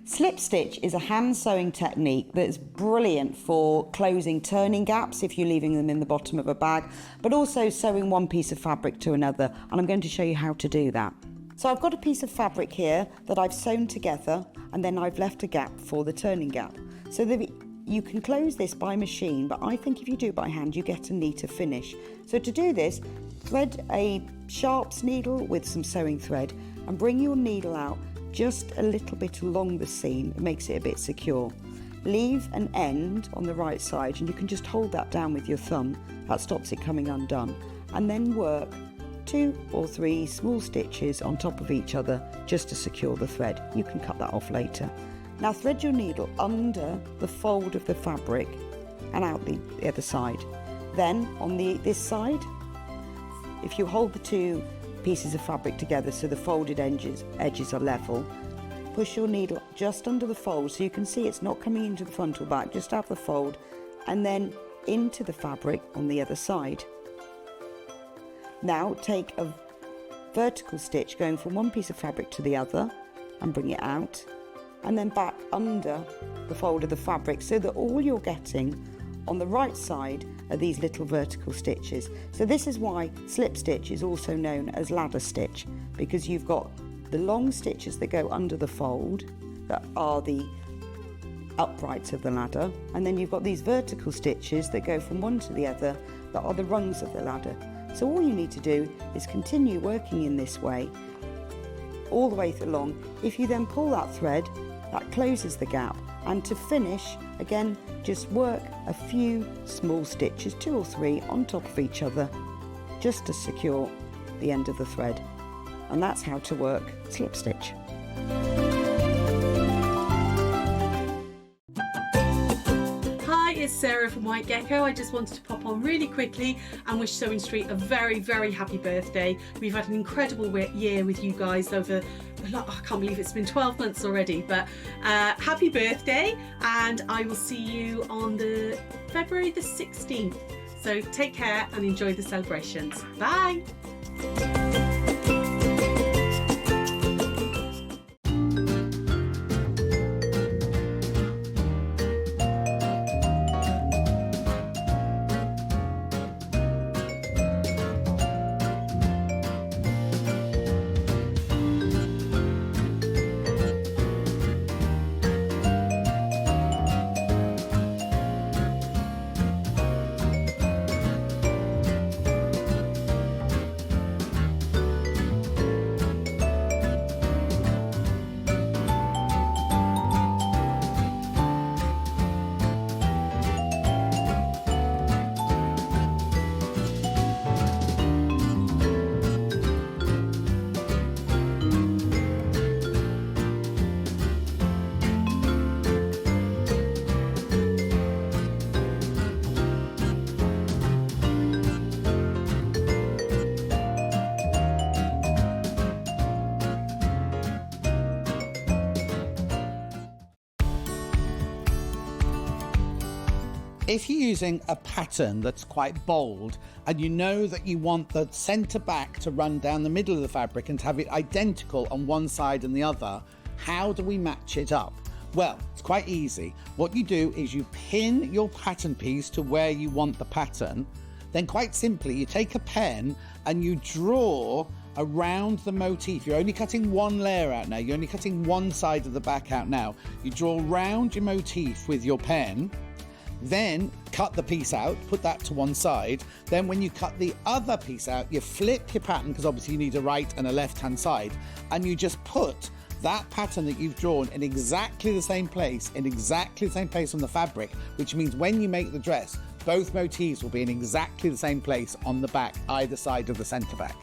Slip stitch is a hand sewing technique that's brilliant for closing turning gaps if you're leaving them in the bottom of a bag, but also sewing one piece of fabric to another, and I'm going to show you how to do that. So I've got a piece of fabric here that I've sewn together, and then I've left a gap for the turning gap. So you can close this by machine, but I think if you do it by hand, you get a neater finish. So to do this, thread a sharps needle with some sewing thread and bring your needle out just a little bit along the seam. It makes it a bit secure. Leave an end on the right side, and you can just hold that down with your thumb. That stops it coming undone. And then work 2 or 3 small stitches on top of each other just to secure the thread. You can cut that off later. Now thread your needle under the fold of the fabric and out the other side. Then on this side, if you hold the 2 pieces of fabric together so the folded edges are level, push your needle just under the fold so you can see it's not coming into the front or back, just out the fold, and then into the fabric on the other side. Now take a vertical stitch going from one piece of fabric to the other and bring it out, and then back under the fold of the fabric so that all you're getting on the right side are these little vertical stitches. So this is why slip stitch is also known as ladder stitch, because you've got the long stitches that go under the fold that are the uprights of the ladder, and then you've got these vertical stitches that go from one to the other that are the rungs of the ladder. So all you need to do is continue working in this way all the way along. If you then pull that thread, that closes the gap, and to finish, again, just work a few small stitches, 2 or 3 on top of each other, just to secure the end of the thread. And that's how to work slip stitch. Hi, it's Sarah from White Gecko. I just wanted to pop on really quickly and wish Sewing Street a very, very happy birthday. We've had an incredible year with you guys over I can't believe it's been 12 months already, but happy birthday, and I will see you on the February the 16th. So take care and enjoy the celebrations. Bye. If you're using a pattern that's quite bold and you know that you want the centre back to run down the middle of the fabric and to have it identical on one side and the other, how do we match it up? Well, it's quite easy. What you do is you pin your pattern piece to where you want the pattern. Then quite simply, you take a pen and you draw around the motif. You're only cutting one layer out now. You're only cutting one side of the back out now. You draw around your motif with your pen. Then cut the piece out, put that to one side. Then when you cut the other piece out, you flip your pattern, because obviously you need a right and a left-hand side, and you just put that pattern that you've drawn in exactly the same place, on the fabric, which means when you make the dress, both motifs will be in exactly the same place on the back, either side of the centre back.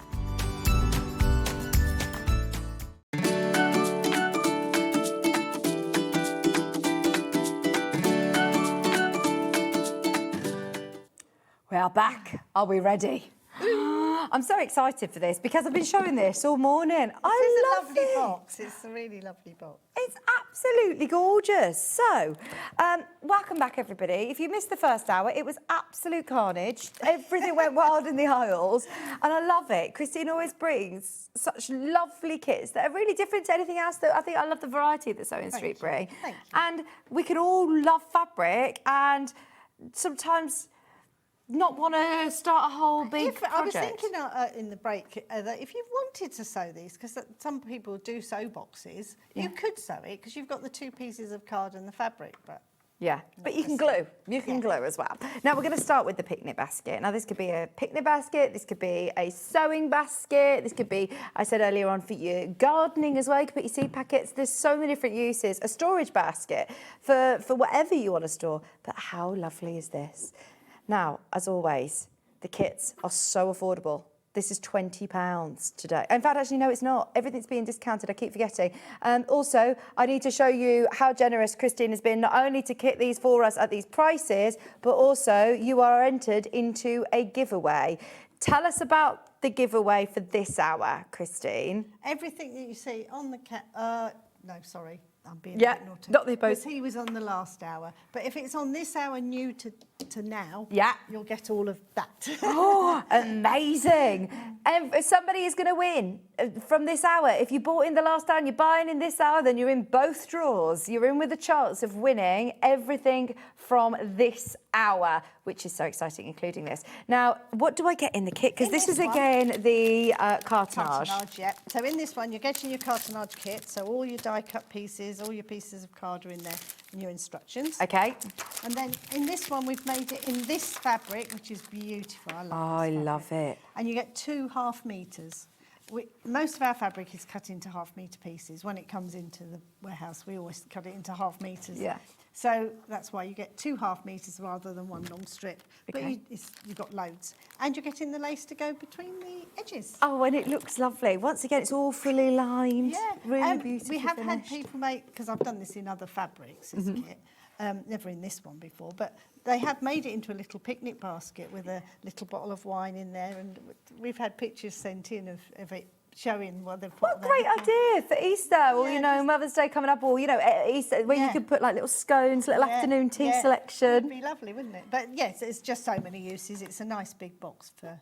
We are back. Are we ready? I'm so excited for this because I've been showing this all morning. It's I a love lovely it. box. It's a really lovely box. It's absolutely gorgeous. So, welcome back, everybody. If you missed the first hour, it was absolute carnage. Everything went wild in the aisles, and I love it. Christine always brings such lovely kits that are really different to anything else. That I think I love the variety that Sewing Street bring. Thank you. And we can all love fabric, and sometimes not want to start a whole big project. I was thinking in the break that if you wanted to sew these, because some people do sew boxes, you could sew it because you've got the 2 pieces of card and the fabric, but... Yeah, but you can glue. You can glue as well. Now, we're going to start with the picnic basket. Now, this could be a picnic basket. This could be a sewing basket. This could be, I said earlier on, for your gardening as well. You could put your seed packets. There's so many different uses. A storage basket for whatever you want to store. But how lovely is this? Now, as always, the kits are so affordable. This is £20 today. In fact, actually, no, it's not. Everything's being discounted. I keep forgetting. Also, I need to show you how generous Christine has been, not only to kit these for us at these prices, but also you are entered into a giveaway. Tell us about the giveaway for this hour, Christine. Everything that you see on the no, sorry. I'm being a bit naughty. Not the because he was on the last hour. But if it's on this hour new to now, you'll get all of that. Oh, amazing. And somebody is going to win from this hour. If you bought in the last hour and you're buying in this hour, then you're in both draws. You're in with a chance of winning everything from this hour, which is so exciting, including this. Now, what do I get in the kit? Because this is, again, the cartonnage. Cartonnage, yeah. So in this one, you're getting your cartonnage kit. So all your die-cut pieces, all your pieces of card are in there, and your instructions. Okay. And then in this one, we've made it in this fabric, which is beautiful. I love it. And you get 2 half meters. Most of our fabric is cut into half-metre pieces. When it comes into the warehouse, we always cut it into half metres. Yeah. So that's why you get 2 half metres rather than 1 long strip. Okay. But you've got loads. And you're getting the lace to go between the edges. Oh, and it looks lovely. Once again, it's all fully lined. Yeah. Really beautifully We have finished. had people make, because I've done this in other fabrics, this kit, never in this one before, but they have made it into a little picnic basket with a little bottle of wine in there, and we've had pictures sent in of it showing what they've put. What a great idea for Easter, or, you know, Mother's Day coming up, or, you know, Easter, where you could put, like, little scones, little afternoon tea selection. It'd be lovely, wouldn't it? But, yes, it's just so many uses. It's a nice big box for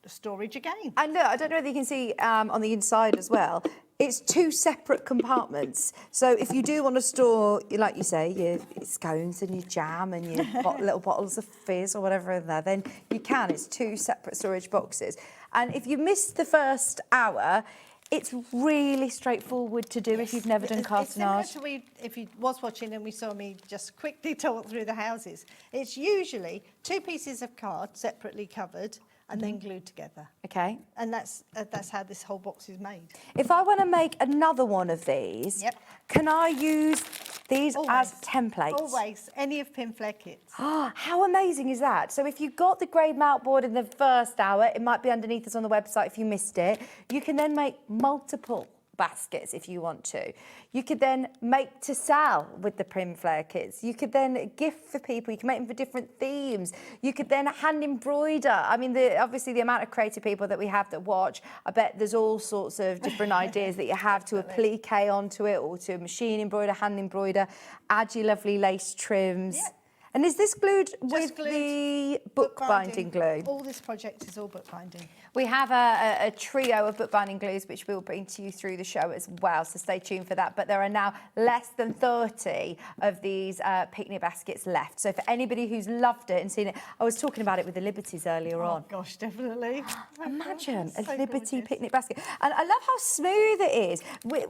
storage again. And look, I don't know whether you can see on the inside as well, it's 2 separate compartments. So if you do want to store, like you say, your scones and your jam and your little bottles of fizz or whatever in there, then you can. It's 2 separate storage boxes. And if you missed the first hour, it's really straightforward to do if you've never done cartonnage. It's similar to if you was watching and we saw me just quickly talk through the houses. It's usually 2 pieces of card separately covered and then glued together. Okay. And that's how this whole box is made. If I want to make another one of these, can I use these as templates? Always. Any of Pinflair kits. How amazing is that? So if you got the grey melt board in the first hour, it might be underneath us on the website if you missed it. You can then make multiple baskets if you want to. You could then make to sell with the Pinflair kits. You could then gift for people. You can make them for different themes. You could then hand embroider. I mean, obviously the amount of creative people that we have that watch, I bet there's all sorts of different ideas that you have to applique onto it, or to machine embroider, hand embroider, add your lovely lace trims. Yep. And is this glued with the bookbinding glue? All this project is all bookbinding. We have a trio of bookbinding glues which we'll bring to you through the show as well, so stay tuned for that. But there are now less than 30 of these picnic baskets left. So for anybody who's loved it and seen it, I was talking about it with the Liberties earlier on. Oh gosh, definitely. Imagine a so Liberty gorgeous. picnic basket. And I love how smooth it is.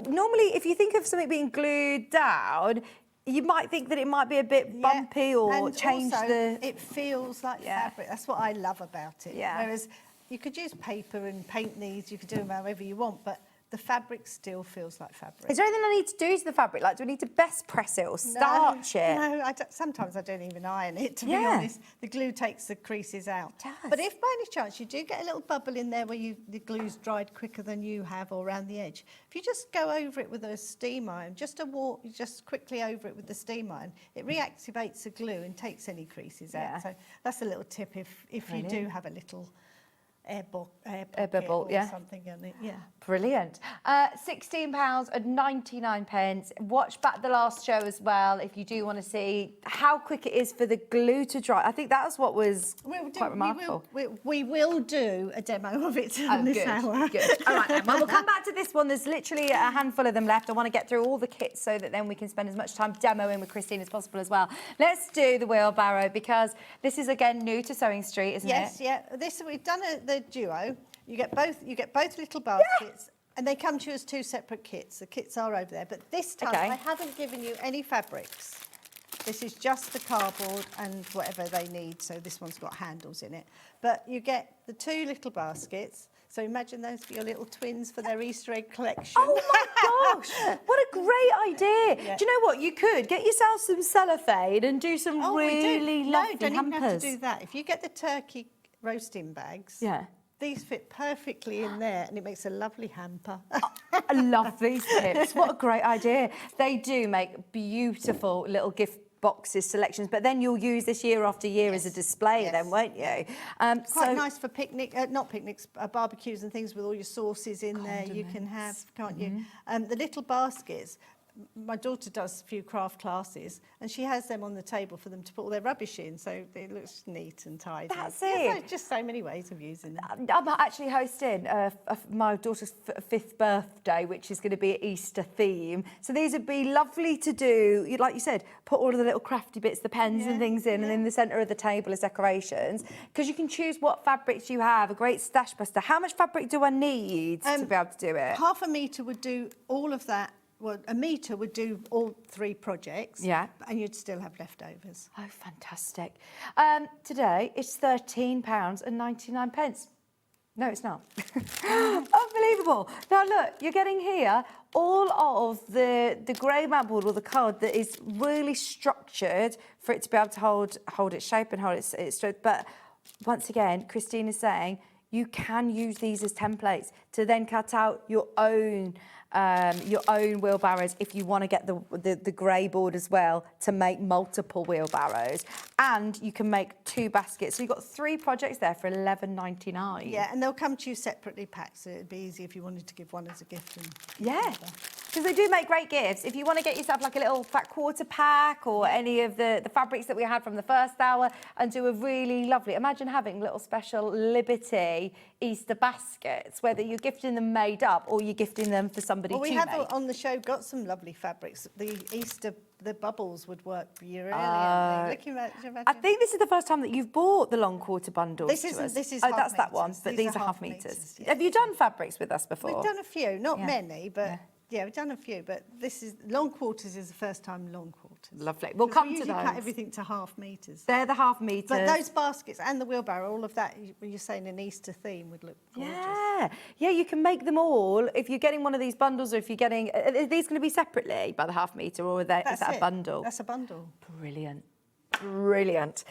Normally, if you think of something being glued down, you might think that it might be a bit bumpy or and change also, the... it feels like fabric. That's what I love about it. Yeah. Whereas you could use paper and paint these, you could do them however you want, but the fabric still feels like fabric. Is there anything I need to do to the fabric? Like, do I need to best press it or starch it? No, sometimes I don't even iron it, to be Yeah. honest. The glue takes the creases out. It does. But if by any chance you do get a little bubble in there where the glue's dried quicker than you have or around the edge, if you just go over it with a steam iron, just quickly over it with the steam iron, it reactivates the glue and takes any creases out. So that's a little tip if you do have a little air bubble or something on it. Yeah. Brilliant. £16.99. Watch back the last show as well if you do want to see how quick it is for the glue to dry. I think that's what was quite remarkable. We will do a demo of it on this hour. Good. All right, then. Well, we'll come back to this one. There's literally a handful of them left. I want to get through all the kits so that then we can spend as much time demoing with Christine as possible as well. Let's do the wheelbarrow because this is again new to Sewing Street, isn't it? Yes, yeah. We've done the duo. You get both little baskets. And they come to you as 2 separate kits. The kits are over there. But this time, I haven't given you any fabrics. This is just the cardboard and whatever they need. So this one's got handles in it. But you get the 2 little baskets. So imagine those for your little twins for their Easter egg collection. Oh, my gosh. What a great idea. Yeah. Do you know what? You could get yourself some cellophane and do some really lovely don't hampers. even have to do that. If you get the turkey roasting bags, these fit perfectly in there and it makes a lovely hamper. I love these tips. What a great idea. They do make beautiful little gift boxes selections, but then you'll use this year after year as a display then, won't you? Quite nice for not picnics, barbecues and things with all your sauces in there you can have, can't you? The little baskets, my daughter does a few craft classes and she has them on the table for them to put all their rubbish in, so it looks neat and tidy. That's it. Just so many ways of using them. I'm actually hosting my daughter's 5th birthday, which is going to be an Easter theme. So these would be lovely to do. Like you said, put all of the little crafty bits, the pens and things in, and in the centre of the table as decorations. Because you can choose what fabrics you have, a great stash buster. How much fabric do I need to be able to do it? Half a metre would do all of that. Well, a metre would do all 3 projects. Yeah. And you'd still have leftovers. Oh, fantastic. Today, it's £13.99. No, it's not. Unbelievable. Now, look, you're getting here all of the grey mat board or the card that is really structured for it to be able to hold its shape and hold its strength. But once again, Christine is saying you can use these as templates to then cut out your own wheelbarrows if you want to get the grey board as well to make multiple wheelbarrows, and you can make 2 baskets. So you've got 3 projects there for £11.99. Yeah, and they'll come to you separately packed, so it'd be easy if you wanted to give one as a gift. Because they do make great gifts. If you want to get yourself like a little fat quarter pack or any of the fabrics that we had from the first hour and do a really lovely, imagine having little special Liberty Easter baskets, whether you're gifting them made up or you're gifting them for somebody to make. We have on the show got some lovely fabrics. The Easter, the bubbles would work brilliantly. I think this is the first time that you've bought the long quarter bundles. This is that's half that one, but these are half meters. Have you done fabrics with us before? We've done a few, not many, but yeah, we've done a few. But this is long quarters is the first time long quarters. Lovely. We'll come to those. Cut everything to half meters. They're the half meters. But those baskets and the wheelbarrow, all of that, when you're saying an Easter theme, would look gorgeous. Yeah, you can make them all. If you're getting one of these bundles, or if you're getting, are these going to be separately by the half metre, or is that a bundle? That's a bundle. Brilliant. Brilliant.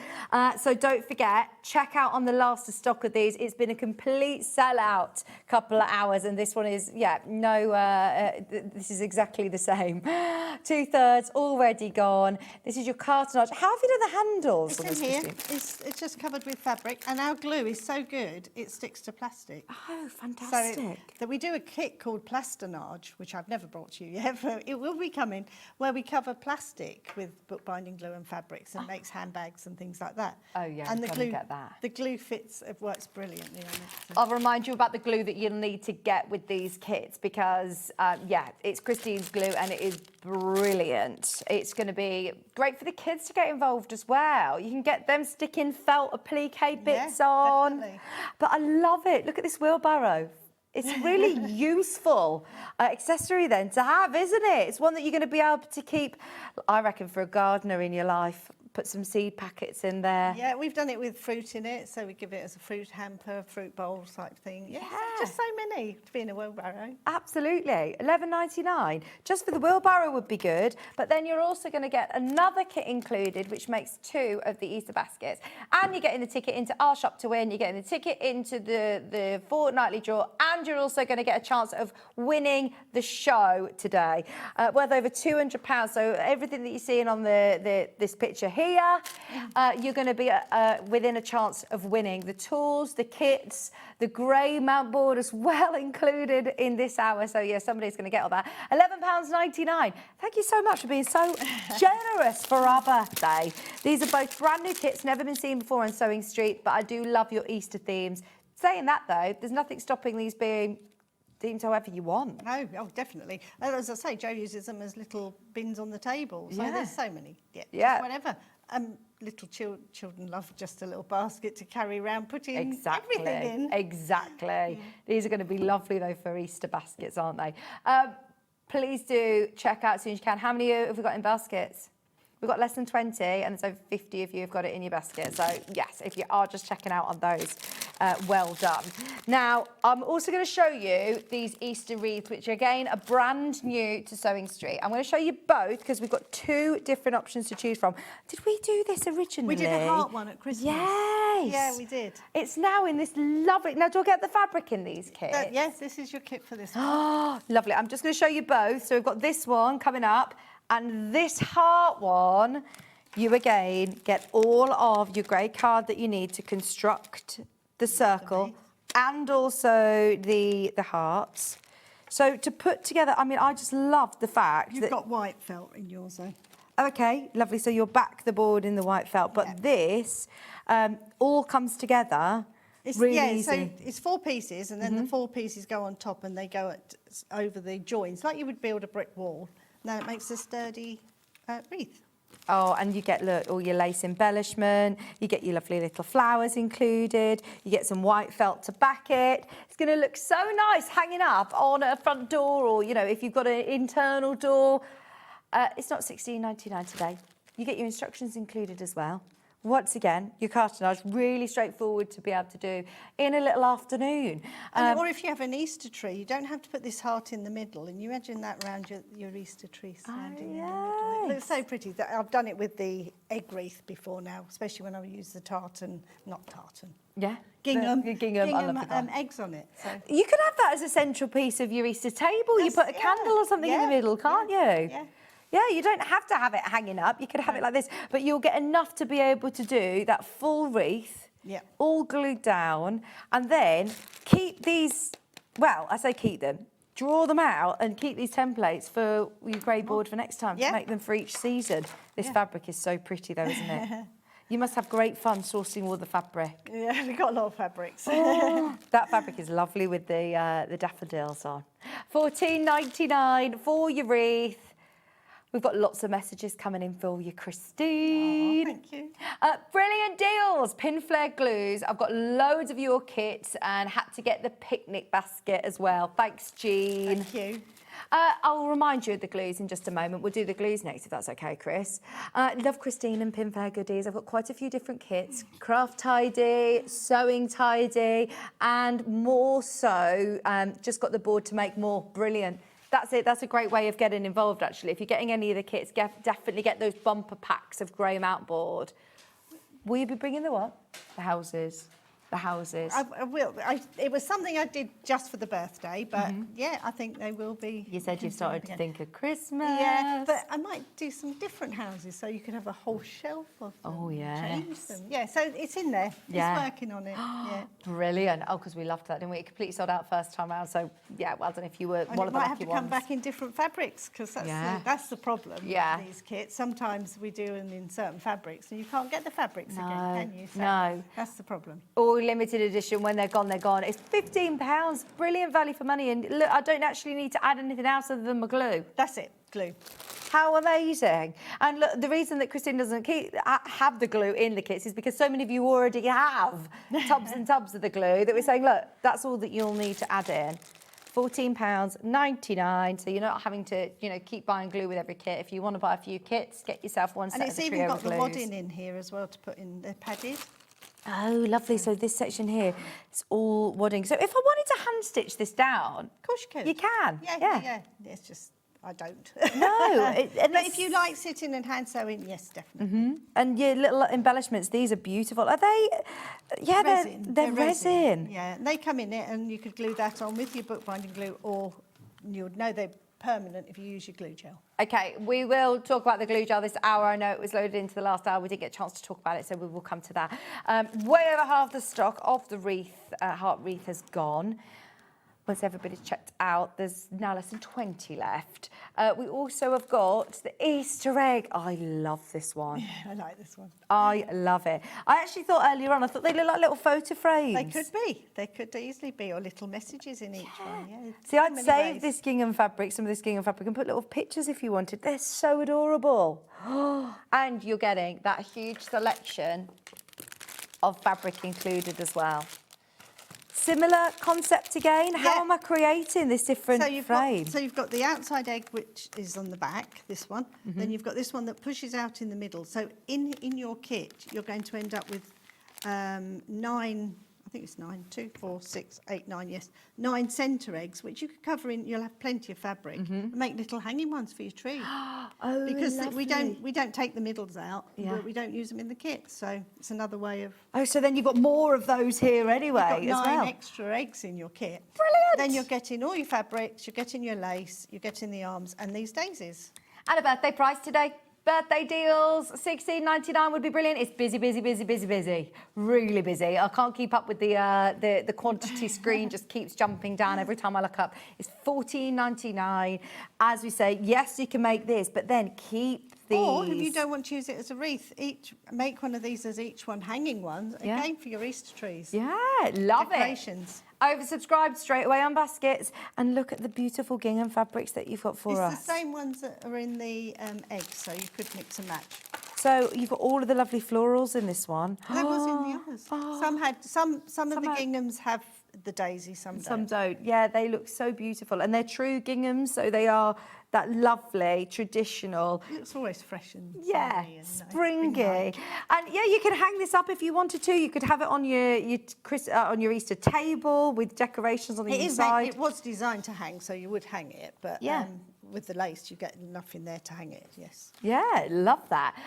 So don't forget, check out on the last of stock of these. It's been a complete sellout couple of hours, and this one is, this is exactly the same. 2/3 already gone. This is your cartonage. How have you done the handles? It's in here. It's just covered with fabric, and our glue is so good it sticks to plastic. Oh, fantastic! So we do a kit called Plastinage, which I've never brought to you yet, but it will be coming, where we cover plastic with bookbinding glue and fabrics and makes handbags and things like that. Oh yeah, and the glue, get that. The glue fits, it works brilliantly on it. So. I'll remind you about the glue that you'll need to get with these kits because, it's Christine's glue and it is brilliant. It's going to be great for the kids to get involved as well. You can get them sticking felt applique bits on. Definitely. But I love it. Look at this wheelbarrow. It's really useful accessory then to have, isn't it? It's one that you're going to be able to keep, I reckon, for a gardener in your life. put some seed packets in there. Yeah, we've done it with fruit in it, so we give it as a fruit hamper, fruit bowl type thing. Yeah, just so many to be in a wheelbarrow. Absolutely. $11.99. Just for the wheelbarrow would be good, but then you're also going to get another kit included, which makes 2 of the Easter baskets. And you're getting the ticket into our shop to win, you're getting the ticket into the fortnightly draw, and you're also going to get a chance of winning the show today, worth over £200. So everything that you're seeing on this picture here, you're going to be within a chance of winning. The tools, the kits, the grey mount board as well included in this hour. So yeah, somebody's going to get all that. £11.99. Thank you so much for being so generous for our birthday. These are both brand new kits, never been seen before on Sewing Street, but I do love your Easter themes. Saying that though, there's nothing stopping these being themed however you want. No, oh, definitely. As I say, Jo uses them as little bins on the table. So there's so many. Yeah. Just whatever. Little children love just a little basket to carry around, putting everything in. Exactly. These are going to be lovely though for Easter baskets, aren't they? Please do check out as soon as you can. How many have we got in baskets? We've got less than 20, and there's over 50 of you who've got it in your basket. So, yes, if you are just checking out on those, well done. Now, I'm also going to show you these Easter wreaths, which, again, are brand new to Sewing Street. I'm going to show you both because we've got 2 different options to choose from. Did we do this originally? We did a heart one at Christmas. Yes. Yeah, we did. It's now in this lovely... Now, do I get the fabric in these kits? Yes, this is your kit for this one. Oh, lovely. I'm just going to show you both. So we've got this one coming up. And this heart one, you again get all of your grey card that you need to construct the circle and also the hearts. So to put together, I mean, I just love the fact You've got white felt in yours, though. Okay, lovely. So you'll back the board in the white felt, but this all comes together really easy. So it's 4 pieces, and then the 4 pieces go on top, and they go over the joints, like you would build a brick wall. Now it makes a sturdy wreath. Oh, and you get, look, all your lace embellishment, you get your lovely little flowers included, you get some white felt to back it. It's going to look so nice hanging up on a front door, or, you know, if you've got an internal door. It's not $16.99 today. You get your instructions included as well. Once again, your cartonnage, really straightforward to be able to do in a little afternoon. Or if you have an Easter tree, you don't have to put this heart in the middle, and you imagine that around your Easter tree standing in the middle. It looks so pretty. I've done it with the egg wreath before now, especially when I use the gingham eggs on it. So. You could have that as a central piece of your Easter table. You put a candle or something in the middle, can't you? Yeah. Yeah, you don't have to have it hanging up. You could have it like this, but you'll get enough to be able to do that full wreath, all glued down, and then keep these, well, I say keep them, draw them out and keep these templates for your grey board for next time, to make them for each season. This fabric is so pretty though, isn't it? You must have great fun sourcing all the fabric. Yeah, we've got a lot of fabrics. Oh, that fabric is lovely with the daffodils on. $14.99 for your wreath. We've got lots of messages coming in for you, Christine. Oh, thank you. Brilliant deals. Pinflair glues. I've got loads of your kits and had to get the picnic basket as well. Thanks, Jean. Thank you. I'll remind you of the glues in just a moment. We'll do the glues next, if that's okay, Chris. Love Christine and Pinflair goodies. I've got quite a few different kits. Craft tidy, sewing tidy, and more so, just got the board to make more. Brilliant. That's it. That's a great way of getting involved, actually. If you're getting any of the kits, definitely get those bumper packs of grey mount board. Will you be bringing the what? The houses. The houses. I will. It was something I did just for the birthday, but yeah, I think they will be. You said you've started to think of Christmas. Yeah, but I might do some different houses so you could have a whole shelf of them. Oh, yeah. Change them. Yeah, so it's in there. Yeah. It's working on it. Yeah. Brilliant. Oh, because we loved that, didn't we? It completely sold out first time round. So, yeah, well done if you were one of the lucky ones. It might have to come back in different fabrics because that's the problem with these kits. Sometimes we do them in certain fabrics and you can't get the fabrics again, can you? So no. That's the problem. Or limited edition, when they're gone, they're gone. It's £15. Brilliant value for money. And look, I don't actually need to add anything else other than my glue. That's it, glue. How amazing. And look, the reason that Christine doesn't have the glue in the kits is because so many of you already have tubs and tubs of the glue that we're saying, look, that's all that you'll need to add in. £14.99. So you're not having to, keep buying glue with every kit. If you want to buy a few kits, get yourself one set And of it's the even trio got of the glues. wadding in here as well to put in the padded. Oh, lovely. So this section here, it's all wadding. So if I wanted to hand stitch this down, Of course you can. you can. Yeah. It's just, I don't. No. But if you like sitting and hand sewing, yes, definitely. And your little embellishments, these are beautiful. Are they? Yeah, Resin. they're resin. Yeah, and they come in it, and you could glue that on with your bookbinding glue, or you would know they're permanent if you use your glue gel. Okay, we will talk about the glue gel this hour. I know it was loaded into the last hour. We didn't get a chance to talk about it, so we will come to that. Way over half the stock of the wreath, heart wreath has gone. Once everybody's checked out, there's now less than 20 left. We also have got the Easter egg. I love this one. Yeah, I like this one. I love it. I actually thought earlier on, I thought they looked like little photo frames. They could be. They could easily be, or little messages in each one. Yeah. See, I'd So many save ways. this gingham fabric, some of this gingham fabric, and put little pictures if you wanted. They're so adorable. And you're getting that huge selection of fabric included as well. Similar concept again. How am I creating this different frame? So you've got the outside egg, which is on the back, this one. Then you've got this one that pushes out in the middle. So in your kit, you're going to end up with 9, I think it's 9, 2, 4, 6, 8, 9, yes, 9 centre eggs, which you could cover in. You'll have plenty of fabric. And make little hanging ones for your tree. Oh, because lovely. we don't take the middles out. Yeah. But we don't use them in the kit. So it's another way of. Oh, so then you've got more of those here anyway You've got as 9 well. extra eggs in your kit. Brilliant. Then you're getting all your fabrics, you're getting your lace, you're getting the arms and these daisies. And a birthday price today. Birthday deals, $16.99 would be brilliant. It's busy, busy, busy, busy, busy. Really busy. I can't keep up with the quantity screen, just keeps jumping down every time I look up. It's $14.99. As we say, yes, you can make this, but then keep these. Or if you don't want to use it as a wreath, make one of these as each one hanging ones, again for your Easter trees. Yeah, love Decorations. it. Oversubscribed straight away on baskets. And look at the beautiful gingham fabrics that you've got for us. It's the same ones that are in the eggs, so you could mix and match. So you've got all of the lovely florals in this one. That was in the others. Some of the ginghams have the daisy, some don't. Some don't. Yeah, they look so beautiful. And they're true ginghams, so they are that lovely, traditional. It looks always fresh and sunny and springy. spring-like. And yeah, you could hang this up if you wanted to. You could have it on your Easter table with decorations on the inside. It was designed to hang, so you would hang it, but with the lace, you get enough in there to hang it, yes. Yeah, love that.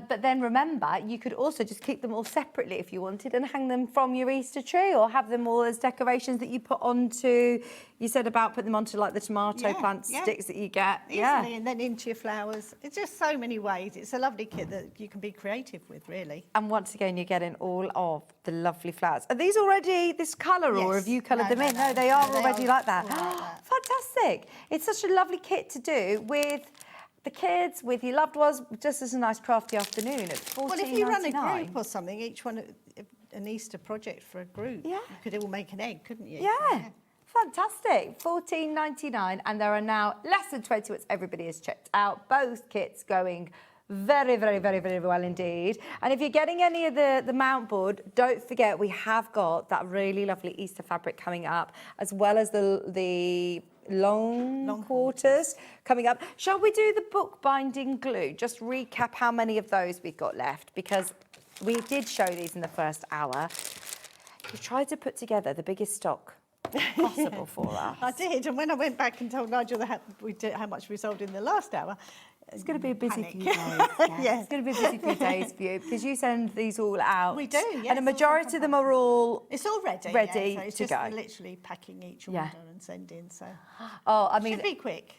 But then remember, you could also just keep them all separately if you wanted and hang them from your Easter tree, or have them all as decorations that you put onto, you said about putting them onto like the tomato plant sticks that you get. Easily, and then into your flowers. It's just so many ways. It's a lovely kit that you can be creative with, really. And once again, you're getting all of the lovely flowers. Are these already this colour, or have you coloured them in? No, they are already like that. Fantastic. It's such a lovely kit to do with the kids, with your loved ones, just as a nice crafty afternoon at $14.99. Well, if you run a group or something, each one an Easter project for a group, you could all make an egg, couldn't you? Yeah. Fantastic. $14.99, and there are now less than 20 once everybody is checked out. Both kits going very, very, very, very well indeed. And if you're getting any of the mount board, don't forget we have got that really lovely Easter fabric coming up, as well as the long quarters coming up. Shall we do the bookbinding glue? Just recap how many of those we've got left, because we did show these in the first hour. We tried to put together the biggest stock possible for us. I did, and when I went back and told Nigel how much we sold in the last hour, it's going to be a busy few days. Yeah. It's going to be a busy few days for you, because you send these all out. We do, yes. And a majority of them are all it's all ready so it's to just go. Literally packing each order and sending. So I mean, should be quick.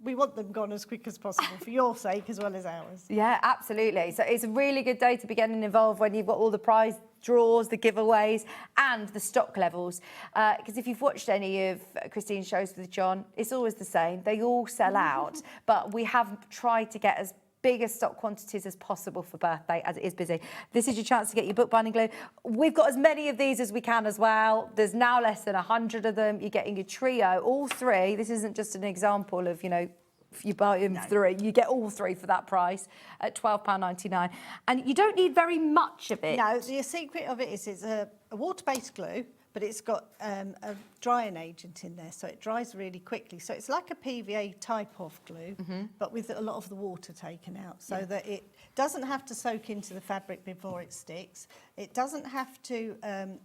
We want them gone as quick as possible for your sake as well as ours. Yeah, absolutely. So it's a really good day to be getting involved when you've got all the prize draws, the giveaways, and the stock levels. Because if you've watched any of Christine's shows with John, it's always the same. They all sell out, but we have tried to get as big as stock quantities as possible for birthday, as it is busy. This is your chance to get your bookbinding glue. We've got as many of these as we can as well. There's now less than 100 of them. You're getting your trio, all three. This isn't just an example of, if you buy them three, you get all three for that price at £12.99. And you don't need very much of it. No, the secret of it is it's a water-based glue, but it's got a drying agent in there, so it dries really quickly. So it's like a PVA type of glue, but with a lot of the water taken out, so that it doesn't have to soak into the fabric before it sticks. It doesn't have to,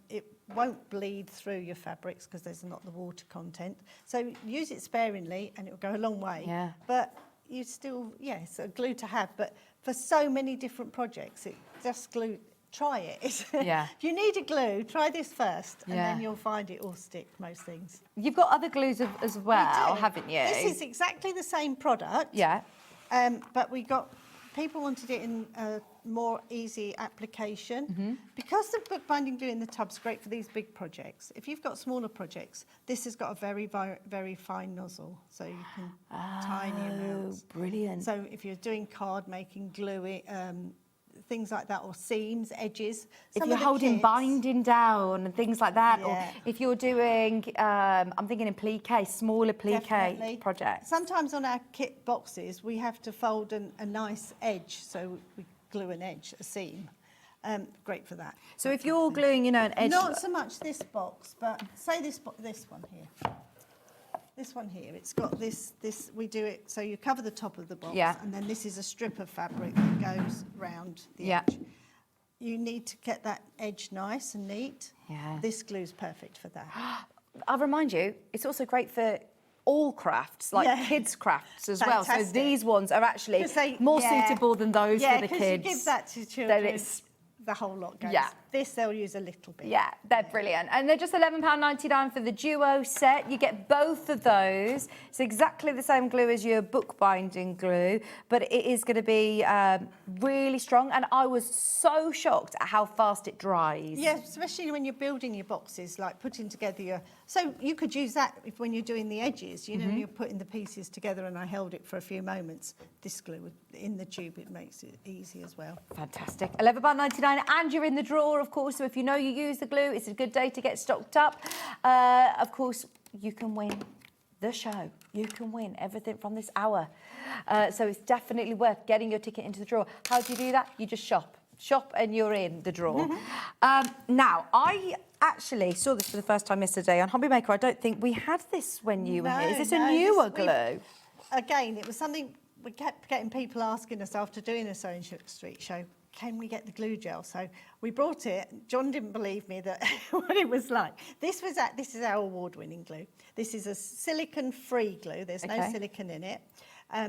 it won't bleed through your fabrics because there's not the water content. So use it sparingly and it'll go a long way. Yeah. But you still, it's a glue to have, but for so many different projects, it just glue. Try it. Yeah. If you need a glue, try this first, and Yeah. then you'll find it will stick, most things. You've got other glues as well, We do. haven't you? This is exactly the same product. Yeah. But people wanted it in a more easy application. Because the bookbinding glue in the tub's great for these big projects. If you've got smaller projects, this has got a very, very fine nozzle, so you can tiny amounts. Brilliant. So if you're doing card making, glue it, things like that, or seams, edges. If you're holding binding down and things like that, or Yeah. if you're doing, I'm thinking in plique, smaller plique Definitely. projects. Sometimes on our kit boxes, we have to fold a nice edge, so we glue an edge, a seam. Great for that. So if you're gluing, an edge... Not so much this box, but say this one here. This one here, it's got this, we do it, so you cover the top of the box, Yeah. and then this is a strip of fabric that goes round the edge. You need to get that edge nice and neat. Yeah. This glue's perfect for that. I'll remind you, it's also great for all crafts, like kids' crafts as well. So Fantastic. these ones are actually more suitable than those for the kids. Yeah, because you give that to children, Then it's the whole lot goes. Yeah. This they'll use a little bit. Yeah, they're brilliant. And they're just £11.99 for the duo set. You get both of those. It's exactly the same glue as your bookbinding glue, but it is going to be really strong. And I was so shocked at how fast it dries. Yeah, especially when you're building your boxes, like putting together your... So you could use that when you're doing the edges, you're putting the pieces together, and I held it for a few moments. This glue in the tube, it makes it easy as well. Fantastic. £11.99, and you're in the drawer, of course, so if you know you use the glue, it's a good day to get stocked up. Of course, you can win the show. You can win everything from this hour. So it's definitely worth getting your ticket into the drawer. How do you do that? You just shop. Shop and you're in the drawer. Now, I actually saw this for the first time yesterday on Hobby Maker. I don't think we had this when you were here. Is this a newer glue? Again, it was something we kept getting people asking us after doing a Sewing Street show, can we get the glue gel? So we brought it. John didn't believe me that what it was like. This is our award-winning glue. This is a silicone-free glue. There's no silicone in it,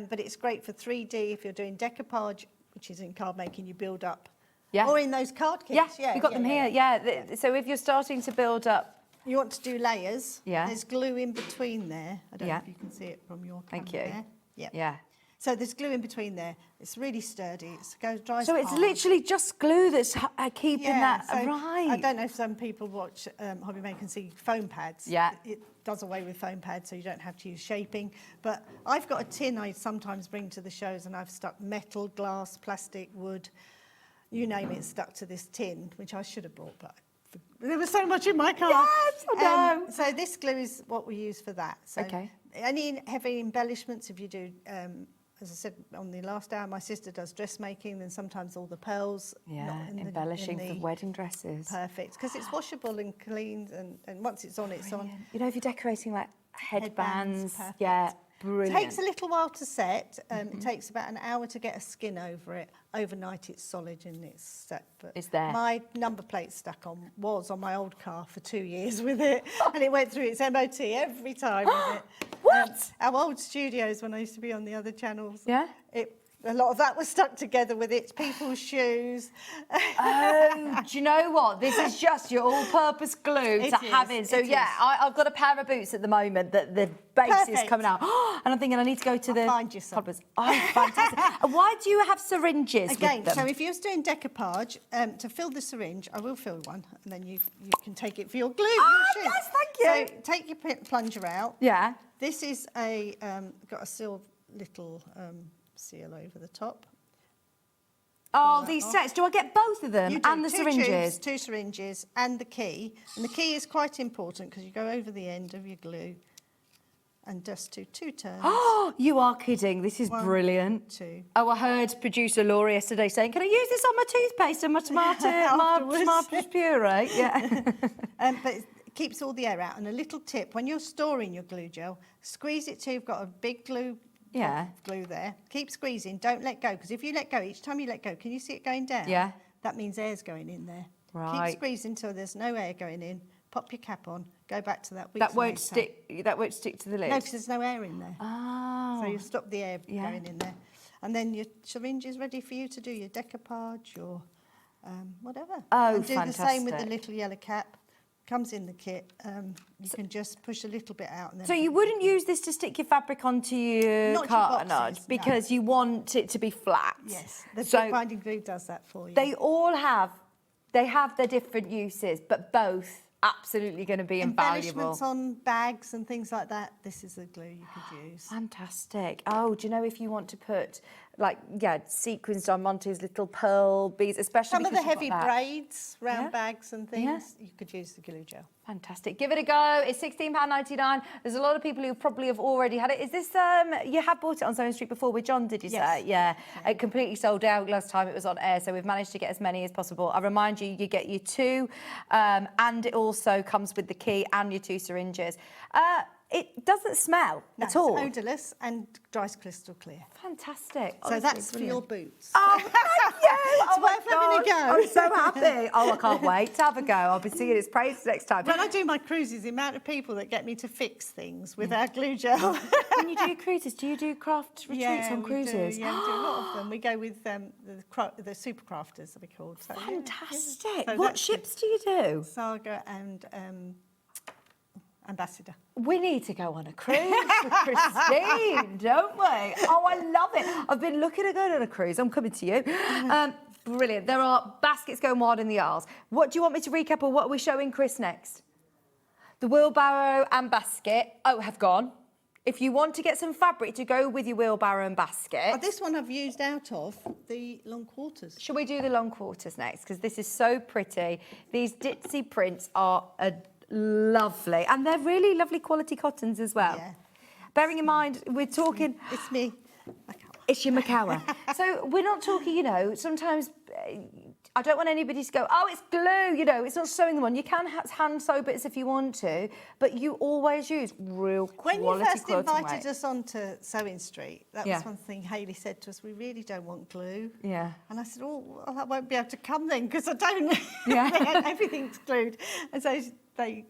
but it's great for 3D if you're doing decoupage, which is in card making. You build up, or in those card kits. Yeah, we got them here. Yeah. So if you're starting to build up, you want to do layers. Yeah. There's glue in between there. I don't know if you can see it from your camera. Thank you. There. Yeah. Yeah. So there's glue in between there. It's really sturdy. It dries. So it's hard. literally just glue that's keeping that so right. I don't know if some people watch Hobby Maker and see foam pads. Yeah. It does away with foam pads, so you don't have to use shaping. But I've got a tin I sometimes bring to the shows, and I've stuck metal, glass, plastic, wood, you name it, stuck to this tin, which I should have brought, but there was so much in my car. Yes, I know. So this glue is what we use for that. So any heavy embellishments, if you do, as I said on the last hour, my sister does dressmaking, then sometimes all the pearls. Embellishing for wedding dresses. Perfect, because it's washable and cleaned, and once it's on, it's on. You know, if you're decorating like headbands, perfect. yeah, brilliant. It takes a little while to set. It takes about an hour to get a skin over it. Overnight, it's solid and it's set. But it's there. My number plate was on my old car for 2 years with it, and it went through its MOT every time with it. What? Our old studios, when I used to be on the other channels. Yeah. A lot of that was stuck together with it. People's shoes. Oh, do you know what? This is just your all-purpose glue to have in. So I've got a pair of boots at the moment that the base is coming out, and I'm thinking I need to go to the. Find you some. Oh, fantastic! And why do you have syringes Again, with them? so if you're doing decoupage, to fill the syringe, I will fill one, and then you can take it for your glue. Yes, thank you. So take your plunger out. Yeah. This is got a little seal over the top. Oh, these sets. Do I get both of them and the syringes? Two syringes and the key. And the key is quite important because you go over the end of your glue and just do 2 turns. Oh, you are kidding. This is brilliant. 2. Oh, I heard producer Laura yesterday saying, can I use this on my toothpaste and my tomato puree? Yeah. But keeps all the air out. And a little tip, when you're storing your glue gel, squeeze it till you've got a big glue there. Keep squeezing, don't let go, because if you let go, each time you let go, can you see it going down? Yeah. That means air's going in there. Right. Keep squeezing until there's no air going in. Pop your cap on, go back to that. That won't stick. That won't stick to the lid. No, because there's no air in there. Oh. So you stop the air going in there. And then your syringe is ready for you to do your decoupage or whatever. Oh, and do the same with the fantastic. little yellow cap. Comes in the kit. You can just push a little bit out. And then So you wouldn't use this to stick your fabric onto your Not your cartonage boxes, no. because you want it to be flat. Yes, the So binding glue does that for you. they all have, they have their different uses, but both absolutely going to be invaluable. Embellishments on bags and things like that, this is the glue you could use. Fantastic. Oh, do you know if you want to put, like, sequins on Monty's little pearl beads, especially Some of the because you've heavy got that. braids, round bags and things, you could use the glue gel. Fantastic. Give it a go. It's £16.99. There's a lot of people who probably have already had it. Is this, you have bought it on Sewing Street before with John, did you say? Yeah. It completely sold out last time it was on air, so we've managed to get as many as possible. I remind you, you get your 2, and it also comes with the key and your 2 syringes. It doesn't smell at all. It's odourless and dries crystal clear. Fantastic. So Honestly, that's brilliant. for your boots. Oh, thank you. It's worth having a go. I'm so happy. Oh, I can't wait to have a go. I'll be seeing his praise next time. When I do my cruises, the amount of people that get me to fix things with our glue gel. When you do your cruises, do you do craft retreats on cruises? We do a lot of them. We go with the super crafters, they're called. So, Fantastic. So What that's ships do you do? Saga and Ambassador. We need to go on a cruise with Christine, don't we? Oh, I love it. I've been looking at going on a cruise. I'm coming to you. Brilliant. There are baskets going wild in the aisles. What do you want me to recap, or what are we showing Chris next? The wheelbarrow and basket have gone. If you want to get some fabric to go with your wheelbarrow and basket... this one I've used out of the long quarters. Shall we do the long quarters next? Because this is so pretty. These ditzy prints are lovely. And they're really lovely quality cottons as well. Yeah. Bearing in mind, we're talking... It's me. It's your Macawa. So we're not talking, sometimes... I don't want anybody to go, oh, it's glue, it's not sewing them on. You can hand sew bits if you want to, but you always use real quality When you first quilting invited weight. us onto Sewing Street, that was one thing Hayley said to us, we really don't want glue. Yeah. And I said, oh, well, I won't be able to come then because I don't. Yeah. Everything's glued. And so they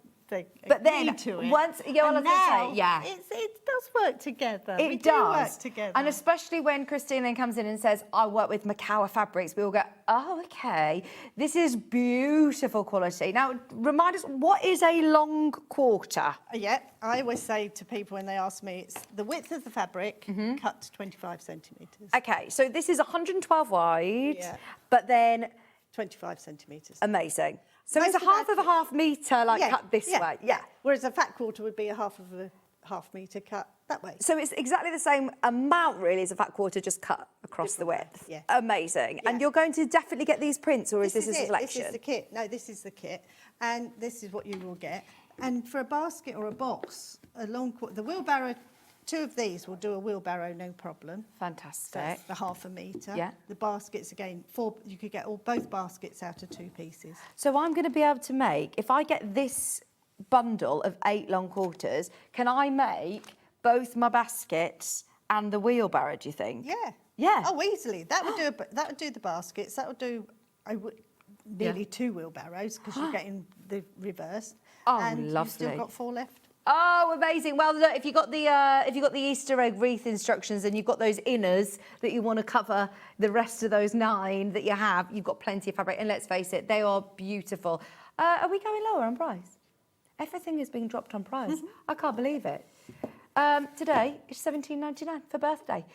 But then, agreed to it. once, I was going to say, yeah. It does work together. It we does. do work together. And especially when Christine then comes in and says, I work with Macawa fabrics, we all go, oh, okay, this is beautiful quality. Now, remind us, what is a long quarter? Yeah, I always say to people when they ask me, it's the width of the fabric cut to 25 centimetres. Okay, so this is 112 wide, Yeah. but then... 25 centimetres. Amazing. So Most it's a of half of a half metre, cut this way. Yeah. Whereas a fat quarter would be a half of a half metre cut that way. So it's exactly the same amount, really, as a fat quarter, just cut across the width. Yeah. Amazing. Yeah. And you're going to definitely get these prints, or is this a selection? This is the kit. No, this is the kit. And this is what you will get. And for a basket or a box, the wheelbarrow, 2 of these will do a wheelbarrow, no problem. Fantastic. So that's the half a metre. Yeah. The baskets, again, 4, you could get both baskets out of 2 pieces. So I'm going to be able to make, if I get this bundle of 8 long quarters, can I make both my baskets and the wheelbarrow, do you think? Yeah. Yeah. Oh, easily. That would do the baskets. That would do nearly 2 wheelbarrows because you're getting the reverse. Oh, and lovely. You've still got 4 left. Oh, amazing! Well, look, if you got the Easter egg wreath instructions and you've got those inners that you want to cover the rest of those 9 that you have, you've got plenty of fabric. And let's face it, they are beautiful. Are we going lower on price? Everything is being dropped on price. I can't believe it. Today it's £17.99 for birthday.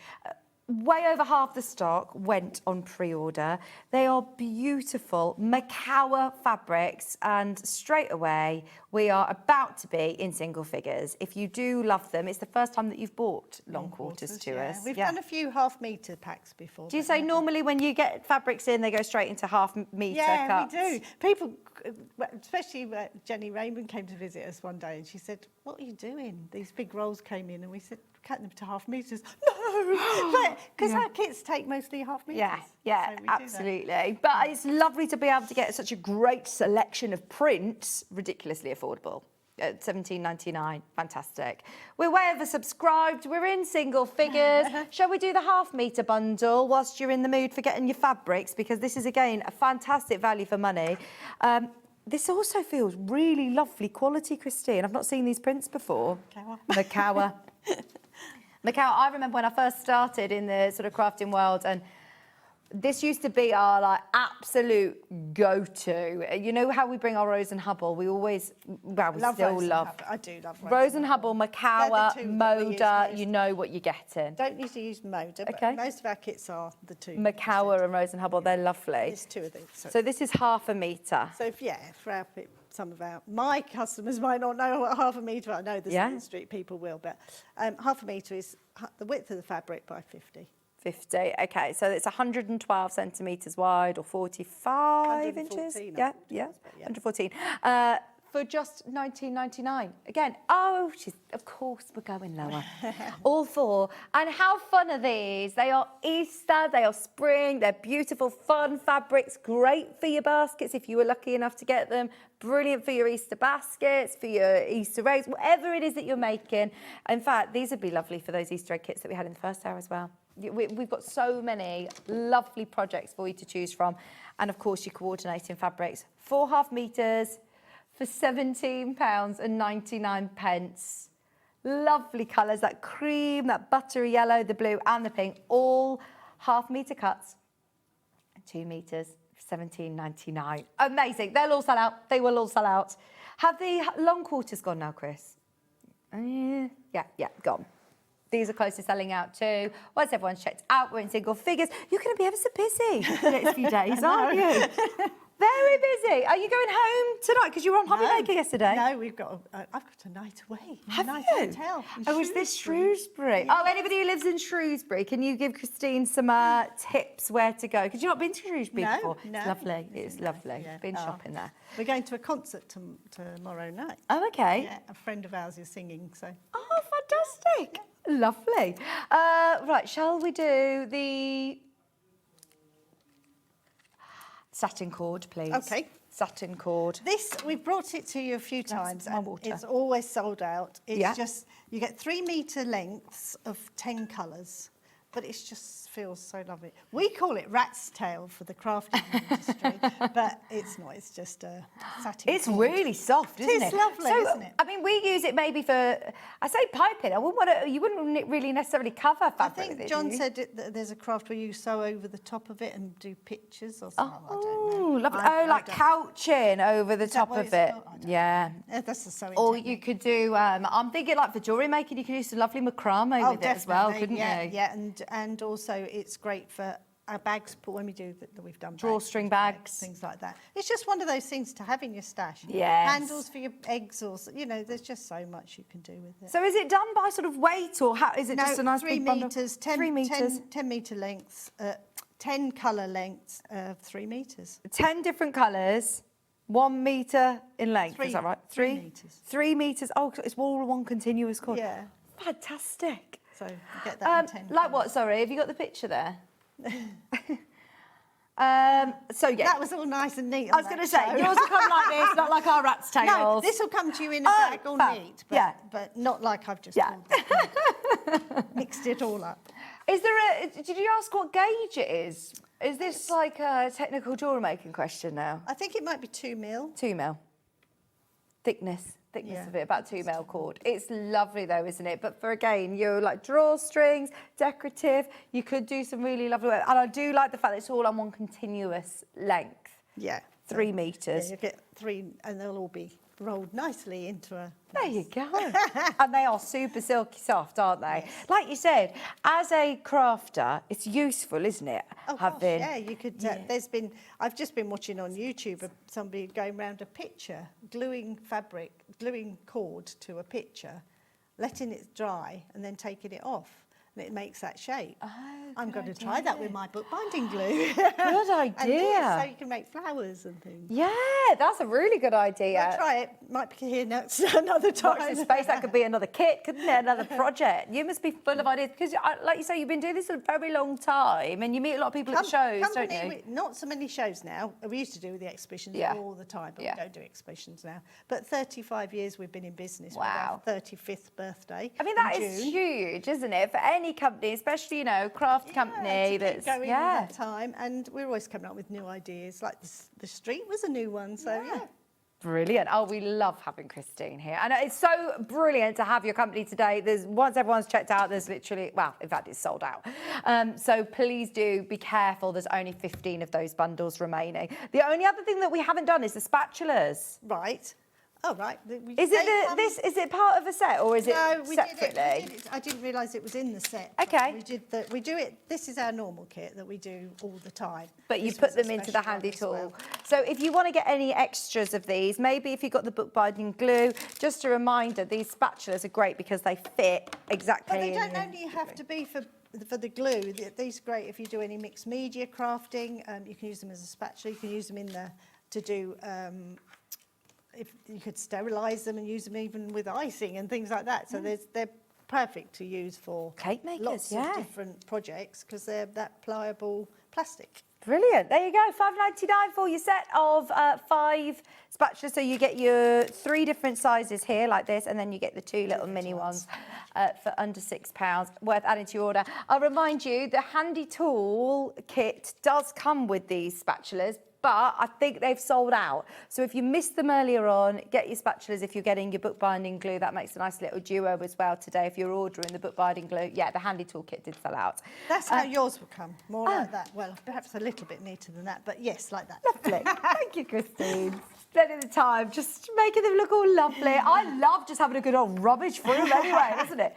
Way over half the stock went on pre-order. They are beautiful Macawa fabrics, and straight away we are about to be in single figures. If you do love them, it's the first time that you've bought long quarters to us. We've done a few half-metre packs before. Do you say normally when you get fabrics in, they go straight into half-metre cuts? Yeah, we do. People, especially Jenny Raymond came to visit us one day and she said, what are you doing? These big rolls came in and we said, cut them to half metres. No, because our kits take mostly half metres. Yeah, So we do that. absolutely. But it's lovely to be able to get such a great selection of prints, ridiculously affordable. At $17.99, fantastic. We're way oversubscribed, we're in single figures. Shall we do the half-metre bundle whilst you're in the mood for getting your fabrics? Because this is, again, a fantastic value for money. This also feels really lovely quality, Christine. I've not seen these prints before. Makawa. Makawa, I remember when I first started in the sort of crafting world, and this used to be our like absolute go-to. You know how we bring our Rose and Hubble? We always, well, we still love. I do love Rose and Hubble, Makawa, They're the two that we use Moda, most. you know what you're getting. Don't need to use Moda, but Okay. most of our kits are the two. Makawa and Rose and Hubble, they're lovely. There's two of these. So this is half a metre. So if, for our, some of my customers might not know what half a metre. I know the Sewing Street people will, but half a metre is the width of the fabric by 50. 50, okay, so it's 112 centimetres wide or 45 inches. 114, Yeah, 114. For just $19.99. Again, of course we're going lower. All four. And how fun are these? They are Easter, they are spring, they're beautiful, fun fabrics, great for your baskets if you were lucky enough to get them. Brilliant for your Easter baskets, for your Easter eggs, whatever it is that you're making. In fact, these would be lovely for those Easter egg kits that we had in the first hour as well. We've got so many lovely projects for you to choose from. And of course, you're coordinating fabrics. 4 half metres for £17.99. Lovely colours, that cream, that buttery yellow, the blue and the pink, all half metre cuts. 2 metres, £17.99. Amazing. They'll all sell out. They will all sell out. Have the long quarters gone now, Chris? Yeah, gone. These are close to selling out too. Once everyone's checked out, we're in single figures. You're going to be ever so busy the next few days, aren't you? Very busy. Are you going home tonight? Because you were on Hobby Maker yesterday. No, I've got a night away. Have a nice you? hotel. Is this Shrewsbury? Yeah. Oh, anybody who lives in Shrewsbury, can you give Christine some tips where to go? Because you've not been to Shrewsbury before. No. It's lovely. It's lovely. Yeah. Been shopping there. We're going to a concert tomorrow night. Oh, okay. Yeah, a friend of ours is singing, so. Oh, fantastic. Yeah. Lovely. Right, shall we do the satin cord, please? Okay. Satin cord. This, we've brought it to you a few times, my and water. it's always sold out. It's just, you get 3 metre lengths of 10 colours, but it just feels so lovely. We call it rat's tail for the crafting industry, but it's not. It's just a satin It's cord. really soft, isn't it? It's lovely, isn't it? I mean, we use it maybe for, I say piping. You wouldn't really necessarily cover fabric. I think John said that there's a craft where you sew over the top of it and do pictures or something. I don't know. Lovely. I don't- couching over the top what of it's it. called? I don't Yeah. That's the sewing Or technique. you could do, I'm thinking like for jewellery making, you could do some lovely macrame with it as well, couldn't you? Yeah, and also it's great for our bags, when we do that we've done Drawstring bags. things like that. It's just one of those things to have in your stash. Yes. Handles for your eggs, or there's just so much you can do with it. So is it done by sort of weight, or how is it just a nice 3 big bundle? metres, 3 metres. 10 metre lengths, 10 colour lengths, 3 metres. 10 different colours, 1 metre in length, is that right? 3 metres. 3 metres. Oh, it's all one continuous cord. Yeah. Fantastic. So you get that in 10 like colours. what, sorry, have you got the picture there? That was all nice and neat. I was going to say, yours will come like this, not like our rat's tails. No, this will come to you in a bag all fab. neat, but not like I've just mixed it all up. Is there did you ask what gauge it is? Is this like a technical jewellery making question now? I think it might be 2 mil. 2 mil. Thickness of it, about 2 mil cord. It's lovely though, isn't it? But for again, your like drawstrings, decorative, you could do some really lovely work. And I do like the fact that it's all on one continuous length. Yeah. 3 metres. Yeah, you get 3, and they'll all be rolled nicely into a... There you go. And they are super silky soft, aren't they? Yes. Like you said, as a crafter, it's useful, isn't it? Oh, gosh, yeah, you could... I've just been watching on YouTube of somebody going around a picture, gluing cord to a picture, letting it dry and then taking it off. and it makes that shape. Oh, I'm good going to try that with my bookbinding glue. Good And idea. this, so you can make flowers and things. Yeah, that's a really good idea. I'll try it. Might be here next another time. Watch this space. That could be another kit, couldn't it? Another project. You must be full of ideas because, like you say, you've been doing this a very long time, and you meet a lot of people at the shows, don't you? Not so many shows now. We used to do the exhibitions all the time, but we don't do exhibitions now. But 35 years we've been in business. Wow. With our 35th birthday. I mean, that is huge, isn't it? For any company, especially, you know, craft company that's going all that time, and we're always coming up with new ideas. Like the street was a new one, so yeah. Brilliant. Oh, we love having Christine here. And it's so brilliant to have your company today. Once everyone's checked out, there's literally, well, in fact, it's sold out. So please do be careful. There's only 15 of those bundles remaining. The only other thing that we haven't done is the spatulas. Right. Oh, right. Is it part of a set or is it separately? I didn't realise it was in the set. Okay. We do it. This is our normal kit that we do all the time. But you put them into the handy tool. So if you want to get any extras of these, maybe if you've got the bookbinding glue, just a reminder, these spatulas are great because they fit exactly. But they don't only have to be for the glue. These are great if you do any mixed media crafting. You can use them as a spatula. You can use them to do. If you could sterilise them and use them even with icing and things like that. So they're perfect to use for cake makers, lots of different projects because they're that pliable plastic. Brilliant. There you go. $5.99 for your set of 5 spatulas. So you get your 3 different sizes here like this, and then you get the 2 little mini ones for under £6. Worth adding to your order. I'll remind you, the handy tool kit does come with these spatulas, but I think they've sold out. So if you missed them earlier on, get your spatulas if you're getting your bookbinding glue. That makes a nice little duo as well today. If you're ordering the bookbinding glue, the handy tool kit did sell out. That's how yours will come, more like that. Well, perhaps a little bit neater than that, but yes, like that. Lovely. Thank you, Christine. Spending the time just making them look all lovely. I love just having a good old rummage through them anyway, isn't it?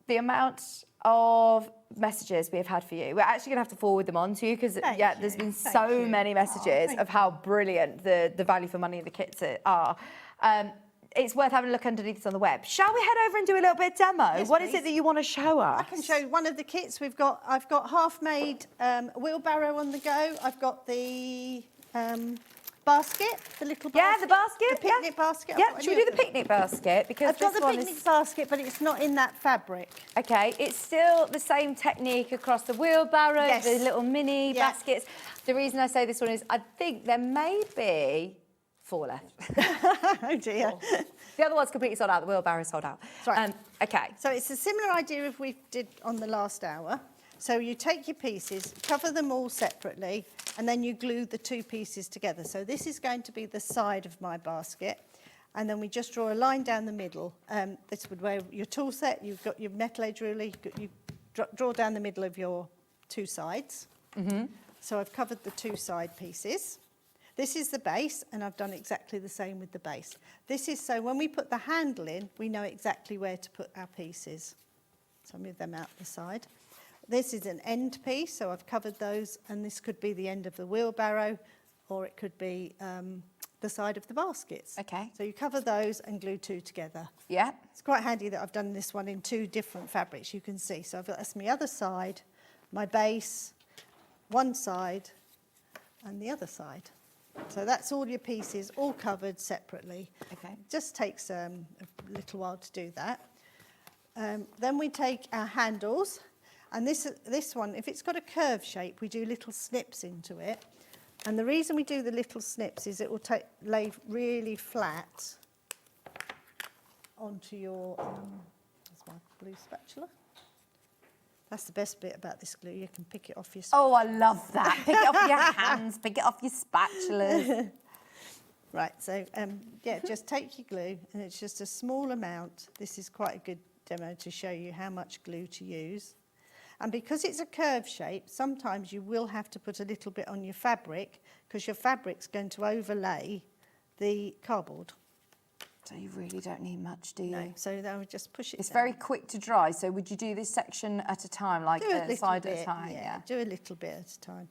The amount of messages we have had for you, we're actually going to have to forward them on to you because there's been so many messages of how brilliant the value for money of the kits are. It's worth having a look underneath this on the web. Shall we head over and do a little bit of demo? Yes, What is it that you want to show us? I can show you one of the kits we've got. I've got half-made wheelbarrow on the go. I've got the basket, the little basket. Yeah, the basket. The picnic basket. Yeah, should we do the picnic basket? Because I've got the picnic basket, but it's not in that fabric. Okay, it's still the same technique across the wheelbarrow, the little mini baskets. The reason I say this one is I think there may be 4 left. Oh dear. The other one's completely sold out. The wheelbarrow is sold out. Right. Okay. So it's a similar idea if we did on the last hour. So you take your pieces, cover them all separately, and then you glue the 2 pieces together. So this is going to be the side of my basket. And then we just draw a line down the middle. This would where your tool set, you've got your metal edge ruler, you draw down the middle of your 2 sides. So I've covered the 2 side pieces. This is the base, and I've done exactly the same with the base. This is so when we put the handle in, we know exactly where to put our pieces. So I'll move them out the side. This is an end piece, so I've covered those, and this could be the end of the wheelbarrow, or it could be the side of the baskets. Okay. So you cover those and glue 2 together. Yeah. It's quite handy that I've done this one in 2 different fabrics, you can see. So that's my other side, my base, one side, and the other side. So that's all your pieces, all covered separately. Okay. Just takes a little while to do that. Then we take our handles. And this one, if it's got a curve shape, we do little snips into it. And the reason we do the little snips is it will lay really flat onto your, that's my blue spatula. That's the best bit about this glue, you can pick it off your spatula. Oh, I love that. Pick it off your hands, pick it off your spatulas. Right, so just take your glue, and it's just a small amount. This is quite a good demo to show you how much glue to use. And because it's a curve shape, sometimes you will have to put a little bit on your fabric because your fabric's going to overlay the cardboard. So you really don't need much, do you? No, so then we just push it It's down. very quick to dry, so would you do this section at a time, like a side at a time? Yeah, do a little bit at a time.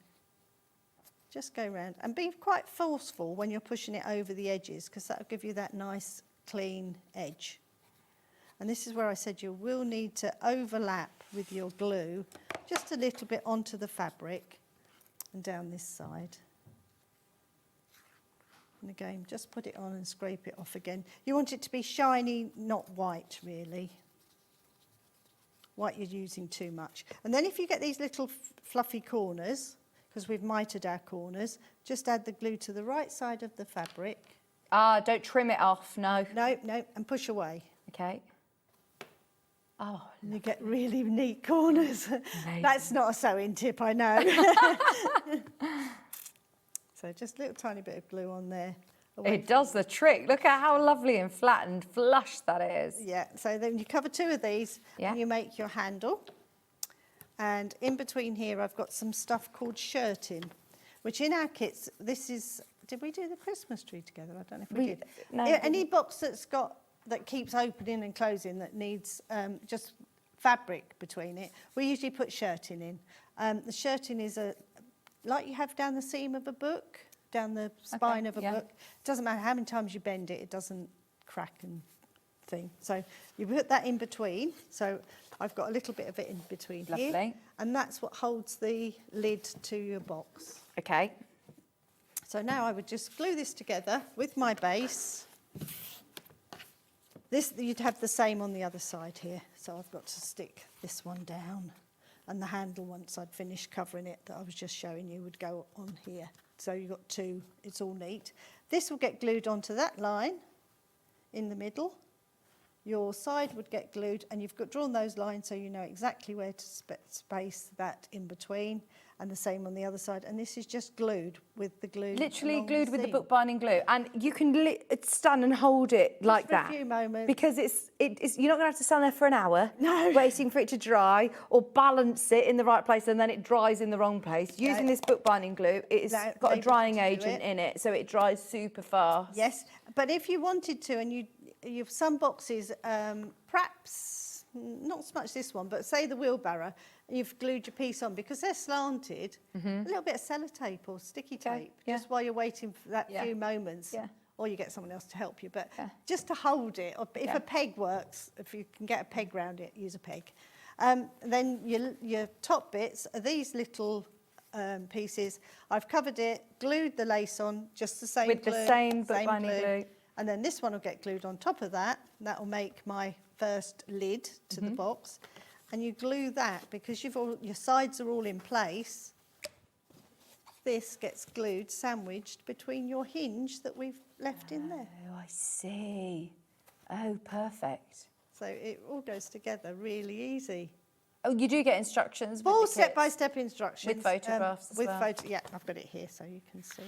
Just go around and be quite forceful when you're pushing it over the edges because that'll give you that nice, clean edge. And this is where I said you will need to overlap with your glue just a little bit onto the fabric and down this side. And again, just put it on and scrape it off again. You want it to be shiny, not white, really. White you're using too much. And then if you get these little fluffy corners, because we've mitered our corners, just add the glue to the right side of the fabric. Ah, don't trim it off, no. No, and push away. Okay. Oh, and you get really neat corners. Amazing. That's not a sewing tip, I know. So just a little tiny bit of glue on there. It does the trick. Look at how lovely and flat and flush that is. Yeah, so then you cover 2 of these and you make your handle. And in between here, I've got some stuff called shirting, which in our kits, this is, did we do the Christmas tree together? I don't know if we did. No, any box that keeps opening and closing that needs just fabric between it, we usually put shirting in. The shirting is like you have down the seam of a book, down the spine of a book. It doesn't matter how many times you bend it, it doesn't crack and thing. So you put that in between. So I've got a little bit of it in between here. And that's what holds the lid to your box. Okay. So now I would just glue this together with my base. This, you'd have the same on the other side here. So I've got to stick this one down. And the handle, once I'd finished covering it, that I was just showing you, would go on here. So you've got 2, it's all neat. This will get glued onto that line in the middle. Your side would get glued, and you've got drawn those lines so you know exactly where to space that in between, and the same on the other side. And this is just glued with the glue. Literally glued with the bookbinding glue, and you can stand and hold it like just that. For a few moments. Because you're not going to have to stand there for an hour, waiting for it to dry, or balance it in the right place and then it dries in the wrong place. Using this bookbinding glue, it's got a drying agent in it, so it dries super fast. Yes, but if you wanted to, and you've some boxes, perhaps not so much this one, but say the wheelbarrow, and you've glued your piece on, because they're slanted, a little bit of sellotape or sticky tape, just while you're waiting for that few moments, or you get someone else to help you, but just to hold it, or if a peg works, if you can get a peg round it, use a peg. Then your top bits are these little pieces. I've covered it, glued the lace on, just the same with glue. With the same bookbinding glue. And then this one will get glued on top of that. That will make my first lid to the box. And you glue that, because your sides are all in place. This gets glued, sandwiched between your hinge that we've left in there. Oh, I see. Oh, perfect. So it all goes together really easy. Oh, you do get instructions? Full step-by-step instructions. With photographs as well? Yeah, I've got it here so you can see.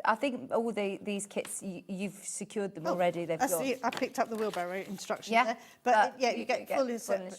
I think all these kits, you've secured them already. They've got. I picked up the wheelbarrow instructions there. But you get full instructions.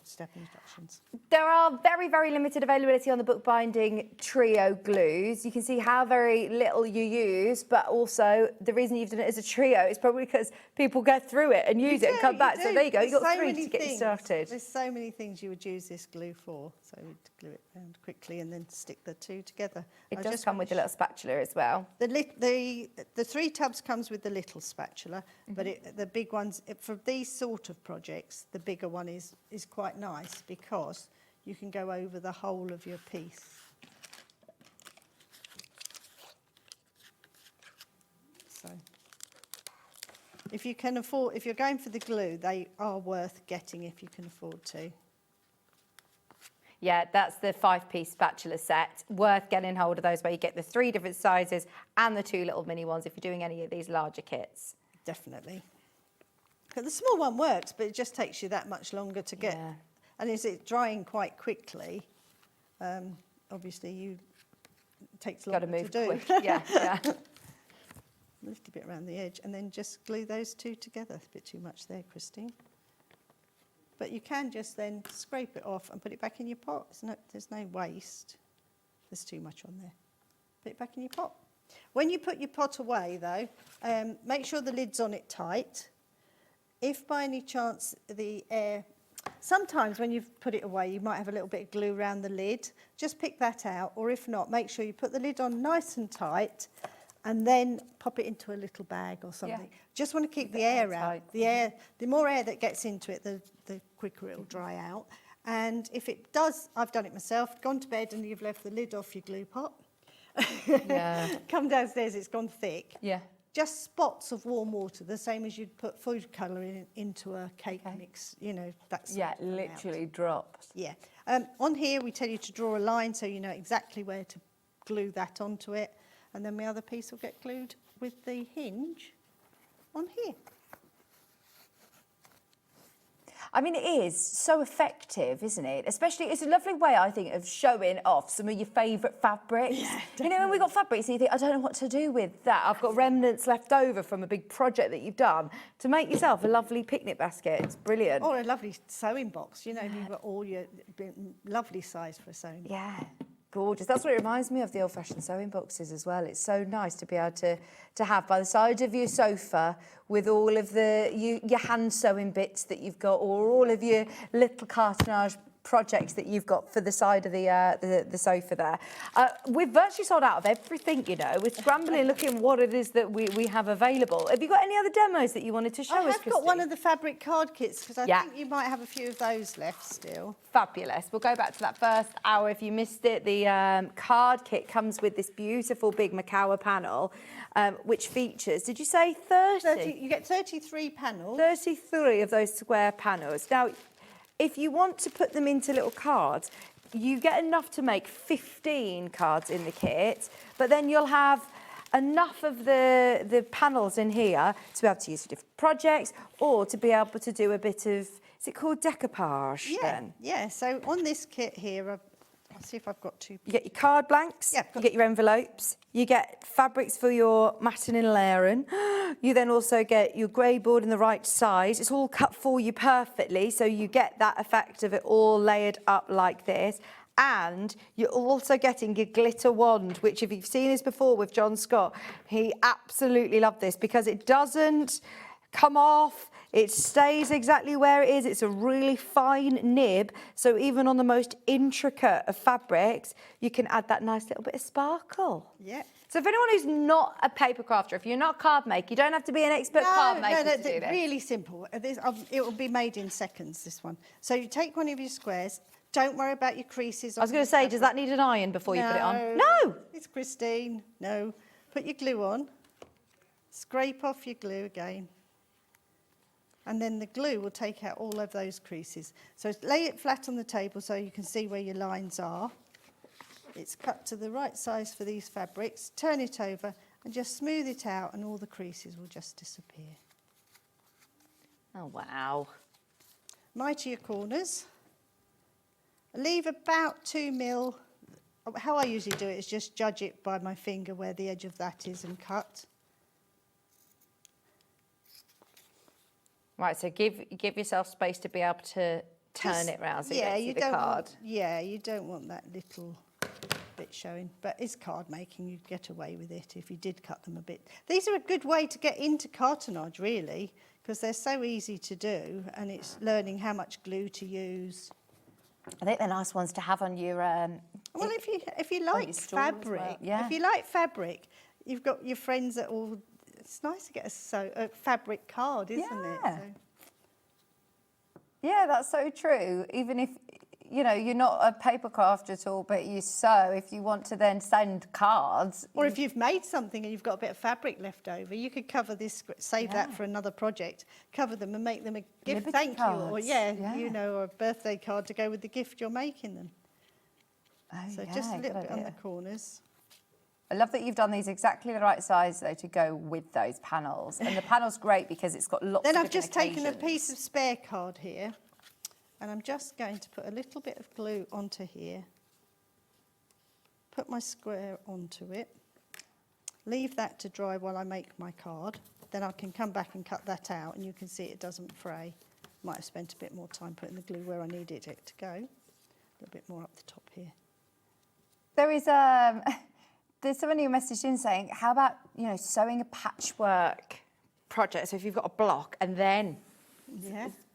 Step instructions. There are very, very limited availability on the bookbinding trio glues. You can see how very little you use, but also the reason you've done it as a trio is probably because people get through it and use it and come back. So there you go, you've got 3 to get you started. There's so many things you would use this glue for. So we'd glue it around quickly and then stick the 2 together. It does come with a little spatula as well. The 3 tubs comes with the little spatula, but the big ones, for these sort of projects, the bigger one is quite nice because you can go over the whole of your piece. So if you can afford, if you're going for the glue, they are worth getting if you can afford to. Yeah, that's the 5-piece spatula set. Worth getting hold of those, where you get the 3 different sizes and the 2 little mini ones if you're doing any of these larger kits. Definitely. But the small one works, but it just takes you that much longer to get. Yeah. And is it drying quite quickly? Obviously, it takes longer to do. Quick. Yeah. Lift a bit around the edge and then just glue those 2 together. A bit too much there, Christine. But you can just then scrape it off and put it back in your pot. There's no waste. There's too much on there. Put it back in your pot. When you put your pot away, though, make sure the lid's on it tight. If by any chance the air... Sometimes when you've put it away, you might have a little bit of glue around the lid. Just pick that out, or if not, make sure you put the lid on nice and tight and then pop it into a little bag or something. Just want to keep the air out. The more air that gets into it, the quicker it'll dry out. And if it does, I've done it myself, gone to bed and you've left the lid off your glue pot. Come downstairs, it's gone thick. Yeah. Just spots of warm water, the same as you'd put food colouring into a cake mix, you know, that's... Yeah, literally drops. Yeah. On here, we tell you to draw a line so you know exactly where to glue that onto it. And then my other piece will get glued with the hinge on here. I mean, it is so effective, isn't it? Especially, it's a lovely way, I think, of showing off some of your favourite fabrics. Yeah, you know, when we've got fabrics and you think, I don't know what to do with that. I've got remnants left over from a big project that you've done. To make yourself a lovely picnic basket, it's brilliant. Or a lovely sewing box, you know, you've got all your lovely size for a sewing box. Yeah. Gorgeous. That's what it reminds me of, the old-fashioned sewing boxes as well. It's so nice to be able to have by the side of your sofa with all of your hand sewing bits that you've got, or all of your little cartonnage projects that you've got for the side of the sofa there. We've virtually sold out of everything, you know. We're scrambling looking what it is that we have available. Have you got any other demos that you wanted to show us, I've got one of the fabric card kits because I think you might have a few of those left still. Fabulous. We'll go back to that first hour if you missed it. The card kit comes with this beautiful big Macawa panel, which features, did you say 30? You get 33 panels. 33 of those square panels. Now, if you want to put them into little cards, you get enough to make 15 cards in the kit, but then you'll have enough of the panels in here to be able to use for different projects or to be able to do a bit of, is it called decoupage then? Yeah, so on this kit here, I'll see if I've got two. You get your card blanks, you get your envelopes, you get fabrics for your matting and layering. You then also get your grey board in the right size. It's all cut for you perfectly, so you get that effect of it all layered up like this. And you're also getting your glitter wand, which if you've seen this before with John Scott, he absolutely loved this because it doesn't come off. It stays exactly where it is. It's a really fine nib. So even on the most intricate of fabrics, you can add that nice little bit of sparkle. Yeah. So for anyone who's not a paper crafter, if you're not a card maker, you don't have to be an expert card maker to do this. Really simple. It will be made in seconds, this one. So you take one of your squares. Don't worry about your creases. I was going to say, does that need an iron before you put it on? No. It's Christine. No. Put your glue on. Scrape off your glue again. And then the glue will take out all of those creases. So lay it flat on the table so you can see where your lines are. It's cut to the right size for these fabrics. Turn it over and just smooth it out and all the creases will just disappear. Oh, wow. Mightier corners. Leave about 2 mil. How I usually do it is just judge it by my finger where the edge of that is and cut. Right, so give yourself space to be able to turn it round so you don't see the card. You don't want that little bit showing, but it's card making, you'd get away with it if you did cut them a bit. These are a good way to get into cartonnage, really, because they're so easy to do, and it's learning how much glue to use. I think they're nice ones to have on your... well, if you like fabric, if you like fabric, you've got your friends that all... It's nice to get a fabric card, isn't it? So. Yeah, that's so true. Even if, you know, you're not a paper crafter at all, but you sew, if you want to then send cards... Or if you've made something and you've got a bit of fabric left over, you could cover this, save that for another project, cover them and make them a gift, thank you, or you know, or a birthday card to go with the gift you're making them. Oh, so just a little bit on the corners. I love that you've done these exactly the right size, though, to go with those panels. And the panel's great because it's got lots of Then I've different just taken a occasions. piece of spare card here, and I'm just going to put a little bit of glue onto here, put my square onto it, leave that to dry while I make my card. Then I can come back and cut that out, and you can see it doesn't fray. Might have spent a bit more time putting the glue where I needed it to go. A little bit more up the top here. There is there's someone who messaged in saying, how about, you know, sewing a patchwork project? So if you've got a block and then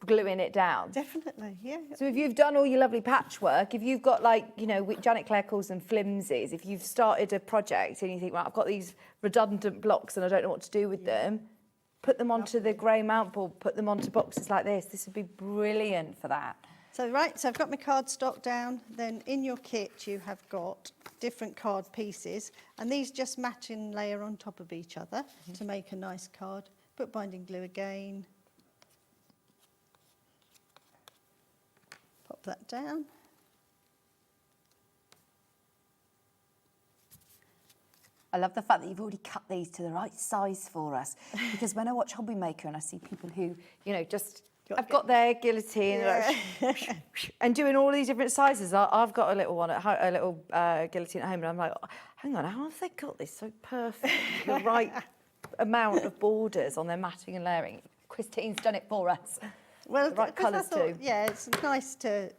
gluing it down. Definitely, yeah. So if you've done all your lovely patchwork, if you've got like, you know, Janet Clare calls them flimsies, if you've started a project and you think, right, I've got these redundant blocks and I don't know what to do with them, put them onto the grey mount board, put them onto boxes like this. This would be brilliant for that. So I've got my cardstock down, then in your kit you have got different card pieces, and these just match and layer on top of each other to make a nice card. Put binding glue again. Pop that down. I love the fact that you've already cut these to the right size for us, because when I watch Hobby Maker and I see people who, you know, just I've got their guillotine and doing all these different sizes. I've got a little one, a little guillotine at home, and I'm like, hang on, how have they got this so perfect, the right amount of borders on their matting and layering? Christine's done it for us. Well, the right colours too. Yeah, it's nice to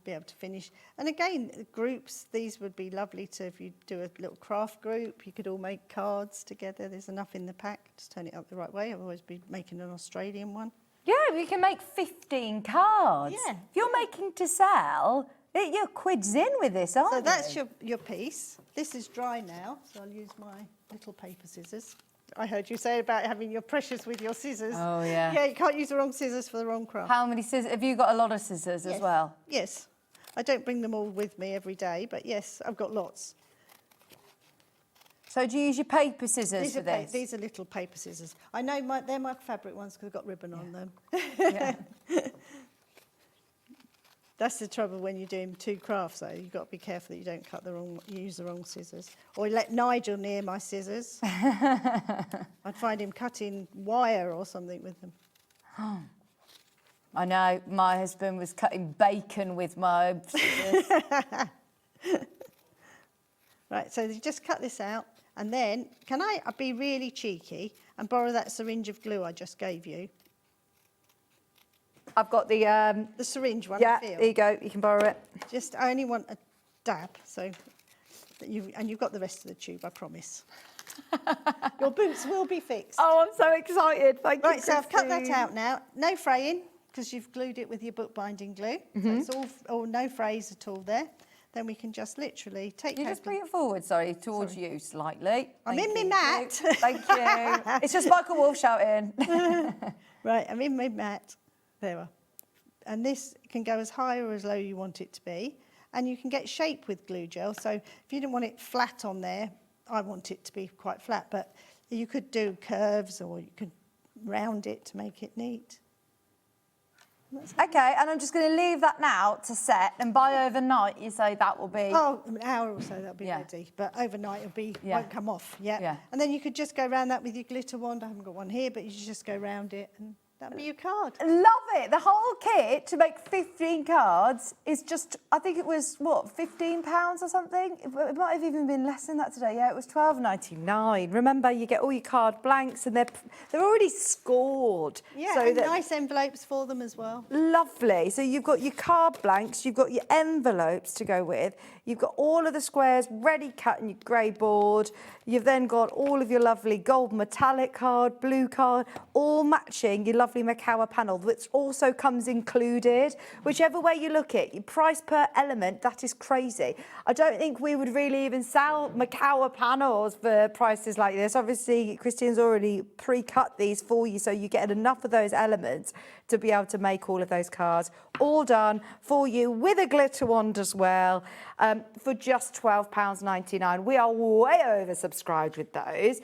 be able to finish. And again, groups, these would be lovely to, if you do a little craft group, you could all make cards together. There's enough in the pack. Just turn it up the right way. I've always been making an Australian one. Yeah, we can make 15 cards. Yeah. If you're making to sell, you're quids in with this, aren't you? So that's your piece. This is dry now, so I'll use my little paper scissors. I heard you say about having your precious with your scissors. Oh, yeah. Yeah, you can't use the wrong scissors for the wrong craft. How many scissors? Have you got a lot of scissors as well? Yes. I don't bring them all with me every day, but yes, I've got lots. So do you use your paper scissors for this? These are little paper scissors. I know they're my fabric ones because I've got ribbon on them. Yeah. That's the trouble when you're doing two crafts, though. You've got to be careful that you don't use the wrong scissors. Or let Nigel near my scissors. I'd find him cutting wire or something with them. I know, my husband was cutting bacon with my scissors. Right, so you just cut this out, and then, can I be really cheeky and borrow that syringe of glue I just gave you? I've got the syringe one. Yeah, there you go. You can borrow it. I only want a dab, so that you've got the rest of the tube, I promise. Your boots will be fixed. Oh, I'm so excited. Thank you, Right, so I've cut that Christine. out now. No fraying, because you've glued it with your bookbinding glue. So it's all no frays at all there. Then we can just literally take. You just bring it forward, towards you slightly. I'm in my mat. Thank you. It's just Michael Wolf shouting. Right, I'm in my mat. There we are. And this can go as high or as low you want it to be. And you can get shape with glue gel. So if you didn't want it flat on there, I want it to be quite flat, but you could do curves or you could round it to make it neat. Okay, and I'm just going to leave that now to set, and by overnight you say that will be... Oh, an hour or so that'll be ready, but overnight won't come off, yeah. And then you could just go around that with your glitter wand. I haven't got one here, but you just go around it and that'll be your card. Love it. The whole kit to make 15 cards is just, I think it was, what, £15 or something? It might have even been less than that today. Yeah, it was £12.99. Remember, you get all your card blanks and they're already scored. Yeah, so and nice envelopes for them as well. Lovely. So you've got your card blanks, you've got your envelopes to go with, you've got all of the squares ready cut in your grey board, you've then got all of your lovely gold metallic card, blue card, all matching your lovely Macawa panel, which also comes included. Whichever way you look at it, your price per element, that is crazy. I don't think we would really even sell Macawa panels for prices like this. Obviously, Christine's already pre-cut these for you, so you get enough of those elements to be able to make all of those cards, all done for you with a glitter wand as well, for just £12.99. We are way oversubscribed with those.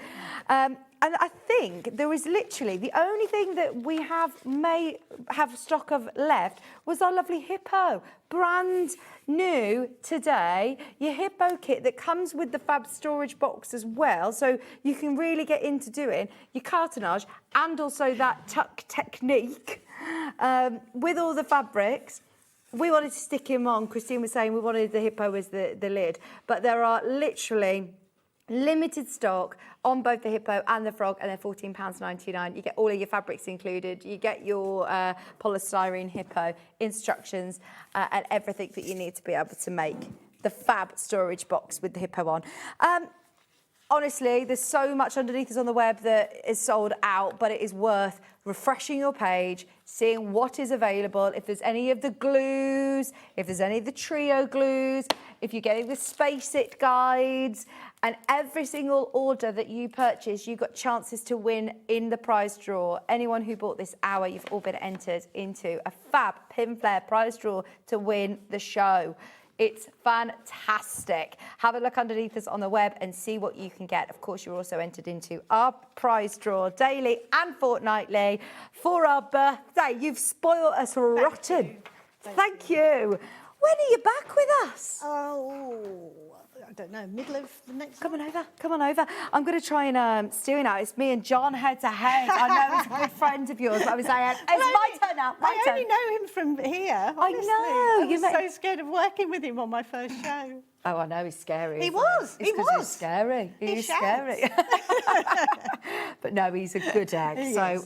And I think there is literally the only thing that we may have stock of left was our lovely hippo. Brand new today, your hippo kit that comes with the fab storage box as well. So you can really get into doing your cartonnage and also that tuck technique with all the fabrics. We wanted to stick him on. Christine was saying we wanted the hippo as the lid, but there are literally limited stock on both the hippo and the frog, and they're £14.99. You get all of your fabrics included. You get your polystyrene hippo instructions and everything that you need to be able to make the fab storage box with the hippo on. Honestly, there's so much underneath us on the web that is sold out, but it is worth refreshing your page, seeing what is available, if there's any of the glues, if there's any of the trio glues, if you're getting the Space It guides, and every single order that you purchase, you've got chances to win in the prize draw. Anyone who bought this hour, you've all been entered into a fab Pinflair prize draw to win the show. It's fantastic. Have a look underneath us on the web and see what you can get. Of course, you're also entered into our prize draw daily and fortnightly for our birthday. You've spoiled us rotten. Thank you. When are you back with us? Oh, I don't know, middle of the next Come on over, come on over. I'm going to try and stew now. It's me and John head to head. I know he's a good friend of yours, but I was saying, it's my turn now, my I turn. only know him from here, honestly. I know. I was so scared of working with him on my first show. Oh, I know, he's scary. He isn't was, It's he 'cause was. He's scary. He's shouts. scary. But no, he's a good egg.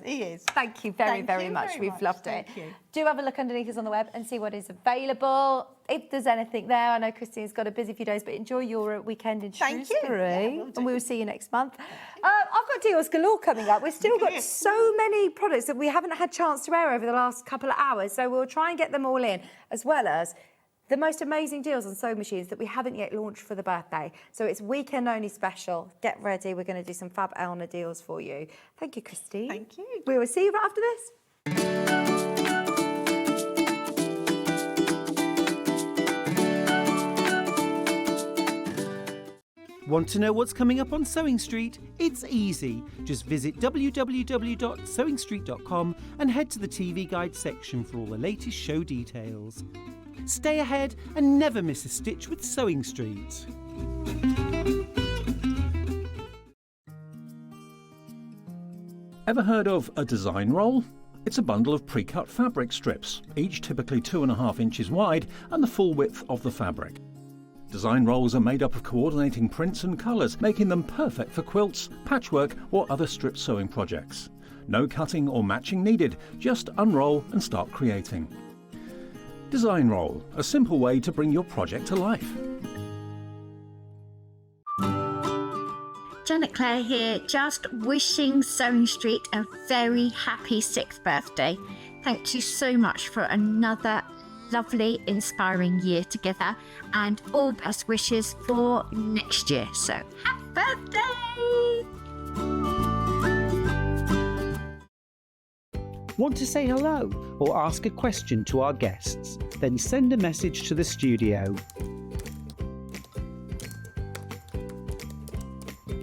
He is. Thank you very, Thank very you much. very We've loved it. Thank you. Do have a look underneath us on the web and see what is available. If there's anything there, I know Christine's got a busy few days, but enjoy your weekend in Thank you. Shrewsbury. Yeah, will do. And we will see you next month. I've got deals galore coming up. We've still got so many products that we haven't had a chance to air over the last couple of hours, so we'll try and get them all in, as well as the most amazing deals on sewing machines that we haven't yet launched for the birthday. So it's weekend only special. Get ready. We're going to do some fab Elna deals for you. Thank you, Christine. Thank you. We will see you right after this. Want to know what's coming up on Sewing Street? It's easy. Just visit www.sewingstreet.com and head to the TV guide section for all the latest show details. Stay ahead and never miss a stitch with Sewing Street. Ever heard of a design roll? It's a bundle of pre-cut fabric strips, each typically 2.5 inches wide and the full width of the fabric. Design rolls are made up of coordinating prints and colours, making them perfect for quilts, patchwork or other strip sewing projects. No cutting or matching needed, just unroll and start creating. Design roll, a simple way to bring your project to life. Janet Clare here, just wishing Sewing Street a very happy 6th birthday. Thank you so much for another lovely, inspiring year together, and all best wishes for next year. So, happy birthday! Want to say hello or ask a question to our guests? Then send a message to the studio.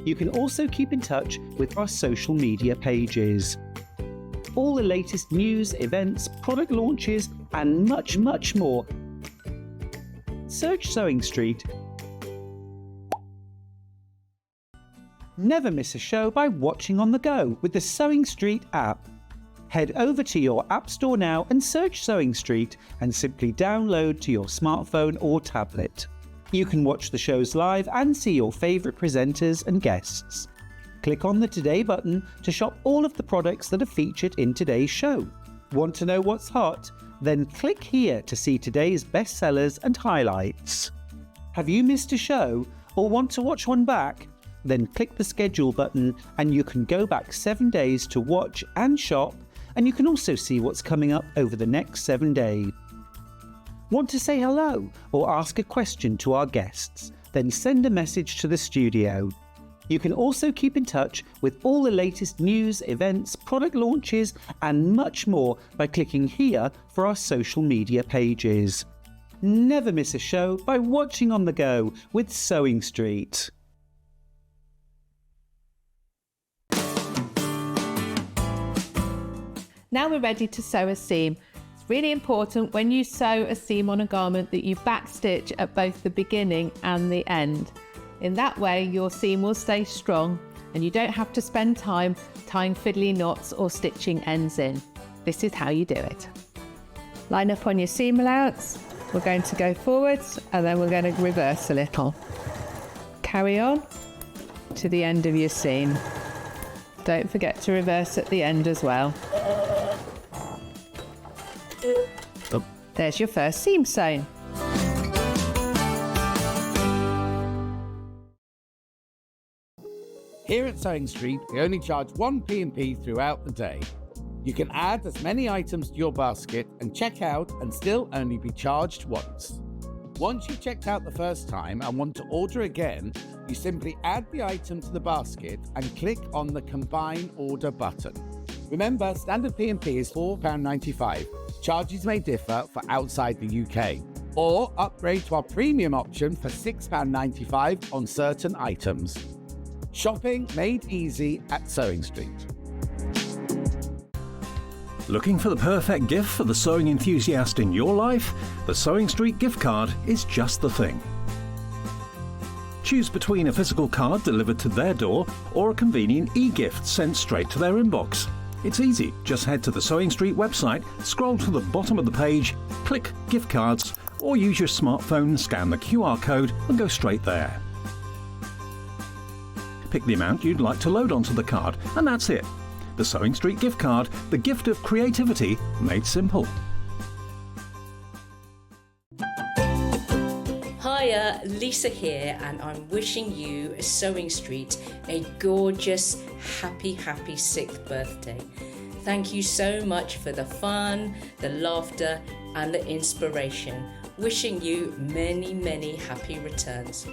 You can also keep in touch with our social media pages. All the latest news, events, product launches, and much, much more. Search Sewing Street. Never miss a show by watching on the go with the Sewing Street app. Head over to your App Store now and search Sewing Street and simply download to your smartphone or tablet. You can watch the shows live and see your favourite presenters and guests. Click on the Today button to shop all of the products that are featured in today's show. Want to know what's hot? Then click here to see today's bestsellers and highlights. Have you missed a show or want to watch one back? Then click the schedule button and you can go back 7 days to watch and shop, and you can also see what's coming up over the next 7 days. Want to say hello or ask a question to our guests? Then send a message to the studio. You can also keep in touch with all the latest news, events, product launches, and much more by clicking here for our social media pages. Never miss a show by watching on the go with Sewing Street. Now we're ready to sew a seam. It's really important when you sew a seam on a garment that you backstitch at both the beginning and the end. In that way, your seam will stay strong and you don't have to spend time tying fiddly knots or stitching ends in. This is how you do it. Line up on your seam allowance. We're going to go forwards and then we're going to reverse a little. Carry on to the end of your seam. Don't forget to reverse at the end as well. There's your first seam sewn. Here at Sewing Street, we only charge 1 P&P throughout the day. You can add as many items to your basket and check out and still only be charged once. Once you've checked out the first time and want to order again, you simply add the item to the basket and click on the Combine Order button. Remember, standard P&P is £4.95. Charges may differ for outside the UK. Or upgrade to our premium option for £6.95 on certain items. Shopping made easy at Sewing Street. Looking for the perfect gift for the sewing enthusiast in your life? The Sewing Street gift card is just the thing. Choose between a physical card delivered to their door or a convenient e-gift sent straight to their inbox. It's easy. Just head to the Sewing Street website, scroll to the bottom of the page, click Gift Cards, or use your smartphone, scan the QR code and go straight there. Pick the amount you'd like to load onto the card, and that's it. The Sewing Street gift card, the gift of creativity made simple. Hiya, Lisa here, and I'm wishing you, Sewing Street, a gorgeous, happy 6th birthday. Thank you so much for the fun, the laughter, and the inspiration. Wishing you many, many happy returns.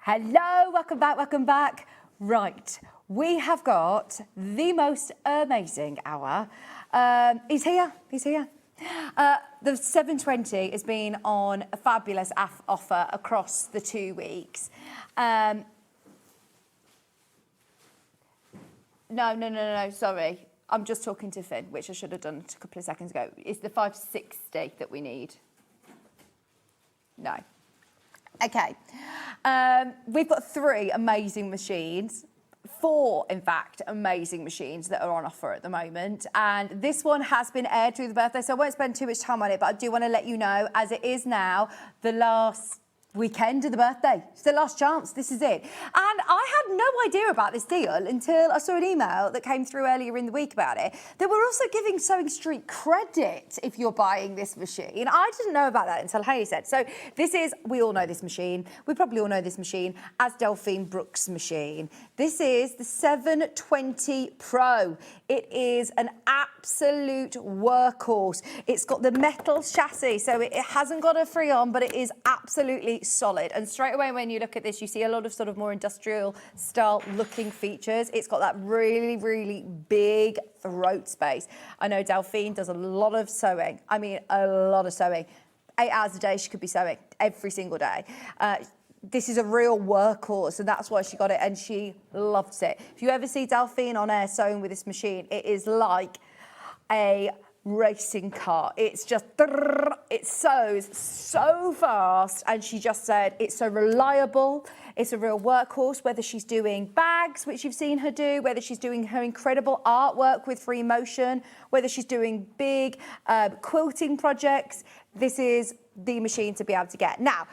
Hello, welcome back. Right, we have got the most amazing hour. He's here. The 720 has been on a fabulous offer across the 2 weeks. No, sorry. I'm just talking to Finn, which I should have done a couple of seconds ago. It's the 560 that we need. No. Okay. We've got 3 amazing machines. 4, in fact, amazing machines that are on offer at the moment. And this one has been aired through the birthday, so I won't spend too much time on it, but I do want to let you know, as it is now the last weekend of the birthday. It's the last chance. This is it. And I had no idea about this deal until I saw an email that came through earlier in the week about it. They were also giving Sewing Street credit if you're buying this machine. I didn't know about that until Hayes said. So this is, we all know this machine. We probably all know this machine as Delphine Brooks' machine. This is the 720 Pro. It is an absolute workhorse. It's got the metal chassis, so it hasn't got a Freon, but it is absolutely solid. And straight away when you look at this, you see a lot of sort of more industrial style looking features. It's got that really, really big throat space. I know Delphine does a lot of sewing. I mean, a lot of sewing. 8 hours a day she could be sewing every single day. This is a real workhorse, and that's why she got it, and she loves it. If you ever see Delphine on air sewing with this machine, it is like a racing car. It's just, it sews so fast, and she just said it's so reliable. It's a real workhorse, whether she's doing bags, which you've seen her do, whether she's doing her incredible artwork with free motion, whether she's doing big quilting projects. This is the machine to be able to get. Now,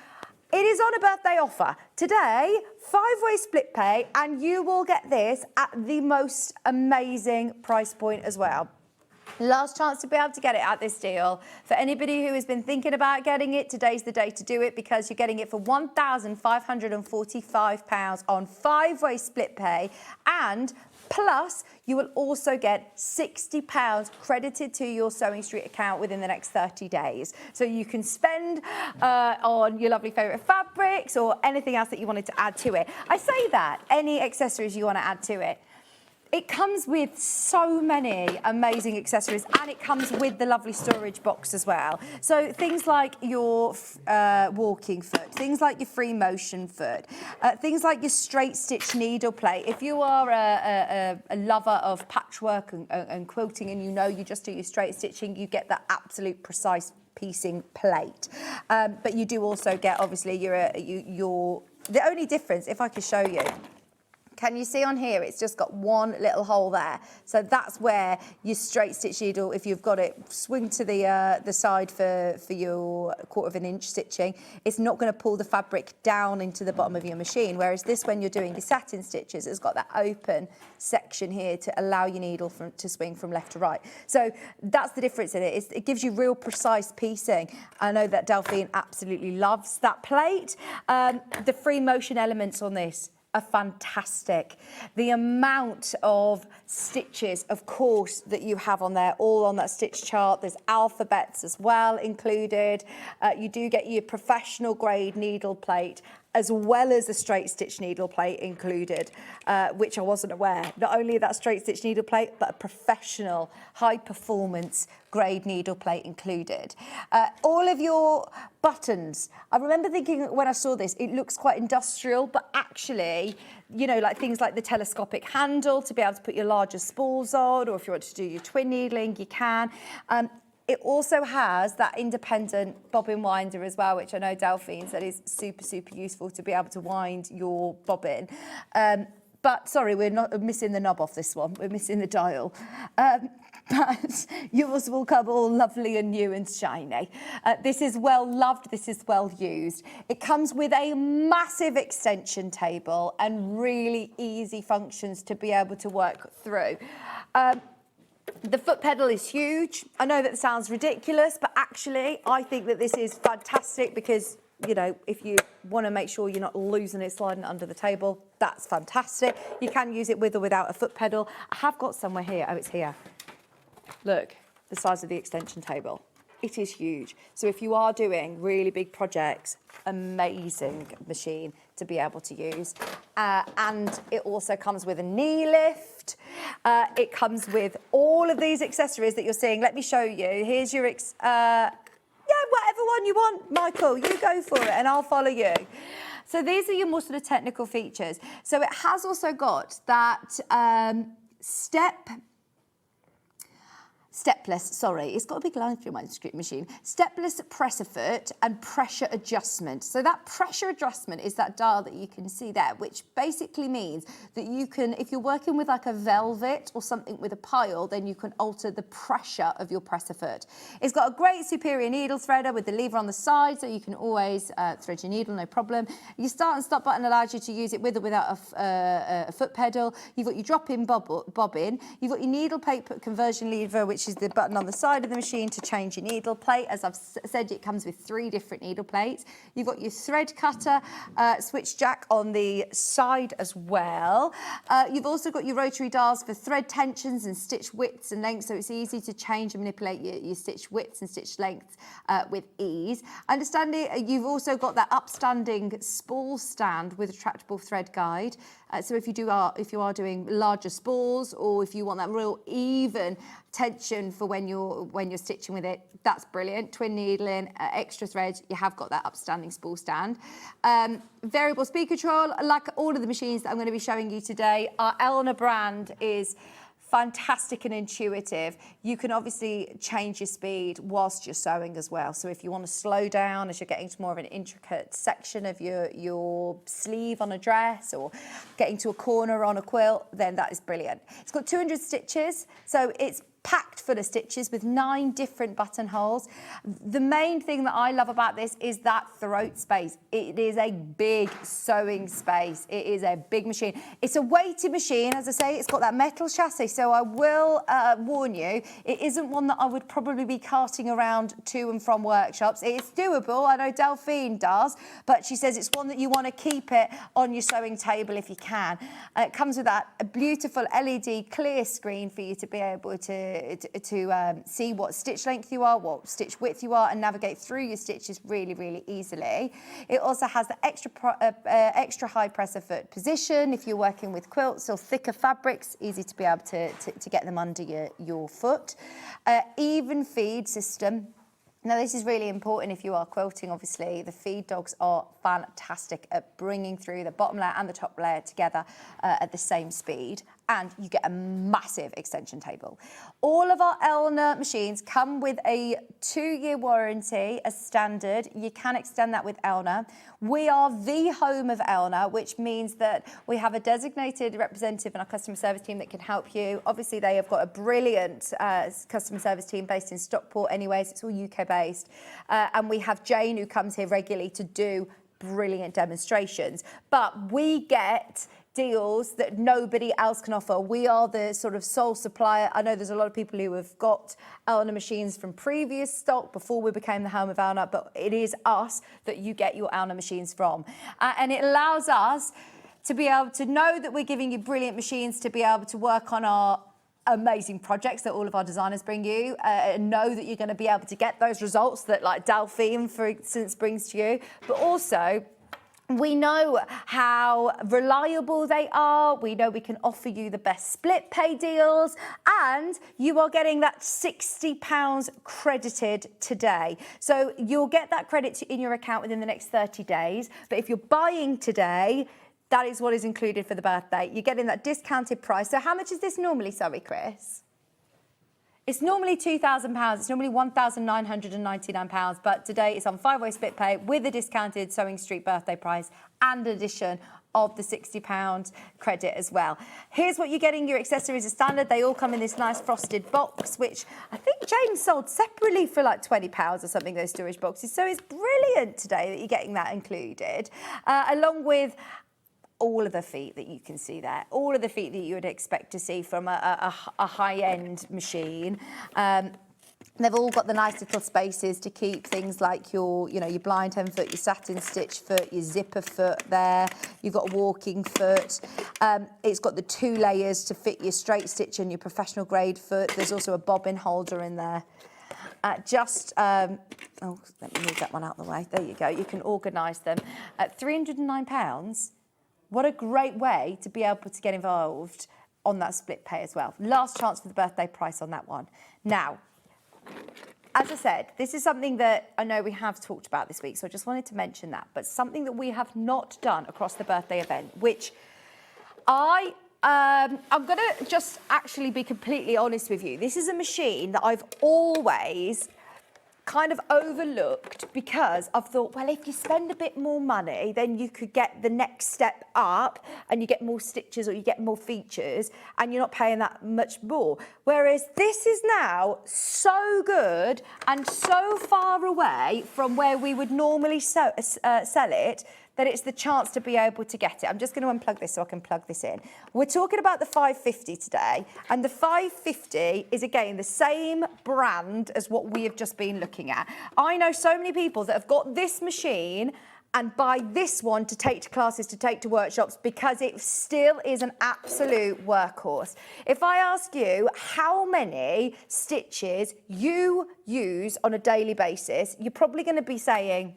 it is on a birthday offer. Today, 5-way split pay, and you will get this at the most amazing price point as well. Last chance to be able to get it at this deal. For anybody who has been thinking about getting it, today's the day to do it, because you're getting it for £1,545 on 5-way split pay, and plus you will also get £60 credited to your Sewing Street account within the next 30 days. So you can spend on your lovely favourite fabrics or anything else that you wanted to add to it. I say that, any accessories you want to add to it. It comes with so many amazing accessories, and it comes with the lovely storage box as well. So things like your walking foot, things like your free motion foot, things like your straight stitch needle plate. If you are a lover of patchwork and quilting, and you know you just do your straight stitching, you get that absolute precise piecing plate. But you do also get, obviously, the only difference, if I could show you, Can you see on here, it's just got one little hole there. So that's where your straight stitch needle, if you've got it, swing to the side for your 1/4 inch stitching. It's not going to pull the fabric down into the bottom of your machine. Whereas this, when you're doing your satin stitches, it's got that open section here to allow your needle to swing from left to right. So that's the difference in it. It gives you real precise piecing. I know that Delphine absolutely loves that plate. The free motion elements on this are fantastic. The amount of stitches, of course, that you have on there, all on that stitch chart. There's alphabets as well included. You do get your professional grade needle plate, as well as a straight stitch needle plate included, which I wasn't aware. Not only that straight stitch needle plate, but a professional high performance grade needle plate included. All of your buttons, I remember thinking when I saw this, it looks quite industrial, but actually, you know, like things like the telescopic handle to be able to put your larger spools on, or if you want to do your twin needling, you can. It also has that independent bobbin winder as well, which I know Delphine said is super, super useful to be able to wind your bobbin. But sorry, we're missing the knob off this one. We're missing the dial. But yours will come all lovely and new and shiny. This is well loved. This is well used. It comes with a massive extension table and really easy functions to be able to work through. The foot pedal is huge. I know that sounds ridiculous, but actually I think that this is fantastic because, you know, if you want to make sure you're not losing it sliding under the table, that's fantastic. You can use it with or without a foot pedal. I have got somewhere here. Oh, it's here. Look, the size of the extension table. It is huge. So if you are doing really big projects, amazing machine to be able to use. And it also comes with a knee lift. It comes with all of these accessories that you're seeing. Let me show you. Here's your, yeah, whatever one you want, Michael, you go for it and I'll follow you. So these are your more sort of technical features. So it has also got that stepless, sorry, it's got a big line through my script machine. Stepless presser foot and pressure adjustment. So that pressure adjustment is that dial that you can see there, which basically means that you can, if you're working with like a velvet or something with a pile, then you can alter the pressure of your presser foot. It's got a great superior needle threader with the lever on the side, so you can always thread your needle, no problem. Your start and stop button allows you to use it with or without a foot pedal. You've got your drop-in bobbin. You've got your needle plate conversion lever, which is the button on the side of the machine to change your needle plate. As I've said, it comes with 3 different needle plates. You've got your thread cutter switch jack on the side as well. You've also got your rotary dials for thread tensions and stitch widths and lengths, so it's easy to change and manipulate your stitch widths and stitch lengths with ease. Understanding, you've also got that upstanding spool stand with retractable thread guide. So if you are doing larger spools, or if you want that real even tension for when you're stitching with it, that's brilliant. Twin needling, extra thread, you have got that upstanding spool stand. Variable speed control, like all of the machines that I'm going to be showing you today. Our Elna brand is fantastic and intuitive. You can obviously change your speed whilst you're sewing as well. So if you want to slow down as you're getting to more of an intricate section of your sleeve on a dress, or getting to a corner on a quilt, then that is brilliant. It's got 200 stitches, so it's packed full of stitches with 9 different buttonholes. The main thing that I love about this is that throat space. It is a big sewing space. It is a big machine. It's a weighted machine, as I say. It's got that metal chassis, so I will warn you, it isn't one that I would probably be carting around to and from workshops. It's doable. I know Delphine does, but she says it's one that you want to keep it on your sewing table if you can. It comes with that beautiful LED clear screen for you to be able to see what stitch length you are, what stitch width you are, and navigate through your stitches really, really easily. It also has the extra high presser foot position if you're working with quilts or thicker fabrics, easy to be able to get them under your foot. Even feed system. Now, this is really important if you are quilting, obviously. The feed dogs are fantastic at bringing through the bottom layer and the top layer together at the same speed. and you get a massive extension table. All of our Elna machines come with a 2-year warranty as standard. You can extend that with Elna. We are the home of Elna, which means that we have a designated representative in our customer service team that can help you. Obviously, they have got a brilliant customer service team based in Stockport anyways. It's all UK based. And we have Jane who comes here regularly to do brilliant demonstrations. But we get deals that nobody else can offer. We are the sort of sole supplier. I know there's a lot of people who have got Elna machines from previous stock before we became the home of Elna, but it is us that you get your Elna machines from. And it allows us to be able to know that we're giving you brilliant machines to be able to work on our amazing projects that all of our designers bring you, and know that you're going to be able to get those results that like Delphine, for instance, brings to you, but also we know how reliable they are. We know we can offer you the best split pay deals, and you are getting that £60 credited today. So you'll get that credit in your account within the next 30 days. But if you're buying today, that is what is included for the birthday. You're getting that discounted price. So how much is this normally, sorry, Chris? It's normally £2,000. It's normally £1,999, but today it's on 5-way split pay with a discounted Sewing Street birthday price and addition of the £60 credit as well. Here's what you're getting. Your accessories are standard. They all come in this nice frosted box, which I think James sold separately for like £20 or something, those storage boxes. So it's brilliant today that you're getting that included, along with all of the feet that you can see there, all of the feet that you would expect to see from a high-end machine. They've all got the nice little spaces to keep things like your blind hem foot, your satin stitch foot, your zipper foot there. You've got a walking foot. It's got the 2 layers to fit your straight stitch and your professional grade foot. There's also a bobbin holder in there. Let me move that one out of the way. There you go. You can organise them. At £309, what a great way to be able to get involved on that split pay as well. Last chance for the birthday price on that one. Now, as I said, this is something that I know we have talked about this week, so I just wanted to mention that, but something that we have not done across the birthday event, which I'm going to just actually be completely honest with you. This is a machine that I've always kind of overlooked because I've thought, well, if you spend a bit more money, then you could get the next step up and you get more stitches or you get more features and you're not paying that much more. Whereas this is now so good and so far away from where we would normally sell it that it's the chance to be able to get it. I'm just going to unplug this so I can plug this in. We're talking about the 550 today, and the 550 is, again, the same brand as what we have just been looking at. I know so many people that have got this machine and buy this one to take to classes, to take to workshops, because it still is an absolute workhorse. If I ask you how many stitches you use on a daily basis, you're probably going to be saying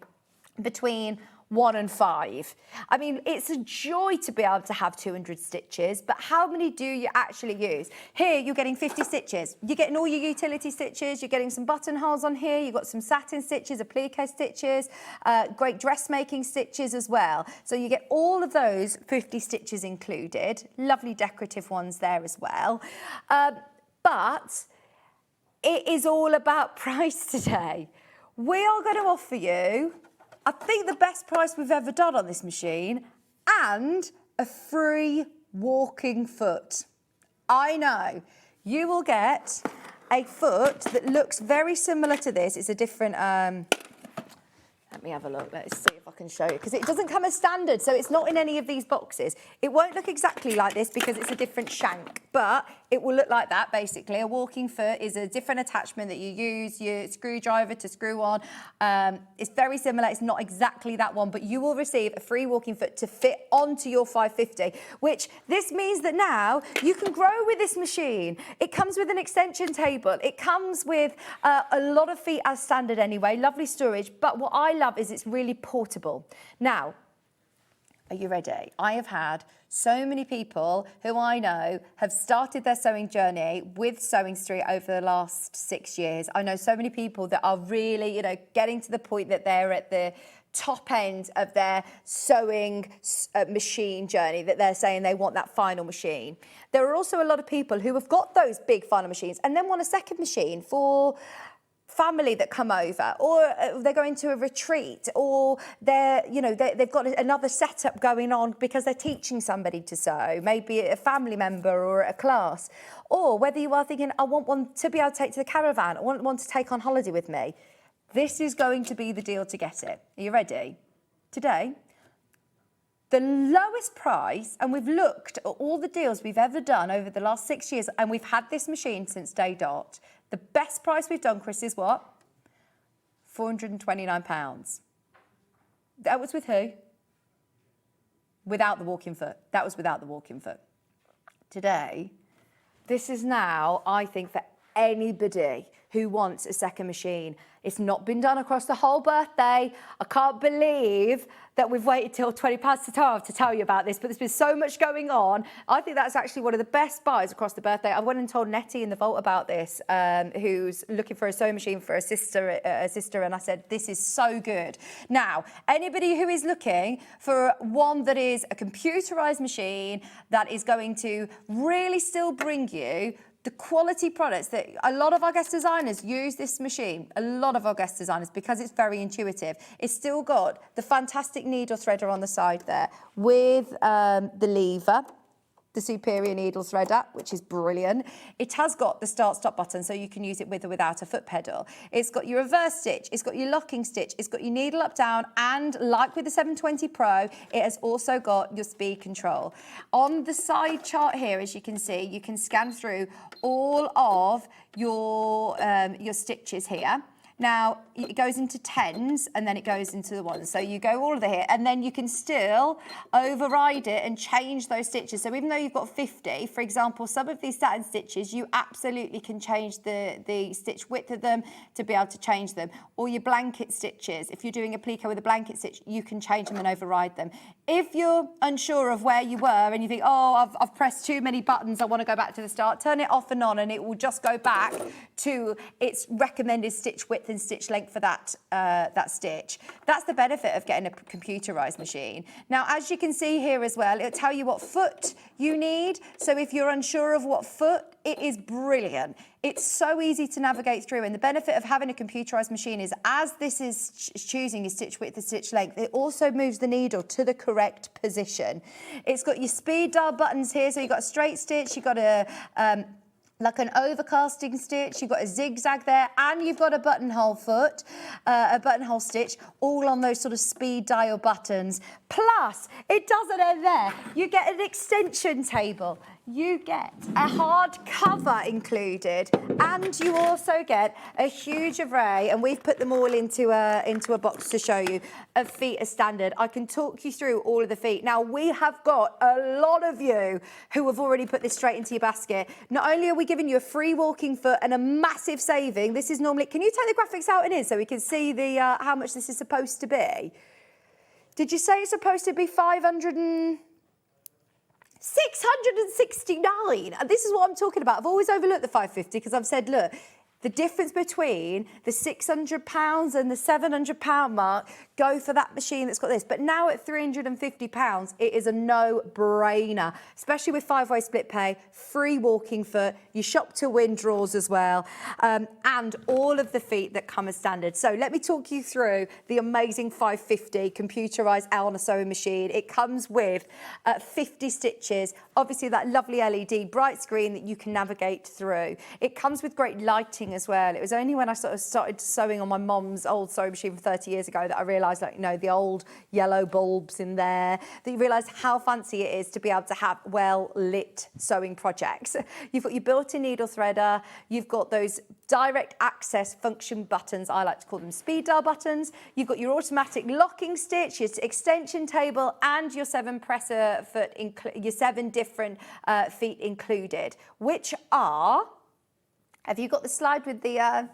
between 1 and 5. I mean, it's a joy to be able to have 200 stitches, but how many do you actually use? Here, you're getting 50 stitches. You're getting all your utility stitches. You're getting some buttonholes on here. You've got some satin stitches, applique stitches, great dressmaking stitches as well. So you get all of those 50 stitches included. Lovely decorative ones there as well. But it is all about price today. We are going to offer you, I think, the best price we've ever done on this machine, and a free walking foot. I know. You will get a foot that looks very similar to this. It's a different, let me have a look. Let's see if I can show you, because it doesn't come as standard, so it's not in any of these boxes. It won't look exactly like this because it's a different shank, but it will look like that, basically. A walking foot is a different attachment that you use your screwdriver to screw on. It's very similar. It's not exactly that one, but you will receive a free walking foot to fit onto your 550, which this means that now you can grow with this machine. It comes with an extension table. It comes with a lot of feet as standard anyway, lovely storage, but what I love is it's really portable. Now, Are you ready? I have had so many people who I know have started their sewing journey with Sewing Street over the last 6 years. I know so many people that are really, you know, getting to the point that they're at the top end of their sewing machine journey, that they're saying they want that final machine. There are also a lot of people who have got those big final machines and then want a second machine for family that come over, or they're going to a retreat, or they've got another setup going on because they're teaching somebody to sew, maybe a family member or a class. Or whether you are thinking, I want one to be able to take to the caravan, I want one to take on holiday with me. This is going to be the deal to get it. Are you ready? Today, the lowest price, and we've looked at all the deals we've ever done over the last 6 years, and we've had this machine since day dot. The best price we've done, Chris, is what? £429. That was with who? Without the walking foot. That was without the walking foot. Today, this is now, I think, for anybody who wants a second machine. It's not been done across the whole birthday. I can't believe that we've waited till 12 to tell you about this, but there's been so much going on. I think that's actually one of the best buys across the birthday. I went and told Nettie in the vault about this, who's looking for a sewing machine for a sister, and I said, this is so good. Now, anybody who is looking for one that is a computerized machine that is going to really still bring you the quality products that a lot of our guest designers use this machine, a lot of our guest designers, because it's very intuitive. It's still got the fantastic needle threader on the side there with the lever, the superior needle threader, which is brilliant. It has got the start-stop button, so you can use it with or without a foot pedal. It's got your reverse stitch, it's got your locking stitch, it's got your needle up-down, and like with the 720 Pro, it has also got your speed control. On the side chart here, as you can see, you can scan through all of your stitches here. Now, it goes into 10s and then it goes into the 1s. So you go all of the here, and then you can still override it and change those stitches. So even though you've got 50, for example, some of these satin stitches, you absolutely can change the stitch width of them to be able to change them. Or your blanket stitches, if you're doing a plico with a blanket stitch, you can change them and override them. If you're unsure of where you were and you think, oh, I've pressed too many buttons, I want to go back to the start, turn it off and on, and it will just go back to its recommended stitch width and stitch length for that stitch. That's the benefit of getting a computerized machine. Now, as you can see here as well, it'll tell you what foot you need. So if you're unsure of what foot, it is brilliant. It's so easy to navigate through, and the benefit of having a computerized machine is, as this is choosing your stitch width and stitch length, it also moves the needle to the correct position. It's got your speed dial buttons here, so you've got a straight stitch, you've got a like an overcasting stitch, you've got a zigzag there, and you've got a buttonhole foot, a buttonhole stitch, all on those sort of speed dial buttons. Plus, it doesn't end there. You get an extension table. You get a hard cover included, and you also get a huge array, and we've put them all into a box to show you, of feet as standard. I can talk you through all of the feet. Now, we have got a lot of you who have already put this straight into your basket. Not only are we giving you a free walking foot and a massive saving, this is normally, can you take the graphics out and in so we can see the how much this is supposed to be? Did you say it's supposed to be 669, and this is what I'm talking about. I've always overlooked the 550 because I've said, look, the difference between the £600 and the £700 mark, go for that machine that's got this. But now at £350, it is a no-brainer, especially with 5-way split pay, free walking foot, you shop to win draws as well, and all of the feet that come as standard. So let me talk you through the amazing 550 computerised Elna sewing machine. It comes with 50 stitches, obviously that lovely LED bright screen that you can navigate through. It comes with great lighting as well. It was only when I sort of started sewing on my mum's old sewing machine from 30 years ago that I realised, like, you know, the old yellow bulbs in there, that you realise how fancy it is to be able to have well-lit sewing projects. You've got your built-in needle threader, you've got those direct access function buttons, I like to call them speed dial buttons, you've got your automatic locking stitch, your extension table, and your 7 presser foot, your 7 different feet included, which are, have you got the slide with the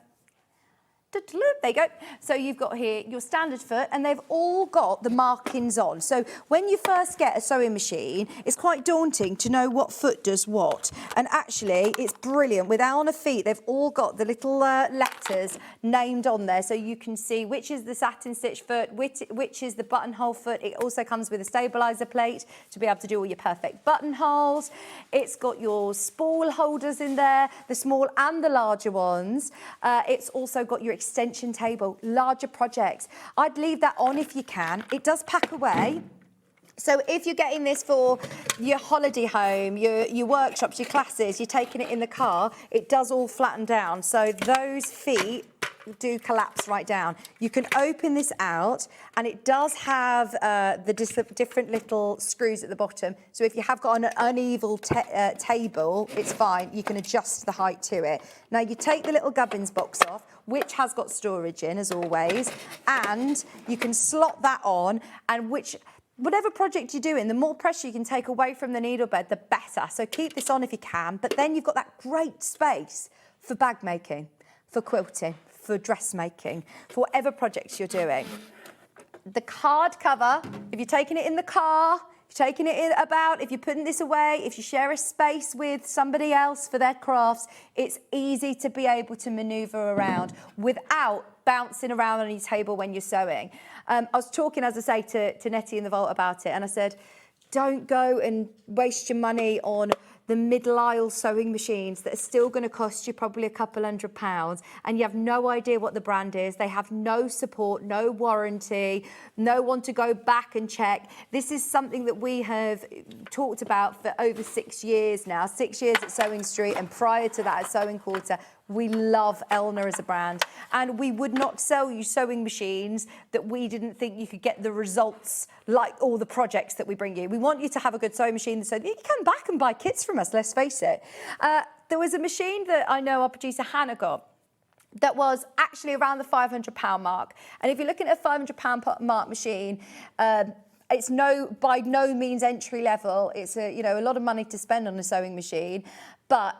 There you go. So you've got here your standard foot, and they've all got the markings on. So when you first get a sewing machine, it's quite daunting to know what foot does what. And actually, it's brilliant. With Elna feet, they've all got the little letters named on there, so you can see which is the satin stitch foot, which is the buttonhole foot. It also comes with a stabiliser plate to be able to do all your perfect buttonholes. It's got your spool holders in there, the small and the larger ones. It's also got your extension table, larger projects. I'd leave that on if you can. It does pack away. So if you're getting this for your holiday home, your workshops, your classes, you're taking it in the car, it does all flatten down. So those feet do collapse right down. You can open this out, and it does have the different little screws at the bottom. So if you have got an uneven table, it's fine. You can adjust the height to it. Now you take the little gubbins box off, which has got storage in, as always, and you can slot that on, and whatever project you're doing, the more pressure you can take away from the needle bed, the better. So keep this on if you can, but then you've got that great space for bag making, for quilting, for dressmaking, for whatever projects you're doing. The card cover, if you're taking it in the car, if you're taking it about, if you're putting this away, if you share a space with somebody else for their crafts, it's easy to be able to manoeuvre around without bouncing around on your table when you're sewing. I was talking, as I say, to Nettie in the vault about it, and I said, don't go and waste your money on the middle aisle sewing machines that are still going to cost you probably a couple £100, and you have no idea what the brand is. They have no support, no warranty, no one to go back and check. This is something that we have talked about for over 6 years now, 6 years at Sewing Street, and prior to that at Sewing Quarter. We love Elna as a brand, and we would not sell you sewing machines that we didn't think you could get the results like all the projects that we bring you. We want you to have a good sewing machine so that you can come back and buy kits from us, let's face it. There was a machine that I know our producer Hannah got that was actually around the £500 mark. And if you're looking at a £500 mark machine, it's by no means entry level. It's a lot of money to spend on a sewing machine, but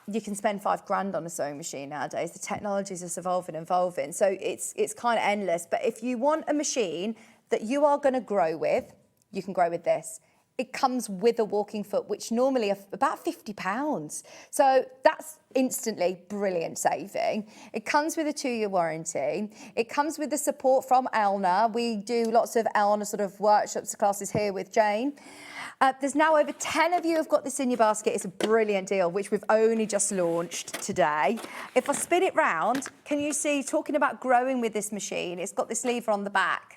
you can spend £5,000 on a sewing machine nowadays. The technologies are evolving. So it's kind of endless. But if you want a machine that you are going to grow with, you can grow with this. It comes with a walking foot, which normally are about £50. So that's instantly brilliant saving. It comes with a 2-year warranty. It comes with the support from Elna. We do lots of Elna sort of workshops, classes here with Jane. There's now over 10 of you have got this in your basket. It's a brilliant deal, which we've only just launched today. If I spin it round, can you see, talking about growing with this machine, it's got this lever on the back.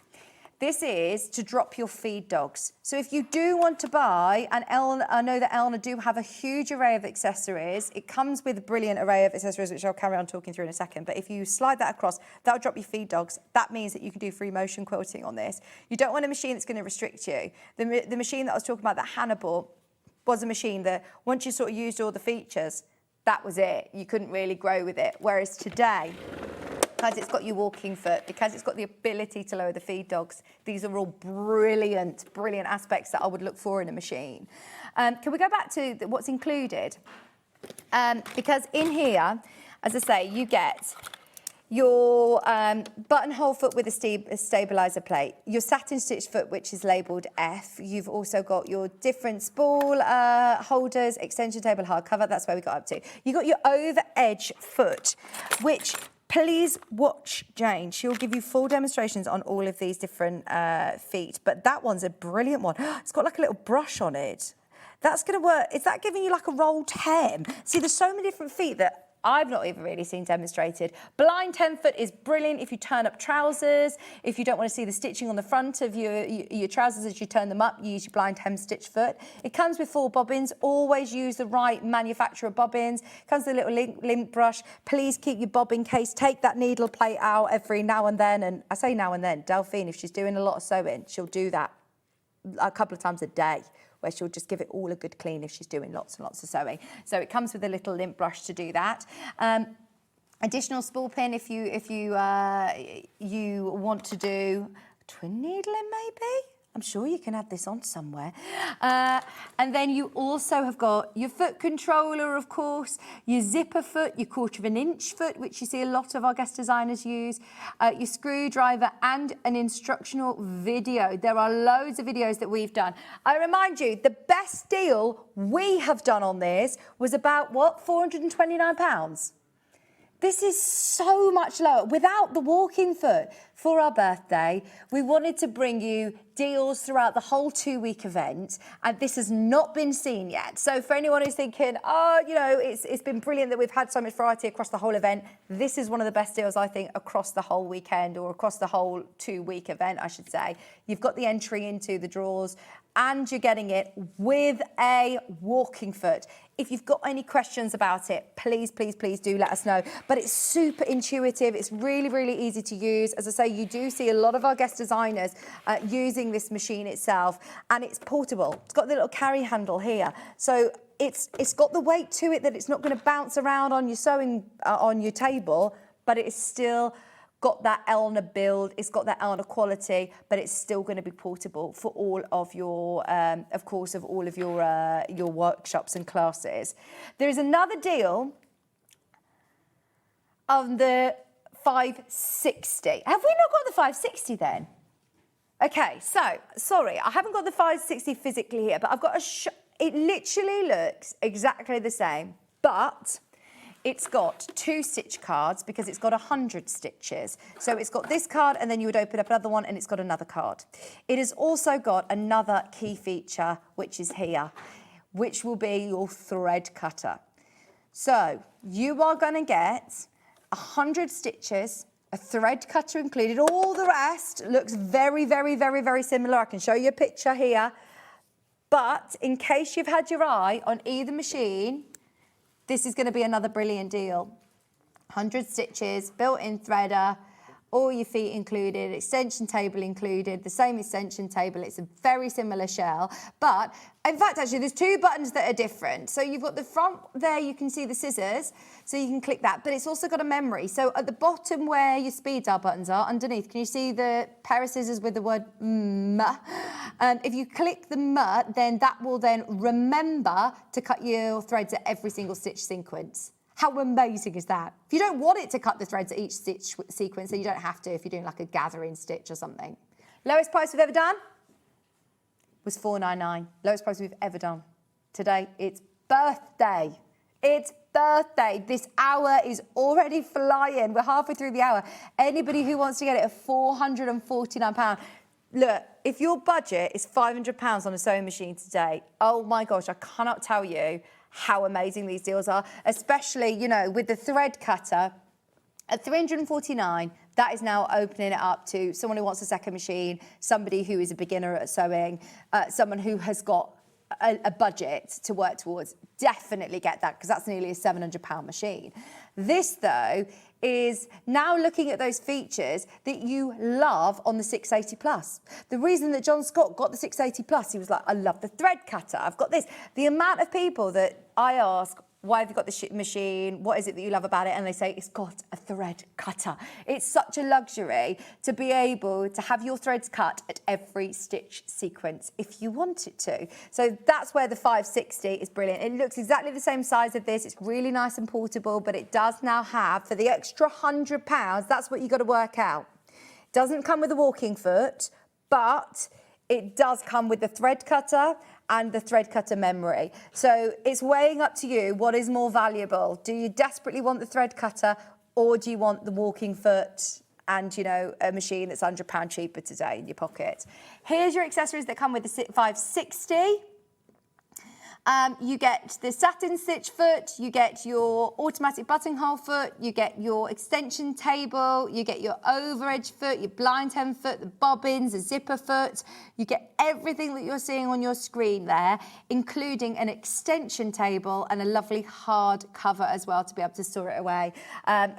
This is to drop your feed dogs. So if you do want to buy, and I know that Elna do have a huge array of accessories. It comes with a brilliant array of accessories, which I'll carry on talking through in a second. But if you slide that across, that'll drop your feed dogs. That means that you can do free motion quilting on this. You don't want a machine that's going to restrict you. The machine that I was talking about that Hannah bought was a machine that once you sort of used all the features, that was it. You couldn't really grow with it. Whereas today, because it's got your walking foot, because it's got the ability to lower the feed dogs, these are all brilliant aspects that I would look for in a machine. Can we go back to what's included? Because in here, as I say, you get your buttonhole foot with a stabiliser plate, your satin stitch foot, which is labelled F. You've also got your different spool holders, extension table, hardcover. That's where we got up to. You got your over edge foot, which please watch Jane. She'll give you full demonstrations on all of these different feet. But that one's a brilliant one. It's got like a little brush on it. That's going to work. Is that giving you like a rolled hem? See, there's so many different feet that I've not even really seen demonstrated. Blind 10 foot is brilliant if you turn up trousers. If you don't want to see the stitching on the front of your trousers as you turn them up, you use your blind hem stitch foot. It comes with 4 bobbins. Always use the right manufacturer bobbins. It comes with a little lint brush. Please keep your bobbin case. Take that needle plate out every now and then. And I say now and then, Delphine, if she's doing a lot of sewing, she'll do that a couple of times a day, where she'll just give it all a good clean if she's doing lots and lots of sewing. So it comes with a little lint brush to do that. Additional spool pin if you want to do twin needling maybe. I'm sure you can add this on somewhere. And then you also have got your foot controller, of course, your zipper foot, your 1/4 inch foot, which you see a lot of our guest designers use, your screwdriver and an instructional video. There are loads of videos that we've done. I remind you, the best deal we have done on this was about, what, £429? This is so much lower. Without the walking foot, for our birthday, we wanted to bring you deals throughout the whole 2-week event, and this has not been seen yet. So for anyone who's thinking, oh, you know, it's been brilliant that we've had so much variety across the whole event, this is one of the best deals, I think, across the whole weekend, or across the whole 2-week event, I should say. You've got the entry into the drawers, and you're getting it with a walking foot. If you've got any questions about it, please, please, please do let us know. But it's super intuitive. It's really, really easy to use. As I say, you do see a lot of our guest designers using this machine itself, and it's portable. It's got the little carry handle here. So it's got the weight to it that it's not going to bounce around on your sewing, on your table, but it's still got that Elna build, it's got that Elna quality, but it's still going to be portable for all of your, of course, of all of your workshops and classes. There is another deal on the 560. Have we not got the 560 then? Okay, so, sorry, I haven't got the 560 physically here, but I've got it literally looks exactly the same, but it's got 2 stitch cards because it's got 100 stitches. So it's got this card, and then you would open up another one and it's got another card. It has also got another key feature, which is here, which will be your thread cutter. So you are going to get 100 stitches, a thread cutter included. All the rest looks very, very, very, very similar. I can show you a picture here. But in case you've had your eye on either machine, this is going to be another brilliant deal. 100 stitches, built-in threader, all your feet included, extension table included, the same extension table. It's a very similar shell. But, in fact, actually, there's 2 buttons that are different. So you've got the front there, you can see the scissors, so you can click that. But it's also got a memory. So at the bottom where your speed dial buttons are, underneath, can you see the pair of scissors with the word M? If you click the M, then that will then remember to cut your threads at every single stitch sequence. How amazing is that? If you don't want it to cut the threads at each stitch sequence, then you don't have to if you're doing like a gathering stitch or something. Lowest price we've ever done was $4.99. Lowest price we've ever done. Today, it's birthday. It's birthday. This hour is already flying. We're halfway through the hour. Anybody who wants to get it at £449. Look, if your budget is £500 on a sewing machine today, oh my gosh, I cannot tell you how amazing these deals are, especially, you know, with the thread cutter at $349. That is now opening it up to someone who wants a second machine, somebody who is a beginner at sewing, someone who has got a budget to work towards. Definitely get that, because that's nearly a £700 machine. This, though, is now looking at those features that you love on the 680 Plus. The reason that John Scott got the 680 Plus, he was like, I love the thread cutter, I've got this. The amount of people that I ask, why have you got this machine? What is it that you love about it? And they say, it's got a thread cutter. It's such a luxury to be able to have your threads cut at every stitch sequence if you want it to. So that's where the 560 is brilliant. It looks exactly the same size of this. It's really nice and portable, but it does now have, for the extra £100, that's what you got to work out. It doesn't come with a walking foot, but it does come with the thread cutter and the thread cutter memory. So it's weighing up to you what is more valuable. Do you desperately want the thread cutter, or do you want the walking foot and, you know, a machine that's £100 cheaper today in your pocket? Here's your accessories that come with the 560. You get the satin stitch foot, you get your automatic buttonhole foot, you get your extension table, you get your overedge foot, your blind hem foot, the bobbins, the zipper foot. You get everything that you're seeing on your screen there, including an extension table and a lovely hard cover as well to be able to store it away,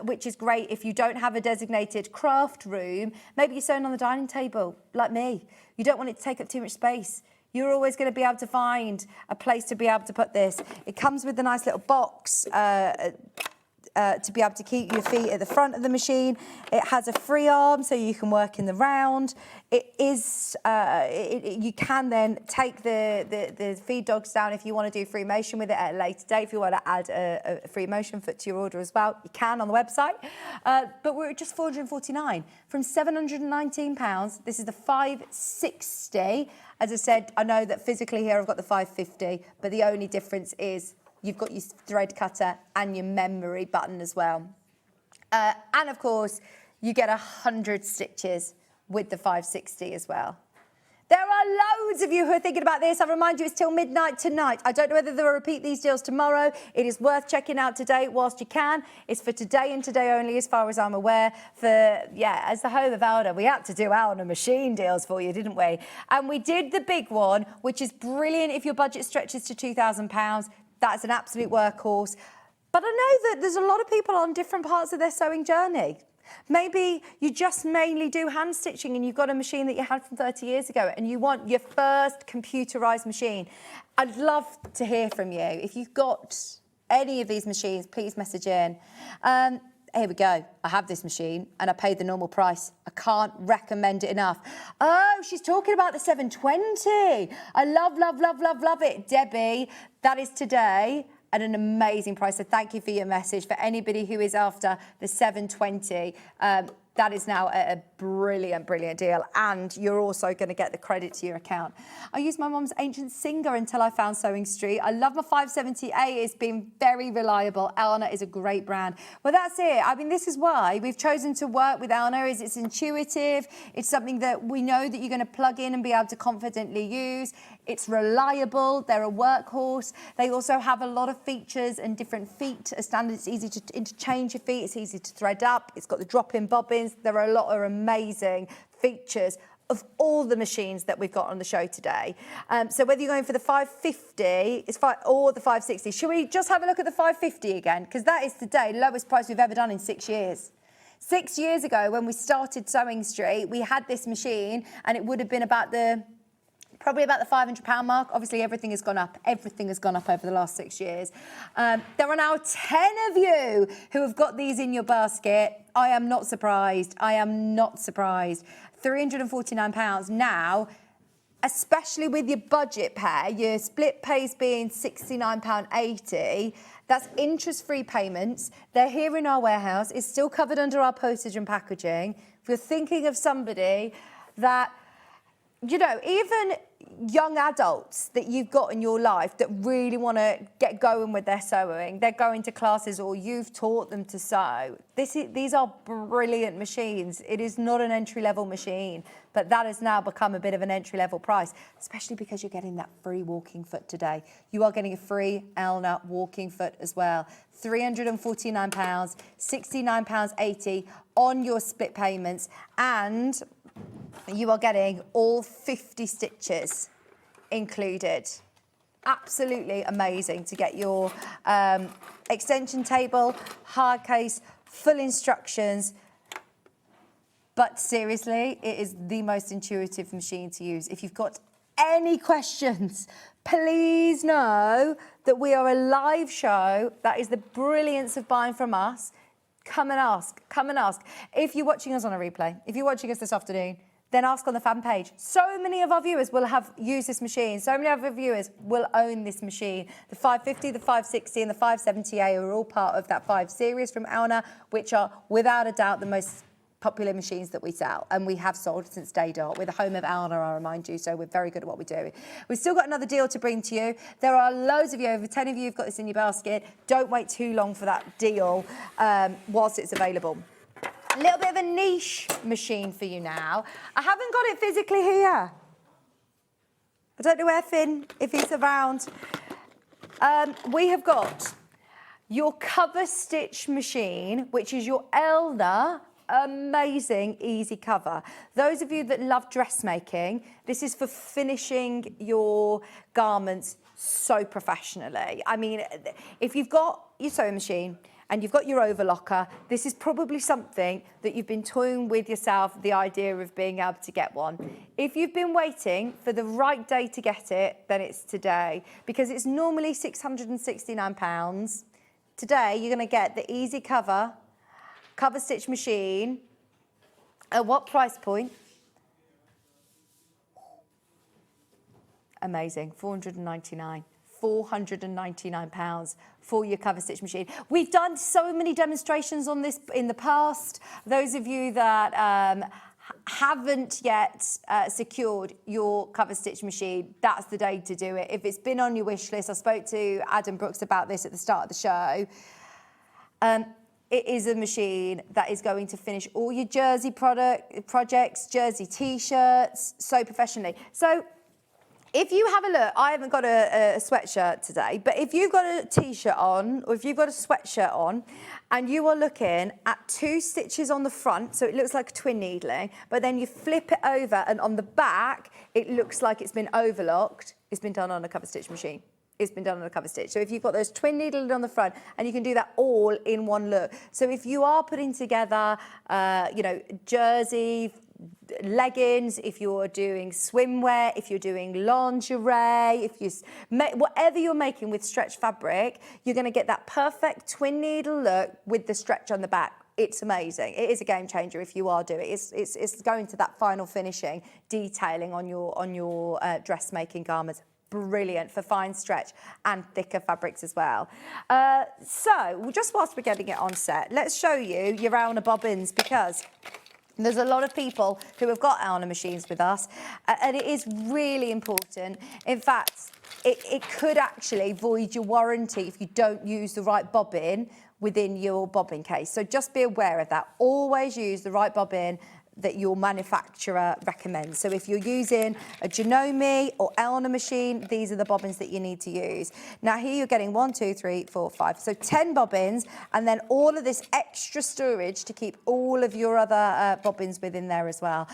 which is great if you don't have a designated craft room. Maybe you're sewing on the dining table, like me. You don't want it to take up too much space. You're always going to be able to find a place to be able to put this. It comes with a nice little box to be able to keep your feet at the front of the machine. It has a free arm so you can work in the round. It is, you can then take the feed dogs down if you want to do free motion with it at a later date. If you want to add a free motion foot to your order as well, you can on the website. But we're at just £449 from £719. This is the 560. As I said, I know that physically here I've got the 550, but the only difference is you've got your thread cutter and your memory button as well. And of course, you get 100 stitches with the 560 as well. There are loads of you who are thinking about this. I remind you, it's till midnight tonight. I don't know whether they'll repeat these deals tomorrow. It is worth checking out today whilst you can. It's for today and today only, as far as I'm aware. As the home of Elna, we had to do Elna machine deals for you, didn't we? And we did the big one, which is brilliant if your budget stretches to £2,000. That's an absolute workhorse. But I know that there's a lot of people on different parts of their sewing journey. Maybe you just mainly do hand stitching and you've got a machine that you had from 30 years ago and you want your first computerised machine. I'd love to hear from you. If you've got any of these machines, please message in. Here we go. I have this machine and I paid the normal price. I can't recommend it enough. Oh, she's talking about the 720. I love it. Debbie, that is today at an amazing price. So thank you for your message. For anybody who is after the 720, that is now a brilliant deal. And you're also going to get the credit to your account. I used my mum's ancient Singer until I found Sewing Street. I love my 570A. It's been very reliable. Elna is a great brand. Well, that's it. I mean, this is why we've chosen to work with Elna. It's intuitive. It's something that we know that you're going to plug in and be able to confidently use. It's reliable. They're a workhorse. They also have a lot of features and different feet. As standard, it's easy to interchange your feet. It's easy to thread up. It's got the drop-in bobbins. There are a lot of amazing features of all the machines that we've got on the show today. So whether you're going for the 550 or the 560, should we just have a look at the 550 again? Because that is today lowest price we've ever done in 6 years. 6 years ago, when we started Sewing Street, we had this machine and it would have been probably about the £500 mark. Obviously, everything has gone up. Everything has gone up over the last 6 years. There are now 10 of you who have got these in your basket. I am not surprised. £349 now, especially with your budget pay, your split pays being £69.80. That's interest-free payments. They're here in our warehouse. It's still covered under our postage and packaging. If you're thinking of somebody that, you know, even young adults that you've got in your life that really want to get going with their sewing, they're going to classes or you've taught them to sew. These are brilliant machines. It is not an entry-level machine, but that has now become a bit of an entry-level price, especially because you're getting that free walking foot today. You are getting a free Elna walking foot as well. £349, £69.80 on your split payments, and you are getting all 50 stitches included. Absolutely amazing to get your extension table, hard case, full instructions. But seriously, it is the most intuitive machine to use. If you've got any questions, please know that we are a live show. That is the brilliance of buying from us. Come and ask. If you're watching us on a replay, if you're watching us this afternoon, then ask on the fan page. So many of our viewers will have used this machine. So many of our viewers will own this machine. The 550, the 560 and the 570A are all part of that 5 series from Elna, which are without a doubt the most popular machines that we sell and we have sold since day dot. We're the home of Elna, I remind you, so we're very good at what we do. We've still got another deal to bring to you. There are loads of you, over 10 of you have got this in your basket. Don't wait too long for that deal whilst it's available. A little bit of a niche machine for you now. I haven't got it physically here. I don't know where Finn, if he's around. We have got your cover stitch machine, which is your Elna amazing easy cover. Those of you that love dressmaking, this is for finishing your garments so professionally. I mean, if you've got your sewing machine and you've got your overlocker, this is probably something that you've been toying with yourself, the idea of being able to get one. If you've been waiting for the right day to get it, then it's today, because it's normally £669. today you're going to get the easy cover stitch machine. At what price point? Amazing, £499 for your cover stitch machine. We've done so many demonstrations on this in the past. Those of you that haven't yet secured your cover stitch machine, that's the day to do it. If it's been on your wish list, I spoke to Adam Brooks about this at the start of the show. It is a machine that is going to finish all your jersey projects, jersey t-shirts, so professionally. So if you have a look, I haven't got a sweatshirt today, but if you've got a t-shirt on or if you've got a sweatshirt on and you are looking at 2 stitches on the front, so it looks like a twin needling, but then you flip it over and on the back, it looks like it's been overlocked, it's been done on a cover stitch machine. It's been done on a cover stitch. So if you've got those twin needles on the front, and you can do that all in one look. So if you are putting together, jersey, leggings, if you're doing swimwear, if you're doing lingerie, whatever you're making with stretch fabric, you're going to get that perfect twin needle look with the stretch on the back. It's amazing. It is a game changer if you are doing it. It's going to that final finishing detailing on your dressmaking garments. Brilliant for fine stretch and thicker fabrics as well. So just whilst we're getting it on set, let's show you your Elna bobbins, because there's a lot of people who have got Elna machines with us, and it is really important. In fact, it could actually void your warranty if you don't use the right bobbin within your bobbin case. So just be aware of that. Always use the right bobbin that your manufacturer recommends. So if you're using a Janome or Elna machine, these are the bobbins that you need to use. Now here you're getting 1, 2, 3, 4, 5. So 10 bobbins, and then all of this extra storage to keep all of your other bobbins within there as well.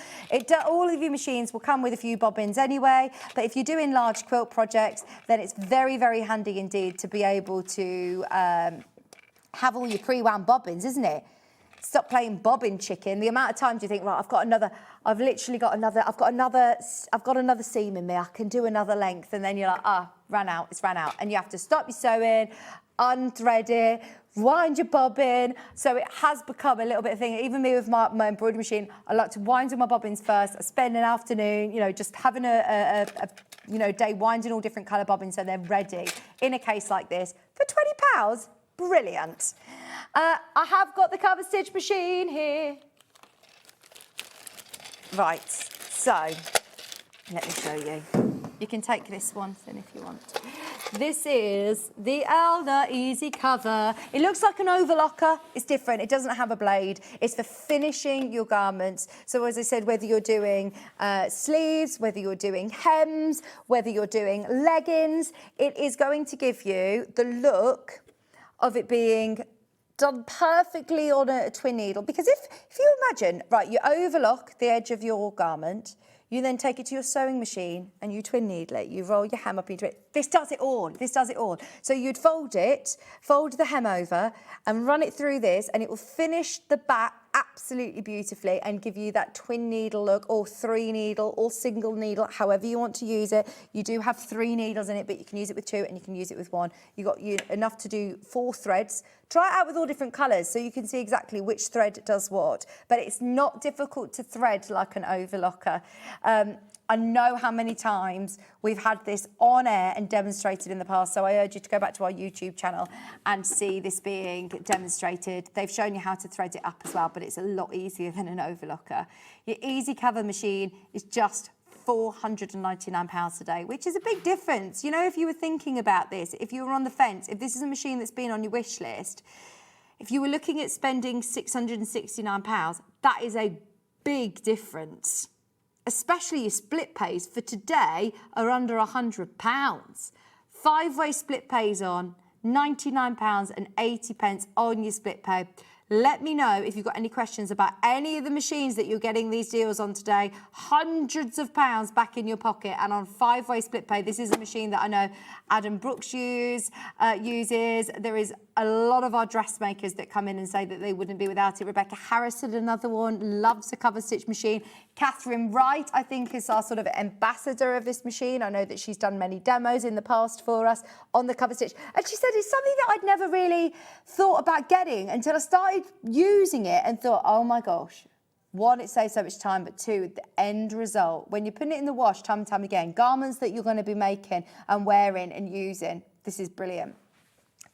All of your machines will come with a few bobbins anyway, but if you're doing large quilt projects, then it's very, very handy indeed to be able to have all your pre-wound bobbins, isn't it? Stop playing bobbin chicken. The amount of times you think, right, I've got another seam in me, I can do another length, and then you're like, it's ran out. And you have to stop your sewing, unthread it, wind your bobbin. So it has become a little bit of a thing. Even me with my embroidery machine, I like to wind all my bobbins first. I spend an afternoon, just having a day winding all different colour bobbins so they're ready in a case like this. For £20, brilliant. I have got the cover stitch machine here. Right, so let me show you. You can take this one then if you want. This is the Elna Easy Cover. It looks like an overlocker. It's different. It doesn't have a blade. It's for finishing your garments. So as I said, whether you're doing sleeves, whether you're doing hems, whether you're doing leggings, it is going to give you the look of it being done perfectly on a twin needle. Because if you imagine, right, you overlock the edge of your garment, you then take it to your sewing machine and you twin needle it, you roll your hem up into it. This does it all, So you'd fold the hem over and run it through this, and it will finish the back absolutely beautifully and give you that twin needle look, or 3 needle, or single needle, however you want to use it. You do have 3 needles in it, but you can use it with 2 and you can use it with 1. You've got enough to do 4 threads. Try it out with all different colours so you can see exactly which thread does what. But it's not difficult to thread like an overlocker. I know how many times we've had this on air and demonstrated in the past, so I urge you to go back to our YouTube channel and see this being demonstrated. They've shown you how to thread it up as well, but it's a lot easier than an overlocker. Your Easy Cover machine is just £499 today, which is a big difference. If you were thinking about this, if you were on the fence, if this is a machine that's been on your wish list, if you were looking at spending £669, that is a big difference. Especially your split pays for today are under £100. 5-way split pays on £99.80 on your split pay. Let me know if you've got any questions about any of the machines that you're getting these deals on today. Hundreds of pounds back in your pocket, and on 5-way split pay. This is a machine that I know Adam Brooks uses. There is a lot of our dressmakers that come in and say that they wouldn't be without it. Rebecca Harrison, another one, loves a cover stitch machine. Catherine Wright, I think, is our sort of ambassador of this machine. I know that she's done many demos in the past for us on the cover stitch. And she said it's something that I'd never really thought about getting until I started using it and thought, oh my gosh, one, it saves so much time, but two, the end result, when you're putting it in the wash time and time again, garments that you're going to be making and wearing and using, this is brilliant.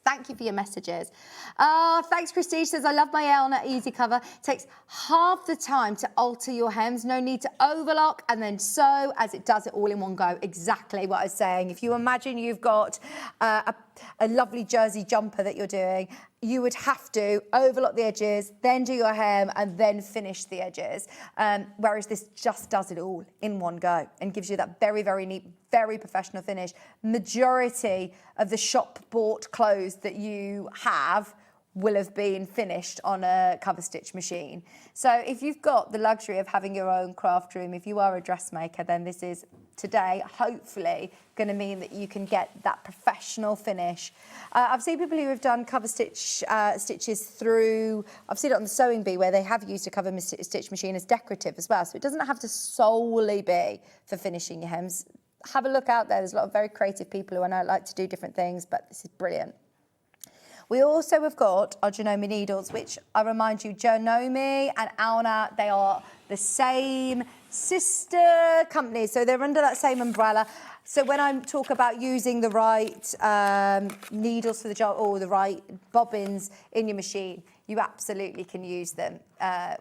Thank you for your messages. Thanks, Christine. Says, I love my Elna Easy Cover. Takes half the time to alter your hems. No need to overlock and then sew, as it does it all in one go. Exactly what I was saying. If you imagine you've got a lovely jersey jumper that you're doing, you would have to overlock the edges, then do your hem, and then finish the edges. Whereas this just does it all in one go and gives you that very, very neat, very professional finish. Majority of the shop-bought clothes that you have will have been finished on a cover stitch machine. So if you've got the luxury of having your own craft room, if you are a dressmaker, then this is today hopefully going to mean that you can get that professional finish. I've seen people who have done cover stitch stitches through, I've seen it on the Sewing Bee where they have used a cover stitch machine as decorative as well, so it doesn't have to solely be for finishing your hems. Have a look out there. There's a lot of very creative people who I know like to do different things, but this is brilliant. We also have got our Janome needles, which I remind you, Janome and Elna, they are the same sister companies, so they're under that same umbrella. So when I talk about using the right needles for the job or the right bobbins in your machine, you absolutely can use them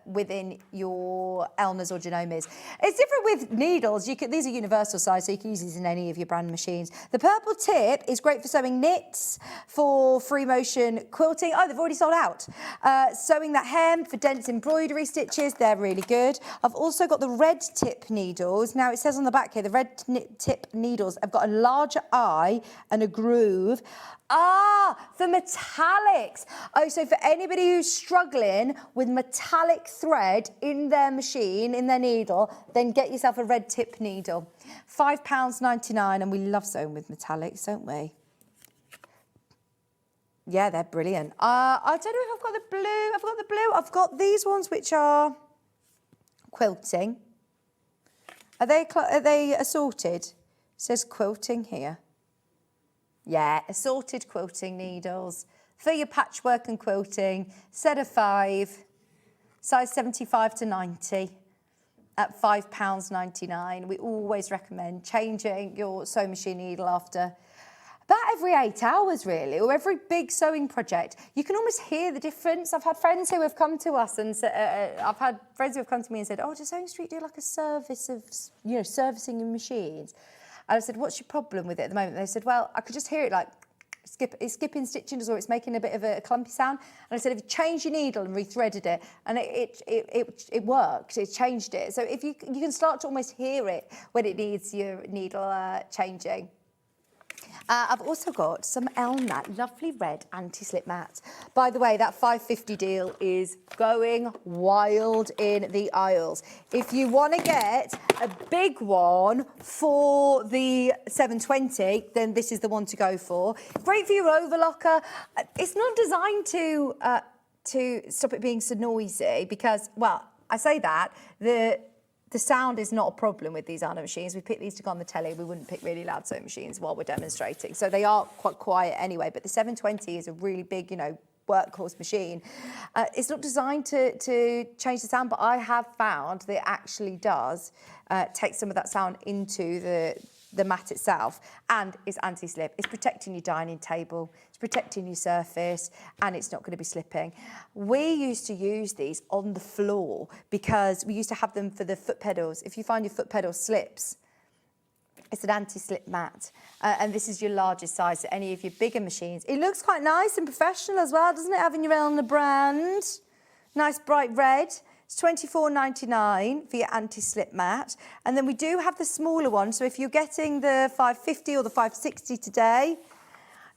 within your Elnas or Janomes. It's different with needles. These are universal size, so you can use these in any of your brand machines. The purple tip is great for sewing knits, for free motion quilting. Oh, they've already sold out. Sewing that hem for dense embroidery stitches, they're really good. I've also got the red tip needles. Now it says on the back here, the red tip needles have got a larger eye and a groove. For metallics. Oh, so for anybody who's struggling with metallic thread in their machine, in their needle, then get yourself a red tip needle. £5.99, and we love sewing with metallics, don't we? Yeah, they're brilliant. I don't know if I've got the blue. I've got the blue. I've got these ones which are quilting. Are they assorted? It says quilting here. Yeah, assorted quilting needles for your patchwork and quilting. Set of 5, size 75 to 90 at £5.99. We always recommend changing your sewing machine needle after about every 8 hours, really, or every big sewing project. You can almost hear the difference. I've had friends who have come to us and I've had friends who have come to me and said, "Oh, does Sewing Street do like a service of, servicing your machines?" And I said, "What's your problem with it at the moment?" And they said, "Well, I could just hear it like it's skipping stitches or it's making a bit of a clumpy sound." And I said, "If you changed your needle and rethreaded it, and it worked, it changed it. So if you can start to almost hear it when it needs your needle changing." I've also got some Elna, lovely red anti-slip mats. By the way, that £5.50 deal is going wild in the aisles. If you want to get a big one for the 720, then this is the one to go for. Great for your overlocker. It's not designed to stop it being so noisy because, well, I say that, the sound is not a problem with these Elna machines. We pick these to go on the telly. We wouldn't pick really loud sewing machines while we're demonstrating. So they are quite quiet anyway. But the 720 is a really big, workhorse machine. It's not designed to change the sound, but I have found that it actually does take some of that sound into the mat itself, and it's anti-slip. It's protecting your dining table, it's protecting your surface, and it's not going to be slipping. We used to use these on the floor because we used to have them for the foot pedals. If you find your foot pedal slips, it's an anti-slip mat, and this is your largest size, so any of your bigger machines. It looks quite nice and professional as well, doesn't it, having your Elna brand? Nice bright red. It's £24.99 for your anti-slip mat. And then we do have the smaller one. So if you're getting the 550 or the 560 today,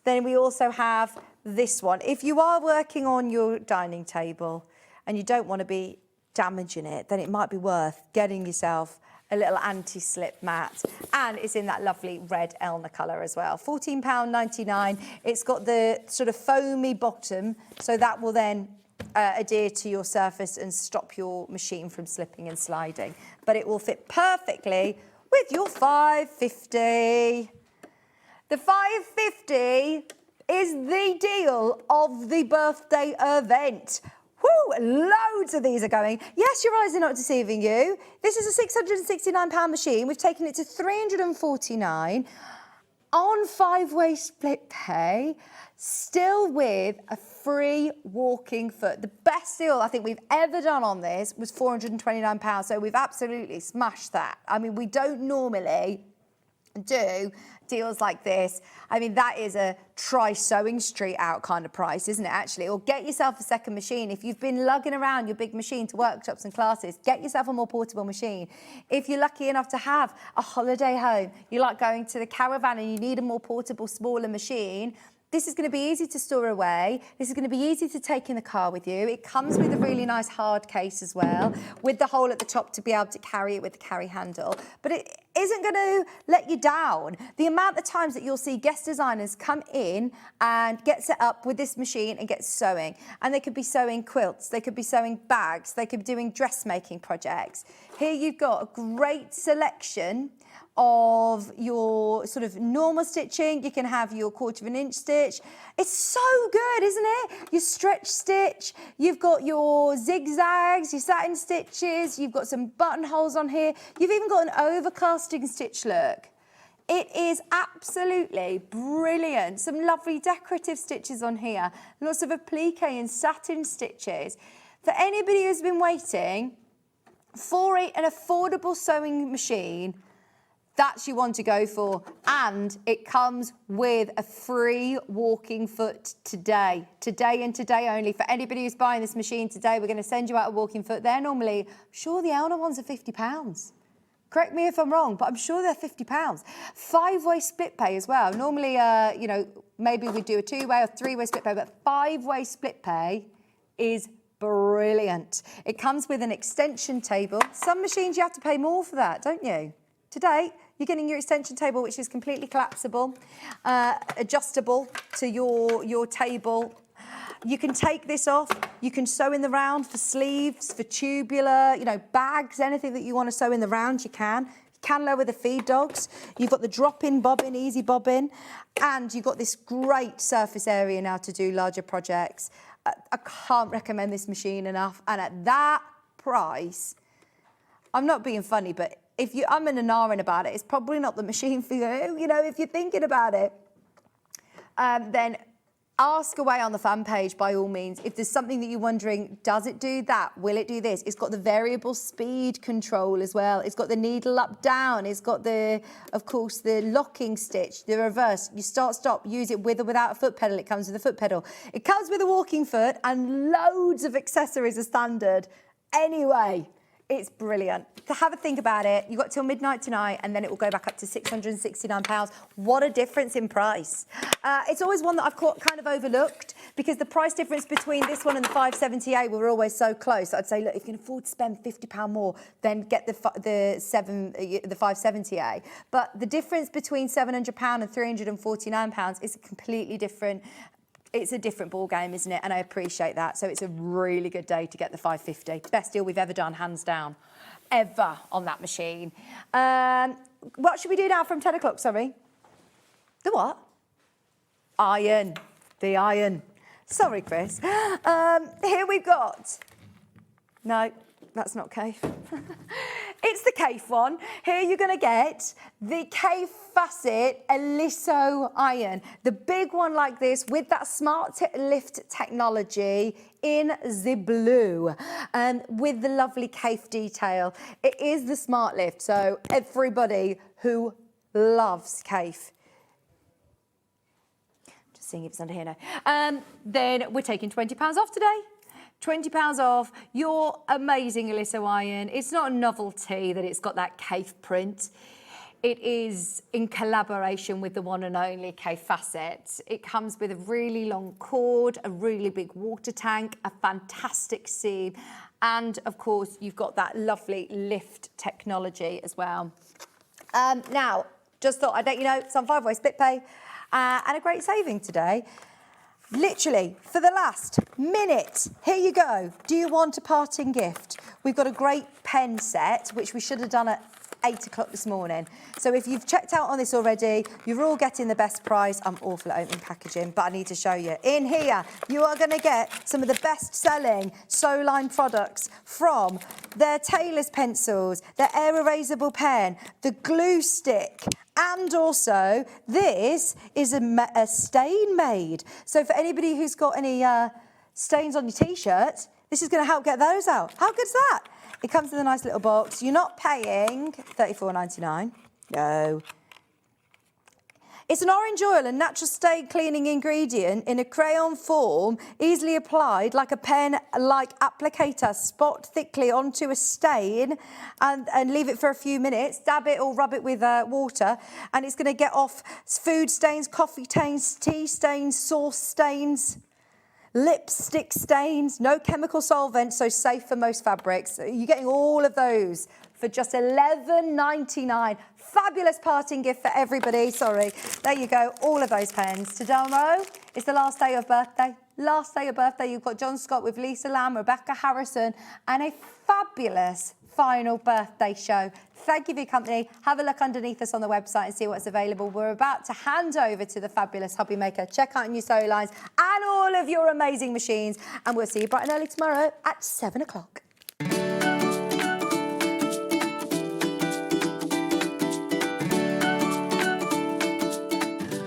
Then we also have this one. If you are working on your dining table and you don't want to be damaging it, then it might be worth getting yourself a little anti-slip mat, and it's in that lovely red Elna colour as well. £14.99. It's got the sort of foamy bottom, so that will then adhere to your surface and stop your machine from slipping and sliding. But it will fit perfectly with your £5.50. The £5.50 is the deal of the birthday event. Woo, loads of these are going. Yes, your eyes are not deceiving you. This is a £669 machine. We've taken it to £349 on 5-way split pay, still with a free walking foot. The best deal I think we've ever done on this was £429, so we've absolutely smashed that. I mean, we don't normally do deals like this. I mean, that is a try Sewing Street out kind of price, isn't it, actually? Or get yourself a second machine. If you've been lugging around your big machine to workshops and classes, get yourself a more portable machine. If you're lucky enough to have a holiday home, you like going to the caravan and you need a more portable, smaller machine, this is going to be easy to store away. This is going to be easy to take in the car with you. It comes with a really nice hard case as well, with the hole at the top to be able to carry it with the carry handle. But it isn't going to let you down. The amount of times that you'll see guest designers come in and get set up with this machine and get sewing. And they could be sewing quilts, they could be sewing bags, they could be doing dressmaking projects. Here you've got a great selection of your sort of normal stitching. You can have your 1/4 inch stitch. It's so good, isn't it? Your stretch stitch, you've got your zigzags, your satin stitches, you've got some buttonholes on here. You've even got an overcasting stitch look. It is absolutely brilliant. Some lovely decorative stitches on here. Lots of applique and satin stitches. For anybody who's been waiting for an affordable sewing machine, that's your one to go for. And it comes with a free walking foot today. Today and today only. For anybody who's buying this machine today, we're going to send you out a walking foot. They're normally, I'm sure the Elna ones are £50. Correct me if I'm wrong, but I'm sure they're £50. 5-way split pay as well. Normally, you know, maybe we do a 2-way or 3-way split pay, but 5-way split pay is brilliant. It comes with an extension table. Some machines you have to pay more for that, don't you? Today, you're getting your extension table, which is completely collapsible, adjustable to your table. You can take this off. You can sew in the round for sleeves, for tubular, you know, bags, anything that you want to sew in the round, you can. You can lower the feed dogs. You've got the drop-in bobbin, easy bobbin, and you've got this great surface area now to do larger projects. I can't recommend this machine enough. And at that price, I'm not being funny, but if you, I'm in an R about it, it's probably not the machine for you. You know, if you're thinking about it, then ask away on the fan page by all means. If there's something that you're wondering, does it do that? Will it do this? It's got the variable speed control as well. It's got the needle up, down. It's got the, of course, the locking stitch, the reverse. You start, stop, use it with or without a foot pedal. It comes with a foot pedal. It comes with a walking foot and loads of accessories as standard. Anyway, it's brilliant. To have a think about it, you've got till midnight tonight and then it will go back up to £669. What a difference in price. It's always one that I've kind of overlooked because the price difference between this one and the 570A were always so close. I'd say, look, if you can afford to spend £50 more, then get the 570A. But the difference between £700 and £349 is completely different. It's a different ball game, isn't it? And I appreciate that. So it's a really good day to get the 550. Best deal we've ever done, hands down, ever on that machine. What should we do now from 10 o'clock, sorry? The what? Iron. The iron. Sorry, Chris. Here we've got... No, that's not Cafe. It's the Cafe one. Here you're going to get the Cafe Facet Eliso iron. The big one like this with that smart lift technology in the blue with the lovely Cafe detail. It is the smart lift, so everybody who loves Cafe. Just seeing if it's under here now. Then we're taking £20 off today. £20 off your amazing Eliso iron. It's not a novelty that it's got that Cafe print. it is in collaboration with the one and only K-Facet. It comes with a really long cord, a really big water tank, a fantastic seam, and of course you've got that lovely lift technology as well. Now, just thought I'd let you know it's on 5-way split pay and a great saving today. Literally, for the last minute, here you go. Do you want a parting gift? We've got a great pen set, which we should have done at 8 o'clock this morning. So if you've checked out on this already, you're all getting the best price. I'm awful at opening packaging, but I need to show you. In here, you are going to get some of the best-selling Sewline products from their tailor's pencils, their air erasable pen, the glue stick, and also this is a stain made. So for anybody who's got any stains on your T-shirt, this is going to help get those out. How good's that? It comes in a nice little box. You're not paying $34.99. No. It's an orange oil and natural stain cleaning ingredient in a crayon form, easily applied like a pen-like applicator. Spot thickly onto a stain and leave it for a few minutes. Dab it or rub it with water, and it's going to get off food stains, coffee stains, tea stains, sauce stains, lipstick stains. No chemical solvent, so safe for most fabrics. You're getting all of those for just $11.99. Fabulous parting gift for everybody. Sorry. There you go. All of those pens. Tomorrow is the last day of birthday. Last day of birthday. You've got John Scott with Lisa Lamb, Rebecca Harrison, and a fabulous final birthday show. Thank you for your company. Have a look underneath us on the website and see what's available. We're about to hand over to the fabulous hobby maker. Check out new sew lines and all of your amazing machines. And we'll see you bright and early tomorrow at 7 o'clock.